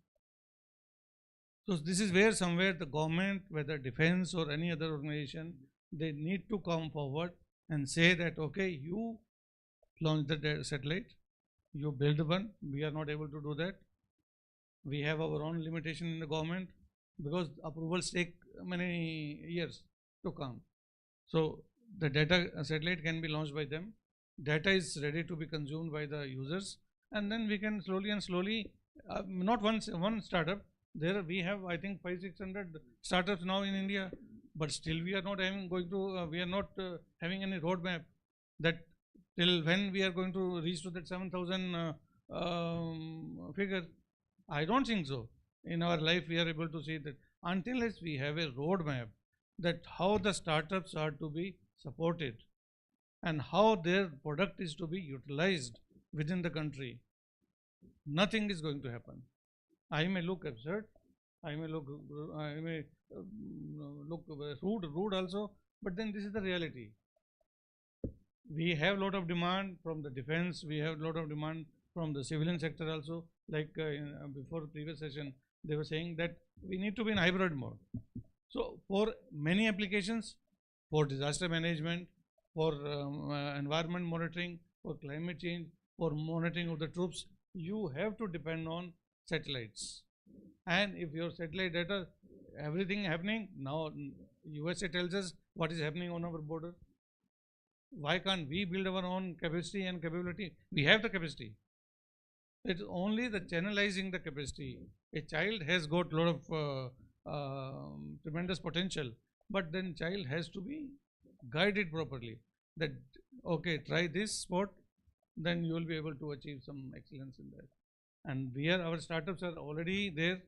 Speaker 4: So this is where somewhere the government, whether defense or any other organization, they need to come forward and say that, okay, you launch the satellite, you build one, we are not able to do that. We have our own limitation in the government, because approvals take many years to come. So the data satellite can be launched by them, data is ready to be consumed by the users, and then we can slowly and slowly, not one startup, there we have I think 500-600 startups now in India, but still we are not having having any roadmap that till when we are going to reach to that 7,000 figure. I don't think so. In our life we are able to see that. unless we have a roadmap that how the startups are to be supported and how their product is to be utilized within the country, nothing is going to happen. I may look absurd, I may look rude also, but then this is the reality. We have lot of demand from the defense, we have lot of demand from the civilian sector also. Like before the previous session, they were saying that we need to be in hybrid mode. So for many applications, for disaster management, for environment monitoring, for climate change, for monitoring of the troops, you have to depend on satellites. And if your satellite data, everything happening, now USA tells us what is happening on our border. Why can't we build our own capacity and capability? We have the capacity. It's only the channelizing the capacity. A child has got a lot of tremendous potential, but then child has to be guided properly. That okay, try this sport, then you will be able to achieve some excellence in that. And our startups are already there.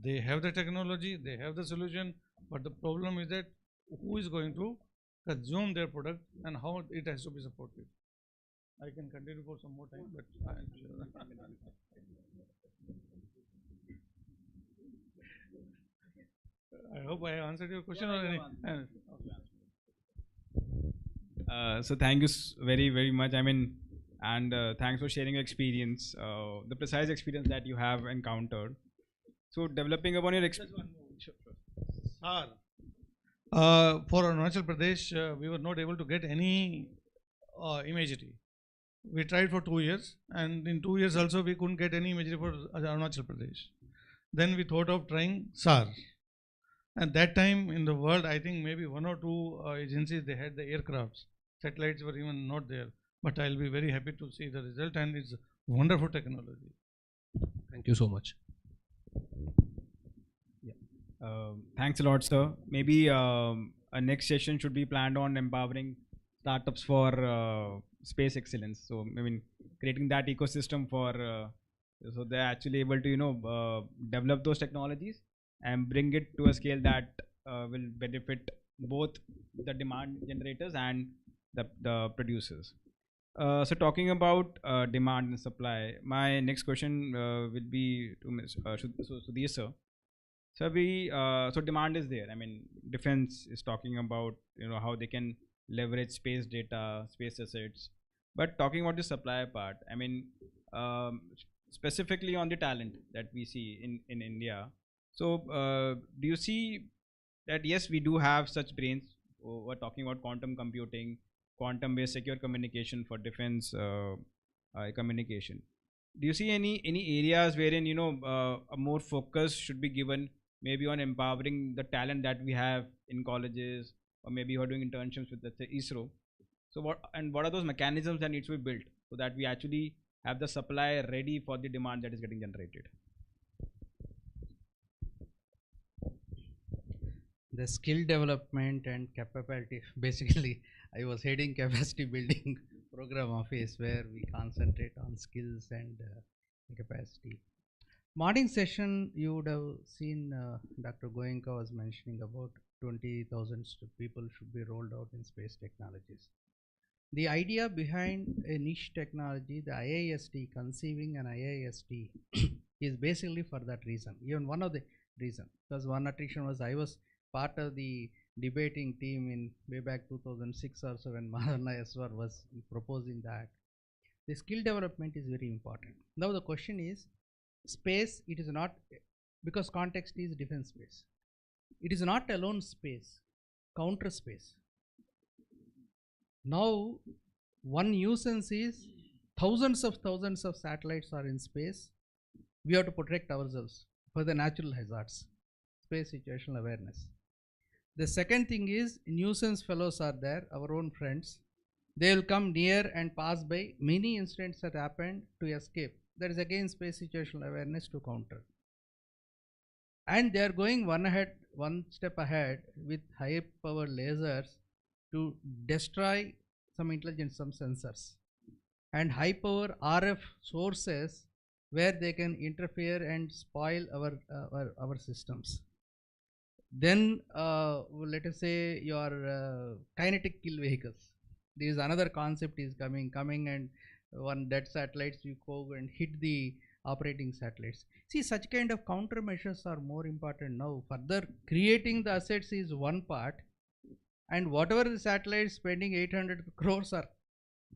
Speaker 4: They have the technology, they have the solution, but the problem is that who is going to consume their product and how it has to be supported. I can continue for some more time, but I hope I answered your question.
Speaker 5: So thank you very much. I mean, and thanks for sharing your experience, the precise experience that you have encountered. So developing upon your experience.
Speaker 4: Sir, for Arunachal Pradesh, we were not able to get any imagery. We tried for 2 years, and in 2 years also we couldn't get any imagery for Arunachal Pradesh. Then we thought of trying SAR. And that time in the world, I think maybe 1 or 2 agencies, they had the aircrafts. Satellites were even not there. But I'll be very happy to see the result, and it's wonderful technology.
Speaker 13: Thank you so much.
Speaker 5: Thanks a lot, sir. Maybe a next session should be planned on empowering startups for space excellence. So I mean, creating that ecosystem for so they're actually able to develop those technologies and bring it to a scale that will benefit both the demand generators and the producers. So talking about demand and supply, my next question will be to Ms. Sudhir sir. So demand is there. I mean, defense is talking about how they can leverage space data, space assets. But talking about the supply part, I mean, specifically on the talent that we see in India. So do you see that yes, we do have such brains? We're talking about quantum computing, quantum-based secure communication for defense communication. Do you see any areas wherein a more focus should be given, maybe on empowering the talent that we have in colleges, or maybe you're doing internships with, let's say, ISRO? So what are those mechanisms that need to be built so that we actually have the supply ready for the demand that is getting generated?
Speaker 7: The skill development and capability. Basically, I was heading capacity building program office where we concentrate on skills and capacity. Morning session, you would have seen Dr. Goenka was mentioning about 20,000 people should be rolled out in space technologies. The idea behind a niche technology, the IIST, conceiving an IIST is basically for that reason. Even one of the reason, because one attraction was I was part of the debating team in way back 2006 or so when Maharana Yaswar was proposing that. The skill development is very important. Now the question is, space, it is not, because context is defense space. It is not alone space, counter space. Now, one nuisance is thousands of satellites are in space. We have to protect ourselves for the natural hazards, space situational awareness. The second thing is nuisance fellows are there, our own friends. They will come near and pass by. Many incidents that happened to escape. There is again space situational awareness to counter. And they are going one step ahead with high power lasers to destroy some intelligence, some sensors, and high power RF sources where they can interfere and spoil our systems. Then let us say your kinetic kill vehicles. There is another concept is coming, and one dead satellites you go and hit the operating satellites. See, such kind of countermeasures are more important now. Further, creating the assets is one part, and whatever the satellites spending 800 crores or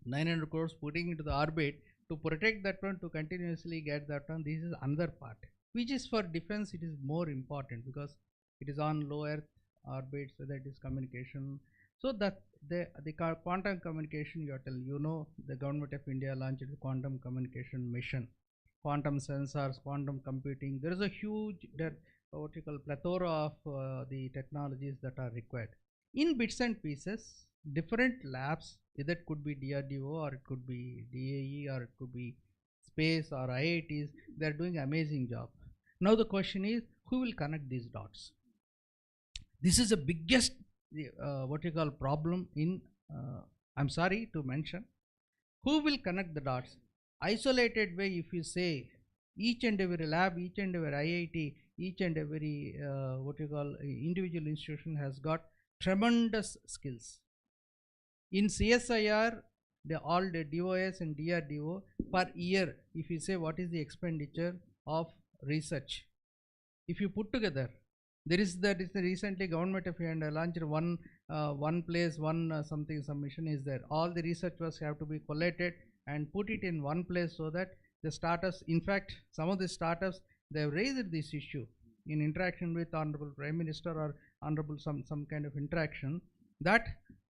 Speaker 7: 900 crores putting into the orbit to protect that one, to continuously get that one, this is another part, which is for defense. It is more important because it is on low earth orbit, so that is communication. So that the quantum communication, the government of India launched the quantum communication mission, quantum sensors, quantum computing. There is a huge plethora of the technologies that are required in bits and pieces. Different labs, either it could be DRDO or it could be DAE or it could be space or IITs, they are doing amazing job. Now the question is, who will connect these dots? This is the biggest problem in, I'm sorry to mention, who will connect the dots? Isolated way, if you say each and every lab, each and every IIT, each and every individual institution has got tremendous skills. In CSIR, all the DOS and DRDO per year, if you say what is the expenditure of research, if you put together, there is recently government of India launched one place, something submission is there. All the researchers have to be collated and put it in one place, so that the startups, in fact, some of the startups, they have raised this issue in interaction with Honorable Prime Minister or Honorable some kind of interaction, that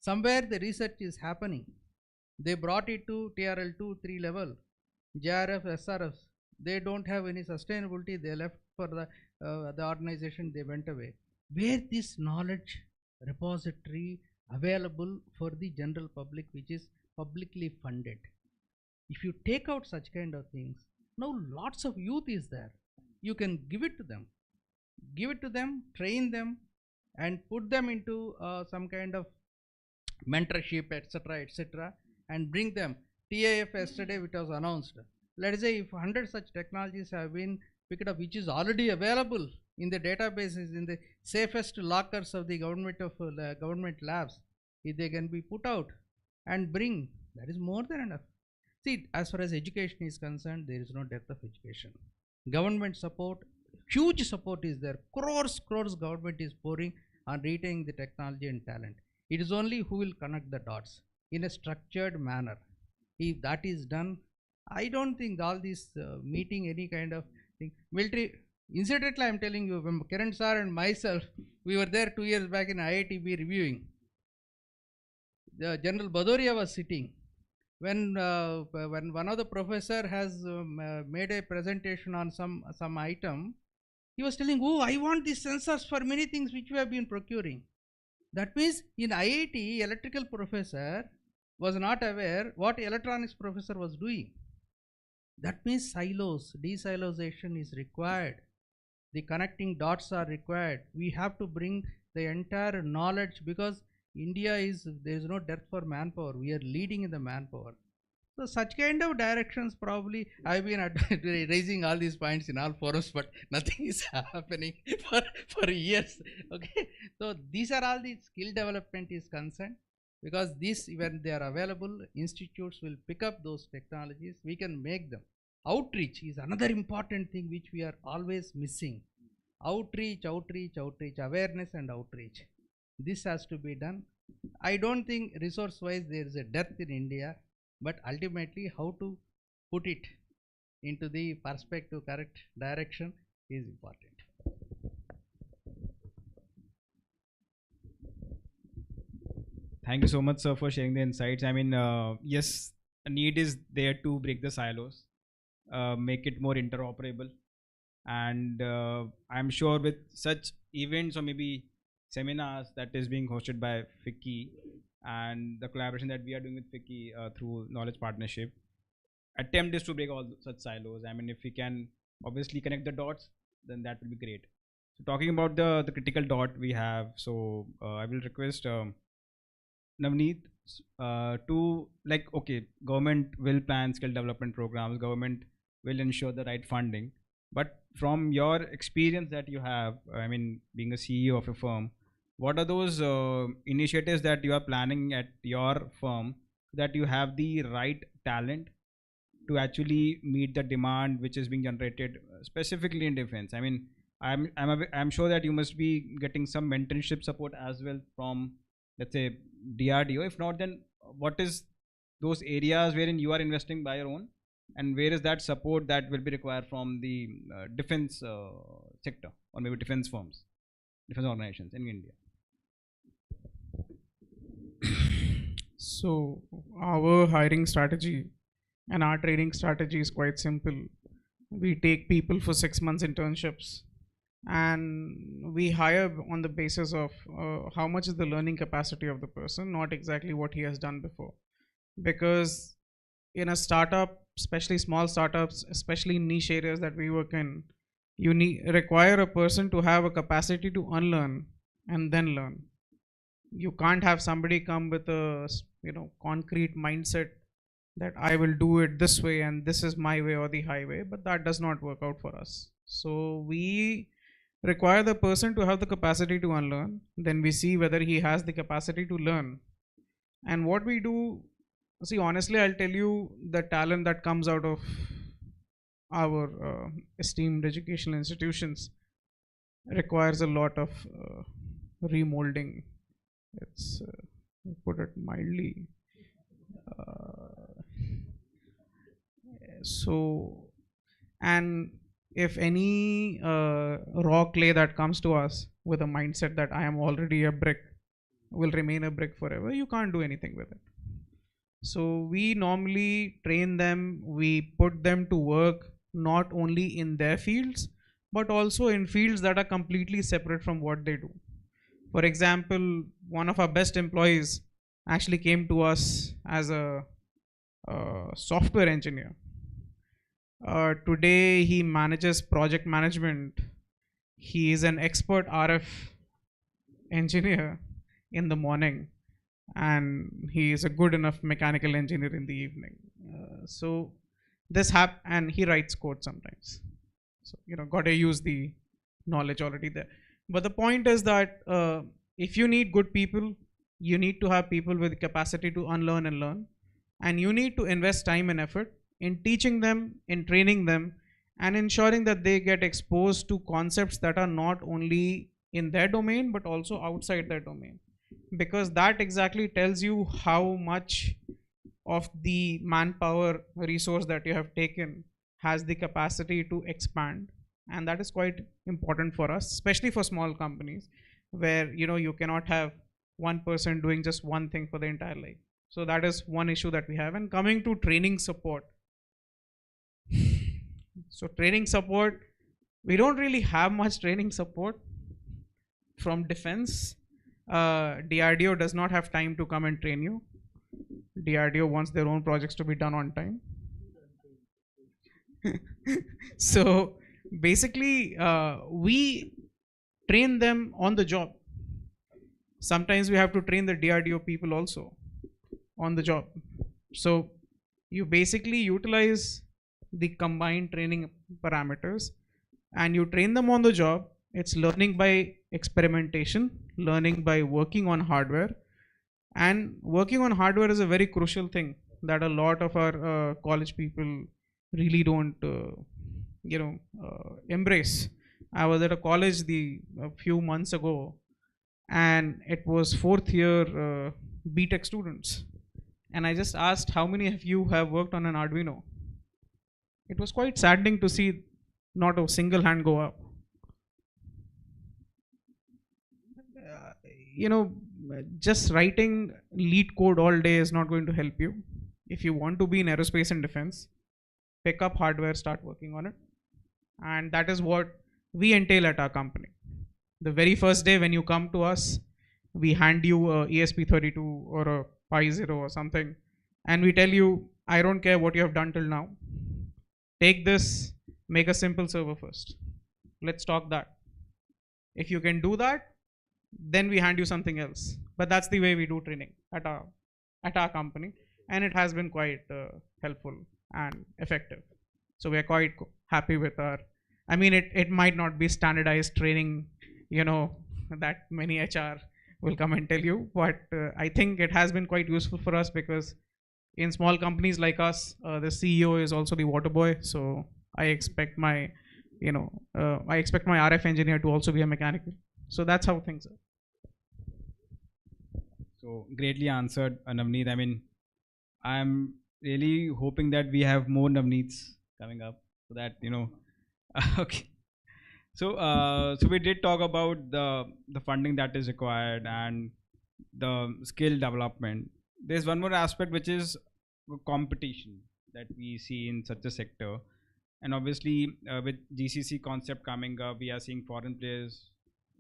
Speaker 7: somewhere the research is happening. They brought it to TRL 2-3 level, JRF, SRFs. They don't have any sustainability. They left for the organization. They went away. Where this knowledge repository available for the general public, which is publicly funded. If you take out such kind of things, now lots of youth is there. You can give it to them, train them, and put them into some kind of mentorship, etc., and bring them. TIF yesterday, which was announced. Let us say if 100 such technologies have been picked up, which is already available in the databases, in the safest lockers of the government labs, if they can be put out and bring, that is more than enough. See, as far as education is concerned, there is no depth of education. Government support, huge support is there. Crores government is pouring on retaining the technology and talent. It is only who will connect the dots in a structured manner. If that is done, I don't think all this meeting any kind of thing. Military, incidentally, I am telling you, when Kiran sir and myself, we were there 2 years back in IITB reviewing. The General Bhadoria was sitting. When one of the professor has made a presentation on some item, he was telling, oh, I want these sensors for many things which we have been procuring. That means in IIT, electrical professor was not aware what electronics professor was doing. That means silos, desilozation is required. The connecting dots are required. We have to bring the entire knowledge, because India there is no dearth for manpower. We are leading in the manpower. So such kind of directions, probably I have been raising all these points in all forums, but nothing is happening for years. Okay, so these are all the skill development is concerned, because this, when they are available, institutes will pick up those technologies. We can make them. Outreach is another important thing which we are always missing. Outreach, awareness and outreach. This has to be done. I don't think resource wise there is a dearth in India, but ultimately how to put it into the perspective, correct direction is important.
Speaker 5: Thank you so much, sir, for sharing the insights. I mean, yes, a need is there to break the silos, make it more interoperable, and I'm sure with such events or maybe seminars that is being hosted by FICCI and the collaboration that we are doing with FICCI through Knowledge Partnership, attempt is to break all such silos. I mean, if we can obviously connect the dots, then that will be great. So talking about the critical dot we have, so I will request Navneet to, like, okay, government will plan skill development programs, government will ensure the right funding, But from your experience that you have, I mean, being a CEO of a firm, what are those initiatives that you are planning at your firm that you have the right talent to actually meet the demand which is being generated specifically in defense? I mean, I'm sure that you must be getting some mentorship support as well from, let's say, DRDO. If not, then what is those areas wherein you are investing by your own, and where is that support that will be required from the defense sector, or maybe defense firms, defense organizations in India?
Speaker 8: So our hiring strategy and our training strategy is quite simple. We take people for 6 months internships, and we hire on the basis of how much is the learning capacity of the person, not exactly what he has done before. Because in a startup, especially small startups, especially in niche areas that we work in, you require a person to have a capacity to unlearn and then learn. You can't have somebody come with a concrete mindset that I will do it this way and this is my way or the highway, but that does not work out for us. So we require the person to have the capacity to unlearn. Then we see whether he has the capacity to learn. And what we do, see, honestly, I'll tell you, the talent that comes out of our esteemed educational institutions requires a lot of remolding. Let's put it mildly. And if any raw clay that comes to us with a mindset that I am already a brick will remain a brick forever, you can't do anything with it. So we normally train them, we put them to work not only in their fields, but also in fields that are completely separate from what they do. For example, one of our best employees actually came to us as a software engineer. Today he manages project management. He is an expert RF engineer in the morning, and he is a good enough mechanical engineer in the evening. So this and he writes code sometimes. So got to use the knowledge already there. But the point is that if you need good people, you need to have people with capacity to unlearn and learn, and you need to invest time and effort in teaching them, in training them, and ensuring that they get exposed to concepts that are not only in their domain but also outside their domain, because that exactly tells you how much of the manpower resource that you have taken has the capacity to expand. And that is quite important for us, especially for small companies where you cannot have one person doing just one thing for the entire life. So that is one issue that we have. And coming to training support, so training support, we don't really have much training support from defense. DRDO does not have time to come and train you. DRDO wants their own projects to be done on time. So basically, we train them on the job. Sometimes we have to train the DRDO people also on the job. So you basically utilize the combined training parameters and you train them on the job. It's learning by experimentation, learning by working on hardware. And working on hardware is a very crucial thing that a lot of our college people really don't embrace. I was at a college a few months ago, and it was 4th year BTech students, and I just asked, how many of you have worked on an Arduino? It was quite saddening to see not a single hand go up. Just writing lead code all day is not going to help you. If you want to be in aerospace and defense, pick up hardware, start working on it. And that is what we entail at our company. The very first day when you come to us, we hand you a ESP32 or a Pi0 or something, and we tell you, I don't care what you have done till now. Take this, make a simple server first. Let's talk that. If you can do that, then we hand you something else. But that's the way we do training at our company, and it has been quite helpful and effective. So we are quite happy with our I mean, it might not be standardized training, that many HR will come and tell you, but I think it has been quite useful for us, because in small companies like us, the CEO is also the water boy. So I expect my, I expect my RF engineer to also be a mechanical. So that's how things are.
Speaker 5: So greatly answered, Navneet. I mean, I'm really hoping that we have more Navneets coming up, so that okay. So we did talk about the funding that is required and the skill development. There's one more aspect, which is competition that we see in such a sector. And obviously, with GCC concept coming up, we are seeing foreign players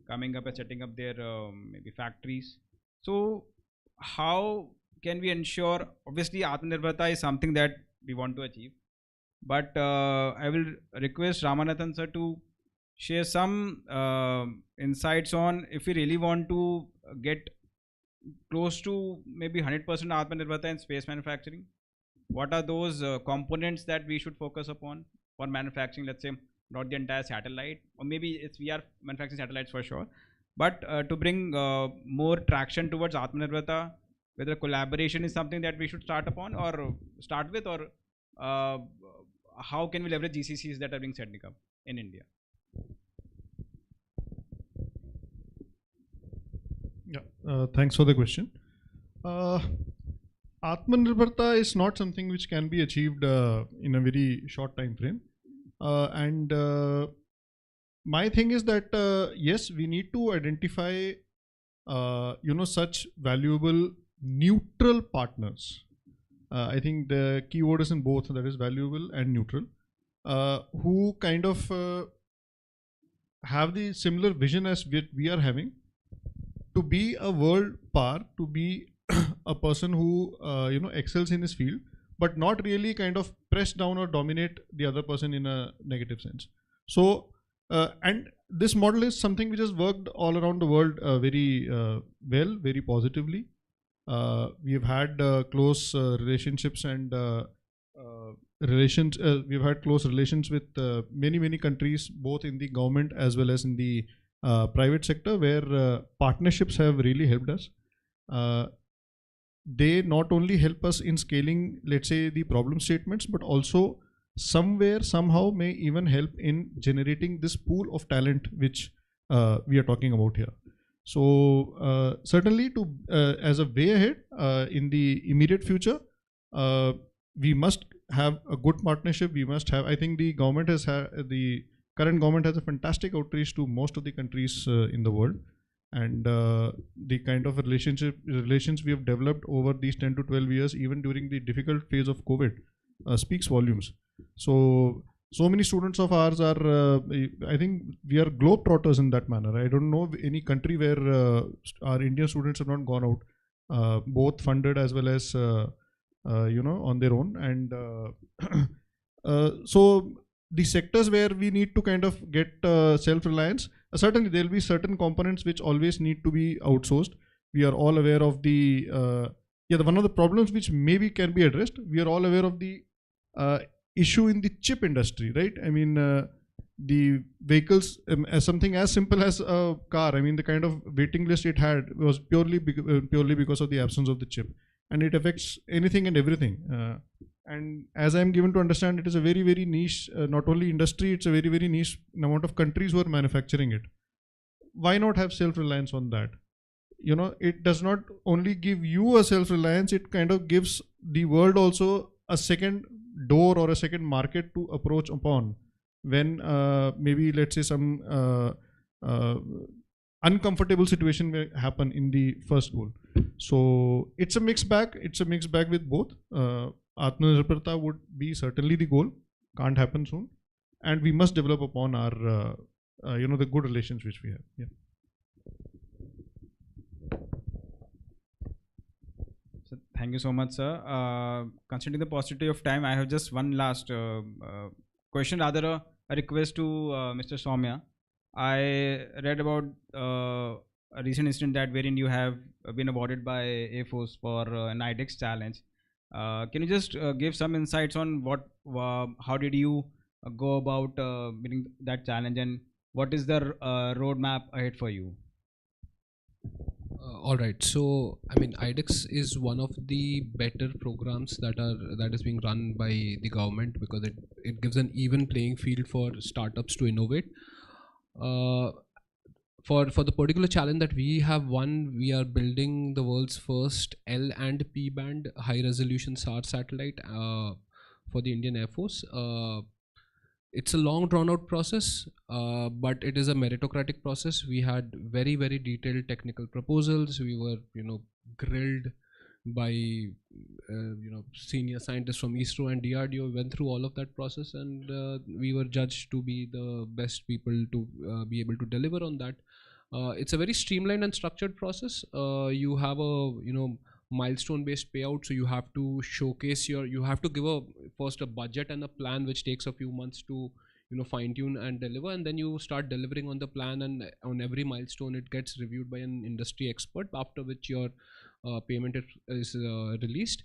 Speaker 5: coming up and setting up their maybe factories. So how can we ensure, obviously Atmanirbharta is something that we want to achieve, but I will request Ramanathan sir to share some insights on, if we really want to get close to maybe 100% Atmanirbharta in space manufacturing, what are those components that we should focus upon for manufacturing, let's say not the entire satellite, or maybe we are manufacturing satellites for sure, but to bring more traction towards Atmanirbharta, whether collaboration is something that we should start upon or start with, or how can we leverage GCCs that are being set up in India?
Speaker 10: Yeah, thanks for the question. Atmanirbharta is not something which can be achieved in a very short time frame. And my thing is that yes, we need to identify such valuable neutral partners. I think the keyword is in both, that is valuable and neutral, who kind of have the similar vision as we are having, to be a world power, to be a person who excels in his field, but not really kind of press down or dominate the other person in a negative sense. So and this model is something which has worked all around the world very well, very positively. We have had close relationships and we've had close relations with many countries, both in the government as well as in the private sector, where partnerships have really helped us. They not only help us in scaling, let's say, the problem statements, but also somewhere, somehow may even help in generating this pool of talent which we are talking about here. So certainly, to as a way ahead in the immediate future, we must have a good partnership. We must have, I think the government has the current government has a fantastic outreach to most of the countries in the world, and the kind of relations we have developed over these 10 to 12 years, even during the difficult phase of COVID, speaks volumes. So many students of ours are, I think we are globetrotters in that manner. I don't know any country where our Indian students have not gone out, both funded as well as on their own. And so the sectors where we need to kind of get self-reliance, certainly there will be certain components which always need to be outsourced. We are all aware of the one of the problems which maybe can be addressed. We are all aware of the issue in the chip industry, right? I mean, the vehicles, as something as simple as a car, I mean, the kind of waiting list it had was purely because of the absence of the chip, and it affects anything and everything. And as I am given to understand, it is a very niche, not only industry, it's a very niche amount of countries who are manufacturing it. Why not have self-reliance on that? It does not only give you a self-reliance, it kind of gives the world also a second door or a second market to approach upon when maybe, let's say, some uncomfortable situation may happen in the first goal. So it's a mixed bag. It's a mixed bag with both. Atmanirbharta would be certainly the goal. Can't happen soon, and we must develop upon our the good relations which we have. Yeah.
Speaker 5: So thank you so much, sir. Considering the paucity of time, I have just one last question, rather a request to Mr. Soumya. I read about a recent incident that wherein you have been awarded by Air Force for an IDEX challenge. Can you just give some insights on how did you go about meeting that challenge, and what is the roadmap ahead for you?
Speaker 13: All right. So, I mean, IDEX is one of the better programs that is being run by the government, because it gives an even playing field for startups to innovate. For the particular challenge that we have won, we are building the world's first L and P band high resolution SAR satellite for the Indian Air Force. It's a long drawn out process, but it is a meritocratic process. We had very detailed technical proposals. We were grilled by senior scientists from ISRO and DRDO. We went through all of that process, and we were judged to be the best people to be able to deliver on that. It's a very streamlined and structured process. You have a milestone based payout, so you have to showcase you have to give first a budget and a plan, which takes a few months to fine tune and deliver, and then you start delivering on the plan, and on every milestone it gets reviewed by an industry expert, after which your payment is released.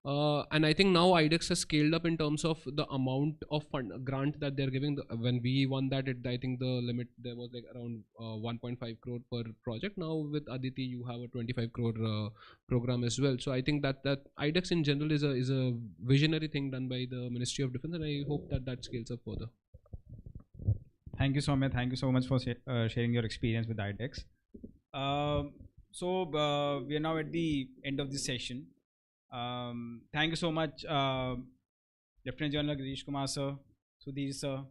Speaker 13: And I think now IDEX has scaled up in terms of the amount of grant that they're giving. When we won that, I think the limit there was like around 1.5 crore per project. Now with Aditi, you have a 25 crore program as well. So I think that IDEX in general is a visionary thing done by the Ministry of Defense, and I hope that scales up further.
Speaker 5: Thank you, Soumya. Thank you so much for sharing your experience with IDEX. So we are now at the end of this session. Thank you so much, Lieutenant General Girish Kumar sir, Sudhir sir,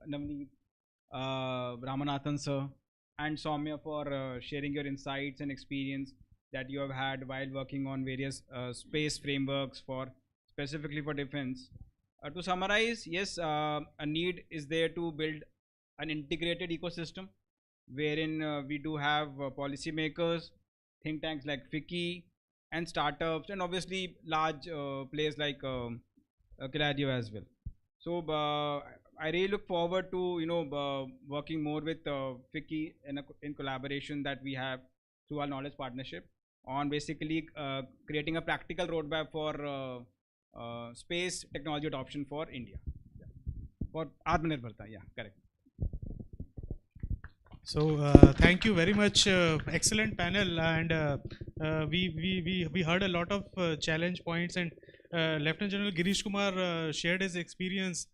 Speaker 5: Navneet, Ramanathan sir, and Soumya for sharing your insights and experience that you have had while working on various space frameworks specifically for defense. To summarize, yes, a need is there to build an integrated ecosystem wherein we do have policymakers, think tanks like FICCI, and startups, and obviously large players like Cladio as well. So I really look forward to working more with FICCI in collaboration that we have through our knowledge partnership on basically creating a practical roadmap for space technology adoption for India. For Atmanirbharta, yeah, correct.
Speaker 1: So thank you very much. Excellent panel, and we heard a lot of challenge points, and Lieutenant General Girish Kumar shared his experience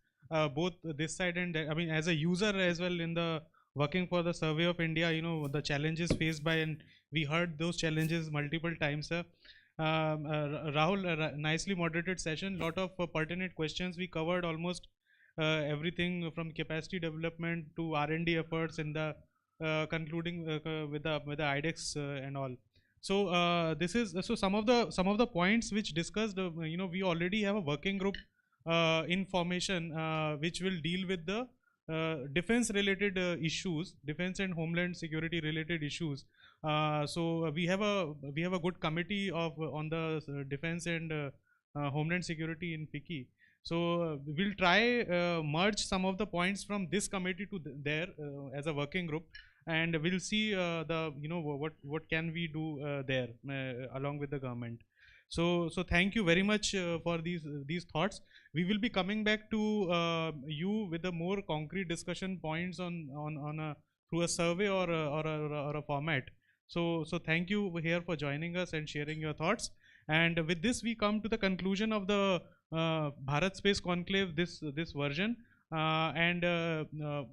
Speaker 1: both this side and I mean as a user as well in the working for the Survey of India. The challenges faced by, and we heard those challenges multiple times. Rahul, nicely moderated session. Lot of pertinent questions. We covered almost everything from capacity development to R&D efforts in the concluding with the IDEX and all. So this is some of the points which discussed. We already have a working group in formation which will deal with the defense related issues, defense and homeland security related issues. So we have a good committee on the defense and homeland security in FICCI. So we'll try merge some of the points from this committee to there as a working group, and we'll see what can we do there along with the government. So thank you very much for these thoughts. We will be coming back to you with a more concrete discussion points on through a survey or a format. So thank you here for joining us and sharing your thoughts. And with this, we come to the conclusion of the Bharat Space Conclave, this version, and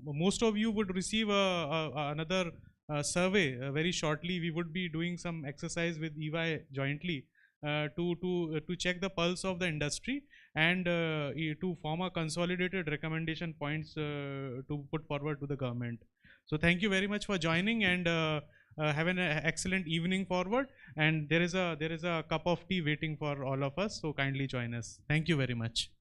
Speaker 1: most of you would receive another survey very shortly. We would be doing some exercise with EY jointly to check the pulse of the industry and to form a consolidated recommendation points to put forward to the government. So thank you very much for joining, and have an excellent evening forward. And there is a cup of tea waiting for all of us, so kindly join us. Thank you very much.